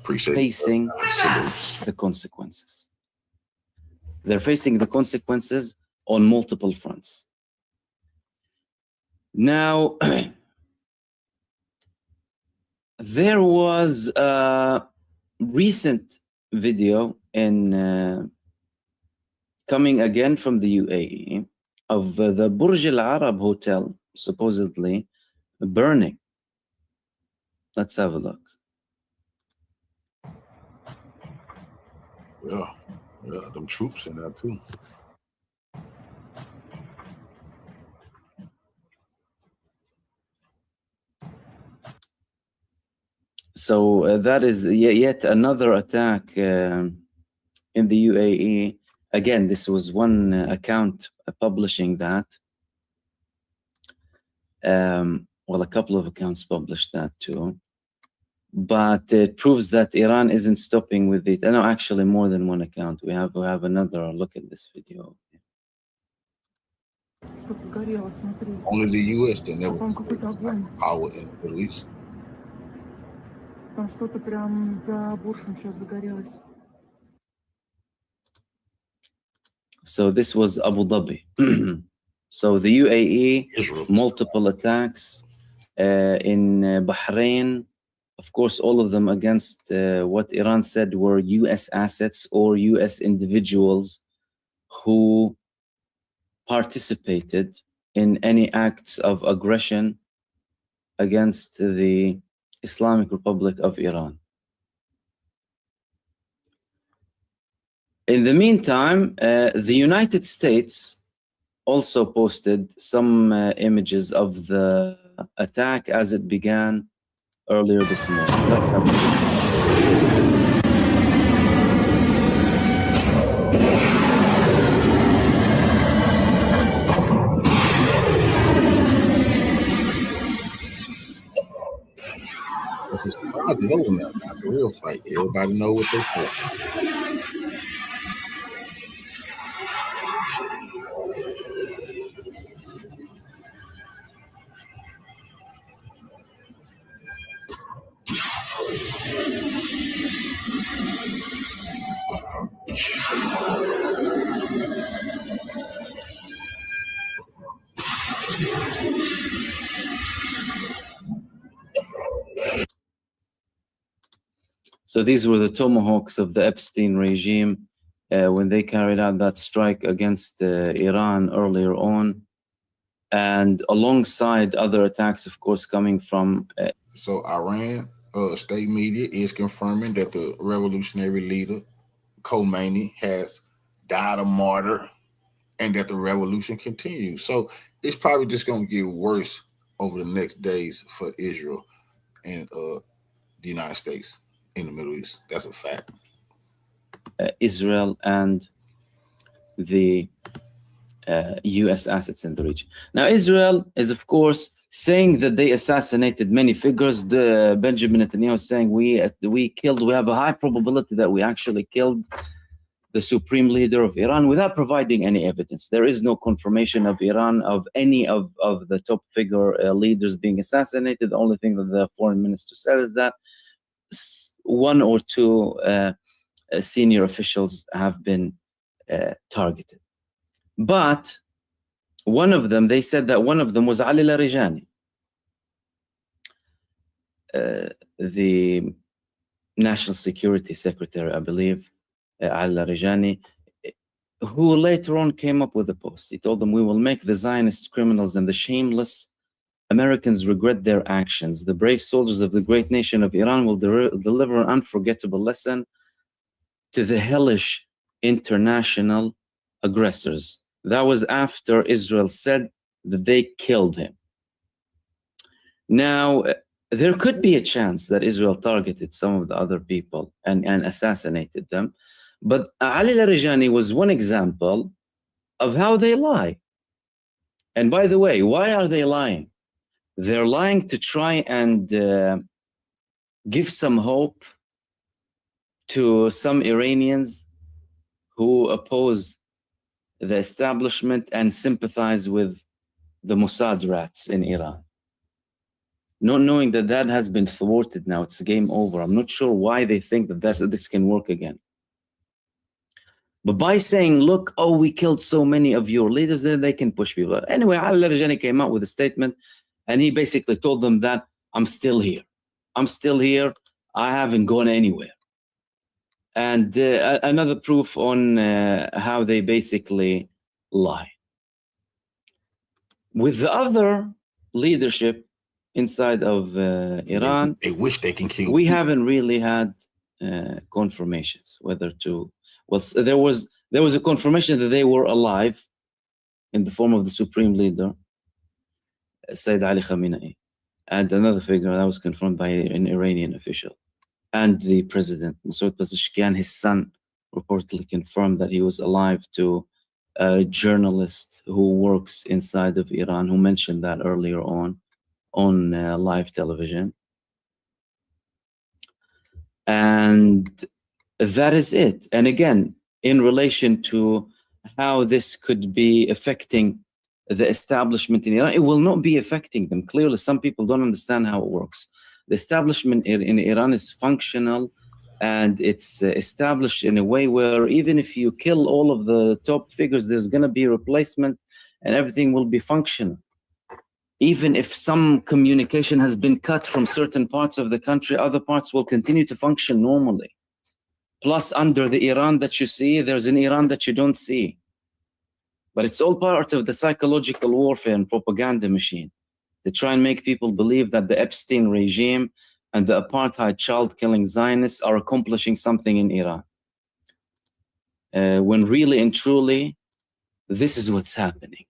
facing the consequences. They're facing the consequences on multiple fronts. Now, there was a recent video in coming again from the UAE of the Burj Al Arab hotel supposedly burning. Let's have a look. Yeah, them troops in there too. So that is yet another attack in the UAE. Again, this was one account publishing that. Well, a couple of accounts published that too. But it proves that Iran isn't stopping with it. No, actually more than one account. We have another look at this video. Only the U.S. that never power in the Middle East. So this was Abu Dhabi. So the UAE, multiple attacks in Bahrain. Of course, all of them against what Iran said were U.S. assets or U.S. individuals who participated in any acts of aggression against the Islamic Republic of Iran. In the meantime, the United States also posted some images of the attack as it began earlier this morning. Let's have a look. This is over now. It's a real fight. Everybody know what they for. So these were the tomahawks of the Epstein regime when they carried out that strike against Iran earlier on, and alongside other attacks, of course, coming from. So Iran state media is confirming that the revolutionary leader Khamenei has died a martyr, and that the revolution continues. So it's probably just going to get worse over the next days for Israel and the United States in the Middle East. That's a fact. Israel and the U.S. assets in the region. Now, Israel is, of course, saying that they assassinated many figures. Benjamin Netanyahu is saying we have a high probability that we actually killed the supreme leader of Iran without providing any evidence. There is no confirmation of Iran of any of the top figure leaders being assassinated. The only thing that the foreign minister said is that one or two senior officials have been targeted. But one of them, they said that one of them was Ali Larijani, the National Security Secretary, I believe, Ali Larijani, who later on came up with a post. He told them, we will make the Zionist criminals and the shameless Americans regret their actions. The brave soldiers of the great nation of Iran will deliver an unforgettable lesson to the hellish international aggressors. That was after Israel said that they killed him. Now, there could be a chance that Israel targeted some of the other people and assassinated them. But Ali Larijani was one example of how they lie. And by the way, why are they lying? They're lying to try and give some hope to some Iranians who oppose the establishment and sympathize with the Mossad rats in Iran. Not knowing that that has been thwarted now, it's game over. I'm not sure why they think that this can work again. But by saying, look, oh, we killed so many of your leaders, then they can push people. Anyway, Ali Larijani came out with a statement, and he basically told them that I'm still here. I'm still here. I haven't gone anywhere. And another proof on how they basically lie. With the other leadership inside of Iran, they wish they can kill. We haven't really had confirmations whether to. Well, there was a confirmation that they were alive in the form of the supreme leader, Sayyid Ali Khamenei, and another figure that was confirmed by an Iranian official, and the president, Masoud Pezeshkian, his son, reportedly confirmed that he was alive to a journalist who works inside of Iran, who mentioned that earlier on live television. And that is it. And again, in relation to how this could be affecting the establishment in Iran, it will not be affecting them. Clearly, some people don't understand how it works. The establishment in Iran is functional, and it's established in a way where even if you kill all of the top figures, there's going to be a replacement and everything will be functional. Even if some communication has been cut from certain parts of the country, other parts will continue to function normally. Plus, under the Iran that you see, there's an Iran that you don't see. But it's all part of the psychological warfare and propaganda machine. They try and make people believe that the Epstein regime and the apartheid child-killing Zionists are accomplishing something in Iran. When really and truly, this is what's happening.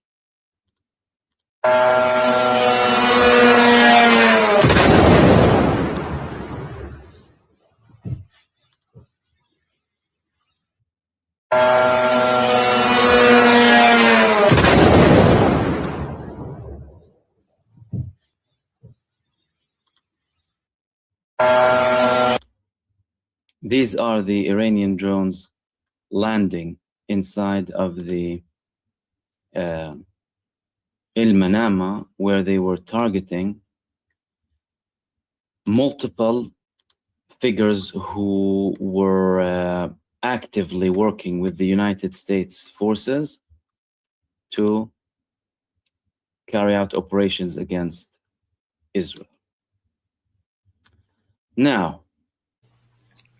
These are the Iranian drones landing inside of the El Manama, where they were targeting multiple figures who were actively working with the United States forces to carry out operations against Israel. Now,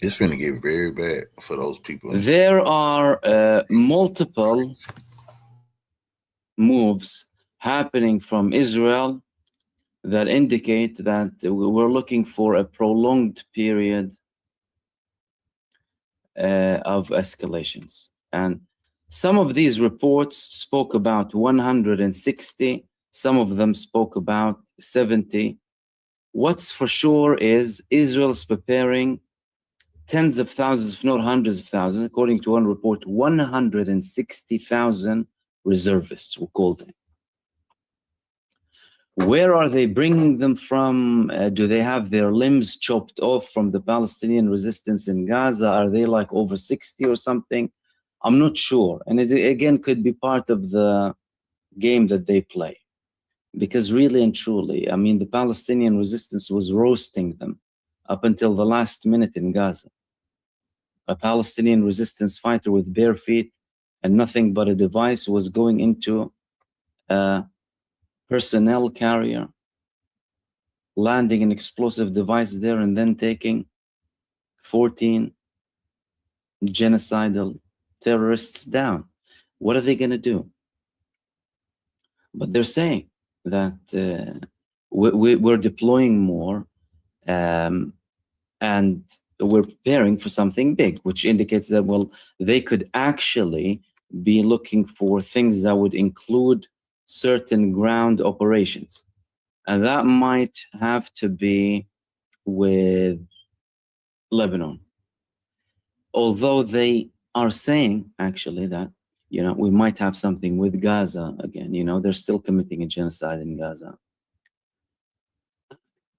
it's going to get very bad for those people. There are multiple moves happening from Israel that indicate that we're looking for a prolonged period of escalations. And some of these reports spoke about 160, some of them spoke about 70. What's for sure is Israel's preparing tens of thousands, if not hundreds of thousands, according to one report, 160,000 reservists, we call them. Where are they bringing them from? Do they have their limbs chopped off from the Palestinian resistance in Gaza? Are they like over 60 or something? I'm not sure. And it, again, could be part of the game that they play. Because really and truly, I mean, the Palestinian resistance was roasting them up until the last minute in Gaza. A Palestinian resistance fighter with bare feet and nothing but a device was going into a personnel carrier, landing an explosive device there and then taking 14 genocidal terrorists down. What are they going to do? But they're saying that we're deploying more, and we're preparing for something big, which indicates that, well, they could actually be looking for things that would include certain ground operations. And that might have to be with Lebanon. Although they are saying, actually, that, we might have something with Gaza again. They're still committing a genocide in Gaza.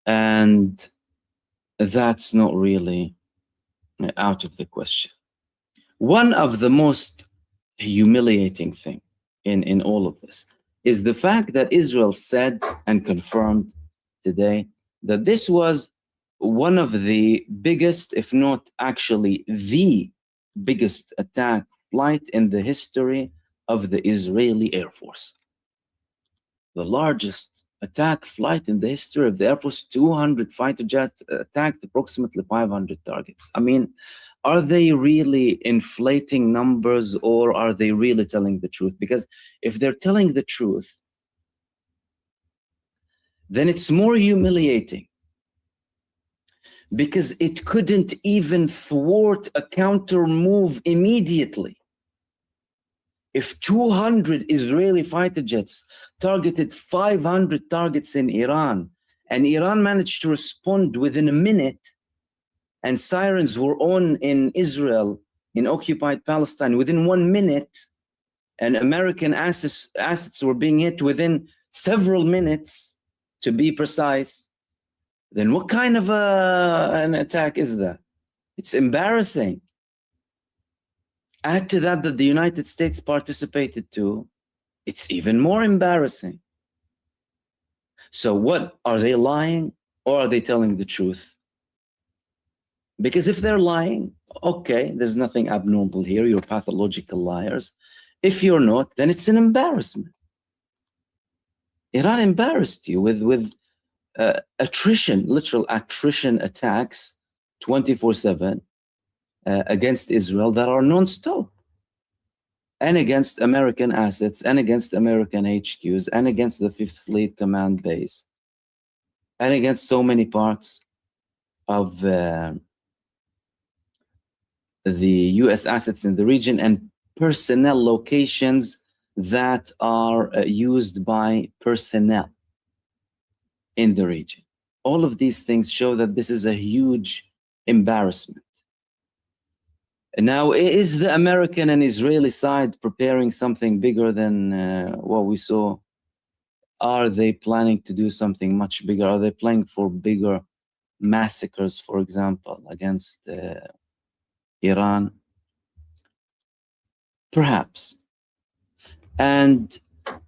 And that's not really out of the question. One of the most humiliating thing in all of this is the fact that Israel said and confirmed today that this was one of the biggest, if not actually the biggest attack flight in the history of the Israeli Air Force. The largest attack flight in the history of the Air Force. 200 fighter jets attacked approximately 500 targets. I mean, are they really inflating numbers, or are they really telling the truth? Because if they're telling the truth, then it's more humiliating, because it couldn't even thwart a counter move immediately. If 200 Israeli fighter jets targeted 500 targets in Iran, and Iran managed to respond within a minute, and sirens were on in Israel, in occupied Palestine, within 1 minute, and American assets were being hit within several minutes, to be precise, then what kind of an attack is that? It's embarrassing. Add to that the United States participated too, it's even more embarrassing. So what, are they lying, or are they telling the truth? Because if they're lying, okay, there's nothing abnormal here, you're pathological liars. If you're not, then it's an embarrassment. Iran embarrassed you with attrition, literal attrition attacks 24/7 against Israel that are non-stop, and against American assets, and against American HQs, and against the 5th Fleet Command Base, and against so many parts of the US assets in the region, and personnel locations that are used by personnel in the region. All of these things show that this is a huge embarrassment. Now, is the American and Israeli side preparing something bigger than what we saw? Are they planning to do something much bigger? Are they planning for bigger massacres, for example, against Iran? Perhaps. And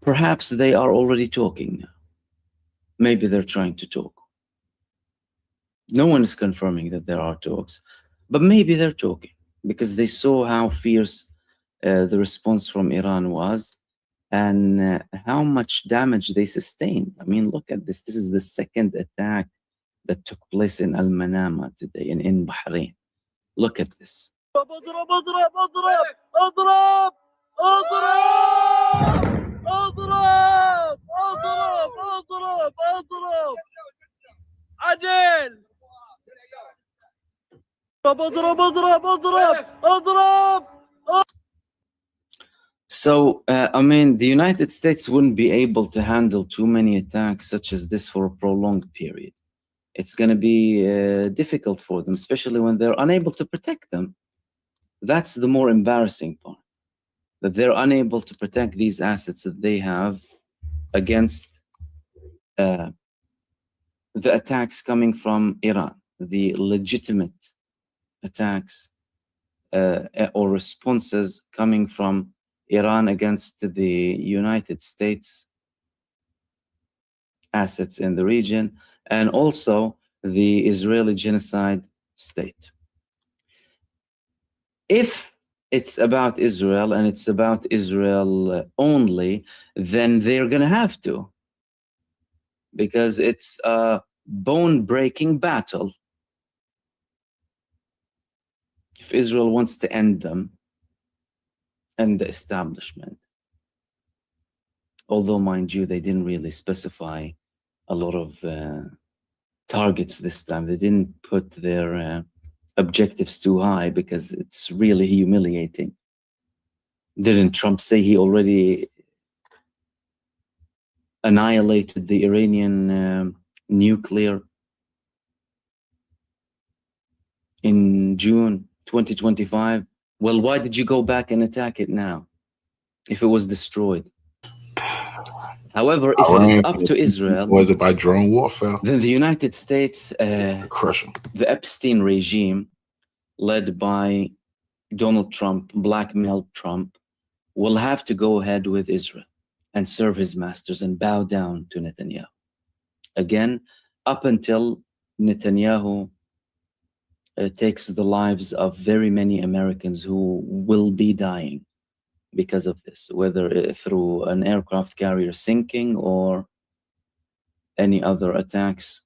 perhaps they are already talking now. Maybe they're trying to talk. No one is confirming that there are talks, but maybe they're talking, because they saw how fierce the response from Iran was, and how much damage they sustained. I mean, look at this. This is the second attack that took place in Al-Manama today, in Bahrain. Look at this. So, I mean, the United States wouldn't be able to handle too many attacks such as this for a prolonged period. It's going to be difficult for them, especially when they're unable to protect them. That's the more embarrassing part, that they're unable to protect these assets that they have against the attacks coming from Iran, the legitimate attacks or responses coming from Iran against the United States assets in the region, and also the Israeli genocide state. If it's about Israel, and it's about Israel only, then they're going to have to, because it's a bone-breaking battle. If Israel wants to end them, and the establishment, although, mind you, they didn't really specify a lot of targets this time. They didn't put their objectives too high because it's really humiliating. Didn't Trump say he already annihilated the Iranian nuclear in June 2025? Well, why did you go back and attack it now if it was destroyed? However, if it is up to Israel, was it by drone warfare? then the United States, Crush them. the Epstein regime, led by Donald Trump, blackmailed Trump, will have to go ahead with Israel and serve his masters and bow down to Netanyahu. Again, up until Netanyahu takes the lives of very many Americans who will be dying because of this, whether through an aircraft carrier sinking or any other attacks.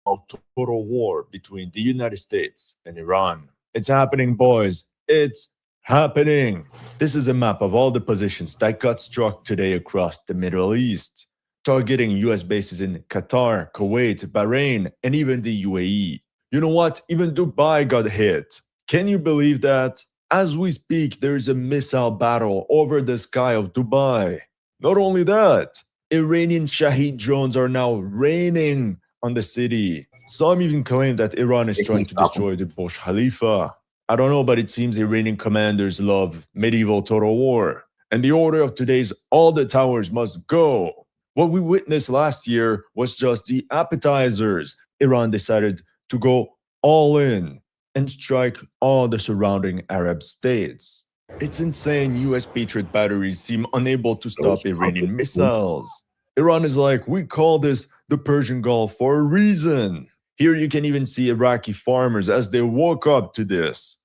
Of total war between the United States and Iran. It's happening, boys. It's happening. This is a map of all the positions that got struck today across the Middle East, targeting US bases in Qatar, Kuwait, Bahrain, and even the UAE. You know what? Even Dubai got hit. Can you believe that? As we speak, there is a missile battle over the sky of Dubai. Not only that, Iranian Shahed drones are now raining on the city. Some even claim that Iran is trying to destroy the Burj Khalifa. I don't know, but it seems Iranian commanders love medieval total war. And the order of today is all the towers must go. What we witnessed last year was just the appetizers. Iran decided to go all in and strike all the surrounding Arab states. It's insane. US Patriot batteries seem unable to stop Iranian missiles. Iran is like, we call this the Persian Gulf for a reason. Here you can even see Iraqi farmers as they woke up to this.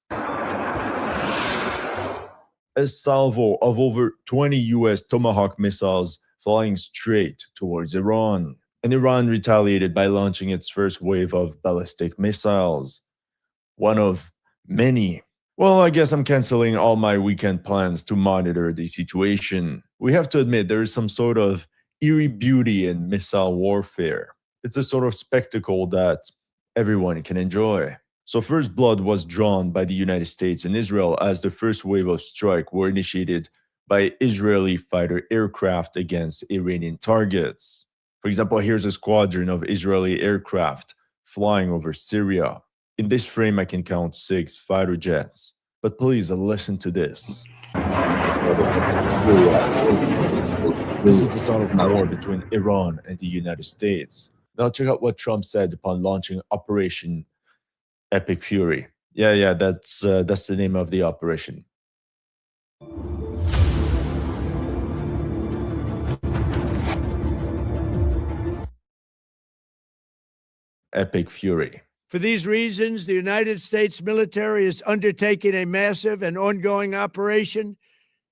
A salvo of over 20 US Tomahawk missiles flying straight towards Iran. And Iran retaliated by launching its first wave of ballistic missiles. One of many. Well, I guess I'm canceling all my weekend plans to monitor the situation. We have to admit there is some sort of eerie beauty in missile warfare. It's a sort of spectacle that everyone can enjoy. So first blood was drawn by the United States and Israel as the first wave of strike were initiated by Israeli fighter aircraft against Iranian targets. For example, here's a squadron of Israeli aircraft flying over Syria. In this frame, I can count 6 fighter jets. But please listen to this. This is the sound of war between Iran and the United States. Now check out what Trump said upon launching Operation Epic Fury. Yeah, that's the name of the operation. Epic Fury. For these reasons, the United States military is undertaking a massive and ongoing operation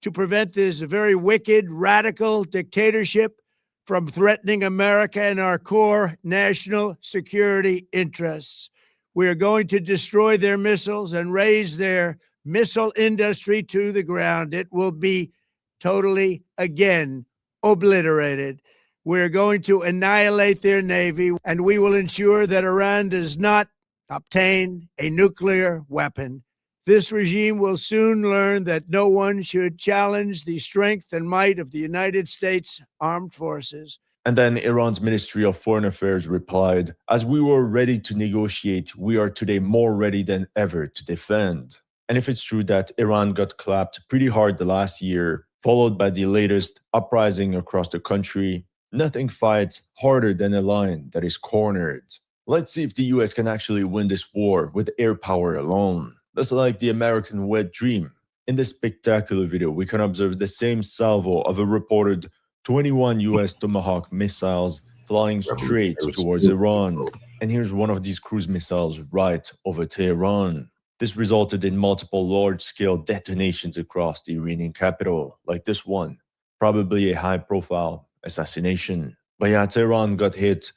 to prevent this very wicked, radical dictatorship from threatening America and our core national security interests. We are going to destroy their missiles and raise their missile industry to the ground. It will be totally, again, obliterated. We're going to annihilate their navy, and we will ensure that Iran does not obtain a nuclear weapon. This regime will soon learn that no one should challenge the strength and might of the United States Armed Forces. And then Iran's Ministry of Foreign Affairs replied, as we were ready to negotiate, we are today more ready than ever to defend. And if it's true that Iran got clapped pretty hard the last year, followed by the latest uprising across the country, nothing fights harder than a lion that is cornered. Let's see if the US can actually win this war with air power alone. That's like the American wet dream. In this spectacular video, we can observe the same salvo of a reported 21 US Tomahawk missiles flying straight towards Iran. And here's one of these cruise missiles right over Tehran. This resulted in multiple large-scale detonations across the Iranian capital, like this one, probably a high-profile assassination. But yeah, Tehran got hit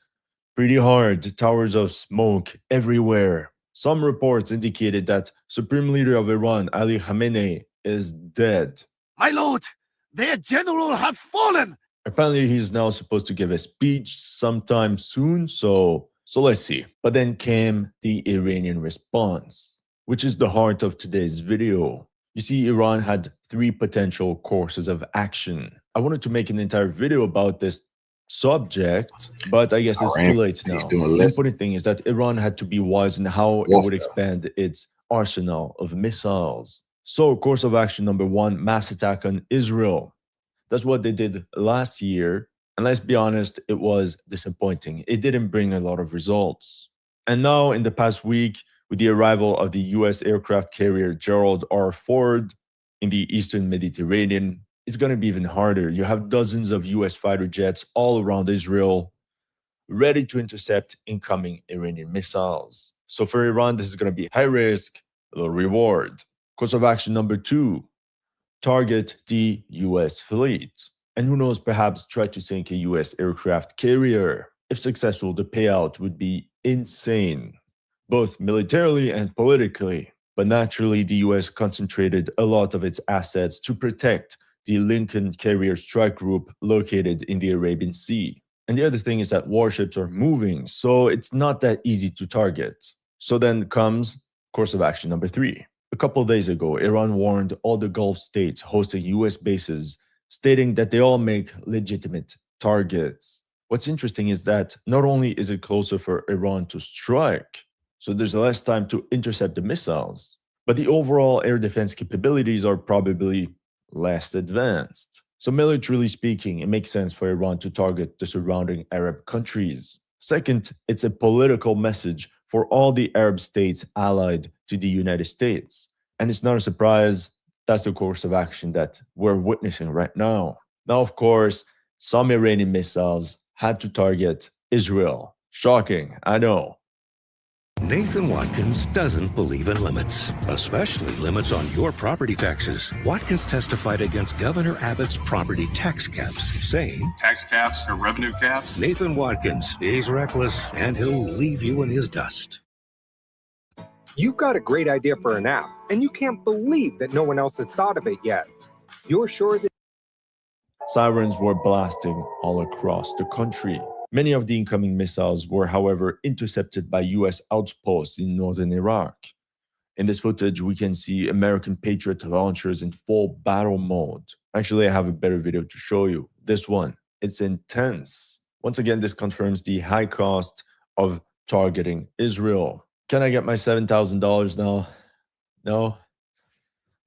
pretty hard, towers of smoke everywhere. Some reports indicated that Supreme Leader of Iran, Ali Khamenei, is dead. My lord, their general has fallen. Apparently, he's now supposed to give a speech sometime soon, so let's see. But then came the Iranian response, which is the heart of today's video. You see, Iran had 3 potential courses of action. I wanted to make an entire video about this subject, but I guess it's too late now. The important thing is that Iran had to be wise in how it would expand its arsenal of missiles. So, course of action number 1, mass attack on Israel. That's what they did last year, and let's be honest, it was disappointing. It didn't bring a lot of results. And now, in the past week, with the arrival of the US aircraft carrier Gerald R. Ford in the Eastern Mediterranean, it's going to be even harder. You have dozens of US fighter jets all around Israel, ready to intercept incoming Iranian missiles. So for Iran, this is going to be high risk, low reward. Course of action number 2, target the US fleet. And who knows, perhaps try to sink a US aircraft carrier. If successful, the payout would be insane, both militarily and politically. But naturally, the US concentrated a lot of its assets to protect the Lincoln Carrier Strike Group located in the Arabian Sea. And the other thing is that warships are moving, so it's not that easy to target. So then comes course of action number 3. A couple of days ago, Iran warned all the Gulf states hosting US bases, stating that they all make legitimate targets. What's interesting is that not only is it closer for Iran to strike, so there's less time to intercept the missiles, but the overall air defense capabilities are probably less advanced. So militarily speaking, it makes sense for Iran to target the surrounding Arab countries. Second, it's a political message for all the Arab states allied to the United States. And it's not a surprise, that's the course of action that we're witnessing right now. Now, of course, some Iranian missiles had to target Israel. Shocking, I know. Nathan Watkins doesn't believe in limits, especially limits on your property taxes. Watkins testified against Governor Abbott's property tax caps, saying, Tax caps or revenue caps? Nathan Watkins, he's reckless and he'll leave you in his dust. You've got a great idea for an app, and you can't believe that no one else has thought of it yet. You're sure that Sirens were blasting all across the country. Many of the incoming missiles were, however, intercepted by US outposts in northern Iraq. In this footage, we can see American Patriot launchers in full battle mode. Actually, I have a better video to show you. This one, it's intense. Once again, this confirms the high cost of targeting Israel. Can I get my $7,000 now? No?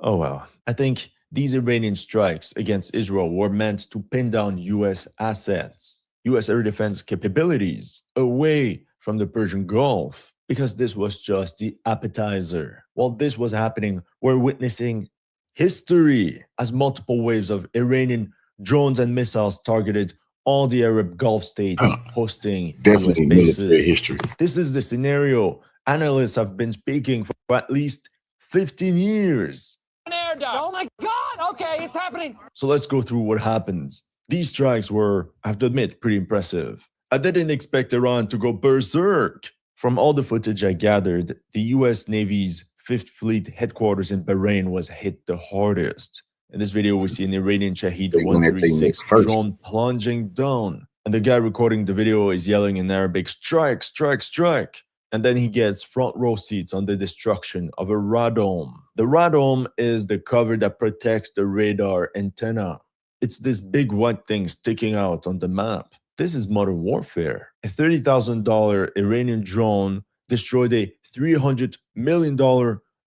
Oh well. I think these Iranian strikes against Israel were meant to pin down US assets, US air defense capabilities away from the Persian Gulf, because this was just the appetizer. While this was happening, we're witnessing history as multiple waves of Iranian drones and missiles targeted all the Arab Gulf states hosting US bases. History. This is the scenario analysts have been speaking for at least 15 years. Oh my God! Okay, it's happening. So let's go through what happens. These strikes were, I have to admit, pretty impressive. I didn't expect Iran to go berserk. From all the footage I gathered, the US Navy's 5th Fleet headquarters in Bahrain was hit the hardest. In this video, we see an Iranian Shahed 136 drone plunging down. And the guy recording the video is yelling in Arabic, strike, strike, strike. And then he gets front row seats on the destruction of a radome. The radome is the cover that protects the radar antenna. It's this big white thing sticking out on the map. This is modern warfare. A $30,000 Iranian drone destroyed a $300 million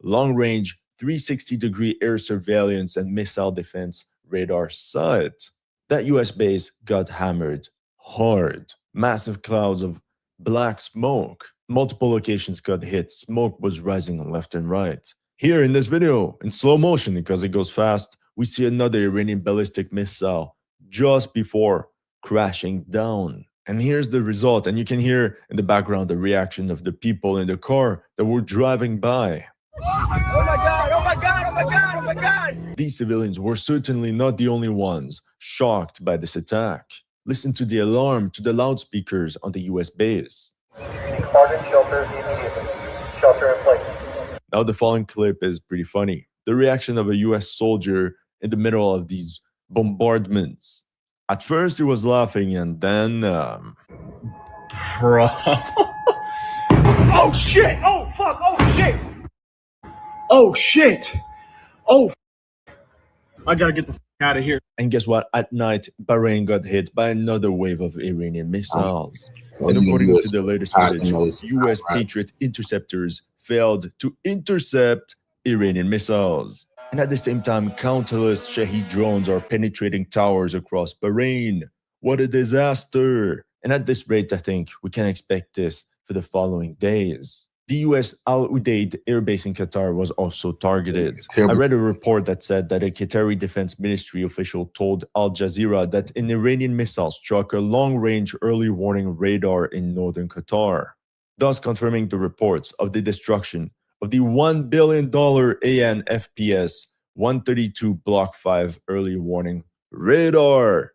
long-range 360-degree air surveillance and missile defense radar site. That US base got hammered hard. Massive clouds of black smoke. Multiple locations got hit. Smoke was rising left and right. Here in this video, in slow motion because it goes fast, we see another Iranian ballistic missile just before crashing down. And here's the result. And you can hear in the background the reaction of the people in the car that were driving by. These civilians were certainly not the only ones shocked by this attack. Listen to the alarm to the loudspeakers on the US base. Hardened shelters immediately. Shelter in place. Now the following clip is pretty funny. The reaction of a US soldier in the middle of these bombardments. At first he was laughing and then... Bro. Oh shit! Oh fuck! Oh shit! Oh shit! Oh, I gotta get the fuck out of here. And guess what? At night, Bahrain got hit by another wave of Iranian missiles. And according to the latest footage, US Patriot interceptors failed to intercept Iranian missiles. And at the same time, countless Shahed drones are penetrating towers across Bahrain. What a disaster! And at this rate, I think we can expect this for the following days. The US Al Udeid air base in Qatar was also targeted. I read a report that said that a Qatari Defense Ministry official told Al Jazeera that an Iranian missile struck a long-range early warning radar in northern Qatar, thus confirming the reports of the destruction of the $1 billion AN/FPS 132 Block 5 early warning radar.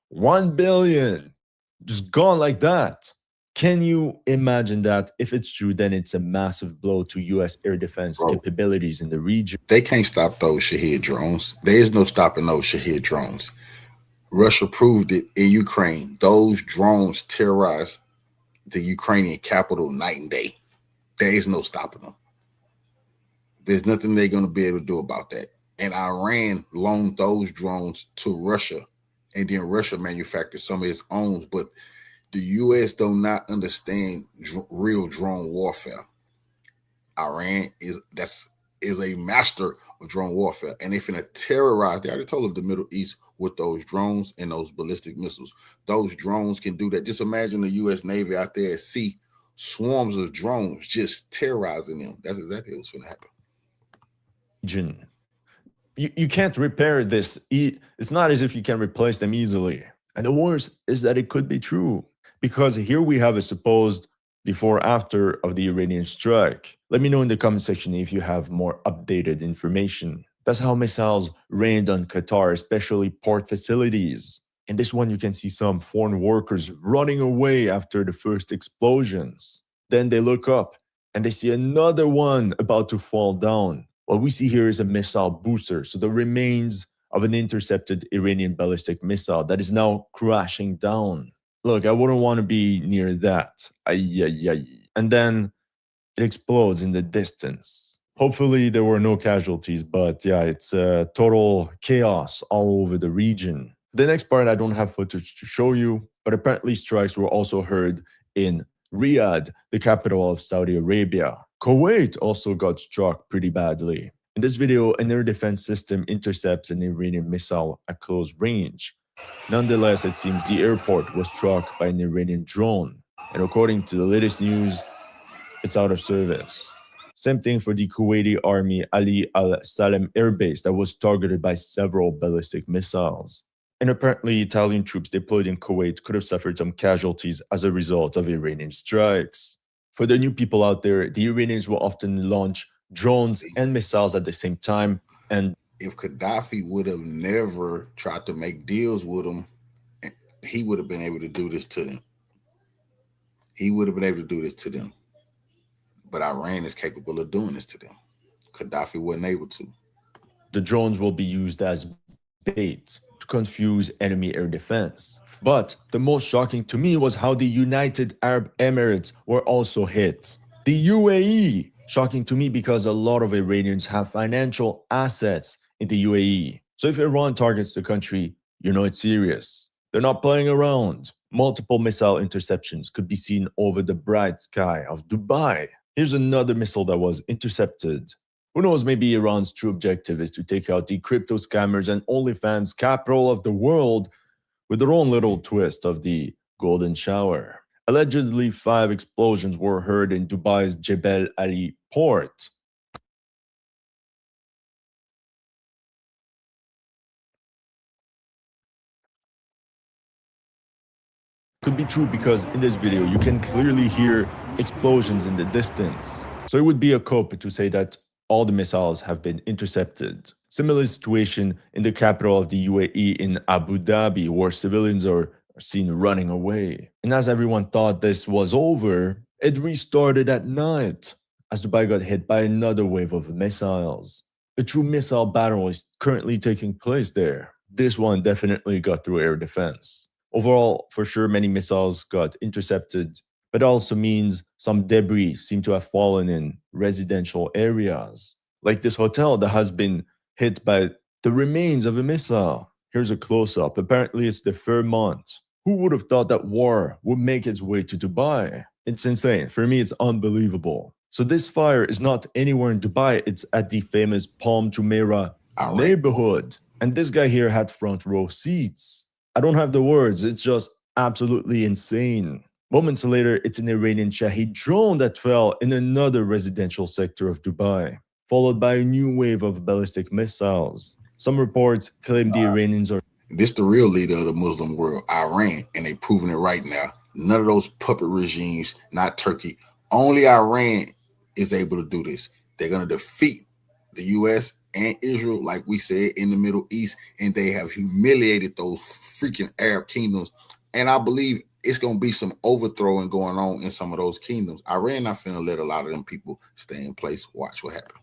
1 billion! Just gone like that. Can you imagine that? If it's true, then it's a massive blow to U.S. air defense capabilities in the region. They can't stop those Shahed drones. There is no stopping those Shahed drones. Russia proved it in Ukraine. Those drones terrorize the Ukrainian capital night and day. There is no stopping them. There's nothing they're going to be able to do about that. And Iran loaned those drones to Russia, and then Russia manufactured some of its own, but the U.S. do not understand real drone warfare. Iran is a master of drone warfare, and they're finna terrorize. They already told them the Middle East with those drones and those ballistic missiles. Those drones can do that. Just imagine the U.S. Navy out there at sea, swarms of drones just terrorizing them. That's exactly what's finna happen. You can't repair this. It's not as if you can replace them easily. And the worst is that it could be true. Because here we have a supposed before-after of the Iranian strike. Let me know in the comment section if you have more updated information. That's how missiles rained on Qatar, especially port facilities. In this one, you can see some foreign workers running away after the first explosions. Then they look up and they see another one about to fall down. What we see here is a missile booster, so the remains of an intercepted Iranian ballistic missile that is now crashing down. Look, I wouldn't want to be near that. And then it explodes in the distance. Hopefully there were no casualties, but yeah, it's total chaos all over the region. The next part, I don't have footage to show you, but apparently strikes were also heard in Riyadh, the capital of Saudi Arabia. Kuwait also got struck pretty badly. In this video, an air defense system intercepts an Iranian missile at close range. Nonetheless, it seems the airport was struck by an Iranian drone, and according to the latest news, it's out of service. Same thing for the Kuwaiti Army Ali al-Salem air base that was targeted by several ballistic missiles. And apparently, Italian troops deployed in Kuwait could have suffered some casualties as a result of Iranian strikes. For the new people out there, the Iranians will often launch drones and missiles at the same time, and if Gaddafi would have never tried to make deals with them, he would have been able to do this to them. He would have been able to do this to them. But Iran is capable of doing this to them. Gaddafi wasn't able to. The drones will be used as bait to confuse enemy air defense. But the most shocking to me was how the United Arab Emirates were also hit. The UAE, shocking to me because a lot of Iranians have financial assets in the UAE. So if Iran targets the country, you know it's serious. They're not playing around. Multiple missile interceptions could be seen over the bright sky of Dubai. Here's another missile that was intercepted. Who knows, maybe Iran's true objective is to take out the crypto scammers and OnlyFans capital of the world with their own little twist of the golden shower. Allegedly, 5 explosions were heard in Dubai's Jebel Ali port. Could be true because in this video you can clearly hear explosions in the distance. So it would be a cope to say that all the missiles have been intercepted. Similar situation in the capital of the UAE in Abu Dhabi, where civilians are seen running away. And as everyone thought this was over, it restarted at night as Dubai got hit by another wave of missiles. A true missile battle is currently taking place there. This one definitely got through air defense. Overall, for sure, many missiles got intercepted, but also means some debris seem to have fallen in residential areas, like this hotel that has been hit by the remains of a missile. Here's a close-up. Apparently, it's the Fairmont. Who would have thought that war would make its way to Dubai? It's insane. For me, it's unbelievable. So this fire is not anywhere in Dubai. It's at the famous Palm Jumeirah neighborhood. And this guy here had front row seats. I don't have the words. It's just absolutely insane. Moments later, it's an Iranian Shahed drone that fell in another residential sector of Dubai, followed by a new wave of ballistic missiles. Some reports claim the Iranians are... This the real leader of the Muslim world, Iran, and they proving it right now. None of those puppet regimes, not Turkey. Only Iran is able to do this. They're going to defeat the U.S. and Israel, like we said, in the Middle East, and they have humiliated those freaking Arab kingdoms. And I believe it's going to be some overthrowing going on in some of those kingdoms. Iran not finna let a lot of them people stay in place. Watch what happens.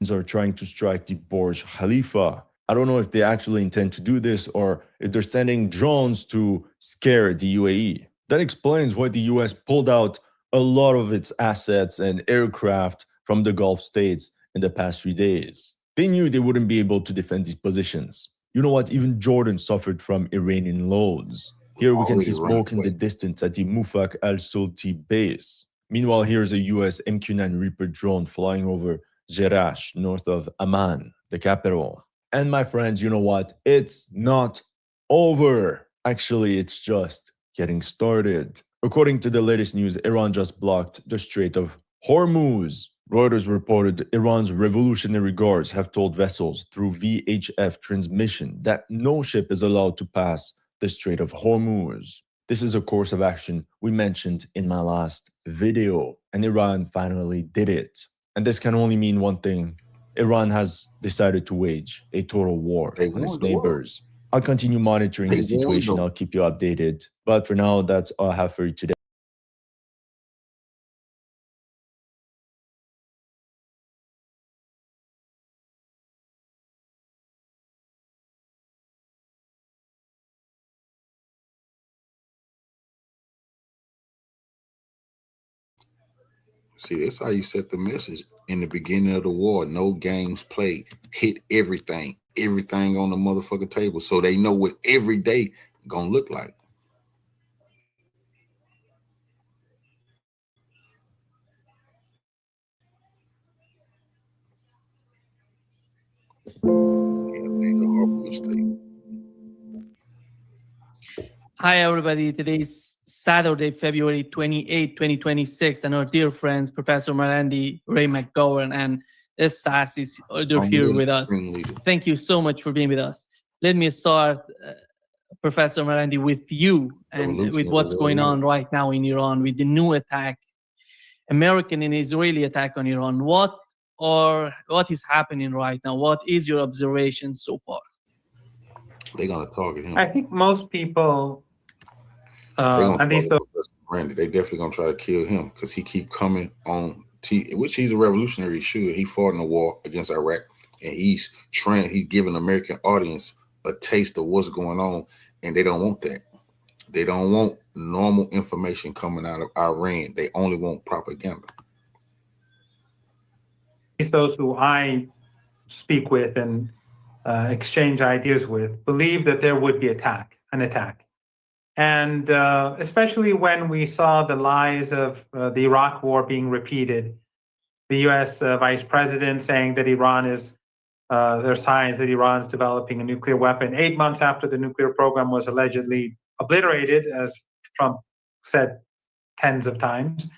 Are trying to strike the Burj Khalifa. I don't know if they actually intend to do this or if they're sending drones to scare the UAE. That explains why the US pulled out a lot of its assets and aircraft from the Gulf states in the past few days. They knew they wouldn't be able to defend these positions. You know what? Even Jordan suffered from Iranian loads. Here we can see smoke in the distance at the Mufak al-Sulti base. Meanwhile, here's a US MQ-9 Reaper drone flying over Jerash, north of Amman, the capital. And my friends, you know what? It's not over. Actually, it's just getting started. According to the latest news, Iran just blocked the Strait of Hormuz. Reuters reported Iran's Revolutionary Guards have told vessels through VHF transmission that no ship is allowed to pass the Strait of Hormuz. This is a course of action we mentioned in my last video, and Iran finally did it. And this can only mean one thing. Iran has decided to wage a total war on its neighbors. I'll continue monitoring the situation. I'll keep you updated. But for now, that's all I have for you today. See, that's how you set the message in the beginning of the war. No games played. Hit everything. Everything on the motherfucking table. So they know what every day gonna look like. Yeah, made a horrible mistake. Hi, everybody. Today is Saturday, February 28, 2026, and our dear friends, Professor Marandi, Ray McGowan, and Stasis, they're here with us. Thank you so much for being with us. Let me start, Professor Marandi, with you and with what's going on right now in Iran with the new attack, American and Israeli attack on Iran. What is happening right now? What is your observation so far? They're gonna target him. I think most people, They're definitely gonna try to kill him because he keep coming on which he's a revolutionary. He should. He fought in the war against Iraq, and he's giving American audience a taste of what's going on, and they don't want that. They don't want normal information coming out of Iran. They only want propaganda. Those who I speak with and exchange ideas with believe that there would be an attack. And especially when we saw the lies of the Iraq war being repeated, the US vice president saying that Iran is, there are signs that Iran is developing a nuclear weapon 8 months after the nuclear program was allegedly obliterated, as Trump said tens of times.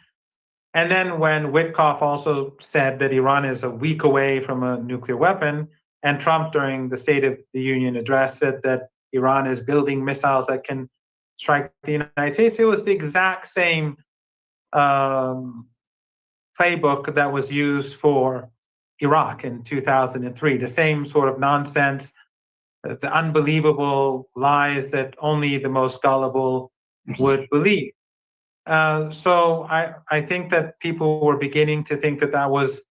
And then when Witkoff also said that Iran is a week away from a nuclear weapon, and Trump during the State of the Union address said that Iran is building missiles that can strike the United States, it was the exact same playbook that was used for Iraq in 2003, the same sort of nonsense, the unbelievable lies that only the most gullible would believe. So I think that people were beginning to think that that was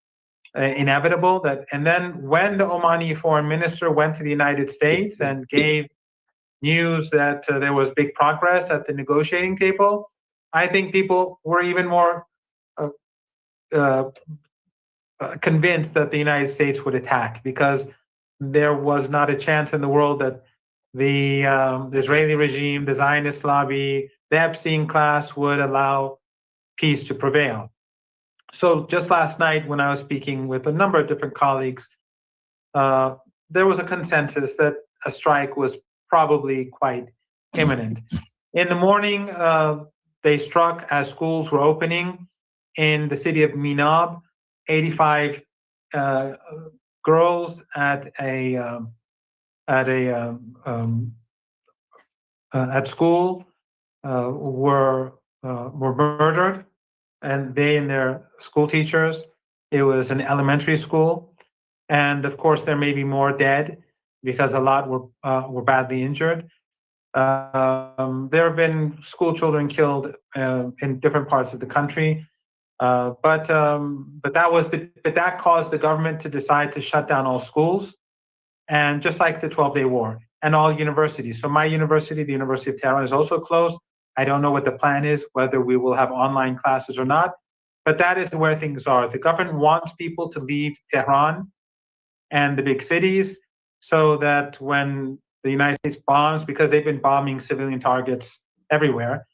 inevitable. And then when the Omani foreign minister went to the United States and gave news that there was big progress at the negotiating table, I think people were even more convinced that the United States would attack, because there was not a chance in the world that the Israeli regime, the Zionist lobby, the Epstein class would allow peace to prevail. So just last night, when I was speaking with a number of different colleagues, there was a consensus that a strike was probably quite imminent. In the morning, they struck as schools were opening in the city of Minab. 85 girls at school were murdered, and they and their school teachers. It was an elementary school, and of course there may be more dead because a lot were badly injured. There have been school children killed in different parts of the country, but that caused the government to decide to shut down all schools, and just like the 12-day war, and all universities. So my university, the University of Tehran, is also closed. I don't know what the plan is, whether we will have online classes or not, but that is where things are. The government wants people to leave Tehran and the big cities so that when the United States bombs, because they've been bombing civilian targets everywhere,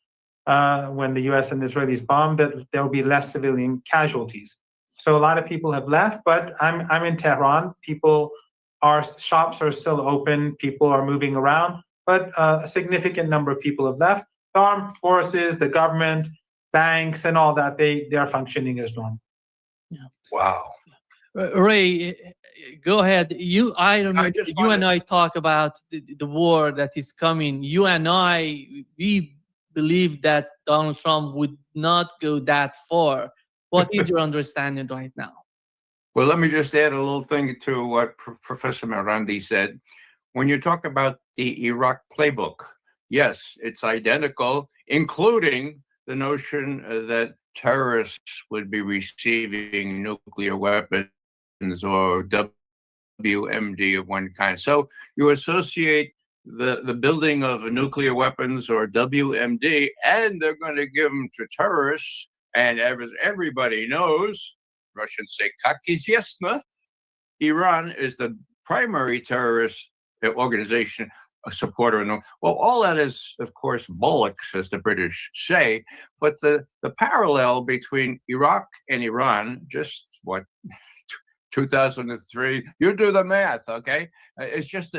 when the US and the Israelis bomb, that there will be less civilian casualties. So a lot of people have left, but I'm in Tehran. Shops are still open, people are moving around, but a significant number of people have left. The armed forces, the government, banks, and all that, they are functioning as normal. Yeah. Wow. Ray, go ahead. You and I talk about the war that is coming. You and I, we believe that Donald Trump would not go that far. What is your understanding right now? Well, let me just add a little thing to what Professor Marandi said. When you talk about the Iraq playbook, yes, it's identical, including the notion that terrorists would be receiving nuclear weapons or WMD of one kind. So you associate the building of nuclear weapons or WMD, and they're going to give them to terrorists. And as everybody knows, Russians say, "Как известно," Iran is the primary terrorist organization, a supporter. Well, all that is, of course, bollocks, as the British say. But the parallel between Iraq and Iran, just 2003, you do the math, okay? It's just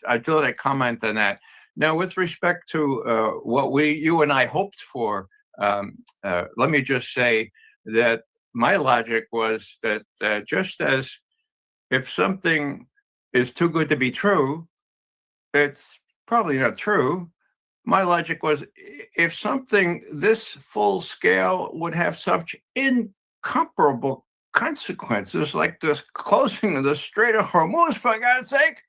I thought I'd comment on that. Now, with respect to what you and I hoped for, let me just say that my logic was that just as if something is too good to be true, it's probably not true. My logic was if something this full scale would have such incomparable consequences, like this closing of the Strait of Hormuz, for God's sake,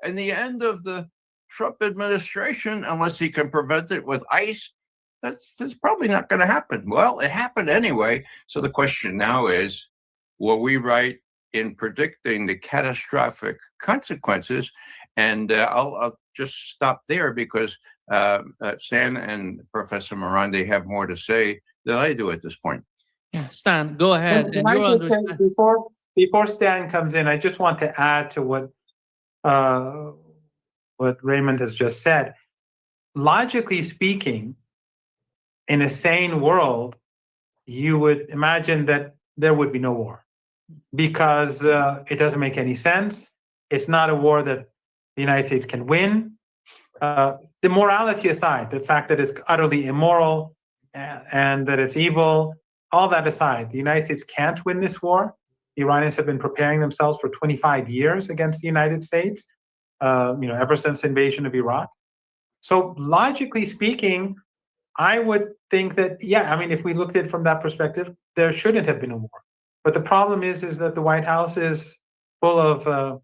and the end of the Trump administration, unless he can prevent it with ice, that's probably not going to happen. Well, it happened anyway. So the question now is, were we right in predicting the catastrophic consequences? And I'll just stop there because Stan and Professor Marandi have more to say than I do at this point. Yeah, Stan, go ahead. Can I just say, before Stan comes in, I just want to add to what Raymond has just said. Logically speaking, in a sane world, you would imagine that there would be no war because it doesn't make any sense. It's not a war that the United States can win. The morality aside, the fact that it's utterly immoral and that it's evil, all that aside, the United States can't win this war. The Iranians have been preparing themselves for 25 years against the United States, ever since the invasion of Iraq. So logically speaking, I would think that, if we looked at it from that perspective, there shouldn't have been a war. But the problem is that the White House is full of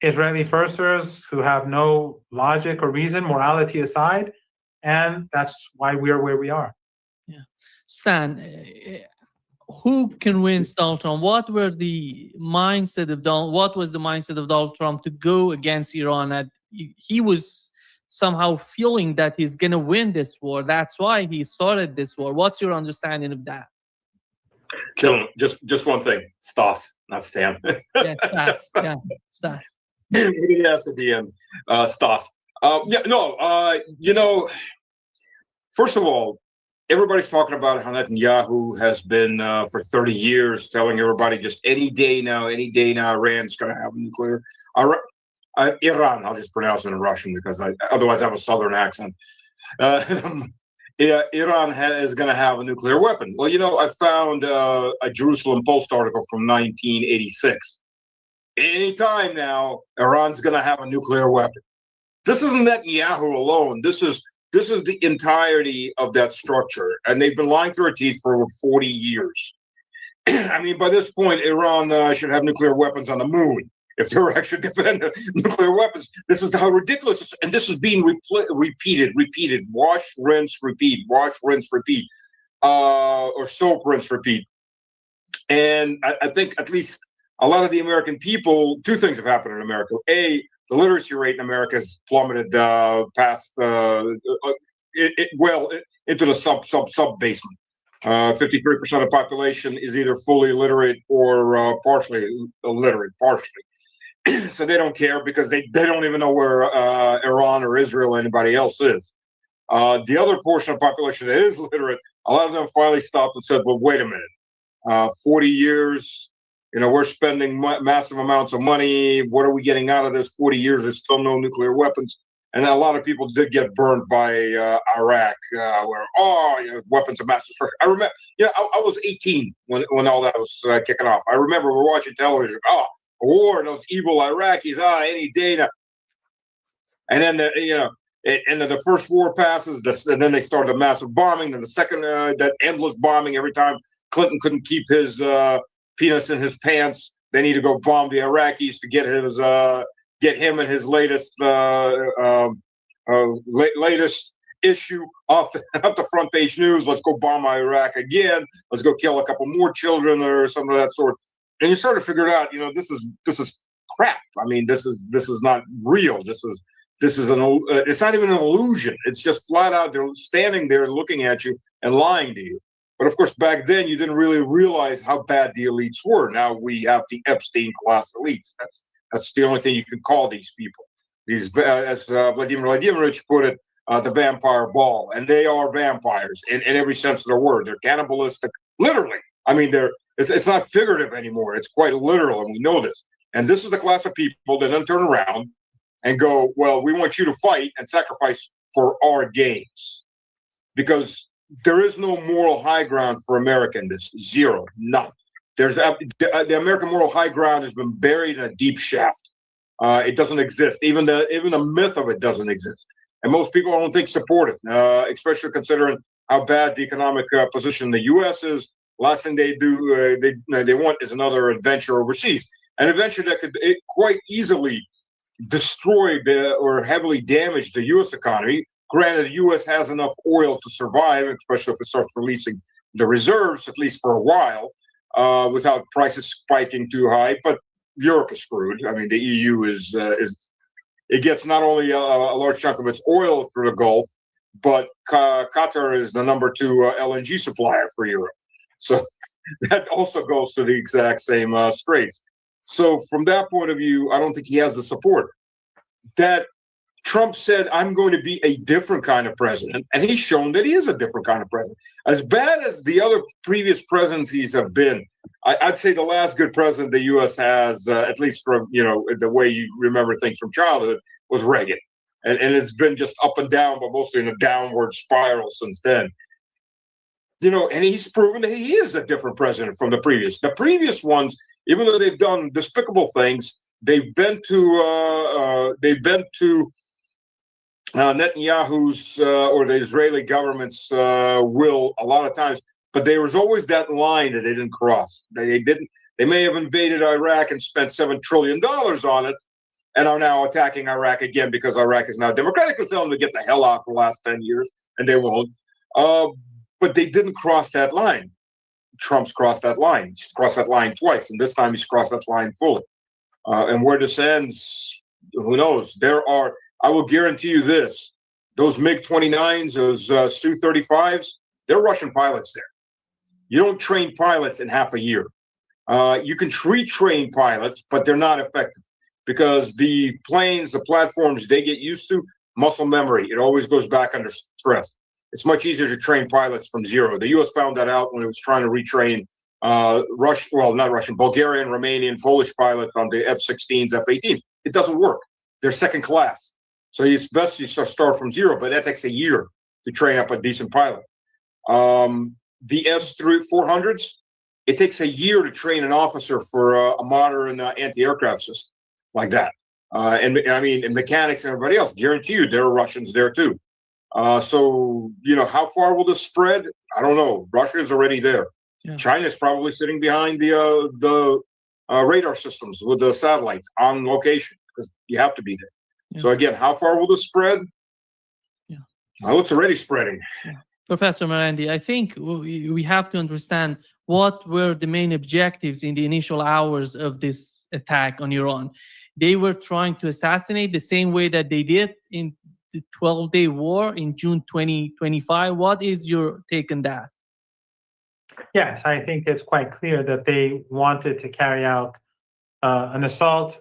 Israeli firsters who have no logic or reason, morality aside, and that's why we are where we are. Yeah, Stan, who convinced Donald Trump? What was the mindset of Donald Trump to go against Iran? That he was somehow feeling that he's going to win this war. That's why he started this war. What's your understanding of that? Gentlemen, just one thing. Stas, not Stan. Yeah, Stas. Yeah, Stas. Yes, at the end. Stas. First of all, everybody's talking about how Netanyahu has been for 30 years telling everybody just any day now, Iran's going to have nuclear. Iran, I'll just pronounce it in Russian because otherwise I have a southern accent. Iran is going to have a nuclear weapon. Well, I found a Jerusalem Post article from 1986. Anytime now, Iran's going to have a nuclear weapon. This isn't Netanyahu alone. This is the entirety of that structure, and they've been lying through their teeth for over 40 years. I mean, by this point, Iran should have nuclear weapons on the moon if they were actually defending nuclear weapons. This is how ridiculous this is, and this is being repeated. Wash, rinse, repeat. Wash, rinse, repeat. Or soap, rinse, repeat. And I think at least a lot of the American people, two things have happened in America. A, the literacy rate in America has plummeted past into the sub basement. 53% of the population is either fully illiterate or partially illiterate, so they don't care because they don't even know where Iran or Israel or anybody else is. The other portion of the population that is literate, a lot of them finally stopped and said, well, wait a minute, 40 years, we're spending massive amounts of money. What are we getting out of this? 40 years, there's still no nuclear weapons. And a lot of people did get burned by Iraq, where weapons of mass destruction. I remember, I was 18 when all that was kicking off. I remember we're watching television. A war, those evil Iraqis. Any day now. And then and then the first war passes, and then they started a massive bombing. And the second, that endless bombing every time Clinton couldn't keep his penis in his pants. They need to go bomb the Iraqis to get him and his latest issue off the front page news. Let's go bomb Iraq again. Let's go kill a couple more children or something of that sort. And you sort of figured out, this is crap. I mean, this is not real. This is it's not even an illusion. It's just flat out. They're standing there looking at you and lying to you. But of course, back then you didn't really realize how bad the elites were. Now we have the Epstein class elites. That's the only thing you can call these people. These, as Vladimir Vladimirovich put it, the vampire ball, and they are vampires in every sense of the word. They're cannibalistic, literally. I mean, it's not figurative anymore. It's quite literal, and we know this. And this is the class of people that then turn around and go, well, we want you to fight and sacrifice for our gains, because there is no moral high ground for America in this. Zero, none. There's the American moral high ground has been buried in a deep shaft. It doesn't exist. Even the myth of it doesn't exist. And most people don't think support it, especially considering how bad the economic position the U.S. is. Last thing they do, they want is another adventure overseas, an adventure that could quite easily destroy or heavily damage the U.S. economy. Granted, the U.S. has enough oil to survive, especially if it starts releasing the reserves, at least for a while, without prices spiking too high. But Europe is screwed. I mean, the EU is it gets not only a large chunk of its oil through the Gulf, but Qatar is the number 2 LNG supplier for Europe. So that also goes to the exact same straits. So from that point of view, I don't think he has the support. That Trump said, I'm going to be a different kind of president, and he's shown that he is a different kind of president. As bad as the other previous presidencies have been, I'd say the last good president the U.S. has, at least from, the way you remember things from childhood, was Reagan. And it's been just up and down, but mostly in a downward spiral since then. And he's proven that he is a different president from the previous. The previous ones, even though they've done despicable things, they've been to Netanyahu's or the Israeli government's will a lot of times. but there was always that line that they didn't cross. They didn't. They may have invaded Iraq and spent $7 trillion on it, and are now attacking Iraq again because Iraq is now democratically telling them to get the hell out for the last 10 years, and they won't. But they didn't cross that line. Trump's crossed that line. He's crossed that line twice, and this time he's crossed that line fully. And where this ends, who knows? I will guarantee you this, those MiG-29s, those Su-35s, they're Russian pilots there. You don't train pilots in half a year. You can retrain pilots, but they're not effective because the planes, the platforms, they get used to muscle memory. It always goes back under stress. It's much easier to train pilots from zero. The U.S. found that out when it was trying to retrain Bulgarian, Romanian, Polish pilots on the F-16s, F-18s. It doesn't work. They're second class. So it's best you start from zero, but that takes a year to train up a decent pilot. The S-400s, it takes a year to train an officer for a modern anti-aircraft system like that. And mechanics and everybody else, guarantee you there are Russians there too. So, how far will this spread? I don't know. Russia is already there. Yeah. China's probably sitting behind the radar systems with the satellites on location because you have to be there. Yeah. So again, how far will this spread? Yeah. Well, it's already spreading. Yeah. Professor Marandi, I think we have to understand what were the main objectives in the initial hours of this attack on Iran. They were trying to assassinate the same way that they did in the 12-day war in June 2025. What is your take on that? Yes, I think it's quite clear that they wanted to carry out an assault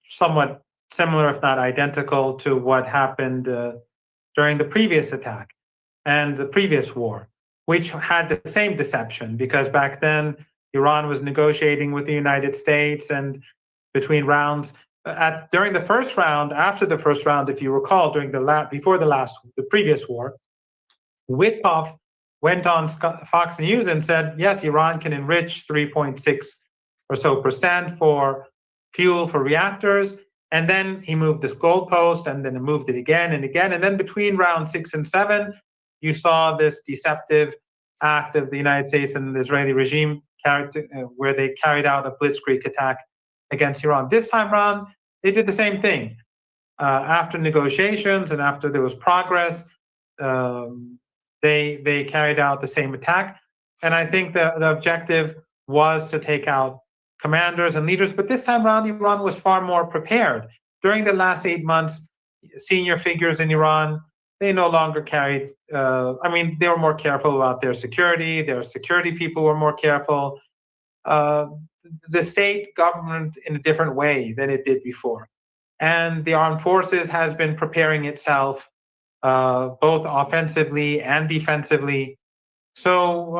somewhat similar, if not identical, to what happened during the previous attack and the previous war, which had the same deception, because back then Iran was negotiating with the United States, and between rounds, during the first round, after the first round, if you recall, before the previous war, Witkoff went on Fox News and said, yes, Iran can enrich 3.6% or so for fuel for reactors. And then he moved this goalpost, and then he moved it again and again. And then between round 6 and 7, you saw this deceptive act of the United States and the Israeli regime where they carried out a blitzkrieg attack against Iran. This time around, they did the same thing. After negotiations and after there was progress, they carried out the same attack. And I think the objective was to take out commanders and leaders. But this time around, Iran was far more prepared. During the last 8 months, senior figures in Iran, they no longer carried, they were more careful about their security. Their security people were more careful. The state government in a different way than it did before. And the armed forces has been preparing itself both offensively and defensively. So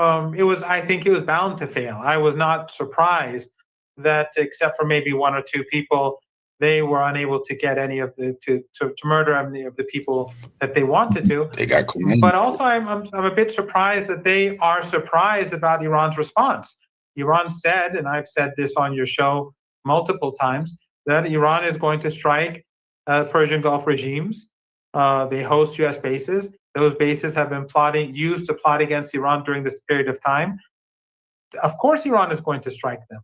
I think it was bound to fail. I was not surprised that, except for maybe one or two people, they were unable to get any of to murder any of the people that they wanted to. They got command. But also, I'm a bit surprised that they are surprised about Iran's response. Iran said, and I've said this on your show multiple times, that Iran is going to strike Persian Gulf regimes. They host U.S. bases. Those bases have been used to plot against Iran during this period of time. Of course, Iran is going to strike them.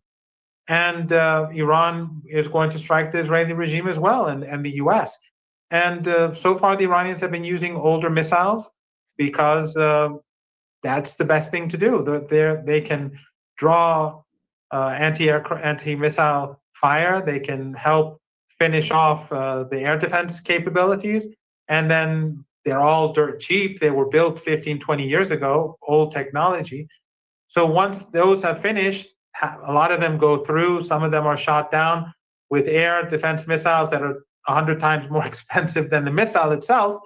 And Iran is going to strike the Israeli regime as well, and the U.S. And so far, the Iranians have been using older missiles because that's the best thing to do. They can draw anti-missile fire. They can help finish off the air defense capabilities. And then they're all dirt cheap. They were built 15, 20 years ago, old technology. So once those have finished, a lot of them go through. Some of them are shot down with air defense missiles that are 100 times more expensive than the missile itself.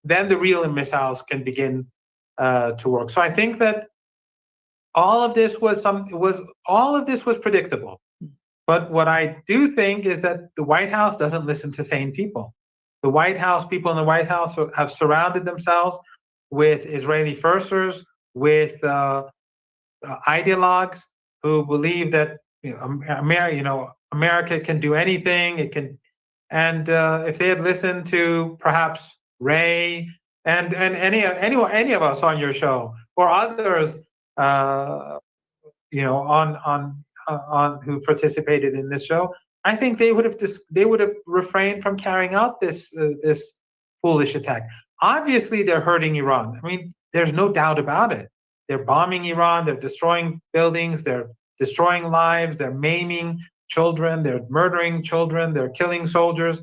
Then the real missiles can begin to work. So I think that all of this was predictable. But what I do think is that the White House doesn't listen to sane people. The White House, people in the White House have surrounded themselves with Israeli firsters, with ideologues who believe that America can do anything. It can, and if they had listened to perhaps Ray and any of us on your show or others, on who participated in this show, I think they would have refrained from carrying out this foolish attack. Obviously, they're hurting Iran. I mean, there's no doubt about it. They're bombing Iran. They're destroying buildings. They're destroying lives. They're maiming children. They're murdering children. They're killing soldiers.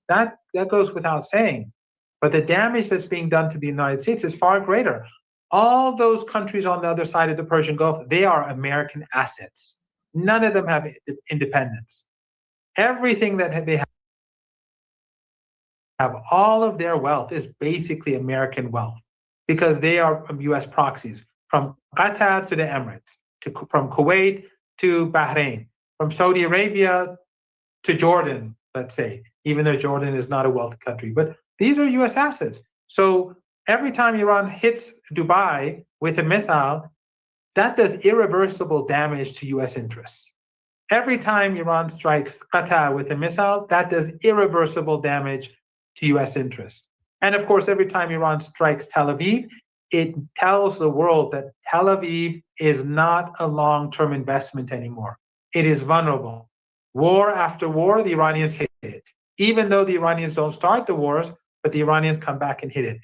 That goes without saying. But the damage that's being done to the United States is far greater. All those countries on the other side of the Persian Gulf, they are American assets. None of them have independence. Everything that they have, all of their wealth is basically American wealth because they are U.S. proxies, from Qatar to the Emirates, from Kuwait to Bahrain, from Saudi Arabia to Jordan, let's say, even though Jordan is not a wealthy country. But these are U.S. assets. So every time Iran hits Dubai with a missile, that does irreversible damage to U.S. interests. Every time Iran strikes Qatar with a missile, that does irreversible damage to U.S. interests. And of course, every time Iran strikes Tel Aviv, it tells the world that Tel Aviv is not a long-term investment anymore. It is vulnerable. War after war, the Iranians hit it. Even though the Iranians don't start the wars, but the Iranians come back and hit it.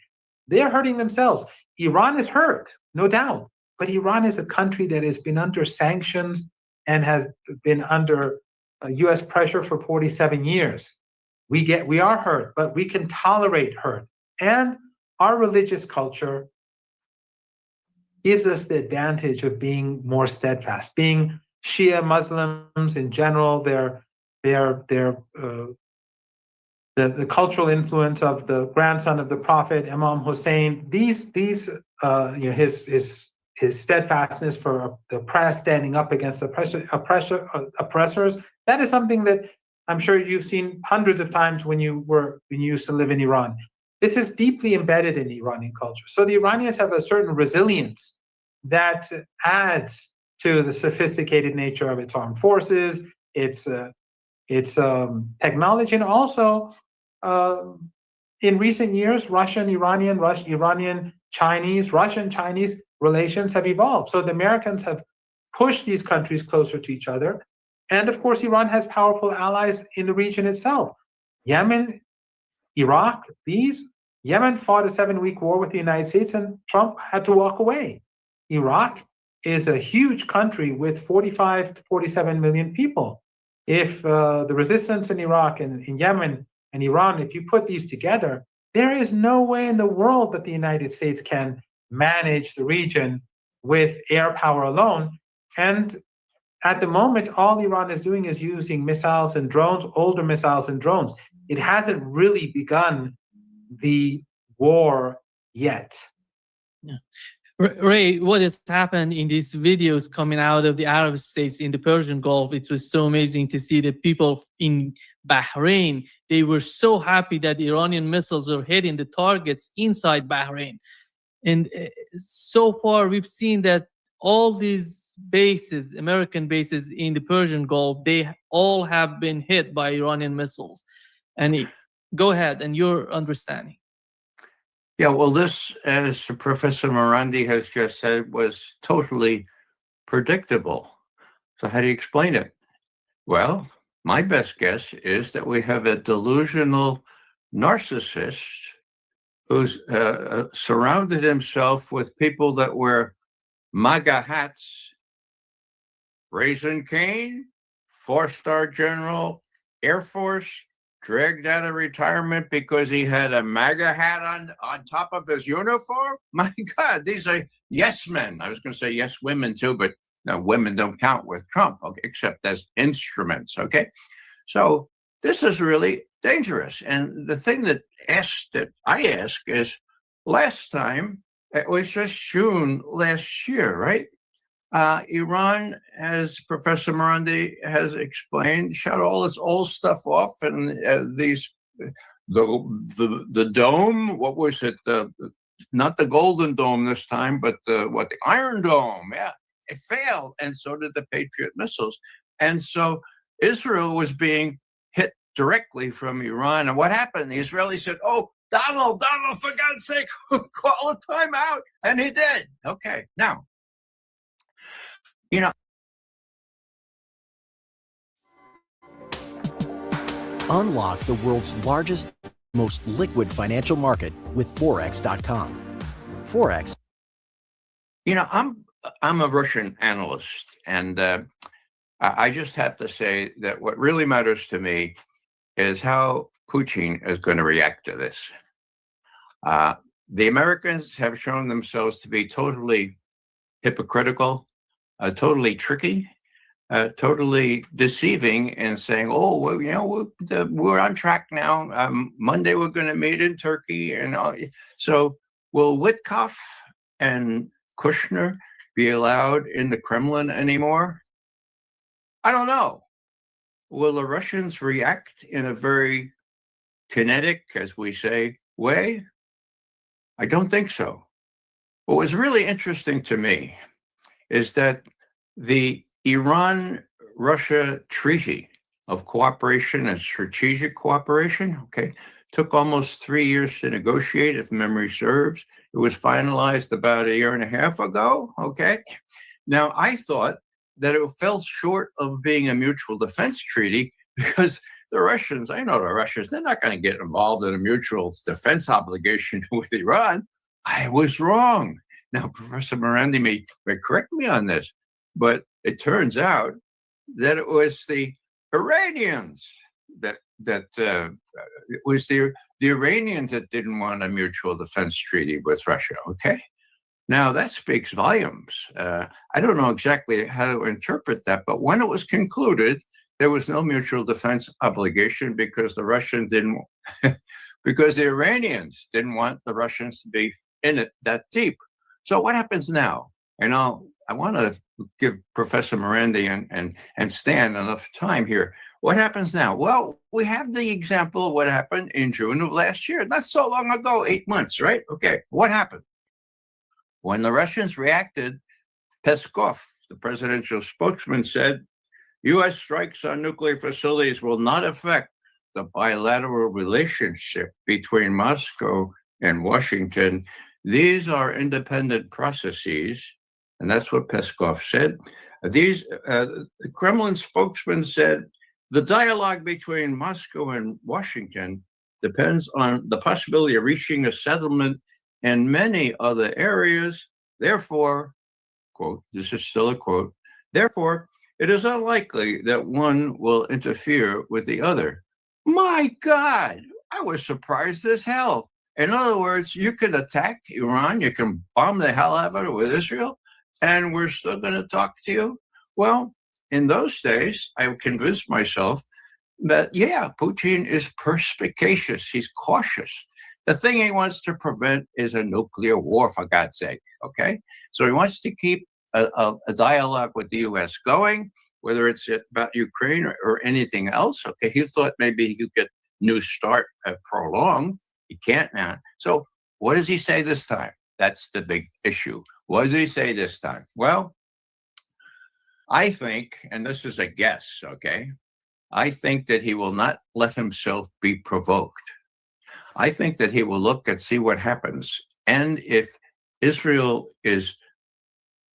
They're hurting themselves. Iran is hurt, no doubt. But Iran is a country that has been under sanctions and has been under U.S. pressure for 47 years. We are hurt, but we can tolerate hurt. And our religious culture gives us the advantage of being more steadfast. Being Shia Muslims in general, the cultural influence of the grandson of the Prophet, Imam Hussein, his steadfastness for the oppressed, standing up against oppressors, that is something that I'm sure you've seen hundreds of times when you used to live in Iran. This is deeply embedded in Iranian culture. So the Iranians have a certain resilience that adds to the sophisticated nature of its armed forces, its technology, and also in recent years, Russian-Chinese relations have evolved. So the Americans have pushed these countries closer to each other. And of course, Iran has powerful allies in the region itself. Yemen, Iraq, Yemen fought a 7-week war with the United States and Trump had to walk away. Iraq is a huge country with 45 to 47 million people. If the resistance in Iraq and in Yemen and Iran, if you put these together, there is no way in the world that the United States can manage the region with air power alone. And at the moment, all Iran is doing is using missiles and drones, older missiles and drones. It hasn't really begun the war yet. Yeah. Ray, what has happened in these videos coming out of the Arab states in the Persian Gulf, it was so amazing to see the people in Bahrain. They were so happy that the Iranian missiles are hitting the targets inside Bahrain. And so far, we've seen that all these bases, American bases in the Persian Gulf, they all have been hit by Iranian missiles. And go ahead, and your understanding. Yeah, well, this, as Professor Morandi has just said, was totally predictable. So how do you explain it? Well, my best guess is that we have a delusional narcissist who's surrounded himself with people that wear MAGA hats, Raisin Cane, 4-star general, Air Force, dragged out of retirement because he had a MAGA hat on top of his uniform. My God, these are yes men. I was going to say yes women too, but no, women don't count with Trump, okay, except as instruments, okay? So this is really dangerous. And the thing that I ask is, last time, it was just June last year, right? Iran, as Professor Morandi has explained, shut all its old stuff off, and the dome. What was it? Not the Golden Dome this time, but the Iron Dome. Yeah, it failed, and so did the Patriot missiles. And so Israel was being hit directly from Iran. And what happened? The Israelis said, "Oh, Donald, for God's sake, call a timeout. And he did. Okay. Now, Unlock the world's largest, most liquid financial market with Forex.com. Forex. I'm a Russian analyst, and I just have to say that what really matters to me is how Putin is going to react to this. The Americans have shown themselves to be totally hypocritical, totally tricky, totally deceiving, and saying, "Oh, well, we're on track now. Monday we're going to meet in Turkey," and so will Witkoff and Kushner be allowed in the Kremlin anymore? I don't know. Will the Russians react in a very kinetic, as we say, way? I don't think so. What was really interesting to me is that the Iran-Russia Treaty of Cooperation and Strategic Cooperation, took almost 3 years to negotiate, if memory serves. It was finalized about 1.5 years ago, Now, I thought that it fell short of being a mutual defense treaty because the Russians, I know the Russians, they're not going to get involved in a mutual defense obligation with Iran. I was wrong. Now, Professor Morandi may correct me on this, but it turns out that it was the Iranians that it was the Iranians that didn't want a mutual defense treaty with Russia, Now, that speaks volumes. I don't know exactly how to interpret that, but when it was concluded, there was no mutual defense obligation because the Russians didn't, because the Iranians didn't want the Russians to be in it that deep. So what happens now? And I want to give Professor Morandi and Stan enough time here. What happens now? Well, we have the example of what happened in June of last year. Not so long ago, 8 months, right? What happened? When the Russians reacted, Peskov, the presidential spokesman, said, U.S. strikes on nuclear facilities will not affect the bilateral relationship between Moscow and Washington. These are independent processes, and that's what Peskov said. The Kremlin spokesman said, the dialogue between Moscow and Washington depends on the possibility of reaching a settlement in many other areas. Therefore, quote, this is still a quote, therefore, it is unlikely that one will interfere with the other. My God, I was surprised as hell. In other words, you could attack Iran, you can bomb the hell out of it with Israel, and we're still going to talk to you? Well, in those days, I convinced myself that, yeah, Putin is perspicacious. He's cautious. The thing he wants to prevent is a nuclear war, for God's sake, So he wants to keep a dialogue with the U.S. going, whether it's about Ukraine or anything else, He thought maybe he could get New START prolonged. He can't now. So what does he say this time? That's the big issue. What does he say this time? Well, I think, and this is a guess, I think that he will not let himself be provoked. I think that he will look and see what happens. And if Israel is,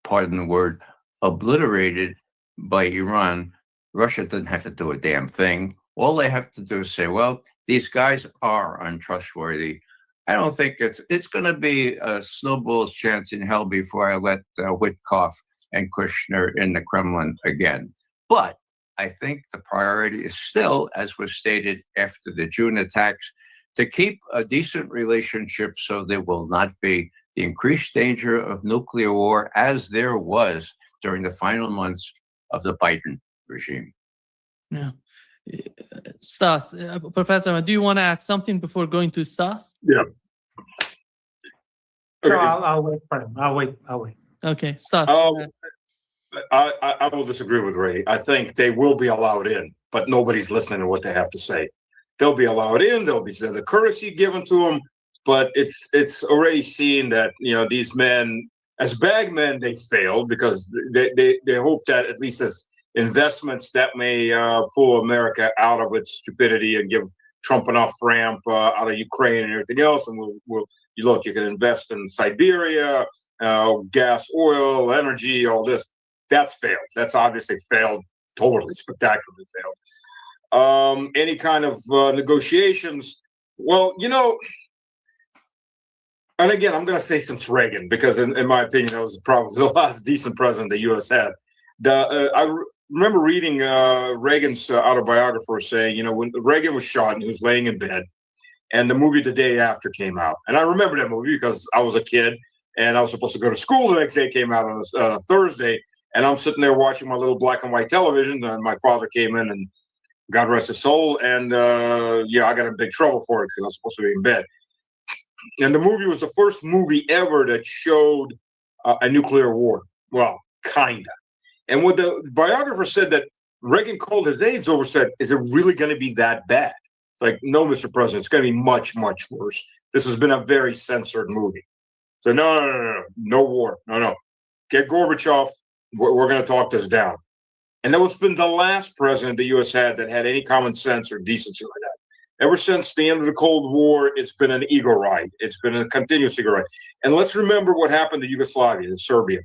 pardon the word, obliterated by Iran, Russia doesn't have to do a damn thing. All they have to do is say, well, these guys are untrustworthy. I don't think it's going to be a snowball's chance in hell before I let Witkoff and Kushner in the Kremlin again. But I think the priority is still, as was stated after the June attacks, to keep a decent relationship so there will not be the increased danger of nuclear war as there was during the final months of the Biden regime. Yeah. Stas, Professor, do you want to add something before going to Stas? Yeah. No, I'll wait for him. I'll wait. Okay, Stas. I will disagree with Ray. I think they will be allowed in, but nobody's listening to what they have to say. They'll be allowed in. There'll be the courtesy given to them, but it's already seen that these men, as bagmen, they failed because they hope that at least as investments that may pull America out of its stupidity and give Trump an off-ramp out of Ukraine and everything else, and you can invest in Siberia, gas, oil, energy, all this. That's failed. That's obviously failed, totally spectacularly failed. Any kind of negotiations, well, and again, I'm going to say since Reagan, because in my opinion, that was probably the last decent president the U.S. had. I remember reading Reagan's autobiographer saying, when Reagan was shot and he was laying in bed, and the movie The Day After came out. And I remember that movie because I was a kid and I was supposed to go to school the next day. It came out on a Thursday, and I'm sitting there watching my little black and white television, and my father came in, and God rest his soul, and I got in big trouble for it because I was supposed to be in bed. And the movie was the first movie ever that showed a nuclear war. Well, kinda. And what the biographer said, that Reagan called his aides over, said, "Is it really going to be that bad?" It's like, "No, Mr. President, it's going to be much, much worse. This has been a very censored movie." So no war, no. Get Gorbachev. We're going to talk this down. And that was been the last president the U.S. had that had any common sense or decency like that. Ever since the end of the Cold War, it's been an ego ride. It's been a continuous ego ride. And let's remember what happened to Yugoslavia and Serbia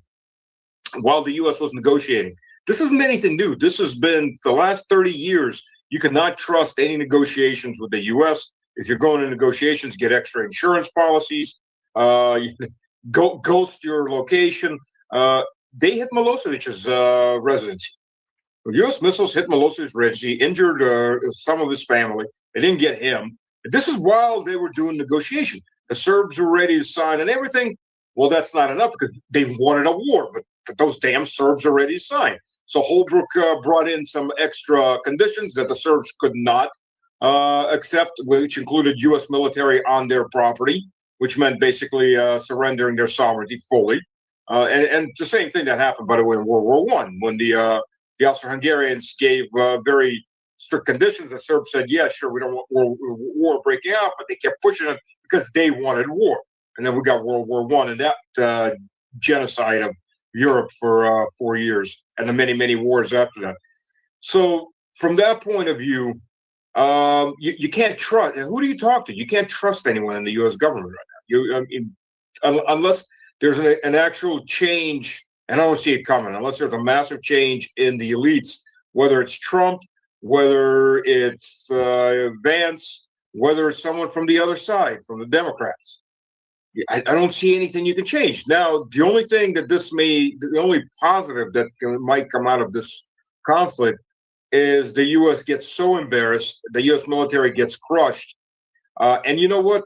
while the U.S. was negotiating. This isn't anything new. This has been for the last 30 years. You cannot trust any negotiations with the U.S. If you're going to negotiations, get extra insurance policies. Ghost your location. They hit Milosevic's residency. U.S. missiles hit Milosevic's residency, injured some of his family. They didn't get him. This is while they were doing negotiation. The Serbs were ready to sign and everything. Well, that's not enough because they wanted a war, but those damn Serbs are ready to sign. So Holbrooke brought in some extra conditions that the Serbs could not accept, which included U.S. military on their property, which meant basically surrendering their sovereignty fully. And the same thing that happened, by the way, in World War I, when the Austro-Hungarians gave very strict conditions. The Serbs said, "Yeah, sure, we don't want war breaking out," but they kept pushing it because they wanted war. And then we got World War I and that genocide of Europe for 4 years, and the many, many wars after that. So from that point of view, you can't trust. Who do you talk to? You can't trust anyone in the U.S. government right now. Unless there's an actual change, and I don't see it coming, unless there's a massive change in the elites, whether it's Trump, whether it's Vance, whether it's someone from the other side, from the Democrats. I don't see anything you can change. Now, the only thing that the only positive that might come out of this conflict is the U.S. gets so embarrassed, the U.S. military gets crushed. And you know what?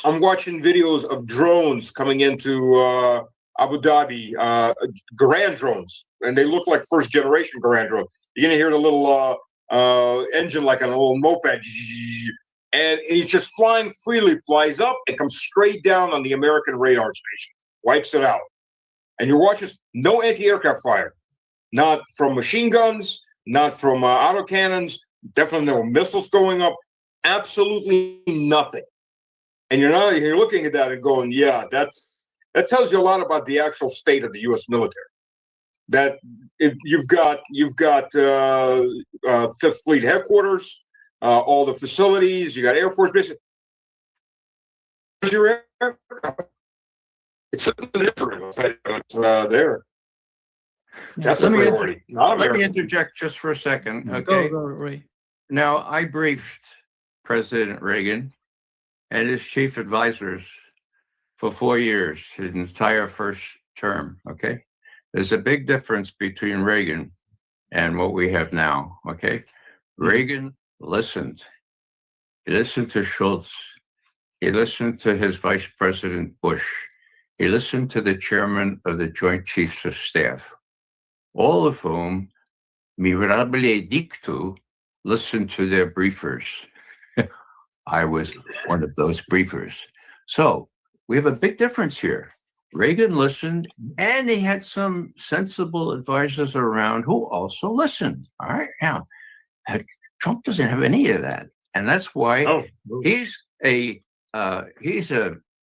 I'm watching videos of drones coming into Abu Dhabi, Garand drones, and they look like first generation Garand drones. You're going to hear the little engine like on a little moped, and it's just flying freely, flies up and comes straight down on the American radar station, wipes it out. And you watch this, no anti-aircraft fire, not from machine guns, not from autocannons, definitely no missiles going up, absolutely nothing. And you're looking at that and going, yeah, that tells you a lot about the actual state of the U.S. military. That you've got Fifth Fleet headquarters, all the facilities, you got Air Force Base. Your aircraft. It's in Israel. It's there. That's a priority. Let me interject just for a second. Okay. Go, Ray. Now, I briefed President Reagan and his chief advisors for 4 years, his entire first term. Okay. There's a big difference between Reagan and what we have now. Okay. Reagan listened. He listened to Schultz. He listened to his Vice President Bush. He listened to the chairman of the Joint Chiefs of Staff, all of whom, mirabile dictu, listened to their briefers. I was one of those briefers. So we have a big difference here. Reagan listened, and he had some sensible advisors around who also listened. All right. Now, Trump doesn't have any of that. And that's why he's a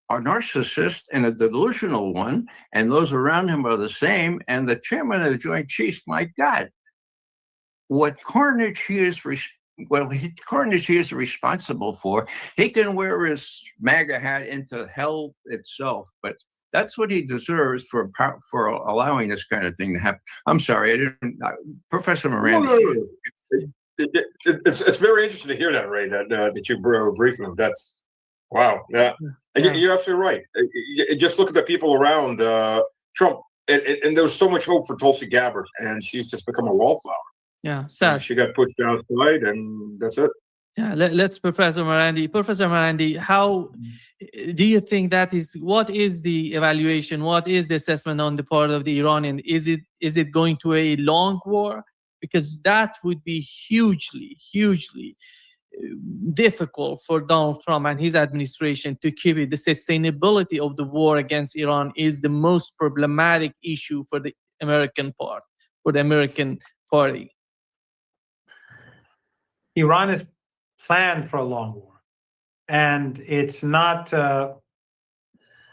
narcissist and a delusional one, and those around him are the same. And the chairman of the Joint Chiefs, my God, what carnage he is well, carnage he is responsible for. He can wear his MAGA hat into hell itself, but that's what he deserves for allowing this kind of thing to happen. I'm sorry, I didn't, Professor Miranda. No. It's very interesting to hear that, Ray. That you briefed me. That's wow. Yeah, you're absolutely right. Just look at the people around Trump, and there was so much hope for Tulsi Gabbard, and she's just become a wallflower. Yeah, sad. She got pushed outside, and that's it. Yeah, let's Professor Morandi. Professor Morandi, how do you think what is the evaluation? What is the assessment on the part of the Iranian? Is it going to a long war? Because that would be hugely difficult for Donald Trump and his administration to keep it. The sustainability of the war against Iran is the most problematic issue for the American part, for the American party. Iran is planned for a long war, and it's not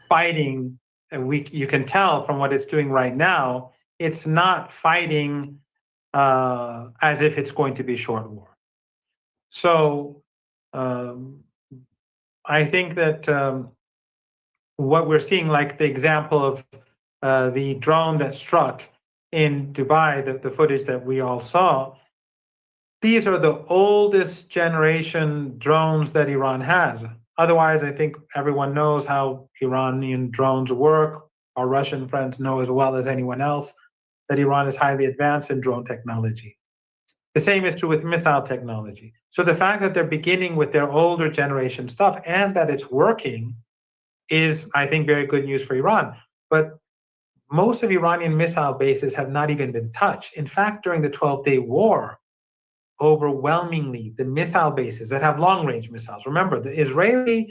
fighting. You can tell from what it's doing right now, it's not fighting as if it's going to be a short war. So I think that what we're seeing, like the example of the drone that struck in Dubai, the footage that we all saw, these are the oldest generation drones that Iran has. Otherwise, I think everyone knows how Iranian drones work. Our Russian friends know as well as anyone else that Iran is highly advanced in drone technology. The same is true with missile technology. So the fact that they're beginning with their older generation stuff and that it's working is, I think, very good news for Iran. But most of Iranian missile bases have not even been touched. In fact, during the 12-day war, overwhelmingly, the missile bases that have long-range missiles. Remember, the Israeli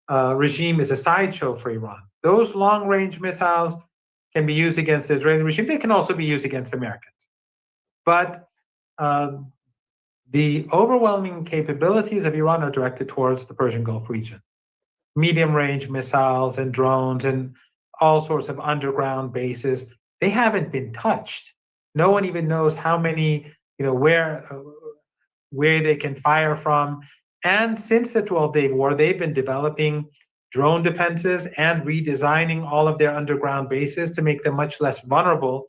regime is a sideshow for Iran. Those long-range missiles can be used against the Israeli regime. They can also be used against Americans. But the overwhelming capabilities of Iran are directed towards the Persian Gulf region. Medium-range missiles and drones and all sorts of underground bases, they haven't been touched. No one even knows how many, where they can fire from. And since the 12-day war, they've been developing drone defenses and redesigning all of their underground bases to make them much less vulnerable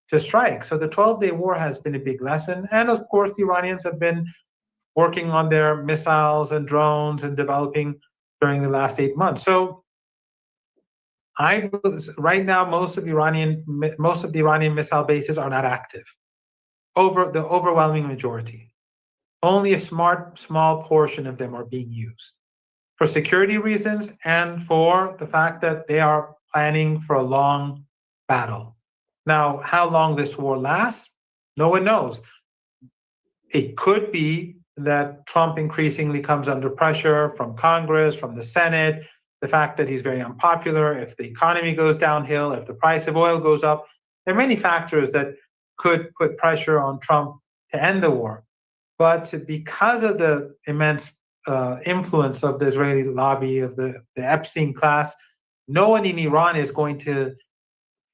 to strike. So the 12-day war has been a big lesson. And of course, the Iranians have been working on their missiles and drones and developing during the last 8 months. So right now, most of the Iranian missile bases are not active. The overwhelming majority. Only a small portion of them are being used for security reasons and for the fact that they are planning for a long battle. Now, how long this war lasts, no one knows. It could be that Trump increasingly comes under pressure from Congress, from the Senate, the fact that he's very unpopular, if the economy goes downhill, if the price of oil goes up. There are many factors that could put pressure on Trump to end the war. But because of the immense influence of the Israeli lobby, of the Epstein class, no one in Iran is going to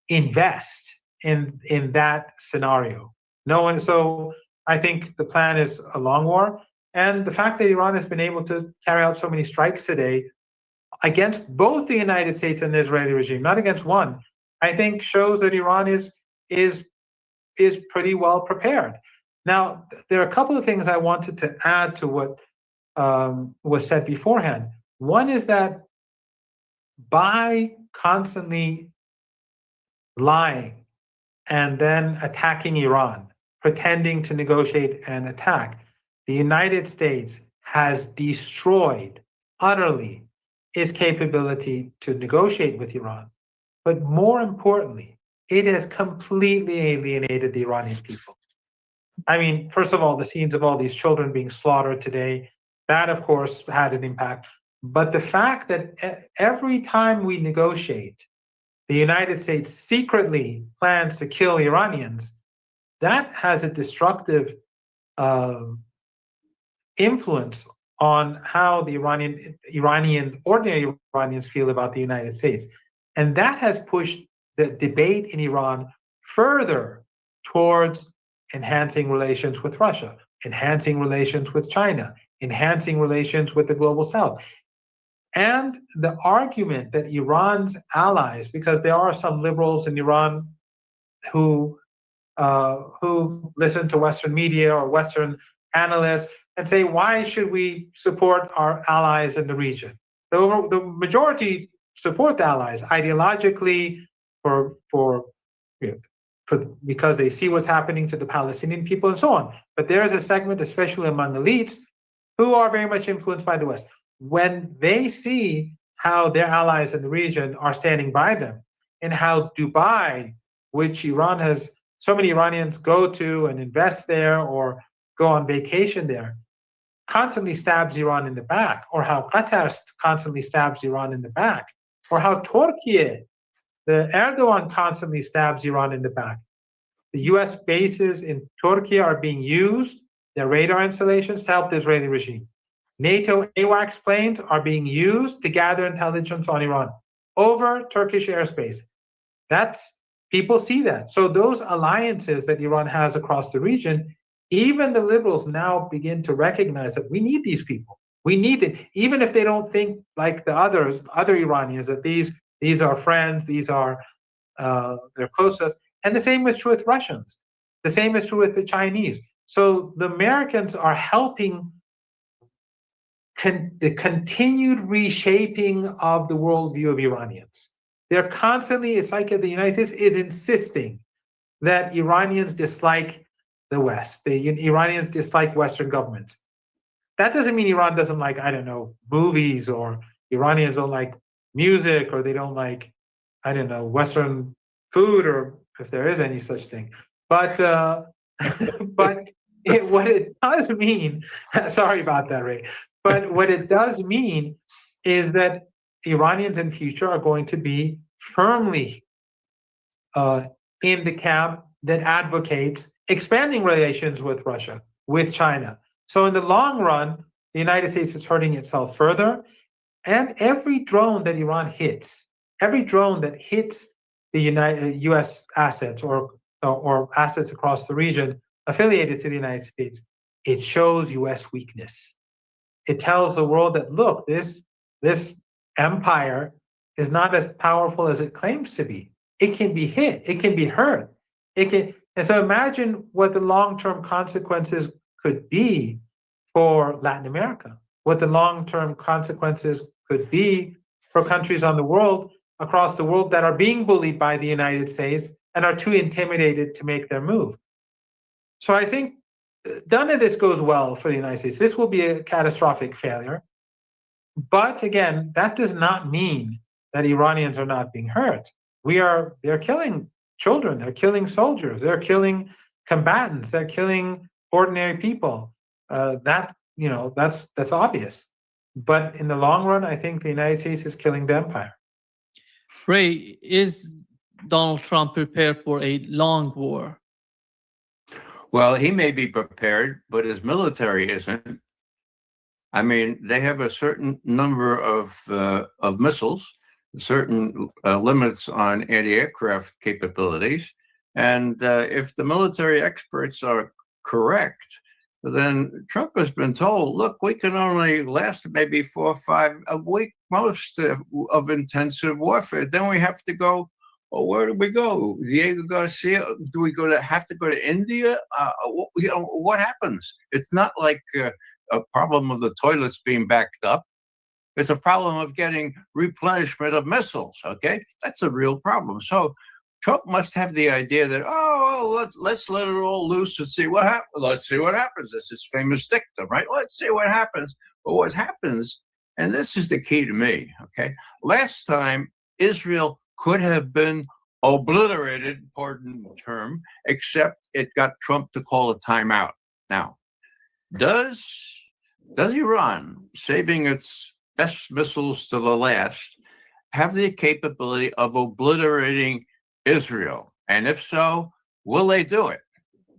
invest in that scenario. No one. So I think the plan is a long war. And the fact that Iran has been able to carry out so many strikes today against both the United States and the Israeli regime, not against one, I think shows that Iran is pretty well prepared. Now, there are a couple of things I wanted to add to what was said beforehand. One is that by constantly lying and then attacking Iran, pretending to negotiate and attack, the United States has destroyed utterly its capability to negotiate with Iran. But more importantly, it has completely alienated the Iranian people. I mean, first of all, the scenes of all these children being slaughtered today, that of course had an impact. But the fact that every time we negotiate, the United States secretly plans to kill Iranians, that has a destructive influence on how the ordinary Iranians feel about the United States. And that has pushed the debate in Iran further towards enhancing relations with Russia, enhancing relations with China, enhancing relations with the global south. And the argument that Iran's allies, because there are some liberals in Iran who listen to Western media or Western analysts and say, why should we support our allies in the region? The majority support the allies ideologically because they see what's happening to the Palestinian people and so on. But there is a segment, especially among elites, who are very much influenced by the West. When they see how their allies in the region are standing by them, and how Dubai, which Iran has, so many Iranians go to and invest there or go on vacation there, constantly stabs Iran in the back, or how Qatar constantly stabs Iran in the back, or how Turkey, the Erdogan constantly stabs Iran in the back. The US bases in Turkey are being used, their radar installations, to help the Israeli regime. NATO AWACS planes are being used to gather intelligence on Iran over Turkish airspace. People see that. So those alliances that Iran has across the region, even the liberals now begin to recognize that we need these people. We need it, even if they don't think like the other Iranians, that these are friends, these are their closest. And the same is true with Russians. The same is true with the Chinese. So the Americans are helping the continued reshaping of the worldview of Iranians. They're constantly, it's like the United States is insisting that Iranians dislike the West. The Iranians dislike Western governments. That doesn't mean Iran doesn't like, I don't know, movies, or Iranians don't like music, or they don't like, I don't know, Western food, or if there is any such thing. But what it does mean, sorry about that, Ray, but what it does mean is that Iranians in future are going to be firmly in the camp that advocates expanding relations with Russia, with China. So in the long run, the United States is hurting itself further. And every drone that Iran hits, every drone that hits the U.S. assets or assets across the region affiliated to the United States, it shows U.S. weakness. It tells the world that, look, this empire is not as powerful as it claims to be. It can be hit. It can be hurt. And so imagine what the long-term consequences could be for Latin America, what the long-term consequences could be for countries on the world, across the world, that are being bullied by the United States and are too intimidated to make their move. So I think none of this goes well for the United States. This will be a catastrophic failure. But again, that does not mean that Iranians are not being hurt. They're killing children, they're killing soldiers, they're killing combatants, they're killing ordinary people. That's obvious. But in the long run, I think the United States is killing the empire. Ray, is Donald Trump prepared for a long war? Well, he may be prepared, but his military isn't. I mean, they have a certain number of missiles, certain limits on anti-aircraft capabilities. And if the military experts are correct, then Trump has been told, look, we can only last maybe 4 or 5 a week, most of intensive warfare. Then we have to go, well, where do we go? Diego Garcia, do we have to go to India? What happens? It's not like a problem of the toilets being backed up. It's a problem of getting replenishment of missiles, okay? That's a real problem. So Trump must have the idea that, let's let it all loose and see what happens. Let's see what happens. This is famous dictum, right? Let's see what happens. But what happens, and this is the key to me, okay? Last time, Israel could have been obliterated, pardon the term, except it got Trump to call a timeout. Now, does Iran, saving its best missiles to the last, have the capability of obliterating Israel? And if so, will they do it?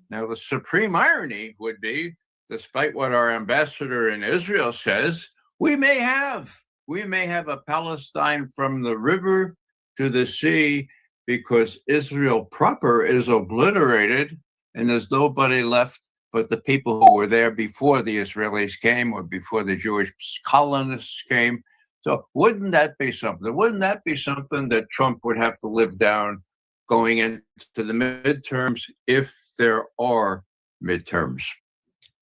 Now, the supreme irony would be, despite what our ambassador in Israel says, we may have a Palestine from the river to the sea, because Israel proper is obliterated and there's nobody left but the people who were there before the Israelis came or before the Jewish colonists came. So wouldn't that be something? Wouldn't that be something that Trump would have to live down going into the midterms, if there are midterms?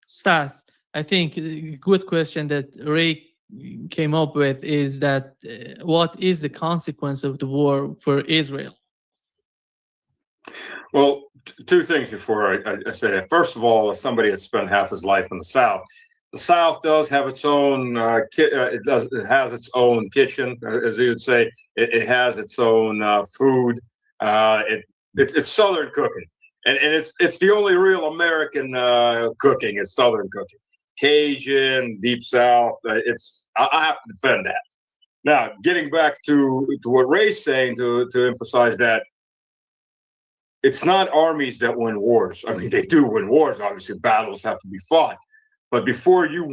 Stas, I think a good question that Ray came up with is that what is the consequence of the war for Israel? Well, two things before I say that. First of all, as somebody that's spent half his life in the South does have its own it has its own kitchen, as you would say. It has its own food. It's Southern cooking, and it's the only real American cooking is Southern cooking. Cajun, Deep South. I have to defend that. Now, getting back to what Ray's saying to emphasize that. It's not armies that win wars. I mean, they do win wars. Obviously, battles have to be fought. But before you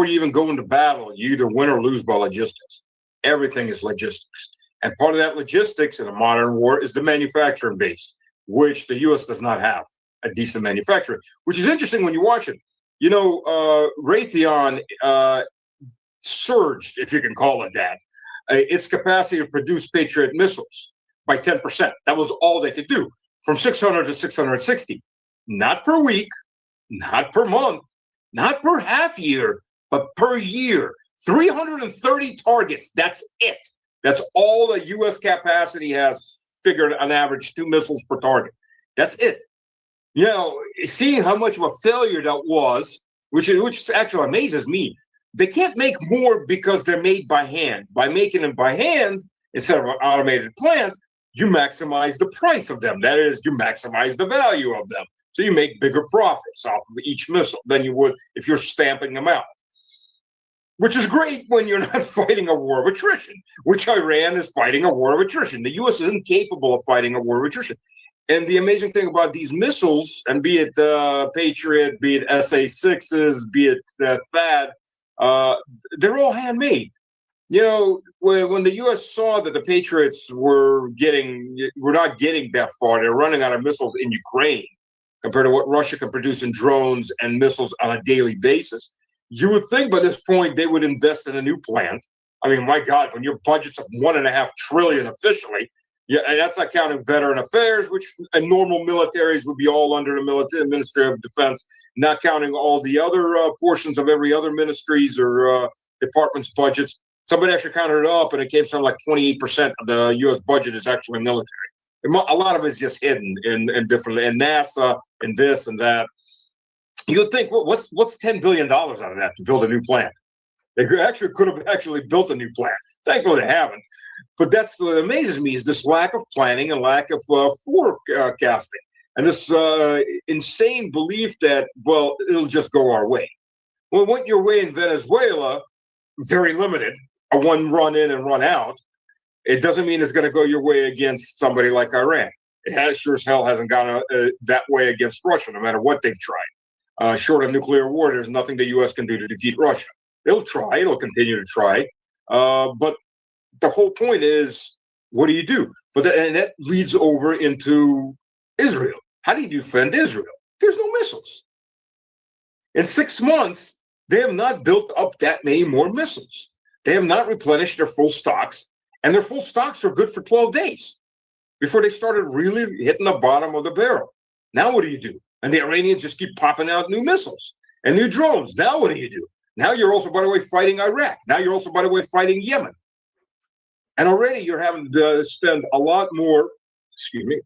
even go into battle, you either win or lose by logistics. Everything is logistics. And part of that logistics in a modern war is the manufacturing base, which the U.S. does not have a decent manufacturing, which is interesting when you watch it. You know, Raytheon surged, if you can call it that, its capacity to produce Patriot missiles by 10%. That was all they could do. From 600 to 660, not per week, not per month, not per half year, but per year. 330 targets. That's it. That's all the U.S. capacity has figured on average 2 missiles per target. That's it. You know, seeing how much of a failure that was, which actually amazes me. They can't make more because they're made by hand. By making them by hand instead of an automated plant, you maximize the price of them. That is, you maximize the value of them. So you make bigger profits off of each missile than you would if you're stamping them out, which is great when you're not fighting a war of attrition, which Iran is fighting a war of attrition. The U.S. isn't capable of fighting a war of attrition. And the amazing thing about these missiles, and be it Patriot, be it SA-6s, be it THAAD, they're all handmade. You know, when the U.S. saw that the Patriots were not getting that far, they're running out of missiles in Ukraine compared to what Russia can produce in drones and missiles on a daily basis. You would think by this point they would invest in a new plant. I mean, my God, when your budget's of $1.5 trillion officially, yeah, and that's not counting veteran affairs, which in normal militaries would be all under the Ministry of Defense, not counting all the other portions of every other ministry's or department's budgets. Somebody actually counted it up, and it came something like 28% of the U.S. budget is actually military. A lot of it is just hidden in different, and NASA, and this and that. You would think, well, what's $10 billion out of that to build a new plant? They could have built a new plant. Thankfully, they haven't. But that's what amazes me is this lack of planning and lack of forecasting, and this insane belief that, well, it'll just go our way. Well, it went your way in Venezuela, very limited. A one run in and run out. It doesn't mean it's going to go your way against somebody like Iran. It sure as hell hasn't gone that way against Russia, no matter what they've tried. Short of nuclear war, there's nothing the U.S. can do to defeat Russia. It'll try. It'll continue to try. But the whole point is, what do you do? And that leads over into Israel. How do you defend Israel? There's no missiles. In 6 months, they have not built up that many more missiles. They have not replenished their full stocks, and their full stocks are good for 12 days before they started really hitting the bottom of the barrel. Now what do you do? And the Iranians just keep popping out new missiles and new drones. Now what do you do? Now you're also, by the way, fighting Iraq. Now you're also, by the way, fighting Yemen. And already you're having to spend a lot more, excuse me.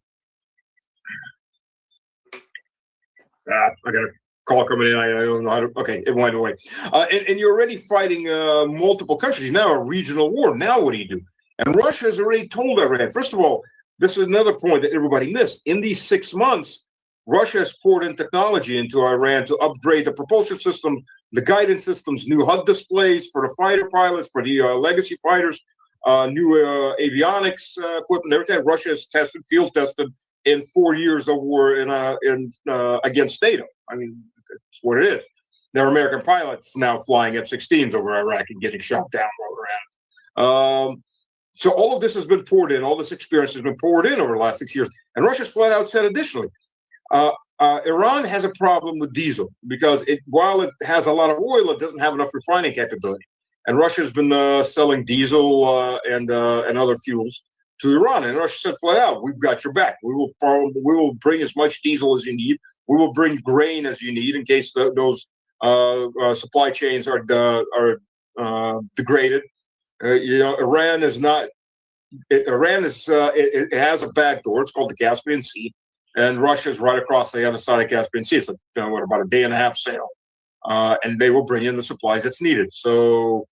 I got a call coming in. I don't know how to, okay, it went away. And you're already fighting multiple countries. Now a regional war. Now what do you do? And Russia has already told Iran. First of all, this is another point that everybody missed. In these 6 months, Russia has poured in technology into Iran to upgrade the propulsion system, the guidance systems, new HUD displays for the fighter pilots, for the legacy fighters, new avionics equipment, everything. Russia has field tested in 4 years of war against NATO. I mean, that's what it is. There are American pilots now flying F-16s over Iraq and getting shot down while they're at it. So all of this has been poured in. All this experience has been poured in over the last 6 years. And Russia's flat out said additionally, Iran has a problem with diesel because while it has a lot of oil, it doesn't have enough refining capability. And Russia's been selling diesel and other fuels to Iran, and Russia said flat out, "We've got your back. We will bring as much diesel as you need. We will bring grain as you need in case those supply chains are degraded." Iran is not. Iran is it has a back door. It's called the Caspian Sea, and Russia is right across the other side of Caspian Sea. It's about a day and a half sail, and they will bring in the supplies that's needed. So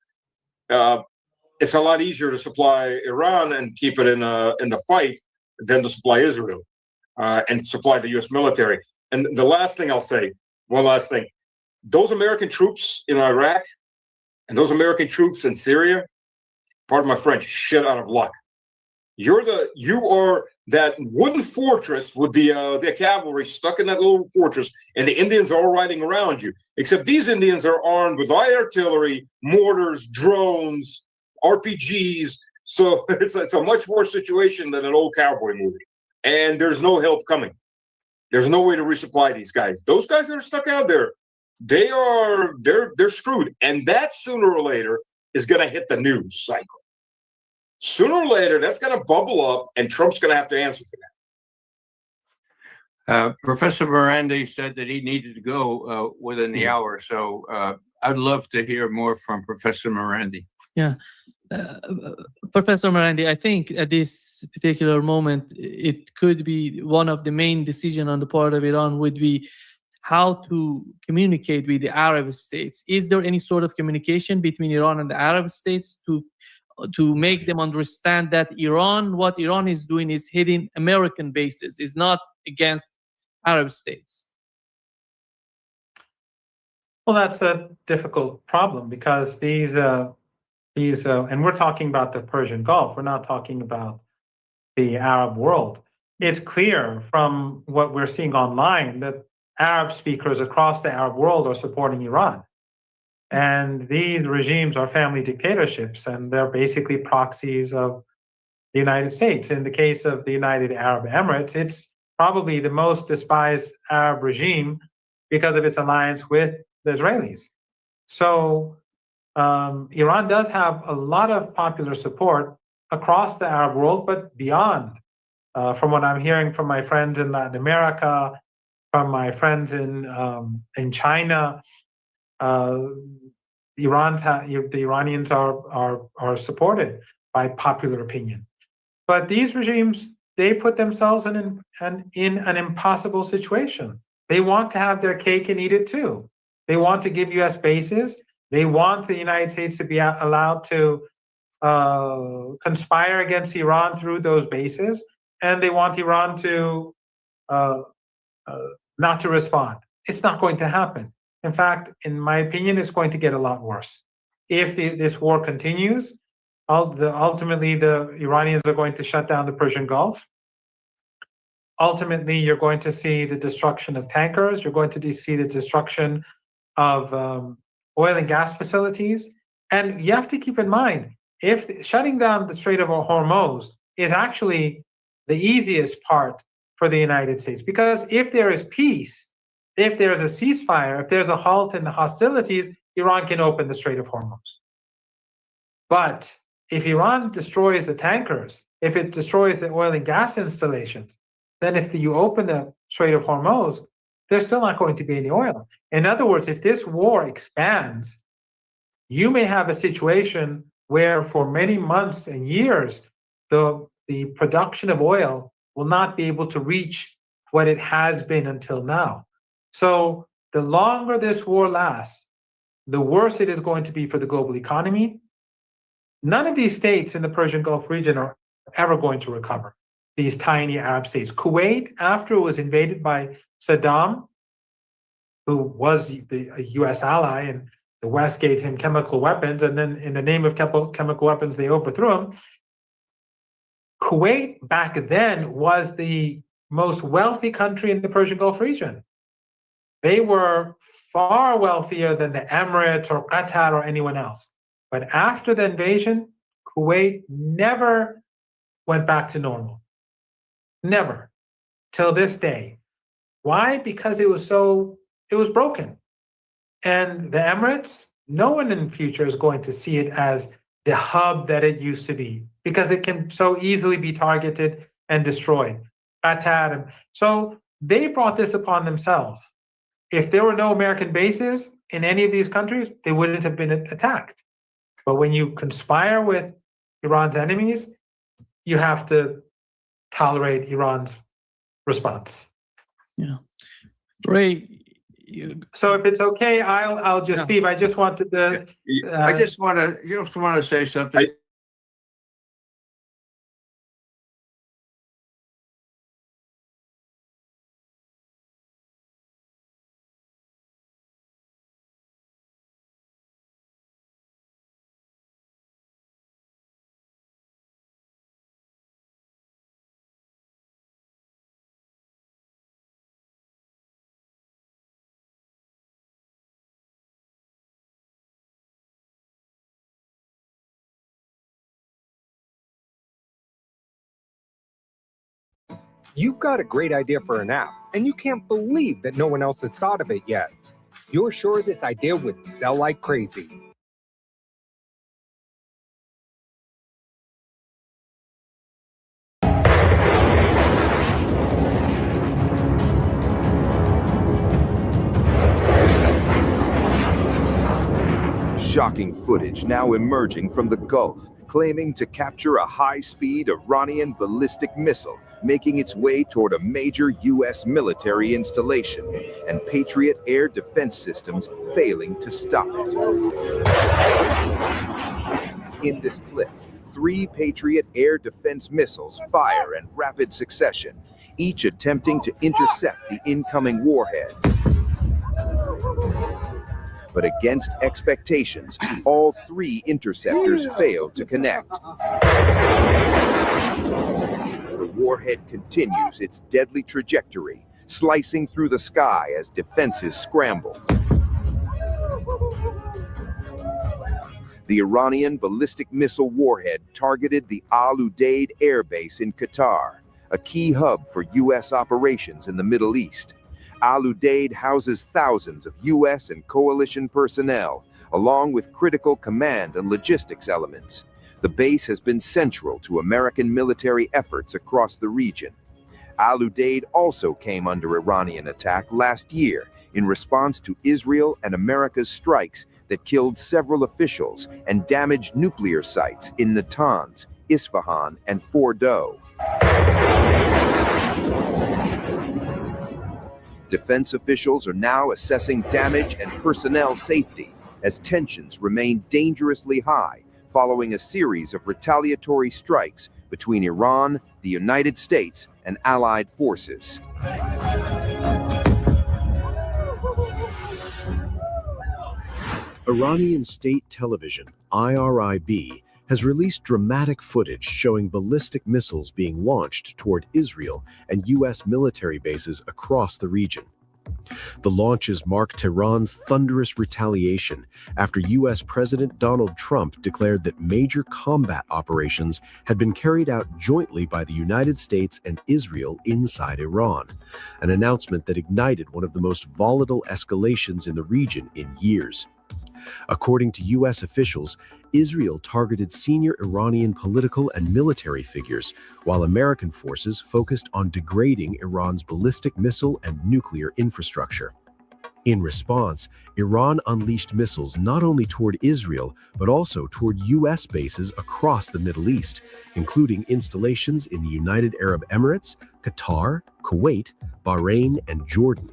it's a lot easier to supply Iran and keep it in the fight than to supply Israel and supply the U.S. military. And the last thing I'll say, one last thing, those American troops in Iraq and those American troops in Syria, pardon my French, shit out of luck. You are that wooden fortress with the cavalry stuck in that little fortress, and the Indians are all riding around you. Except these Indians are armed with light artillery, mortars, drones, RPGs. So it's a much worse situation than an old cowboy movie. And there's no help coming. There's no way to resupply these guys. Those guys that are stuck out there, they're screwed. And that sooner or later is going to hit the news cycle. Sooner or later, that's going to bubble up, and Trump's going to have to answer for that. Professor Morandi said that he needed to go within the hour, so I'd love to hear more from Professor Morandi. Yeah. Professor Morandi, I think at this particular moment, it could be one of the main decisions on the part of Iran would be how to communicate with the Arab states. Is there any sort of communication between Iran and the Arab states to make them understand that what Iran is doing is hitting American bases, is not against Arab states? Well, that's a difficult problem because these and we're talking about the Persian Gulf. We're not talking about the Arab world. It's clear from what we're seeing online that Arab speakers across the Arab world are supporting Iran. And these regimes are family dictatorships, and they're basically proxies of the United States. In the case of the United Arab Emirates, it's probably the most despised Arab regime because of its alliance with the Israelis. So Iran does have a lot of popular support across the Arab world, but beyond. From what I'm hearing from my friends in Latin America, from my friends in China, the Iranians are supported by popular opinion. But these regimes, they put themselves in an impossible situation. They want to have their cake and eat it too. They want to give U.S. bases. They want the United States to be allowed to conspire against Iran through those bases, and they want Iran to not to respond. It's not going to happen. In fact, in my opinion, it's going to get a lot worse. If this war continues, ultimately the Iranians are going to shut down the Persian Gulf. Ultimately, you're going to see the destruction of tankers. You're going to see the destruction of oil and gas facilities. And you have to keep in mind, if shutting down the Strait of Hormuz is actually the easiest part for the United States, because if there is peace, if there's a ceasefire, if there's a halt in the hostilities, Iran can open the Strait of Hormuz. But if Iran destroys the tankers, if it destroys the oil and gas installations, then if you open the Strait of Hormuz, there's still not going to be any oil. In other words, if this war expands, you may have a situation where for many months and years, the production of oil will not be able to reach what it has been until now. So the longer this war lasts, the worse it is going to be for the global economy. None of these states in the Persian Gulf region are ever going to recover, these tiny Arab states. Kuwait, after it was invaded by Saddam, who was a US ally, and the West gave him chemical weapons, and then in the name of chemical weapons, they overthrew him. Kuwait back then was the most wealthy country in the Persian Gulf region. They were far wealthier than the Emirates or Qatar or anyone else. But after the invasion, Kuwait never went back to normal. Never. Till this day. Why? Because it was broken. And the Emirates, no one in the future is going to see it as the hub that it used to be, because it can so easily be targeted and destroyed. Qatar. So they brought this upon themselves. If there were no American bases in any of these countries, they wouldn't have been attacked. But when you conspire with Iran's enemies, you have to tolerate Iran's response. Yeah. Ray, so if it's okay, I'll just leave. I just wanted to. I just want to say something. You've got a great idea for an app, and you can't believe that no one else has thought of it yet. You're sure this idea would sell like crazy. Shocking footage now emerging from the Gulf, claiming to capture a high-speed Iranian ballistic missile making its way toward a major U.S. military installation, and Patriot air defense systems failing to stop it. In this clip, 3 Patriot air defense missiles fire in rapid succession, each attempting to intercept the incoming warhead. But against expectations, all 3 interceptors failed to connect. The warhead continues its deadly trajectory, slicing through the sky as defenses scramble. The Iranian ballistic missile warhead targeted the Al Udeid air base in Qatar, a key hub for U.S. operations in the Middle East. Al Udeid houses thousands of U.S. and coalition personnel, along with critical command and logistics elements. The base has been central to American military efforts across the region. Al Udeid also came under Iranian attack last year in response to Israel and America's strikes that killed several officials and damaged nuclear sites in Natanz, Isfahan, and Fordow. Defense officials are now assessing damage and personnel safety as tensions remain dangerously high following a series of retaliatory strikes between Iran, the United States, and allied forces. Iranian state television, IRIB, has released dramatic footage showing ballistic missiles being launched toward Israel and U.S. military bases across the region. The launches mark Tehran's thunderous retaliation after U.S. President Donald Trump declared that major combat operations had been carried out jointly by the United States and Israel inside Iran, an announcement that ignited one of the most volatile escalations in the region in years. According to U.S. officials, Israel targeted senior Iranian political and military figures, while American forces focused on degrading Iran's ballistic missile and nuclear infrastructure. In response, Iran unleashed missiles not only toward Israel, but also toward U.S. bases across the Middle East, including installations in the United Arab Emirates, Qatar, Kuwait, Bahrain, and Jordan.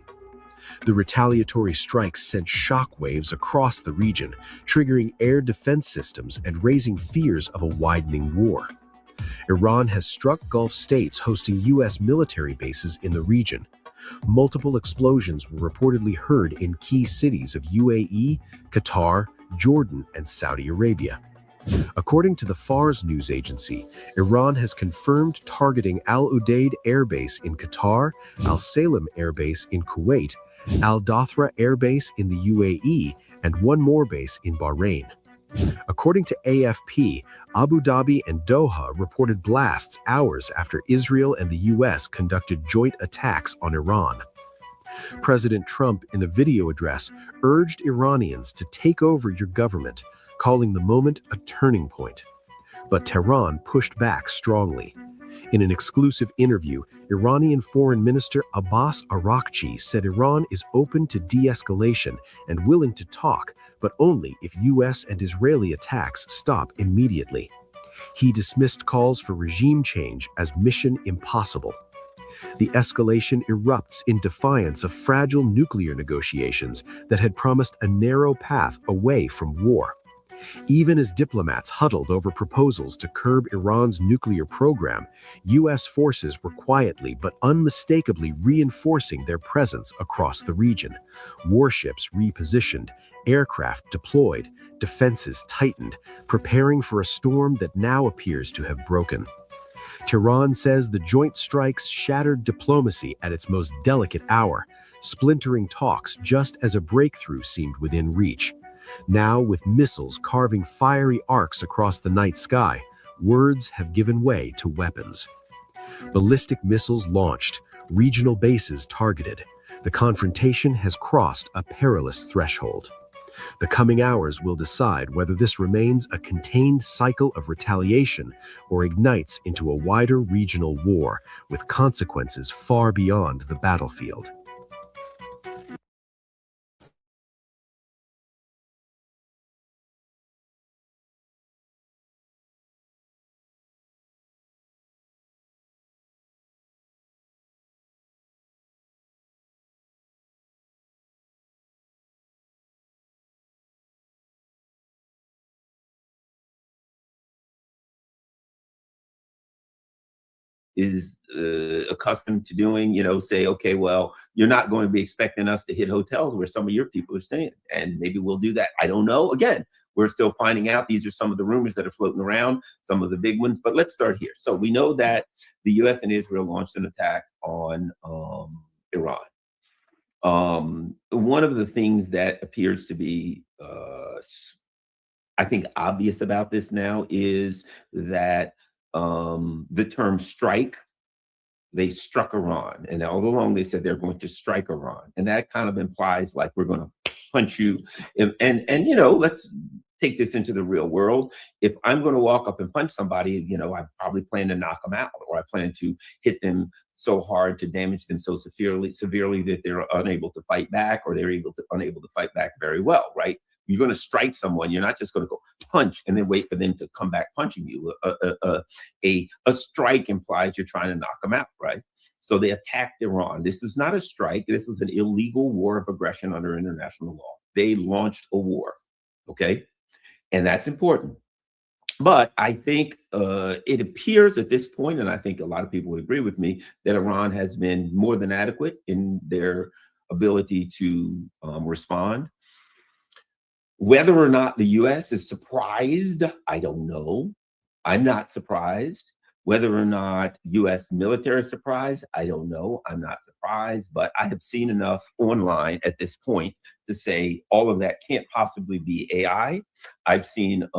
The retaliatory strikes sent shockwaves across the region, triggering air defense systems and raising fears of a widening war. Iran has struck Gulf states hosting U.S. military bases in the region. Multiple explosions were reportedly heard in key cities of UAE, Qatar, Jordan, and Saudi Arabia. According to the Fars news agency, Iran has confirmed targeting Al Udeid Air Base in Qatar, Al Salem Air Base in Kuwait, Al Dathra Air Base in the UAE, and one more base in Bahrain. According to AFP, Abu Dhabi and Doha reported blasts hours after Israel and the U.S. conducted joint attacks on Iran. President Trump, in a video address, urged Iranians to take over your government, calling the moment a turning point. But Tehran pushed back strongly. In an exclusive interview, Iranian Foreign Minister Abbas Araghchi said Iran is open to de-escalation and willing to talk, but only if U.S. and Israeli attacks stop immediately. He dismissed calls for regime change as mission impossible. The escalation erupts in defiance of fragile nuclear negotiations that had promised a narrow path away from war. Even as diplomats huddled over proposals to curb Iran's nuclear program, U.S. forces were quietly but unmistakably reinforcing their presence across the region. Warships repositioned, aircraft deployed, defenses tightened, preparing for a storm that now appears to have broken. Tehran says the joint strikes shattered diplomacy at its most delicate hour, splintering talks just as a breakthrough seemed within reach. Now, with missiles carving fiery arcs across the night sky, words have given way to weapons. Ballistic missiles launched, regional bases targeted. The confrontation has crossed a perilous threshold. The coming hours will decide whether this remains a contained cycle of retaliation or ignites into a wider regional war with consequences far beyond the battlefield. Is accustomed to doing, say, okay, well, you're not going to be expecting us to hit hotels where some of your people are staying, and maybe we'll do that. I don't know. Again, we're still finding out. These are some of the rumors that are floating around, some of the big ones, but let's start here. So we know that the U.S. and Israel launched an attack on Iran. One of the things that appears to be, I think, obvious about this now is that the term strike, they struck Iran, and all along they said they're going to strike Iran, and that kind of implies like we're going to punch you. And let's take this into the real world. If I'm going to walk up and punch somebody, I probably plan to knock them out, or I plan to hit them so hard to damage them so severely that they're unable to fight back, or they're unable to fight back very well, right? You're going to strike someone. You're not just going to go punch and then wait for them to come back punching you. A strike implies you're trying to knock them out, right? So they attacked Iran. This was not a strike. This was an illegal war of aggression under international law. They launched a war, okay? And that's important. But I think it appears at this point, and I think a lot of people would agree with me, that Iran has been more than adequate in their ability to respond. Whether or not the U.S. is surprised, I don't know. I'm not surprised. Whether or not U.S. military is surprised, I don't know. I'm not surprised. But I have seen enough online at this point to say all of that can't possibly be AI. I've seen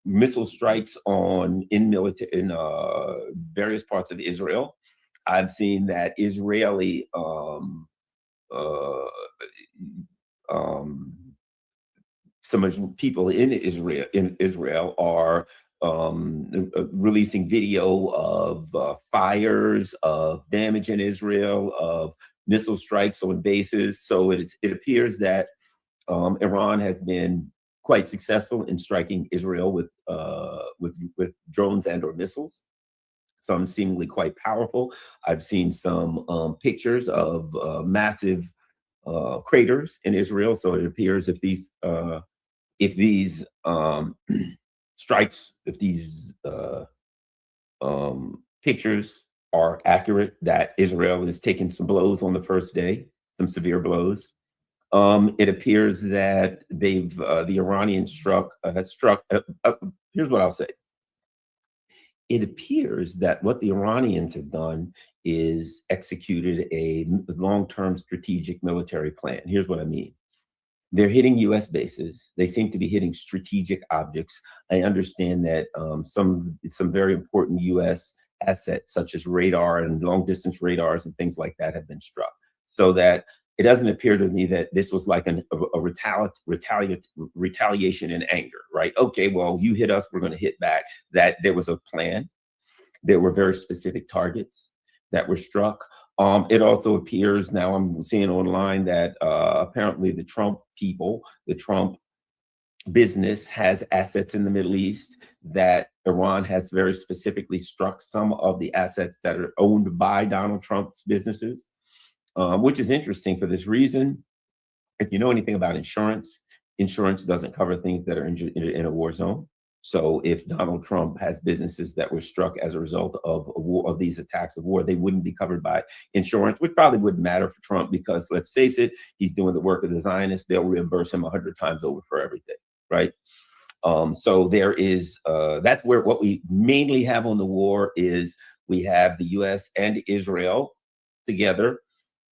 missile strikes in various parts of Israel. I've seen that Israeli some people in Israel are releasing video of fires, of damage in Israel, of missile strikes on bases. So it appears that Iran has been quite successful in striking Israel with drones and/or missiles. Some seemingly quite powerful. I've seen some pictures of massive craters in Israel. So it appears if these strikes, if these pictures are accurate, that Israel is taking some blows on the first day, some severe blows. It appears that the Iranians has struck. Here's what I'll say. It appears that what the Iranians have done is executed a long-term strategic military plan. Here's what I mean. They're hitting U.S. bases. They seem to be hitting strategic objects. I understand that some very important U.S. assets, such as radar and long-distance radars and things like that, have been struck. so that it doesn't appear to me that this was like a retaliation in anger, right? Okay, well, you hit us, we're going to hit back. That there was a plan. There were very specific targets that were struck. It also appears now, I'm seeing online that apparently the Trump people, the Trump business has assets in the Middle East, that Iran has very specifically struck some of the assets that are owned by Donald Trump's businesses, which is interesting for this reason. If you know anything about insurance, insurance doesn't cover things that are in a war zone. So if Donald Trump has businesses that were struck as a result of a war, of these attacks of war, they wouldn't be covered by insurance, which probably wouldn't matter for Trump because, let's face it, he's doing the work of the Zionists. They'll reimburse him 100 times over for everything, right? So there is, that's where what we mainly have on the war is we have the US and Israel together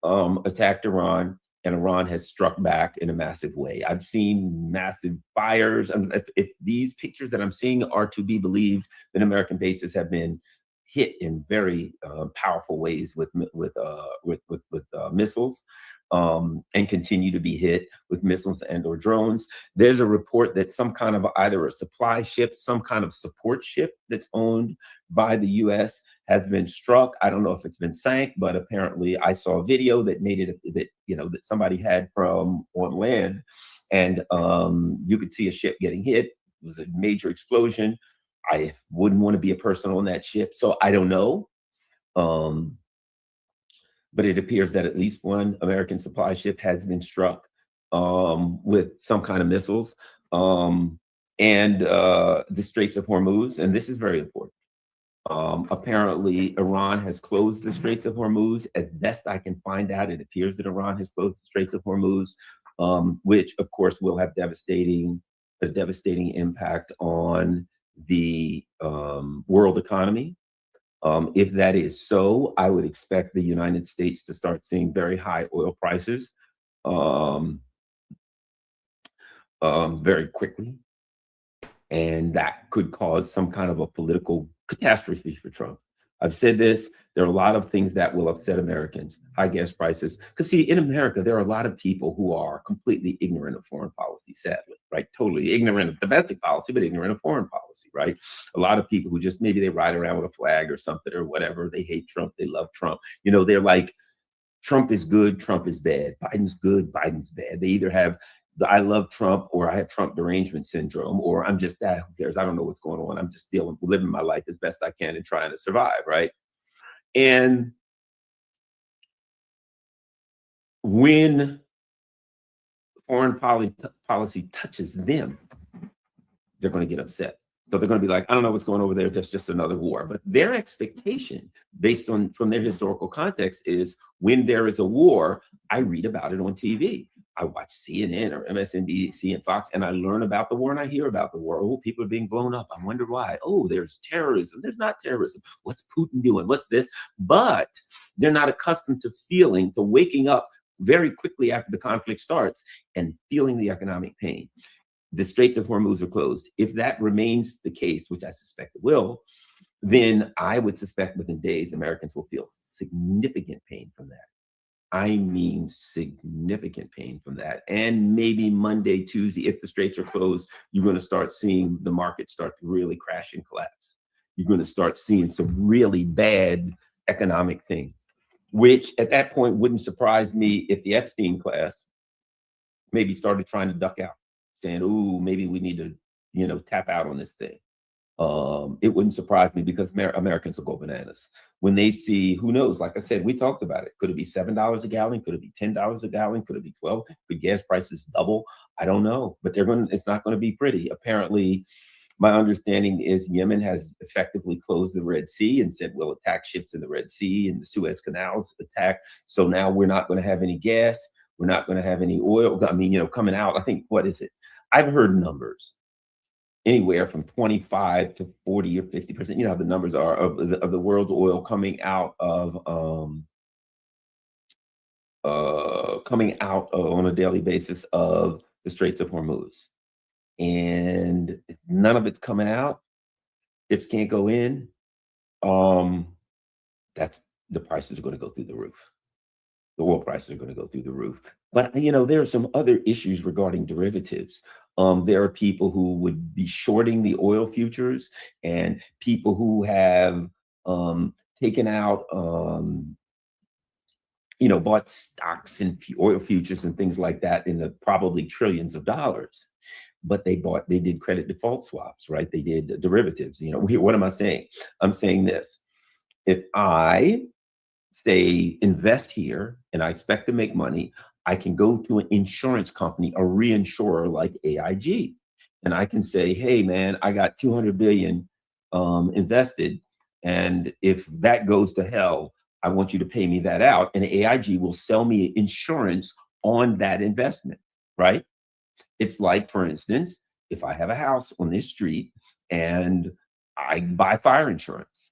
attacked Iran, and Iran has struck back in a massive way. I've seen massive fires. If these pictures that I'm seeing are to be believed, then American bases have been hit in very powerful ways with missiles, and continue to be hit with missiles and or drones. There's a report that some kind of either a supply ship, some kind of support ship that's owned by the US has been struck. I don't know if it's been sank, but apparently I saw a video that made it that, you know, that somebody had from on land, and you could see a ship getting hit. It was a major explosion. I wouldn't want to be a person on that ship, so I don't know. But it appears that at least one American supply ship has been struck with some kind of missiles, and the Straits of Hormuz, and this is very important. Apparently, Iran has closed the Straits of Hormuz. As best I can find out, it appears that Iran has closed the Straits of Hormuz, which, of course, will have a devastating impact on the world economy. If that is so, I would expect the United States to start seeing very high oil prices very quickly. And that could cause some kind of a political catastrophe for Trump. I've said this, there are a lot of things that will upset Americans, high gas prices. Because see, in America, there are a lot of people who are completely ignorant of foreign policy, sadly, right? Totally ignorant of domestic policy, but ignorant of foreign policy, right? A lot of people who just, maybe they ride around with a flag or something or whatever. They hate Trump, they love Trump. You know, they're like, Trump is good, Trump is bad. Biden's good, Biden's bad. They either have the I love Trump, or I have Trump derangement syndrome, or I'm just that, who cares? I don't know what's going on. I'm just living my life as best I can and trying to survive, right? And when foreign policy touches them, they're going to get upset. So they're going to be like, I don't know what's going over there. That's just another war. But their expectation, based on from their historical context, is when there is a war, I read about it on TV. I watch CNN or MSNBC and Fox, and I learn about the war and I hear about the war. Oh, people are being blown up. I wonder why. Oh, there's terrorism. There's not terrorism. What's Putin doing? What's this? But they're not accustomed to waking up very quickly after the conflict starts and feeling the economic pain. The Straits of Hormuz are closed. If that remains the case, which I suspect it will, then I would suspect within days, Americans will feel significant pain from that. I mean, significant pain from that. And maybe Monday, Tuesday, if the straits are closed, you're going to start seeing the market start to really crash and collapse. You're going to start seeing some really bad economic things, which at that point wouldn't surprise me if the Epstein class maybe started trying to duck out, saying, ooh, maybe we need to, you know, tap out on this thing. It wouldn't surprise me because Americans will go bananas when they see, who knows, like I said, we talked about it. Could it be $7 a gallon? Could it be $10 a gallon? Could it be 12? Could gas prices double? I don't know, but it's not going to be pretty. Apparently, my understanding is Yemen has effectively closed the Red Sea and said, we'll attack ships in the Red Sea, and the Suez Canal's attacked. So now we're not going to have any gas. We're not going to have any oil. I mean, you know, coming out, I think, what is it? I've heard numbers anywhere from 25 to 40 or 50%. You know how the numbers are of the world's oil coming out of on a daily basis of the Straits of Hormuz, and none of it's coming out. Ships can't go in. That's the prices are going to go through the roof. the oil prices are going to go through the roof. But there are some other issues regarding derivatives. There are people who would be shorting the oil futures, and people who have taken out, bought stocks and oil futures and things like that in the probably trillions of dollars. But they did credit default swaps, right? They did derivatives. What am I saying? I'm saying this: if I say invest here and I expect to make money, I can go to an insurance company, a reinsurer like AIG, and I can say, hey man, I got 200 billion invested, and if that goes to hell, I want you to pay me that out, and AIG will sell me insurance on that investment, right? It's like, for instance, if I have a house on this street and I buy fire insurance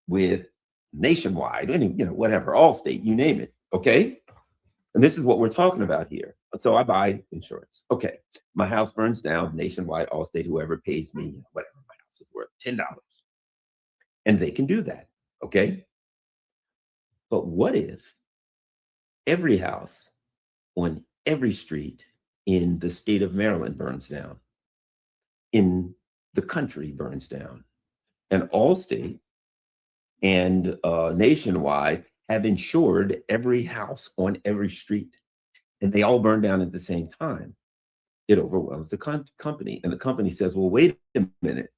with Nationwide, whatever, Allstate, you name it, okay? And this is what we're talking about here. So I buy insurance. Okay, my house burns down, Nationwide, Allstate, whoever pays me, whatever, my house is worth $10. And they can do that, okay? But what if every house on every street in the state of Maryland burns down, in the country burns down, and Allstate and Nationwide have insured every house on every street, and they all burn down at the same time? It overwhelms the company, and the company says, well, wait a minute.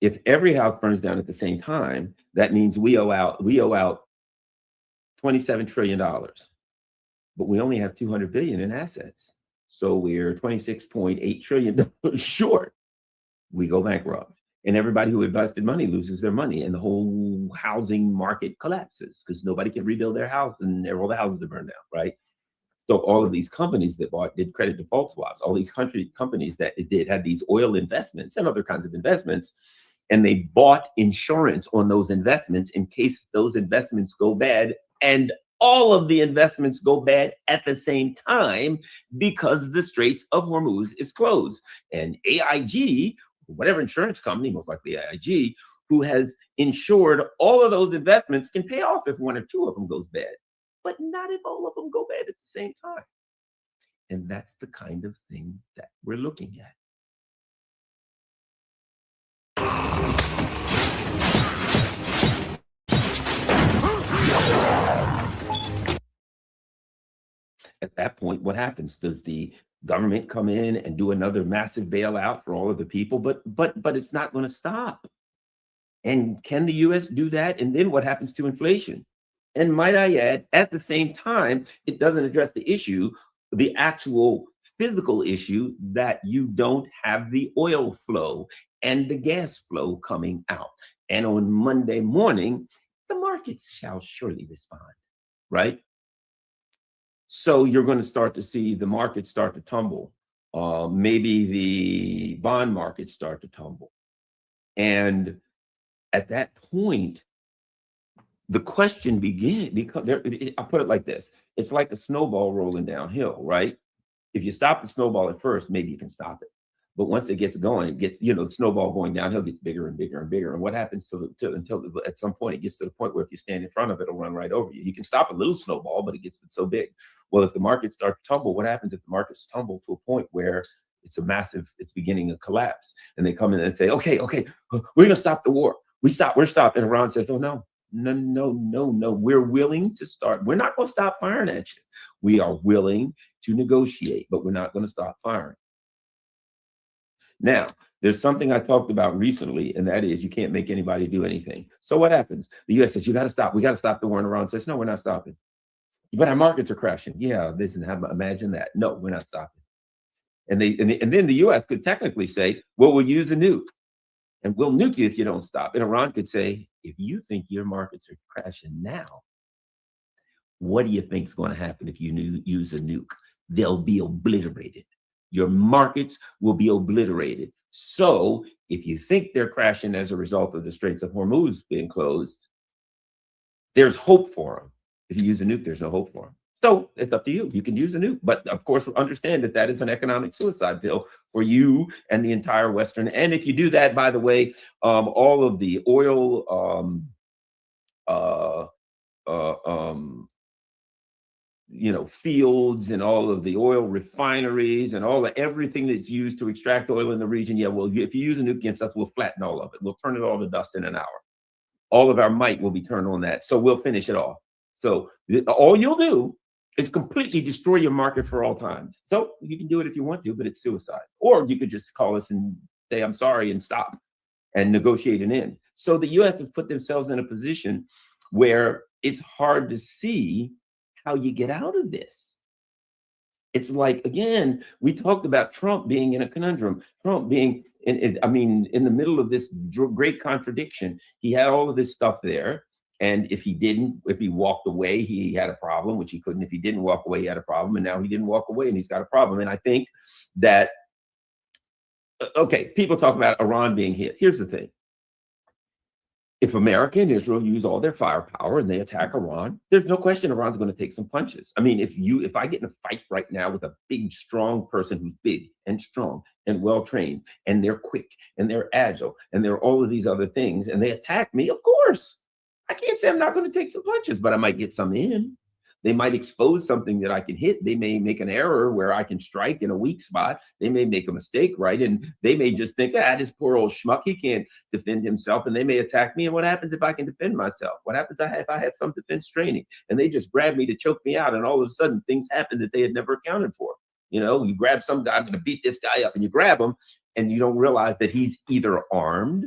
If every house burns down at the same time, that means we owe out $27 trillion, but we only have 200 billion in assets. So we're $26.8 trillion short. We go bankrupt. And everybody who invested money loses their money, and the whole housing market collapses because nobody can rebuild their house, and all the houses are burned down, right? So all of these companies that did credit default swaps, all these companies that had these oil investments and other kinds of investments, and they bought insurance on those investments in case those investments go bad, and all of the investments go bad at the same time because the Straits of Hormuz is closed. And AIG, whatever insurance company, most likely AIG, who has insured all of those investments, can pay off if one or two of them goes bad, but not if all of them go bad at the same time. And that's the kind of thing that we're looking at. At that point, what happens? Does the government come in and do another massive bailout for all of the people? But it's not going to stop. And can the US do that? And then what happens to inflation? And might I add, at the same time, it doesn't address the issue, the actual physical issue, that you don't have the oil flow and the gas flow coming out. And on Monday morning, the markets shall surely respond, right? So you're going to start to see the market start to tumble. Maybe the bond market start to tumble. And at that point, the question begins, because I put it like this. It's like a snowball rolling downhill, right? If you stop the snowball at first, maybe you can stop it. But once it gets going, it gets, the snowball going downhill gets bigger and bigger and bigger. And what happens until at some point it gets to the point where if you stand in front of it, it'll run right over you. You can stop a little snowball, but it gets so big. Well, if the markets start to tumble, what happens if the markets tumble to a point where it's beginning a collapse? And they come in and say, okay, we're going to stop the war. We're stopping. And Iran says, oh, no. We're willing to start. We're not going to stop firing at you. We are willing to negotiate, but we're not going to stop firing. Now, there's something I talked about recently, and that is you can't make anybody do anything. So what happens? The U.S. says, you got to stop. We got to stop the war. And Iran says, no, we're not stopping. But our markets are crashing. Yeah, imagine that. No, we're not stopping. And then the U.S. could technically say, well, we'll use a nuke. And we'll nuke you if you don't stop. And Iran could say, if you think your markets are crashing now, what do you think is going to happen if you use a nuke? They'll be obliterated. Your markets will be obliterated. So if you think they're crashing as a result of the Straits of Hormuz being closed, there's hope for them. If you use a nuke, there's no hope for them. So it's up to you. You can use a nuke, but of course, understand that is an economic suicide bill for you and the entire Western. And if you do that, by the way, all of the oil fields and all of the oil refineries and everything that's used to extract oil in the region. Yeah, well, if you use a nuke against us, we'll flatten all of it. We'll turn it all to dust in an hour. All of our might will be turned on that. So we'll finish it off. So all you'll do is completely destroy your market for all times. So you can do it if you want to, but it's suicide. Or you could just call us and say, I'm sorry, and stop and negotiate an end. So the U.S. has put themselves in a position where it's hard to see how you get out of this. It's like, again, we talked about Trump being in a conundrum, Trump being in the middle of this great contradiction. He had all of this stuff there. And if he walked away, he had a problem, which he couldn't. If he didn't walk away, he had a problem. And now he didn't walk away and he's got a problem. And I think that, okay, people talk about Iran being hit. Here's the thing. If America and Israel use all their firepower and they attack Iran, there's no question Iran's going to take some punches. I mean, if I get in a fight right now with a big, strong person who's big and strong and well-trained, and they're quick and they're agile and they're all of these other things, and they attack me, of course, I can't say I'm not going to take some punches, but I might get some in. They might expose something that I can hit. They may make an error where I can strike in a weak spot. They may make a mistake, right? And they may just think, this poor old schmuck, he can't defend himself, and they may attack me. And what happens if I can defend myself? What happens if I have some defense training and they just grab me to choke me out, and all of a sudden things happen that they had never accounted for? You grab some guy, I'm going to beat this guy up, and you grab him, and you don't realize that he's either armed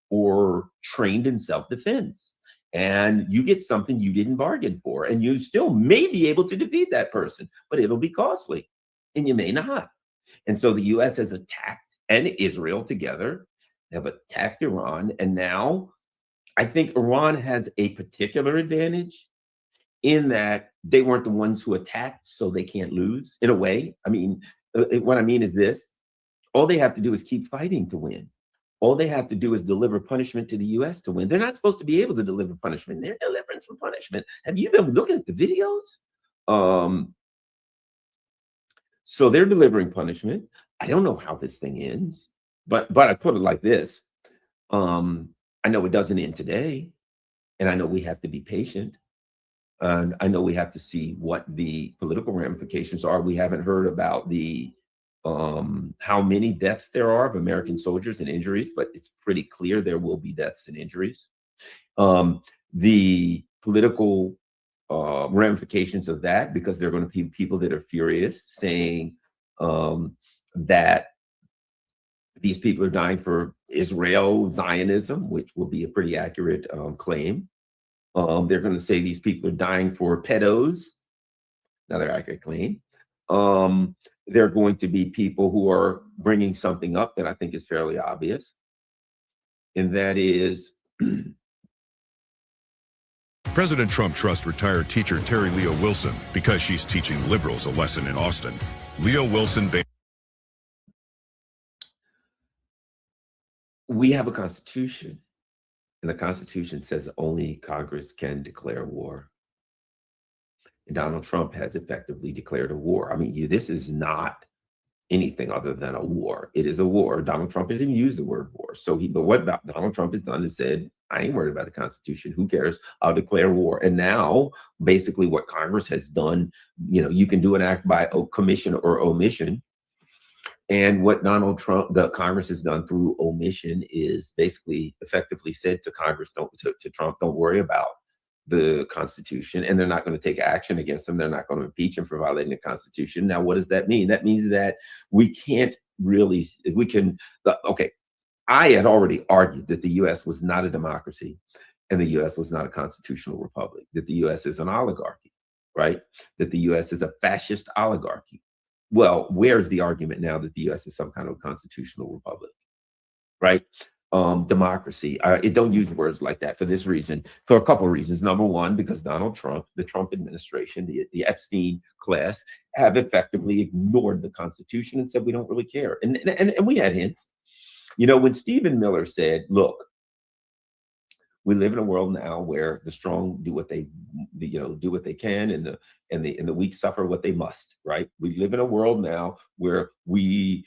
or trained in self-defense. And you get something you didn't bargain for, and you still may be able to defeat that person, but it'll be costly, and you may not. And so the U.S. has attacked, and Israel together have attacked Iran. And now I think Iran has a particular advantage in that they weren't the ones who attacked, so they can't lose in a way. I mean, what I mean is this: all they have to do is keep fighting to win. All they have to do is deliver punishment to the U.S. to win. They're not supposed to be able to deliver punishment. They're delivering some punishment. Have you been looking at the videos? So they're delivering punishment. I don't know how this thing ends, but I put it like this. I know it doesn't end today, and I know we have to be patient. And I know we have to see what the political ramifications are. We haven't heard about how many deaths there are of American soldiers and injuries, but it's pretty clear there will be deaths and injuries. The political ramifications of that, because there are going to be people that are furious, saying that these people are dying for Israel Zionism, which will be a pretty accurate claim. They're going to say these people are dying for pedos, another accurate claim. There are going to be people who are bringing something up that I think is fairly obvious, and that is President Trump trusts retired teacher Terry Leo Wilson because she's teaching liberals a lesson in Austin. Leo Wilson. We have a constitution, and the Constitution says only Congress can declare war. And Donald Trump has effectively declared a war. I mean, this is not anything other than a war. It is a war. Donald Trump hasn't even used the word war. But what Donald Trump has done is said, I ain't worried about the Constitution. Who cares? I'll declare war. And now, basically, what Congress has done, you can do an act by commission or omission. And what Donald Trump, the Congress has done through omission is basically effectively said to Congress, to Trump, don't worry about the Constitution, and they're not going to take action against him. They're not going to impeach him for violating the Constitution. Now, what does that mean? That means that I had already argued that the U.S. was not a democracy and the U.S. was not a constitutional republic, that the U.S. is an oligarchy, right? That the U.S. is a fascist oligarchy. Well, where's the argument now that the U.S. is some kind of constitutional republic, right? Democracy. It don't use words like that for this reason, for a couple of reasons. Number one, because Donald Trump, the Trump administration, the Epstein class have effectively ignored the Constitution and said, we don't really care. And we had hints. When Stephen Miller said, look, we live in a world now where the strong do what they can, and the weak suffer what they must, right? We live in a world now where we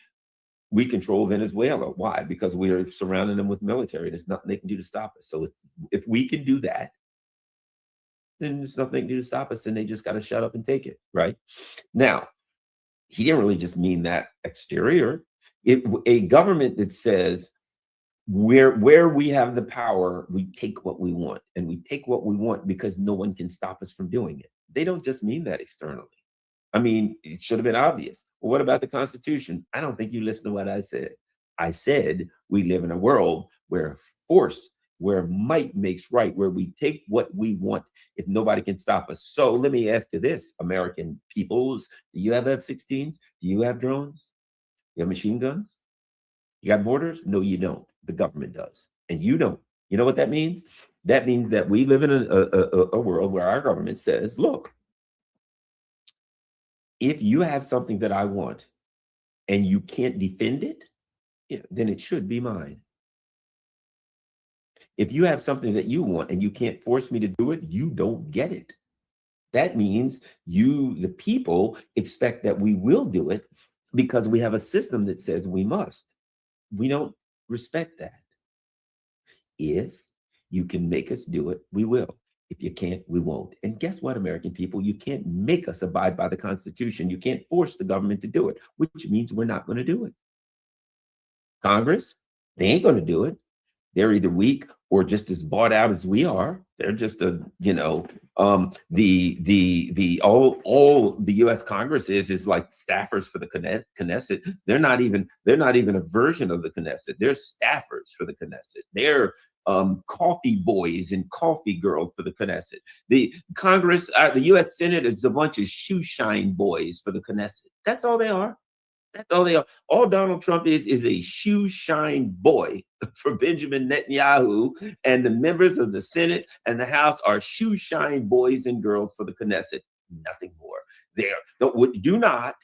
control Venezuela. Why? Because we are surrounding them with military. There's nothing they can do to stop us. So if we can do that, then there's nothing to stop us. Then they just got to shut up and take it, right? Now, he didn't really just mean that exterior. A government that says where we have the power, we take what we want, and we take what we want because no one can stop us from doing it. They don't just mean that externally. I mean, it should have been obvious. Well, what about the Constitution? I don't think you listened to what I said. I said we live in a world where force, where might makes right, where we take what we want if nobody can stop us. So let me ask you this, American peoples, do you have F-16s? Do you have drones? You have machine guns? You got mortars? No, you don't. The government does. And you don't. You know what that means? That means that we live in a world where our government says, look, if you have something that I want and you can't defend it, yeah, then it should be mine. If you have something that you want and you can't force me to do it, you don't get it. That means you, the people, expect that we will do it because we have a system that says we must. We don't respect that. If you can make us do it, we will. If you can't, we won't. And guess what, American people? You can't make us abide by the Constitution. You can't force the government to do it, which means we're not going to do it. Congress, they ain't going to do it. They're either weak or just as bought out as we are. They're just a, you know, all the U.S. Congress is like staffers for the Knesset. They're not even a version of the Knesset. They're staffers for the Knesset. They're coffee boys and coffee girls for the Knesset. The Congress, the U.S. Senate is a bunch of shoe shine boys for the Knesset. That's all they are. That's all they are. All Donald Trump is a shoe shine boy for Benjamin Netanyahu, and the members of the Senate and the House are shoe shine boys and girls for the Knesset. Nothing more. Do not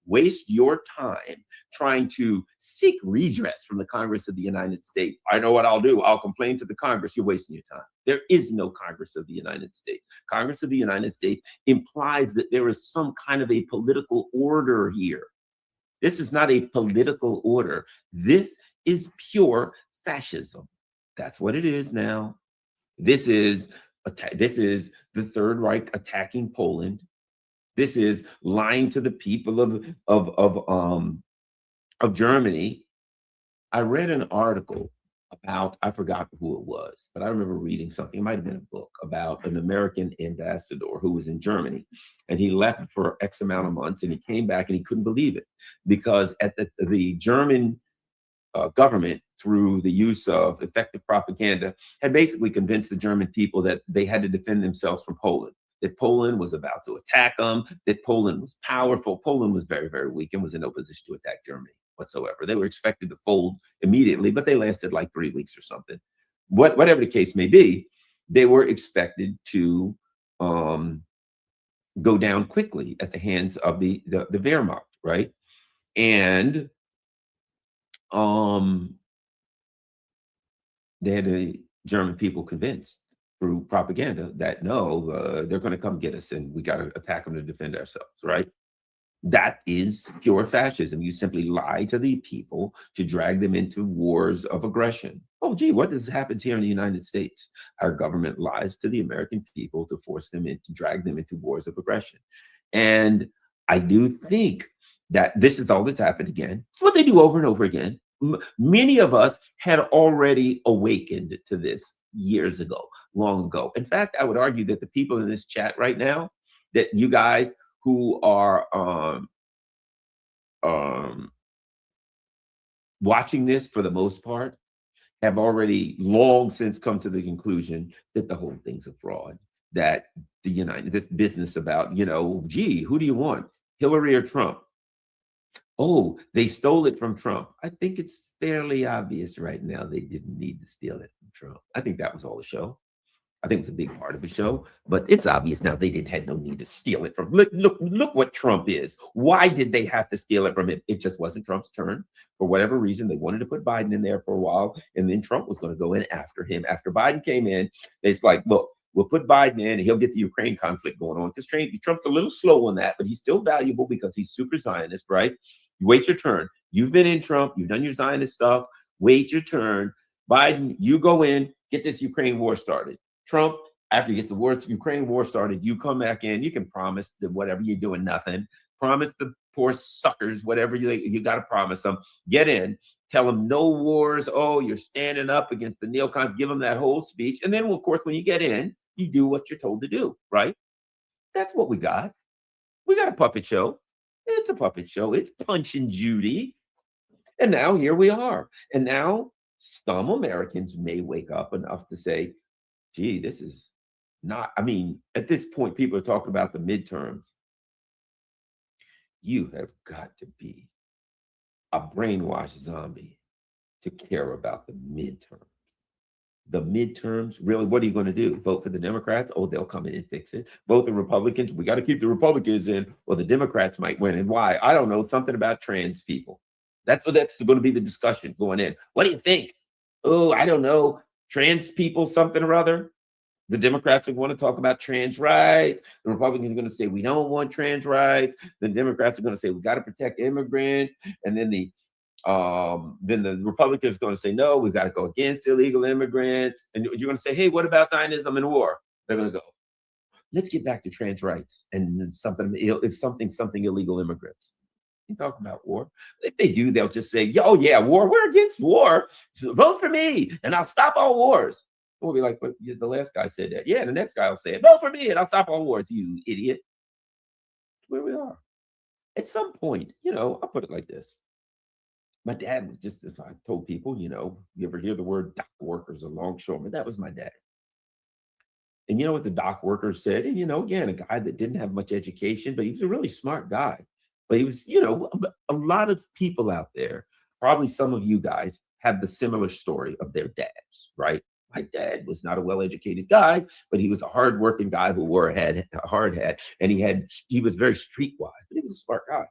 waste your time trying to seek redress from the Congress of the United States. I know what I'll do. I'll complain to the Congress. You're wasting your time. There is no Congress of the United States. Congress of the United States implies that there is some kind of a political order here. This is not a political order. This is pure fascism. That's what it is now. This is the Third Reich attacking Poland. This is lying to the people of Germany. I read an article about, I forgot who it was, but I remember reading something. It might have been a book about an American ambassador who was in Germany, and he left for X amount of months, and he came back and he couldn't believe it because at the German government, through the use of effective propaganda, had basically convinced the German people that they had to defend themselves from Poland, that Poland was about to attack them, that Poland was powerful. Poland was very, very weak and was in no position to attack Germany whatsoever. They were expected to fold immediately, but they lasted like 3 weeks or something. Whatever the case may be, they were expected to go down quickly at the hands of the Wehrmacht, right? And they had the German people convinced through propaganda that no, they're going to come get us and we got to attack them to defend ourselves, right? That is pure fascism. You simply lie to the people to drag them into wars of aggression. Oh, gee, what does happen here in the United States? Our government lies to the American people to force them in, to drag them into wars of aggression. And I do think that this is all that's happened again. It's what they do over and over again. Many of us had already awakened to this years ago, long ago. In fact, I would argue that the people in this chat right now, that you guys who are watching this for the most part have already long since come to the conclusion that the whole thing's a fraud, that this business about, you know, gee, who do you want, Hillary or Trump? Oh, they stole it from Trump. I think it's fairly obvious right now they didn't need to steal it from Trump. I think that was all a show. I think it was a big part of the show, but it's obvious now they had no need to steal it from. Look what Trump is. Why did they have to steal it from him? It just wasn't Trump's turn. For whatever reason, they wanted to put Biden in there for a while, and then Trump was going to go in after him. After Biden came in, it's like, look, we'll put Biden in and he'll get the Ukraine conflict going on, because Trump's a little slow on that, but he's still valuable because he's super Zionist, right? You wait your turn. You've been in Trump. You've done your Zionist stuff. Wait your turn. Biden, you go in, get this Ukraine war started. Trump, After you get the Ukraine war started, you come back in, you can promise that whatever you're doing, nothing. Promise the poor suckers, whatever you got to promise them. Get in, tell them no wars. Oh, you're standing up against the neocons. Give them that whole speech. And then, of course, when you get in, you do what you're told to do, right? That's what we got. We got a puppet show. It's a puppet show. It's Punch and Judy. And now here we are. And now some Americans may wake up enough to say, gee, this is not, I mean, at this point, people are talking about the midterms. You have got to be a brainwashed zombie to care about the midterms. The midterms, really, what are you going to do? Vote for the Democrats? Oh, they'll come in and fix it. Vote the Republicans? We got to keep the Republicans in, or the Democrats might win. And why? I don't know. Something about trans people. That's going to be the discussion going in. What do you think? Oh, I don't know. Trans people, something or other. The Democrats are going to talk about trans rights. The Republicans are going to say, we don't want trans rights. The Democrats are going to say, we got to protect immigrants. And then the Republicans are going to say, no, we've got to go against illegal immigrants. And you're going to say, hey, what about Zionism and war? They're going to go, let's get back to trans rights and something illegal immigrants. You talking about war? If they do, they'll just say, oh yeah, war. We're against war. So vote for me, and I'll stop all wars. We'll be like, but the last guy said that. Yeah, the next guy will say, vote for me, and I'll stop all wars. You idiot. Where we are. At some point, I'll put it like this. My dad was just, as I told people, you ever hear the word dock workers or longshoremen? That was my dad. And you know what the dock workers said? And, again, a guy that didn't have much education, but he was a really smart guy. But he was, a lot of people out there, probably some of you guys, have the similar story of their dads, right? My dad was not a well-educated guy, but he was a hard-working guy who wore a hard hat, and he was very streetwise, but he was a smart guy.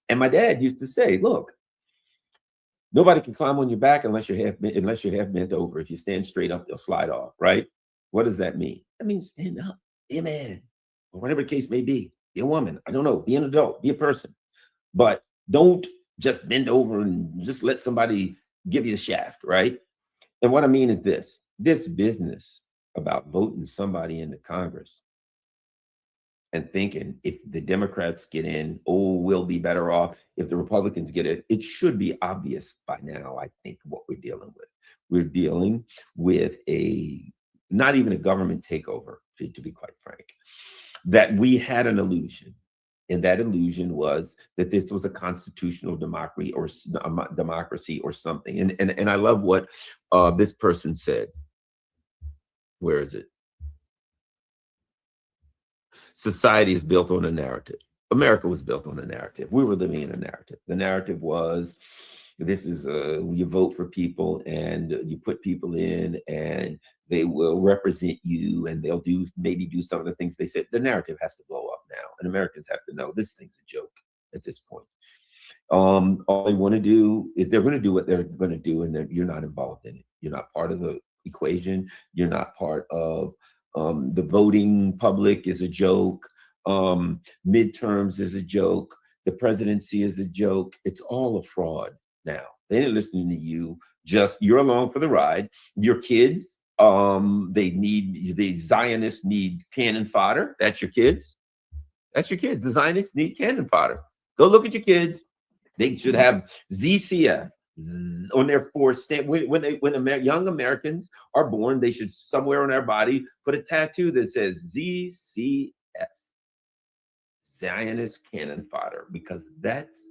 And my dad used to say, look, nobody can climb on your back unless you're half bent over. If you stand straight up, they'll slide off, right? What does that mean? That means stand up, be a man, or whatever the case may be. Be a woman, I don't know, be an adult, be a person. But don't just bend over and just let somebody give you the shaft, right? And what I mean is this business about voting somebody into Congress and thinking if the Democrats get in, oh, we'll be better off. If the Republicans get it, it should be obvious by now, I think, what we're dealing with. We're dealing with not even a government takeover, to be quite frank, that we had an illusion. And that illusion was that this was a constitutional democracy or something. And I love what this person said. Where is it? Society is built on a narrative. America was built on a narrative. We were living in a narrative. The narrative was, this is you vote for people and you put people in and they will represent you and they'll maybe do some of the things they said. The narrative has to blow up now, and Americans have to know this thing's a joke at this point. All they want to do is they're going to do what they're going to do, and you're not involved in it. You're not part of the equation. You're not part of the voting public is a joke. Midterms is a joke. The presidency is a joke. It's all a fraud now. They ain't listening to you. Just you're along for the ride. Your kids, the Zionists need cannon fodder. That's your kids. That's your kids. The Zionists need cannon fodder. Go look at your kids. They should have ZCF on their forestamp. When young Americans are born, they should somewhere on their body put a tattoo that says ZCF, Zionist cannon fodder, because that's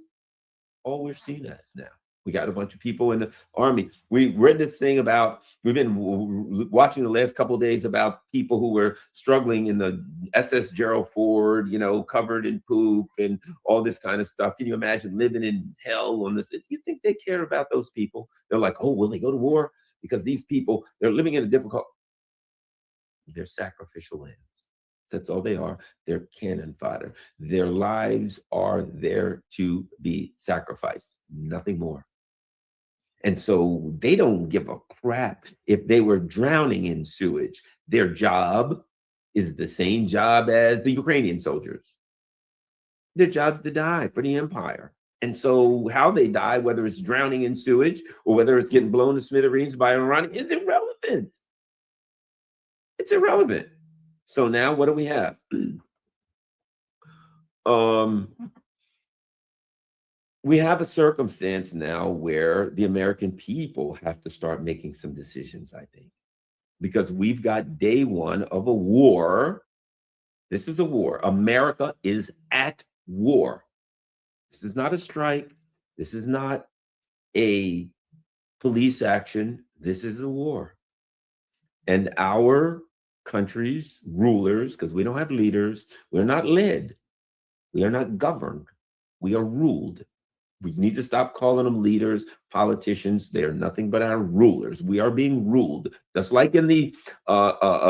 all we're seen as now. We got a bunch of people in the army. We read this thing about, we've been watching the last couple of days about people who were struggling in the SS Gerald Ford, covered in poop and all this kind of stuff. Can you imagine living in hell on this? Do you think they care about those people? They're like, oh, will they go to war? Because these people, they're living in a difficult, they're sacrificial lambs. That's all they are. They're cannon fodder. Their lives are there to be sacrificed, nothing more. And so they don't give a crap if they were drowning in sewage. Their job is the same job as the Ukrainian soldiers. Their job's to die for the empire. And so how they die, whether it's drowning in sewage or whether it's getting blown to smithereens by Iran, is irrelevant. It's irrelevant. So now what do we have? We have a circumstance now where the American people have to start making some decisions, I think, because we've got day one of a war. This is a war. America is at war. This is not a strike. This is not a police action. This is a war. And our country's rulers, because we don't have leaders, we're not led. We are not governed. We are ruled. We need to stop calling them leaders, politicians. They are nothing but our rulers. We are being ruled, just like in the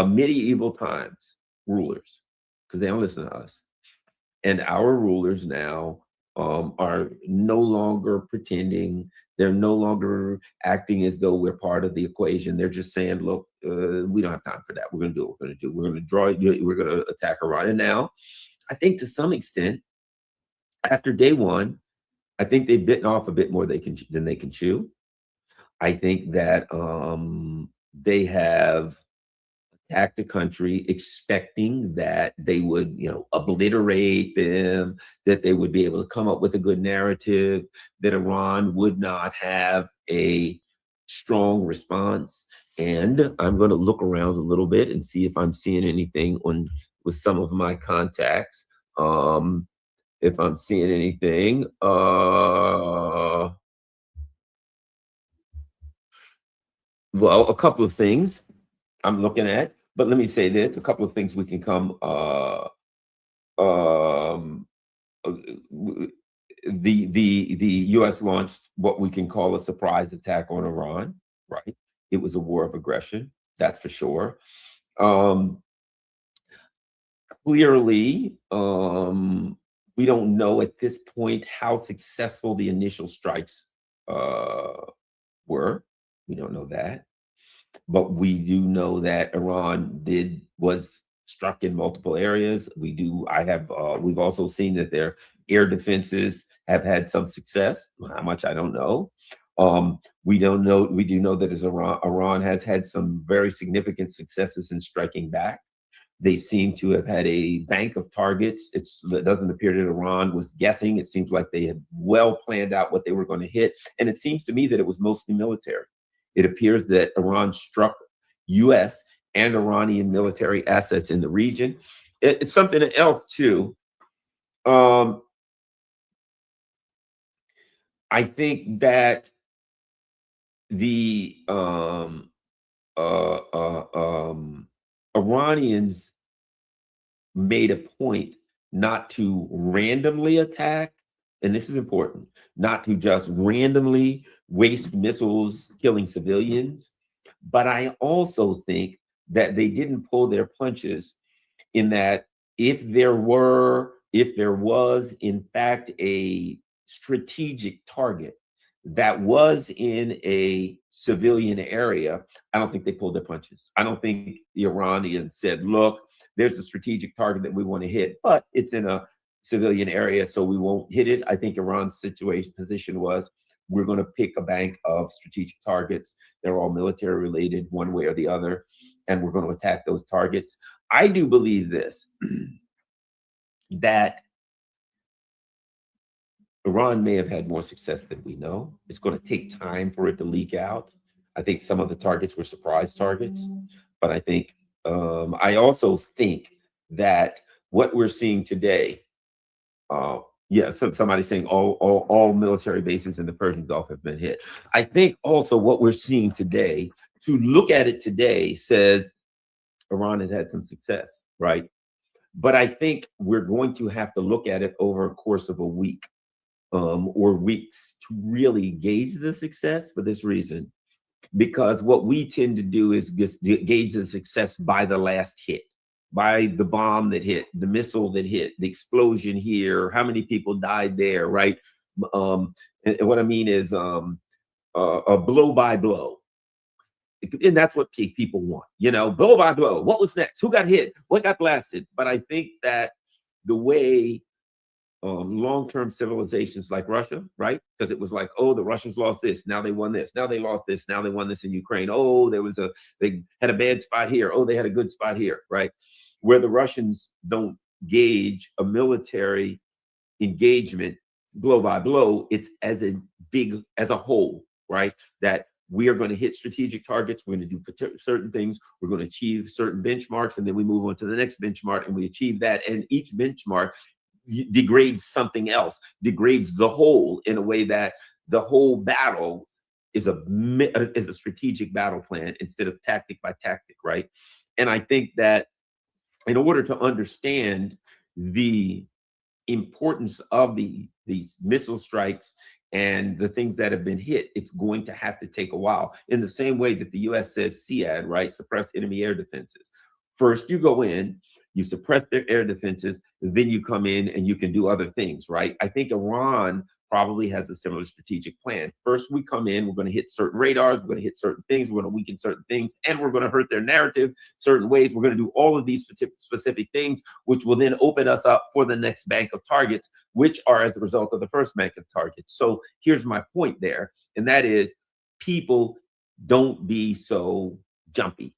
medieval times, rulers, because they don't listen to us. And our rulers now are no longer pretending. They're no longer acting as though we're part of the equation. They're just saying, look, we don't have time for that. We're going to do what we're going to do. We're going to draw, we're going to attack Iran. And now, I think to some extent, after day one, I think they've bitten off a bit more than they can chew. I think that they have attacked the country expecting that they would, obliterate them, that they would be able to come up with a good narrative, that Iran would not have a strong response. And I'm going to look around a little bit and see if I'm seeing anything with some of my contacts. If I'm seeing anything, well, a couple of things I'm looking at, but let me say this, a couple of things we can come, the U.S. launched what we can call a surprise attack on Iran, right? It was a war of aggression, that's for sure. Clearly, we don't know at this point how successful the initial strikes were. We don't know that. But we do know that Iran was struck in multiple areas. We've also seen that their air defenses have had some success. How much, I don't know. We do know that Iran has had some very significant successes in striking back. They seem to have had a bank of targets. It doesn't appear that Iran was guessing. It seems like they had well planned out what they were going to hit. And it seems to me that it was mostly military. It appears that Iran struck U.S. and Iranian military assets in the region. It's something else, too. I think that the Iranians made a point not to randomly attack, and this is important, not to just randomly waste missiles killing civilians, but I also think that they didn't pull their punches in that if there was in fact a strategic target that was in a civilian area, I don't think they pulled their punches. I don't think the Iranians said, look, there's a strategic target that we want to hit, but it's in a civilian area, so we won't hit it. I think Iran's position was, we're going to pick a bank of strategic targets. They're all military related one way or the other, and we're going to attack those targets. I do believe this, that Iran may have had more success than we know. It's going to take time for it to leak out. I think some of the targets were surprise targets, but I think, I also think that what we're seeing today, somebody's saying all military bases in the Persian Gulf have been hit. I think also what we're seeing today, to look at it today, says Iran has had some success, right? But I think we're going to have to look at it over a course of a week or weeks to really gauge the success for this reason. Because what we tend to do is just gauge the success by the last hit, by the bomb that hit, the missile that hit, the explosion here, how many people died there, right? And what I mean is a blow by blow. And that's what people want, blow by blow. What was next? Who got hit? What got blasted? But I think that the way long-term civilizations like Russia, right? Because it was like, oh, the Russians lost this, now they won this, now they lost this, now they won this in Ukraine. Oh, they had a bad spot here. Oh, they had a good spot here, right? Where the Russians don't gauge a military engagement blow by blow, it's as a whole, right? That we are going to hit strategic targets. We're going to do certain things. We're going to achieve certain benchmarks, and then we move on to the next benchmark, and we achieve that. And each benchmark degrades something else, degrades the whole in a way that the whole battle is a strategic battle plan instead of tactic by tactic, right? And I think that in order to understand the importance of these missile strikes and the things that have been hit, it's going to have to take a while. In the same way that the U.S. says SEAD, right? Suppress enemy air defenses. First, you go in, you suppress their air defenses, then you come in and you can do other things, right? I think Iran probably has a similar strategic plan. First, we come in, we're going to hit certain radars, we're going to hit certain things, we're going to weaken certain things, and we're going to hurt their narrative certain ways. We're going to do all of these specific things, which will then open us up for the next bank of targets, which are as a result of the first bank of targets. So here's my point there, and that is people don't be so jumpy.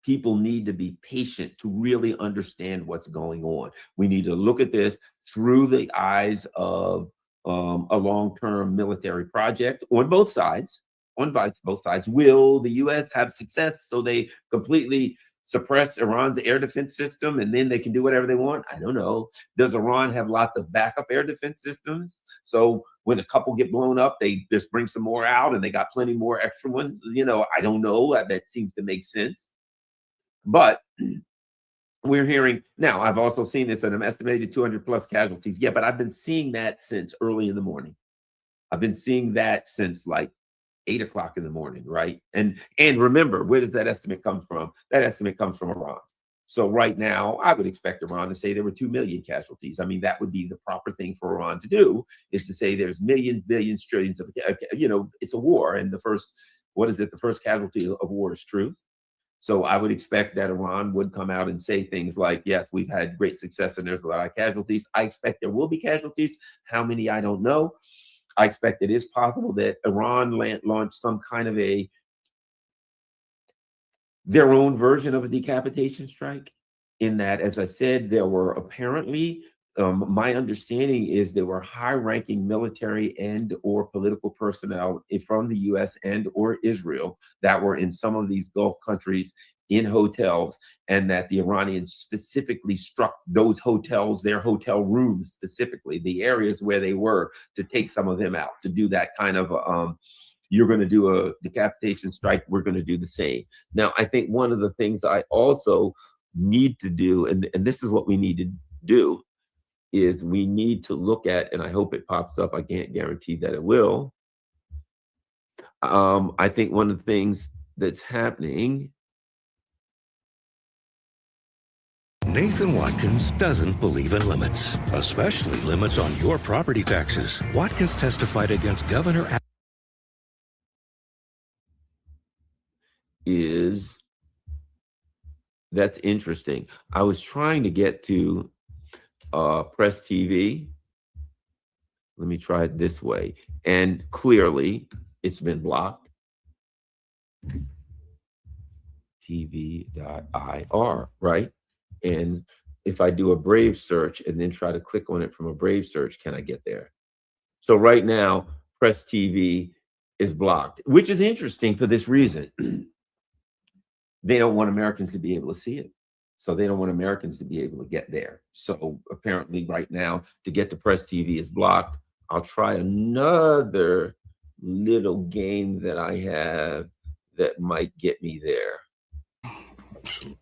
People need to be patient to really understand what's going on. We need to look at this through the eyes of a long-term military project on both sides. On both sides. Will the U.S. have success so they completely suppress Iran's air defense system and then they can do whatever they want? I don't know. Does Iran have lots of backup air defense systems? So when a couple get blown up, they just bring some more out and they got plenty more extra ones? You know, I don't know. That seems to make sense. But we're hearing now, I've also seen this at an estimated 200 plus casualties. Yeah, but I've been seeing that since early in the morning. I've been seeing that since like 8 o'clock in the morning, right? And remember, where does that estimate come from? That estimate comes from Iran. So right now, I would expect Iran to say there were 2 million casualties. I mean, that would be the proper thing for Iran to do, is to say there's millions, billions, trillions of, you know, it's a war. And the first casualty of war is truth. So I would expect that Iran would come out and say things like, yes, we've had great success and there's a lot of casualties. I expect there will be casualties. How many, I don't know. I expect it is possible that Iran launched some kind of their own version of a decapitation strike, in that, as I said, there were apparently, my understanding is there were high-ranking military and or political personnel from the U.S. and or Israel that were in some of these Gulf countries in hotels, and that the Iranians specifically struck those hotels, their hotel rooms specifically, the areas where they were, to take some of them out, to do that kind of, you're going to do a decapitation strike, we're going to do the same. Now, I think one of the things I also need to do, and this is what we need to do, is we need to look at, and I hope it pops up, I can't guarantee that it will. I think one of the things that's happening. Nathan Watkins doesn't believe in limits, especially limits on your property taxes. Watkins testified against Governor That's interesting. I was trying to get to Press TV. Let me try it this way. And clearly it's been blocked. TV.ir, right? And if I do a Brave search and then try to click on it from a Brave search, can I get there? So right now, Press TV is blocked, which is interesting for this reason. They don't want Americans to be able to see it. So they don't want Americans to be able to get there. So apparently right now, to get to Press TV is blocked. I'll try another little game that I have that might get me there.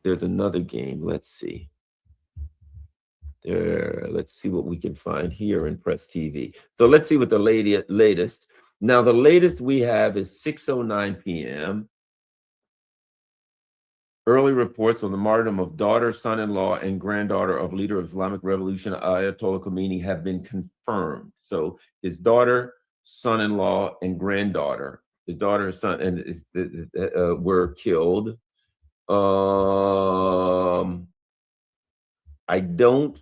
There's another game. Let's see. There. Let's see what we can find here in Press TV. So let's see what the latest. Now, the latest we have is 6:09 p.m. Early reports on the martyrdom of daughter, son-in-law, and granddaughter of leader of Islamic Revolution, Ayatollah Khamenei, have been confirmed. So his daughter, son-in-law, and granddaughter, his daughter, son, and were killed. I don't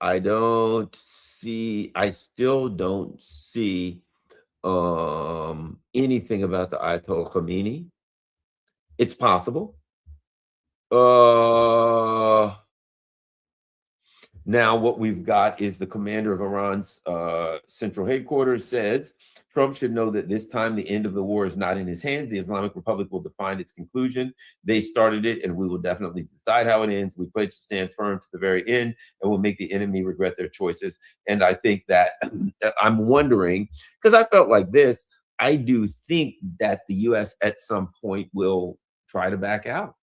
I still don't see anything about the Ayatollah Khamenei. It's possible. Now, what we've got is the commander of Iran's central headquarters says Trump should know that this time the end of the war is not in his hands. The Islamic Republic will define its conclusion. They started it, and we will definitely decide how it ends. We pledge to stand firm to the very end, and we'll make the enemy regret their choices. And I think that I'm wondering, because I felt like this, I do think that the U.S. at some point will try to back out.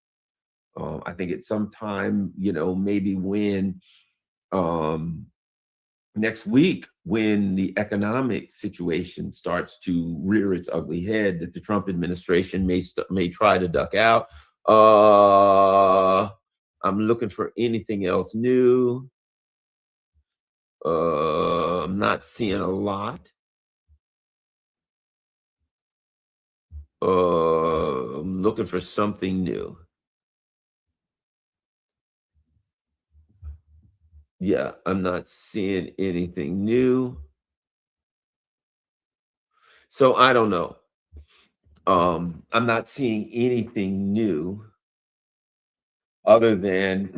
I think at some time, maybe when next week, when the economic situation starts to rear its ugly head, that the Trump administration may try to duck out. I'm looking for anything else new. I'm not seeing a lot. I'm looking for something new. Yeah, I'm not seeing anything new. So I don't know. I'm not seeing anything new other than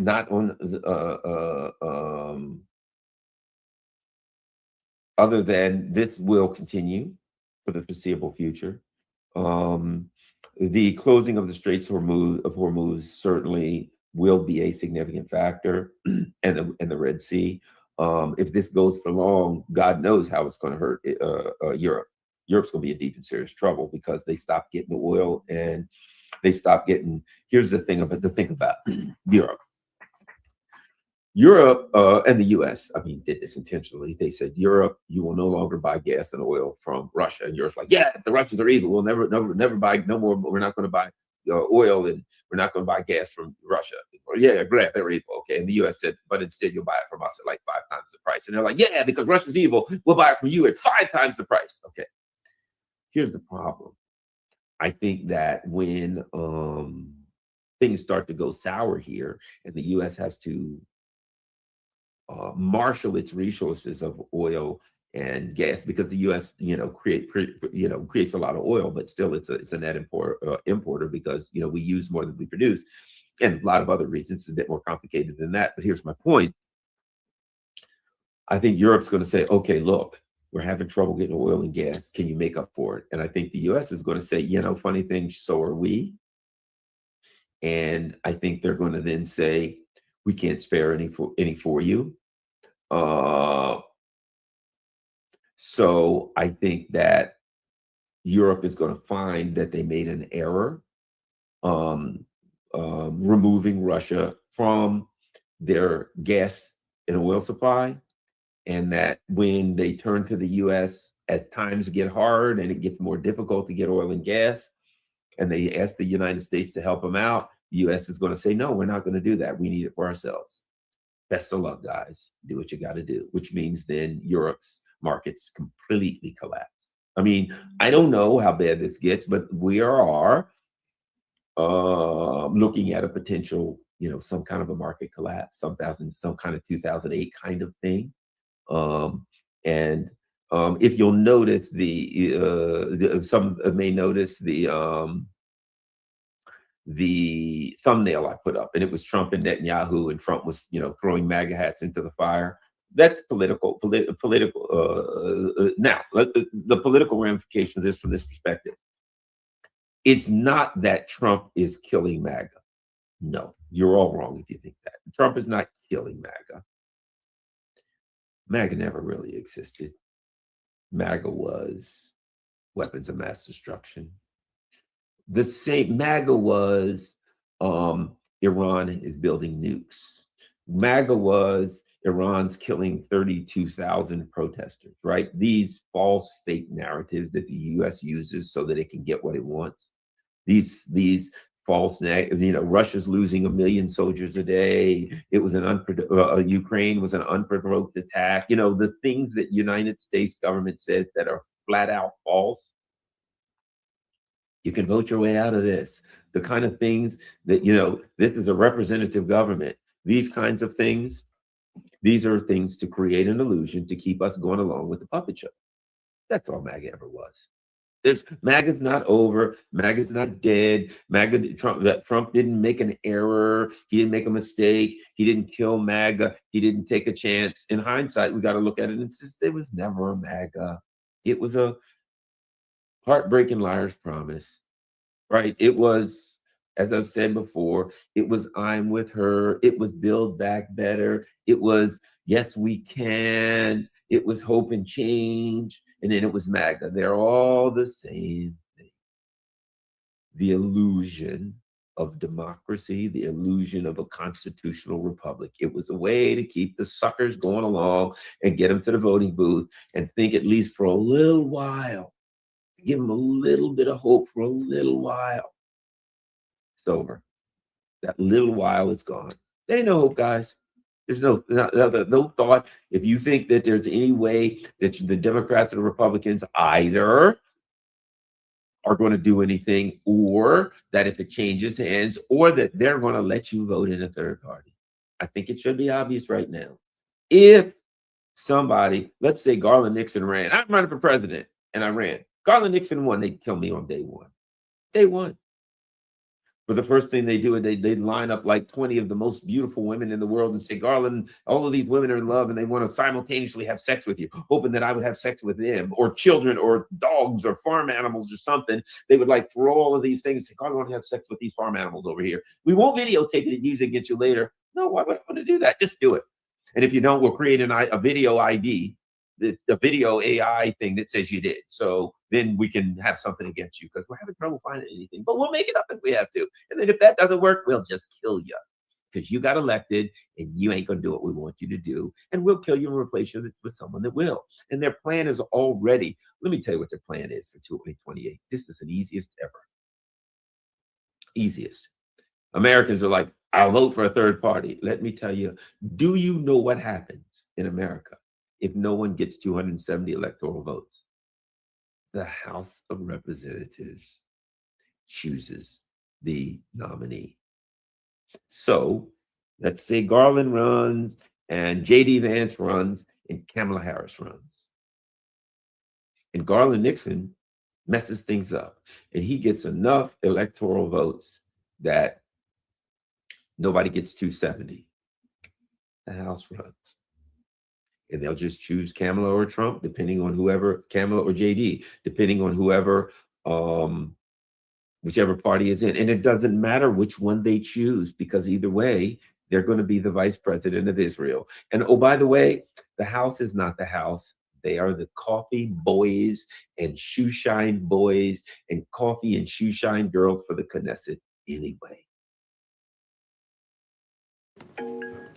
other than this will continue for the foreseeable future. The closing of the Straits of Hormuz certainly will be a significant factor, and the Red Sea. If this goes for long, God knows how it's going to hurt Europe. Europe's going to be in deep and serious trouble because they stopped getting the oil, and they stopped getting. Here's the thing to think about Europe. Europe and the U.S. Did this intentionally. They said, Europe, you will no longer buy gas and oil from Russia. And Europe's like, yeah, the Russians are evil. We'll never buy no more. We're not going to buy oil, and we're not going to buy gas from Russia. Yeah, glad they're evil. Okay. And the U.S. said, but instead you'll buy it from us at like 5 times the price. And they're like, yeah, because Russia's evil. We'll buy it from you at 5 times the price. Okay. Here's the problem. I think that when things start to go sour here, and the U.S. has to marshal its resources of oil and gas, because the U.S. creates a lot of oil, but still it's a net importer because we use more than we produce, and a lot of other reasons. It's a bit more complicated than that. But here's my point. I think Europe's going to say, okay, look, we're having trouble getting oil and gas. Can you make up for it? And I think the U.S. is going to say, funny thing, so are we. And I think they're going to then say, we can't spare any for you. So I think that Europe is going to find that they made an error removing Russia from their gas and oil supply, and that when they turn to the U.S. as times get hard and it gets more difficult to get oil and gas, and they ask the United States to help them out, the U.S. is going to say, no, we're not going to do that. We need it for ourselves. Best of luck, guys. Do what you got to do, which means then Europe's markets completely collapse. I don't know how bad this gets, but we are looking at a potential, some kind of a market collapse, some kind of 2008 kind of thing. And if you'll notice some may notice the thumbnail I put up, and it was Trump and Netanyahu, and Trump was, throwing MAGA hats into the fire. That's political. Now, the political ramifications is from this perspective. It's not that Trump is killing MAGA. No, you're all wrong if you think that. Trump is not killing MAGA. MAGA never really existed. MAGA was weapons of mass destruction. The same MAGA was Iran is building nukes. MAGA was Iran's killing 32,000 protesters, right? These false fake narratives that the U.S. uses so that it can get what it wants. These false, Russia's losing 1 million soldiers a day. It was Ukraine was an unprovoked attack. The things that United States government says that are flat out false. You can vote your way out of this. The kind of things that, this is a representative government. These kinds of things, These are things to create an illusion to keep us going along with the puppet show. That's all MAGA ever was. MAGA's not over. MAGA's not dead. Trump didn't make an error. He didn't make a mistake. He didn't kill MAGA. He didn't take a chance. In hindsight, we got to look at it and say there was never a MAGA. It was a heartbreaking liar's promise, right? It was, as I've said before, it was I'm with her. It was Build Back Better. It was Yes, We Can. It was Hope and Change. And then it was MAGA. They're all the same thing. The illusion of democracy, the illusion of a constitutional republic. It was a way to keep the suckers going along and get them to the voting booth and think at least for a little while, give them a little bit of hope for a little while. It's over. That little while is gone. There ain't no hope, guys. There's no thought. If you think that there's any way that the Democrats and the Republicans either are going to do anything, or that if it changes hands, or that they're going to let you vote in a third party. I think it should be obvious right now. If somebody, let's say Garland Nixon ran, I'm running for president, and I ran. Garland Nixon won, they'd kill me on day one. Day one. But the first thing they do is they line up like 20 of the most beautiful women in the world and say, Garland, all of these women are in love and they want to simultaneously have sex with you, hoping that I would have sex with them, or children or dogs or farm animals or something. They would like throw all of these things and say, Garland, I want to have sex with these farm animals over here. We won't videotape it and use it against you later. No, why would I want to do that? Just do it. And if you don't, we'll create a video ID, the video AI thing that says you did. So then we can have something against you because we're having trouble finding anything. But we'll make it up if we have to. And then if that doesn't work, we'll just kill you because you got elected and you ain't going to do what we want you to do. And we'll kill you and replace you with someone that will. And their plan is already, let me tell you what their plan is for 2028. This is the easiest ever. Easiest. Americans are like, I'll vote for a third party. Let me tell you, do you know what happens in America if no one gets 270 electoral votes? The House of Representatives chooses the nominee. So let's say Garland runs and J.D. Vance runs and Kamala Harris runs. And Garland Nixon messes things up and he gets enough electoral votes that nobody gets 270. The House runs. And they'll just choose Kamala or Trump, depending on whoever, Kamala or JD, depending on whoever, whichever party is in. And it doesn't matter which one they choose, because either way, they're going to be the vice president of Israel. And oh, by the way, the House is not the House. They are the coffee boys and shoeshine boys and coffee and shoeshine girls for the Knesset anyway.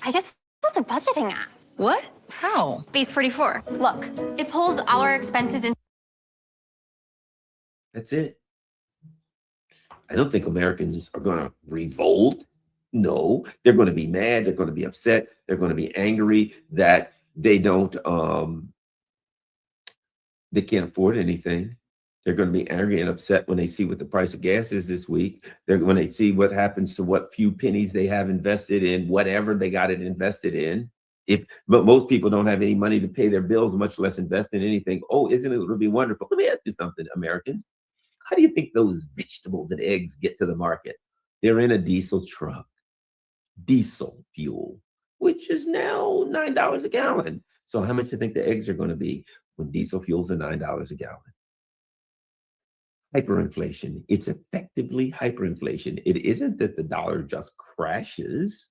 I just built a budgeting app. What? How? Base 44. Look, it pulls our expenses in. That's it. I don't think Americans are going to revolt. No, they're going to be mad. They're going to be upset. They're going to be angry that they don't, they can't afford anything. They're going to be angry and upset when they see what the price of gas is this week. When they see what happens to what few pennies they have invested in, whatever they got it invested in. But most people don't have any money to pay their bills, much less invest in anything. Oh, isn't it would be wonderful? Let me ask you something, Americans. How do you think those vegetables and eggs get to the market? They're in a diesel truck, diesel fuel, which is now $9 a gallon. So how much do you think the eggs are going to be when diesel fuels are $9 a gallon? Hyperinflation. It's effectively hyperinflation. It isn't that the dollar just crashes.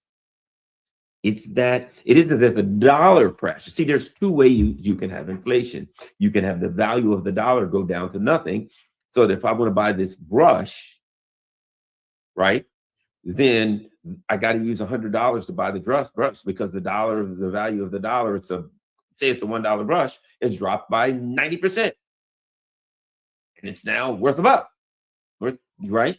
It's that it isn't that the dollar crashes. See, there's two ways you can have inflation. You can have the value of the dollar go down to nothing. So that if I want to buy this brush, right, then I got to use $100 to buy the brush because the value of the dollar, say it's a $1 brush, is dropped by 90%. And it's now worth a buck, right?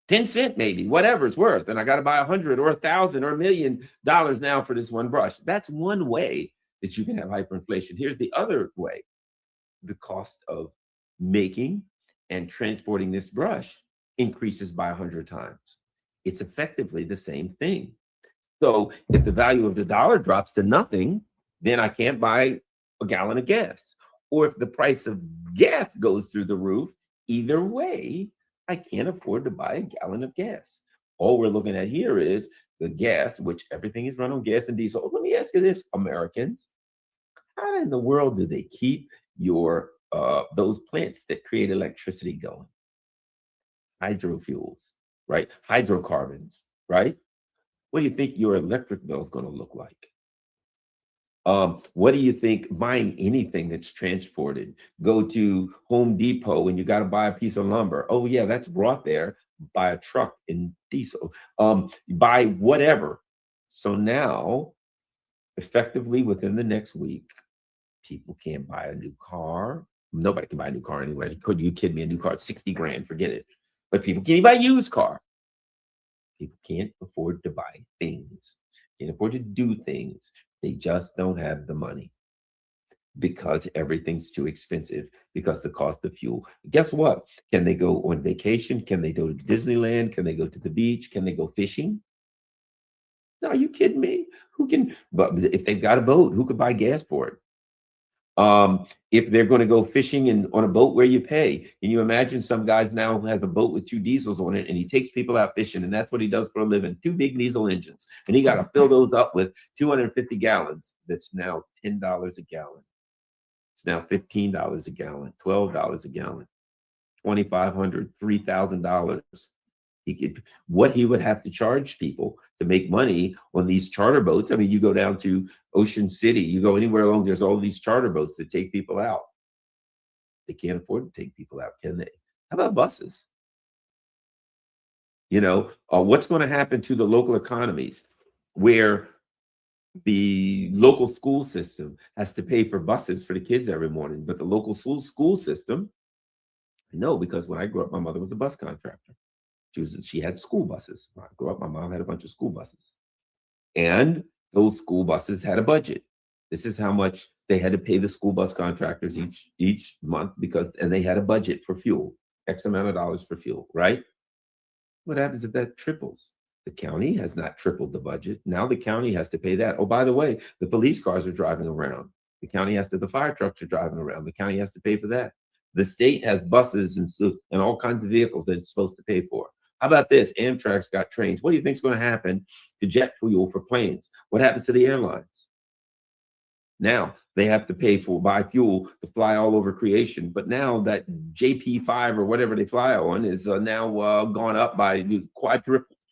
10 cents maybe, whatever it's worth. And I got to buy 100 or 1,000 or $1 million now for this one brush. That's one way that you can have hyperinflation. Here's the other way. The cost of making and transporting this brush increases by 100 times. It's effectively the same thing. So if the value of the dollar drops to nothing, then I can't buy a gallon of gas. Or if the price of gas goes through the roof, either way, I can't afford to buy a gallon of gas. All we're looking at here is the gas, which everything is run on gas and diesel. Let me ask you this, Americans. How in the world do they keep your those plants that create electricity going? Hydrofuels, right? Hydrocarbons, right? What do you think your electric bill is going to look like? What do you think buying anything that's transported? Go to Home Depot and you got to buy a piece of lumber. Oh yeah, that's brought there by a truck in diesel. Buy whatever. So now, effectively within the next week, people can't buy a new car. Nobody can buy a new car anyway. You kidding me? A new car, 60 grand, forget it. But people can't buy a used car. People can't afford to buy things, can't afford to do things. They just don't have the money because everything's too expensive, because the cost of fuel. Guess what? Can they go on vacation? Can they go to Disneyland? Can they go to the beach? Can they go fishing? No, are you kidding me? Who can? But if they've got a boat, who could buy gas for it? If they're going to go fishing and on a boat where you pay, and you imagine some guys now has a boat with 2 diesels on it, and he takes people out fishing, and that's what he does for a living, 2 big diesel engines, and he got to fill those up with 250 gallons. That's now $10 a gallon. It's now $15 a gallon, $12 a gallon, $2,500, $3,000. What he would have to charge people to make money on these charter boats. I mean, you go down to Ocean City, you go anywhere along, there's all these charter boats that take people out. They can't afford to take people out, can they? How about buses? You know, what's going to happen to the local economies where the local school system has to pay for buses for the kids every morning, but the local school system, I know, because when I grew up, my mother was a bus contractor. She had school buses. When I grew up, my mom had a bunch of school buses. And those school buses had a budget. This is how much they had to pay the school bus contractors each month, and they had a budget for fuel, X amount of dollars for fuel, right? What happens if that triples? The county has not tripled the budget. Now the county has to pay that. Oh, by the way, the police cars are driving around. The county has to, the fire trucks are driving around. The county has to pay for that. The state has buses and all kinds of vehicles that it's supposed to pay for. How about this? Amtrak's got trains. What do you think is going to happen to jet fuel for planes? What happens to the airlines? Now they have to buy fuel to fly all over creation. But now that JP5 or whatever they fly on is now gone up by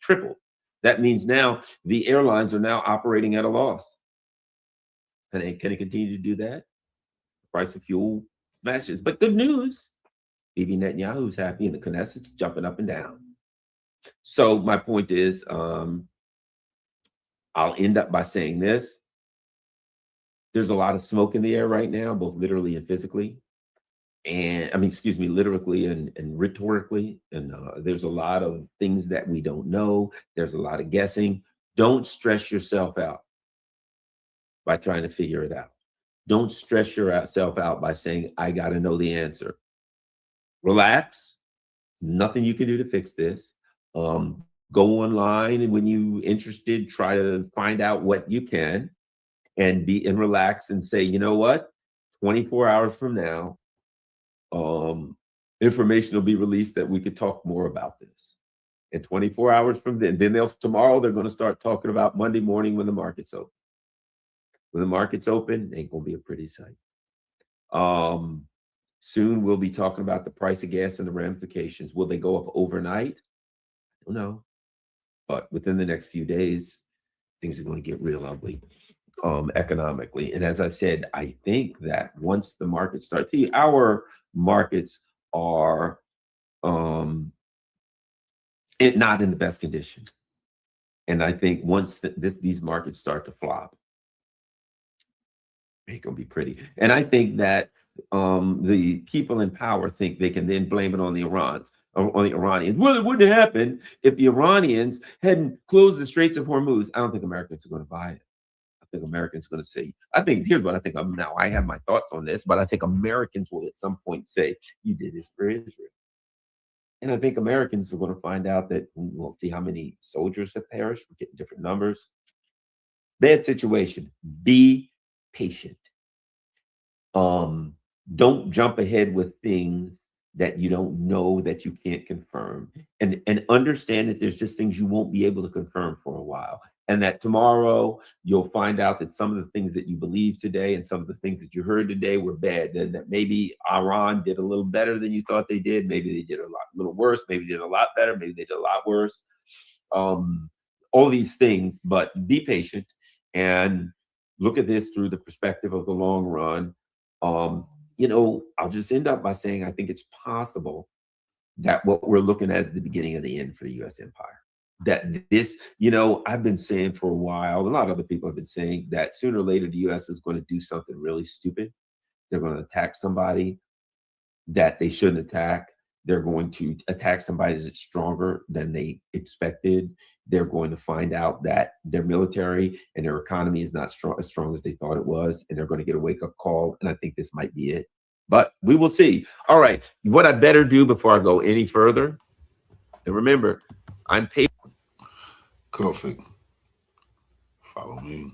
triple. That means now the airlines are now operating at a loss. And can they continue to do that? The price of fuel smashes. But good news, Bibi Netanyahu's happy and the Knesset's jumping up and down. So my point is, I'll end up by saying this. There's a lot of smoke in the air right now, both literally and physically. And literally and rhetorically. And there's a lot of things that we don't know. There's a lot of guessing. Don't stress yourself out by trying to figure it out. Don't stress yourself out by saying, I got to know the answer. Relax. Nothing you can do to fix this. Go online, and when you're interested, try to find out what you can and relax and say, you know what, 24 hours from now, information will be released that we could talk more about this. And 24 hours from then tomorrow they're going to start talking about Monday morning when the market's open. When the market's open, ain't going to be a pretty sight. Soon we'll be talking about the price of gas and the ramifications. Will they go up overnight? I don't know. But within the next few days, things are going to get real ugly economically. And as I said, I think that once the markets start, our markets are not in the best condition. And I think once these markets start to flop, it's going to be pretty. And I think that the people in power think they can then blame it on the Iranians. Well, it wouldn't happen if the Iranians hadn't closed the Straits of Hormuz. I don't think Americans are going to buy it. I think Americans are going to say, here's what I think of now. I have my thoughts on this, but I think Americans will at some point say, you did this for Israel. And I think Americans are going to find out that we'll see how many soldiers have perished. We're getting different numbers. Bad situation. Be patient. Don't jump ahead with things that you don't know, that you can't confirm, and understand that there's just things you won't be able to confirm for a while, and that tomorrow you'll find out that some of the things that you believe today and some of the things that you heard today were bad, and that maybe Iran did a little better than you thought they did, maybe they did a little worse, maybe they did a lot better, maybe they did a lot worse. All these things, but be patient and look at this through the perspective of the long run. You know, I'll just end up by saying I think it's possible that what we're looking at is the beginning of the end for the U.S. empire. That this, you know, I've been saying for a while, a lot of other people have been saying that sooner or later the U.S. is going to do something really stupid. They're going to attack somebody that they shouldn't attack. They're going to attack somebody that's stronger than they expected. They're going to find out that their military and their economy is not as strong as they thought it was, and they're going to get a wake-up call, and I think this might be it. But we will see. All right, what I better do before I go any further, and remember, I'm paid. Perfect. Follow me.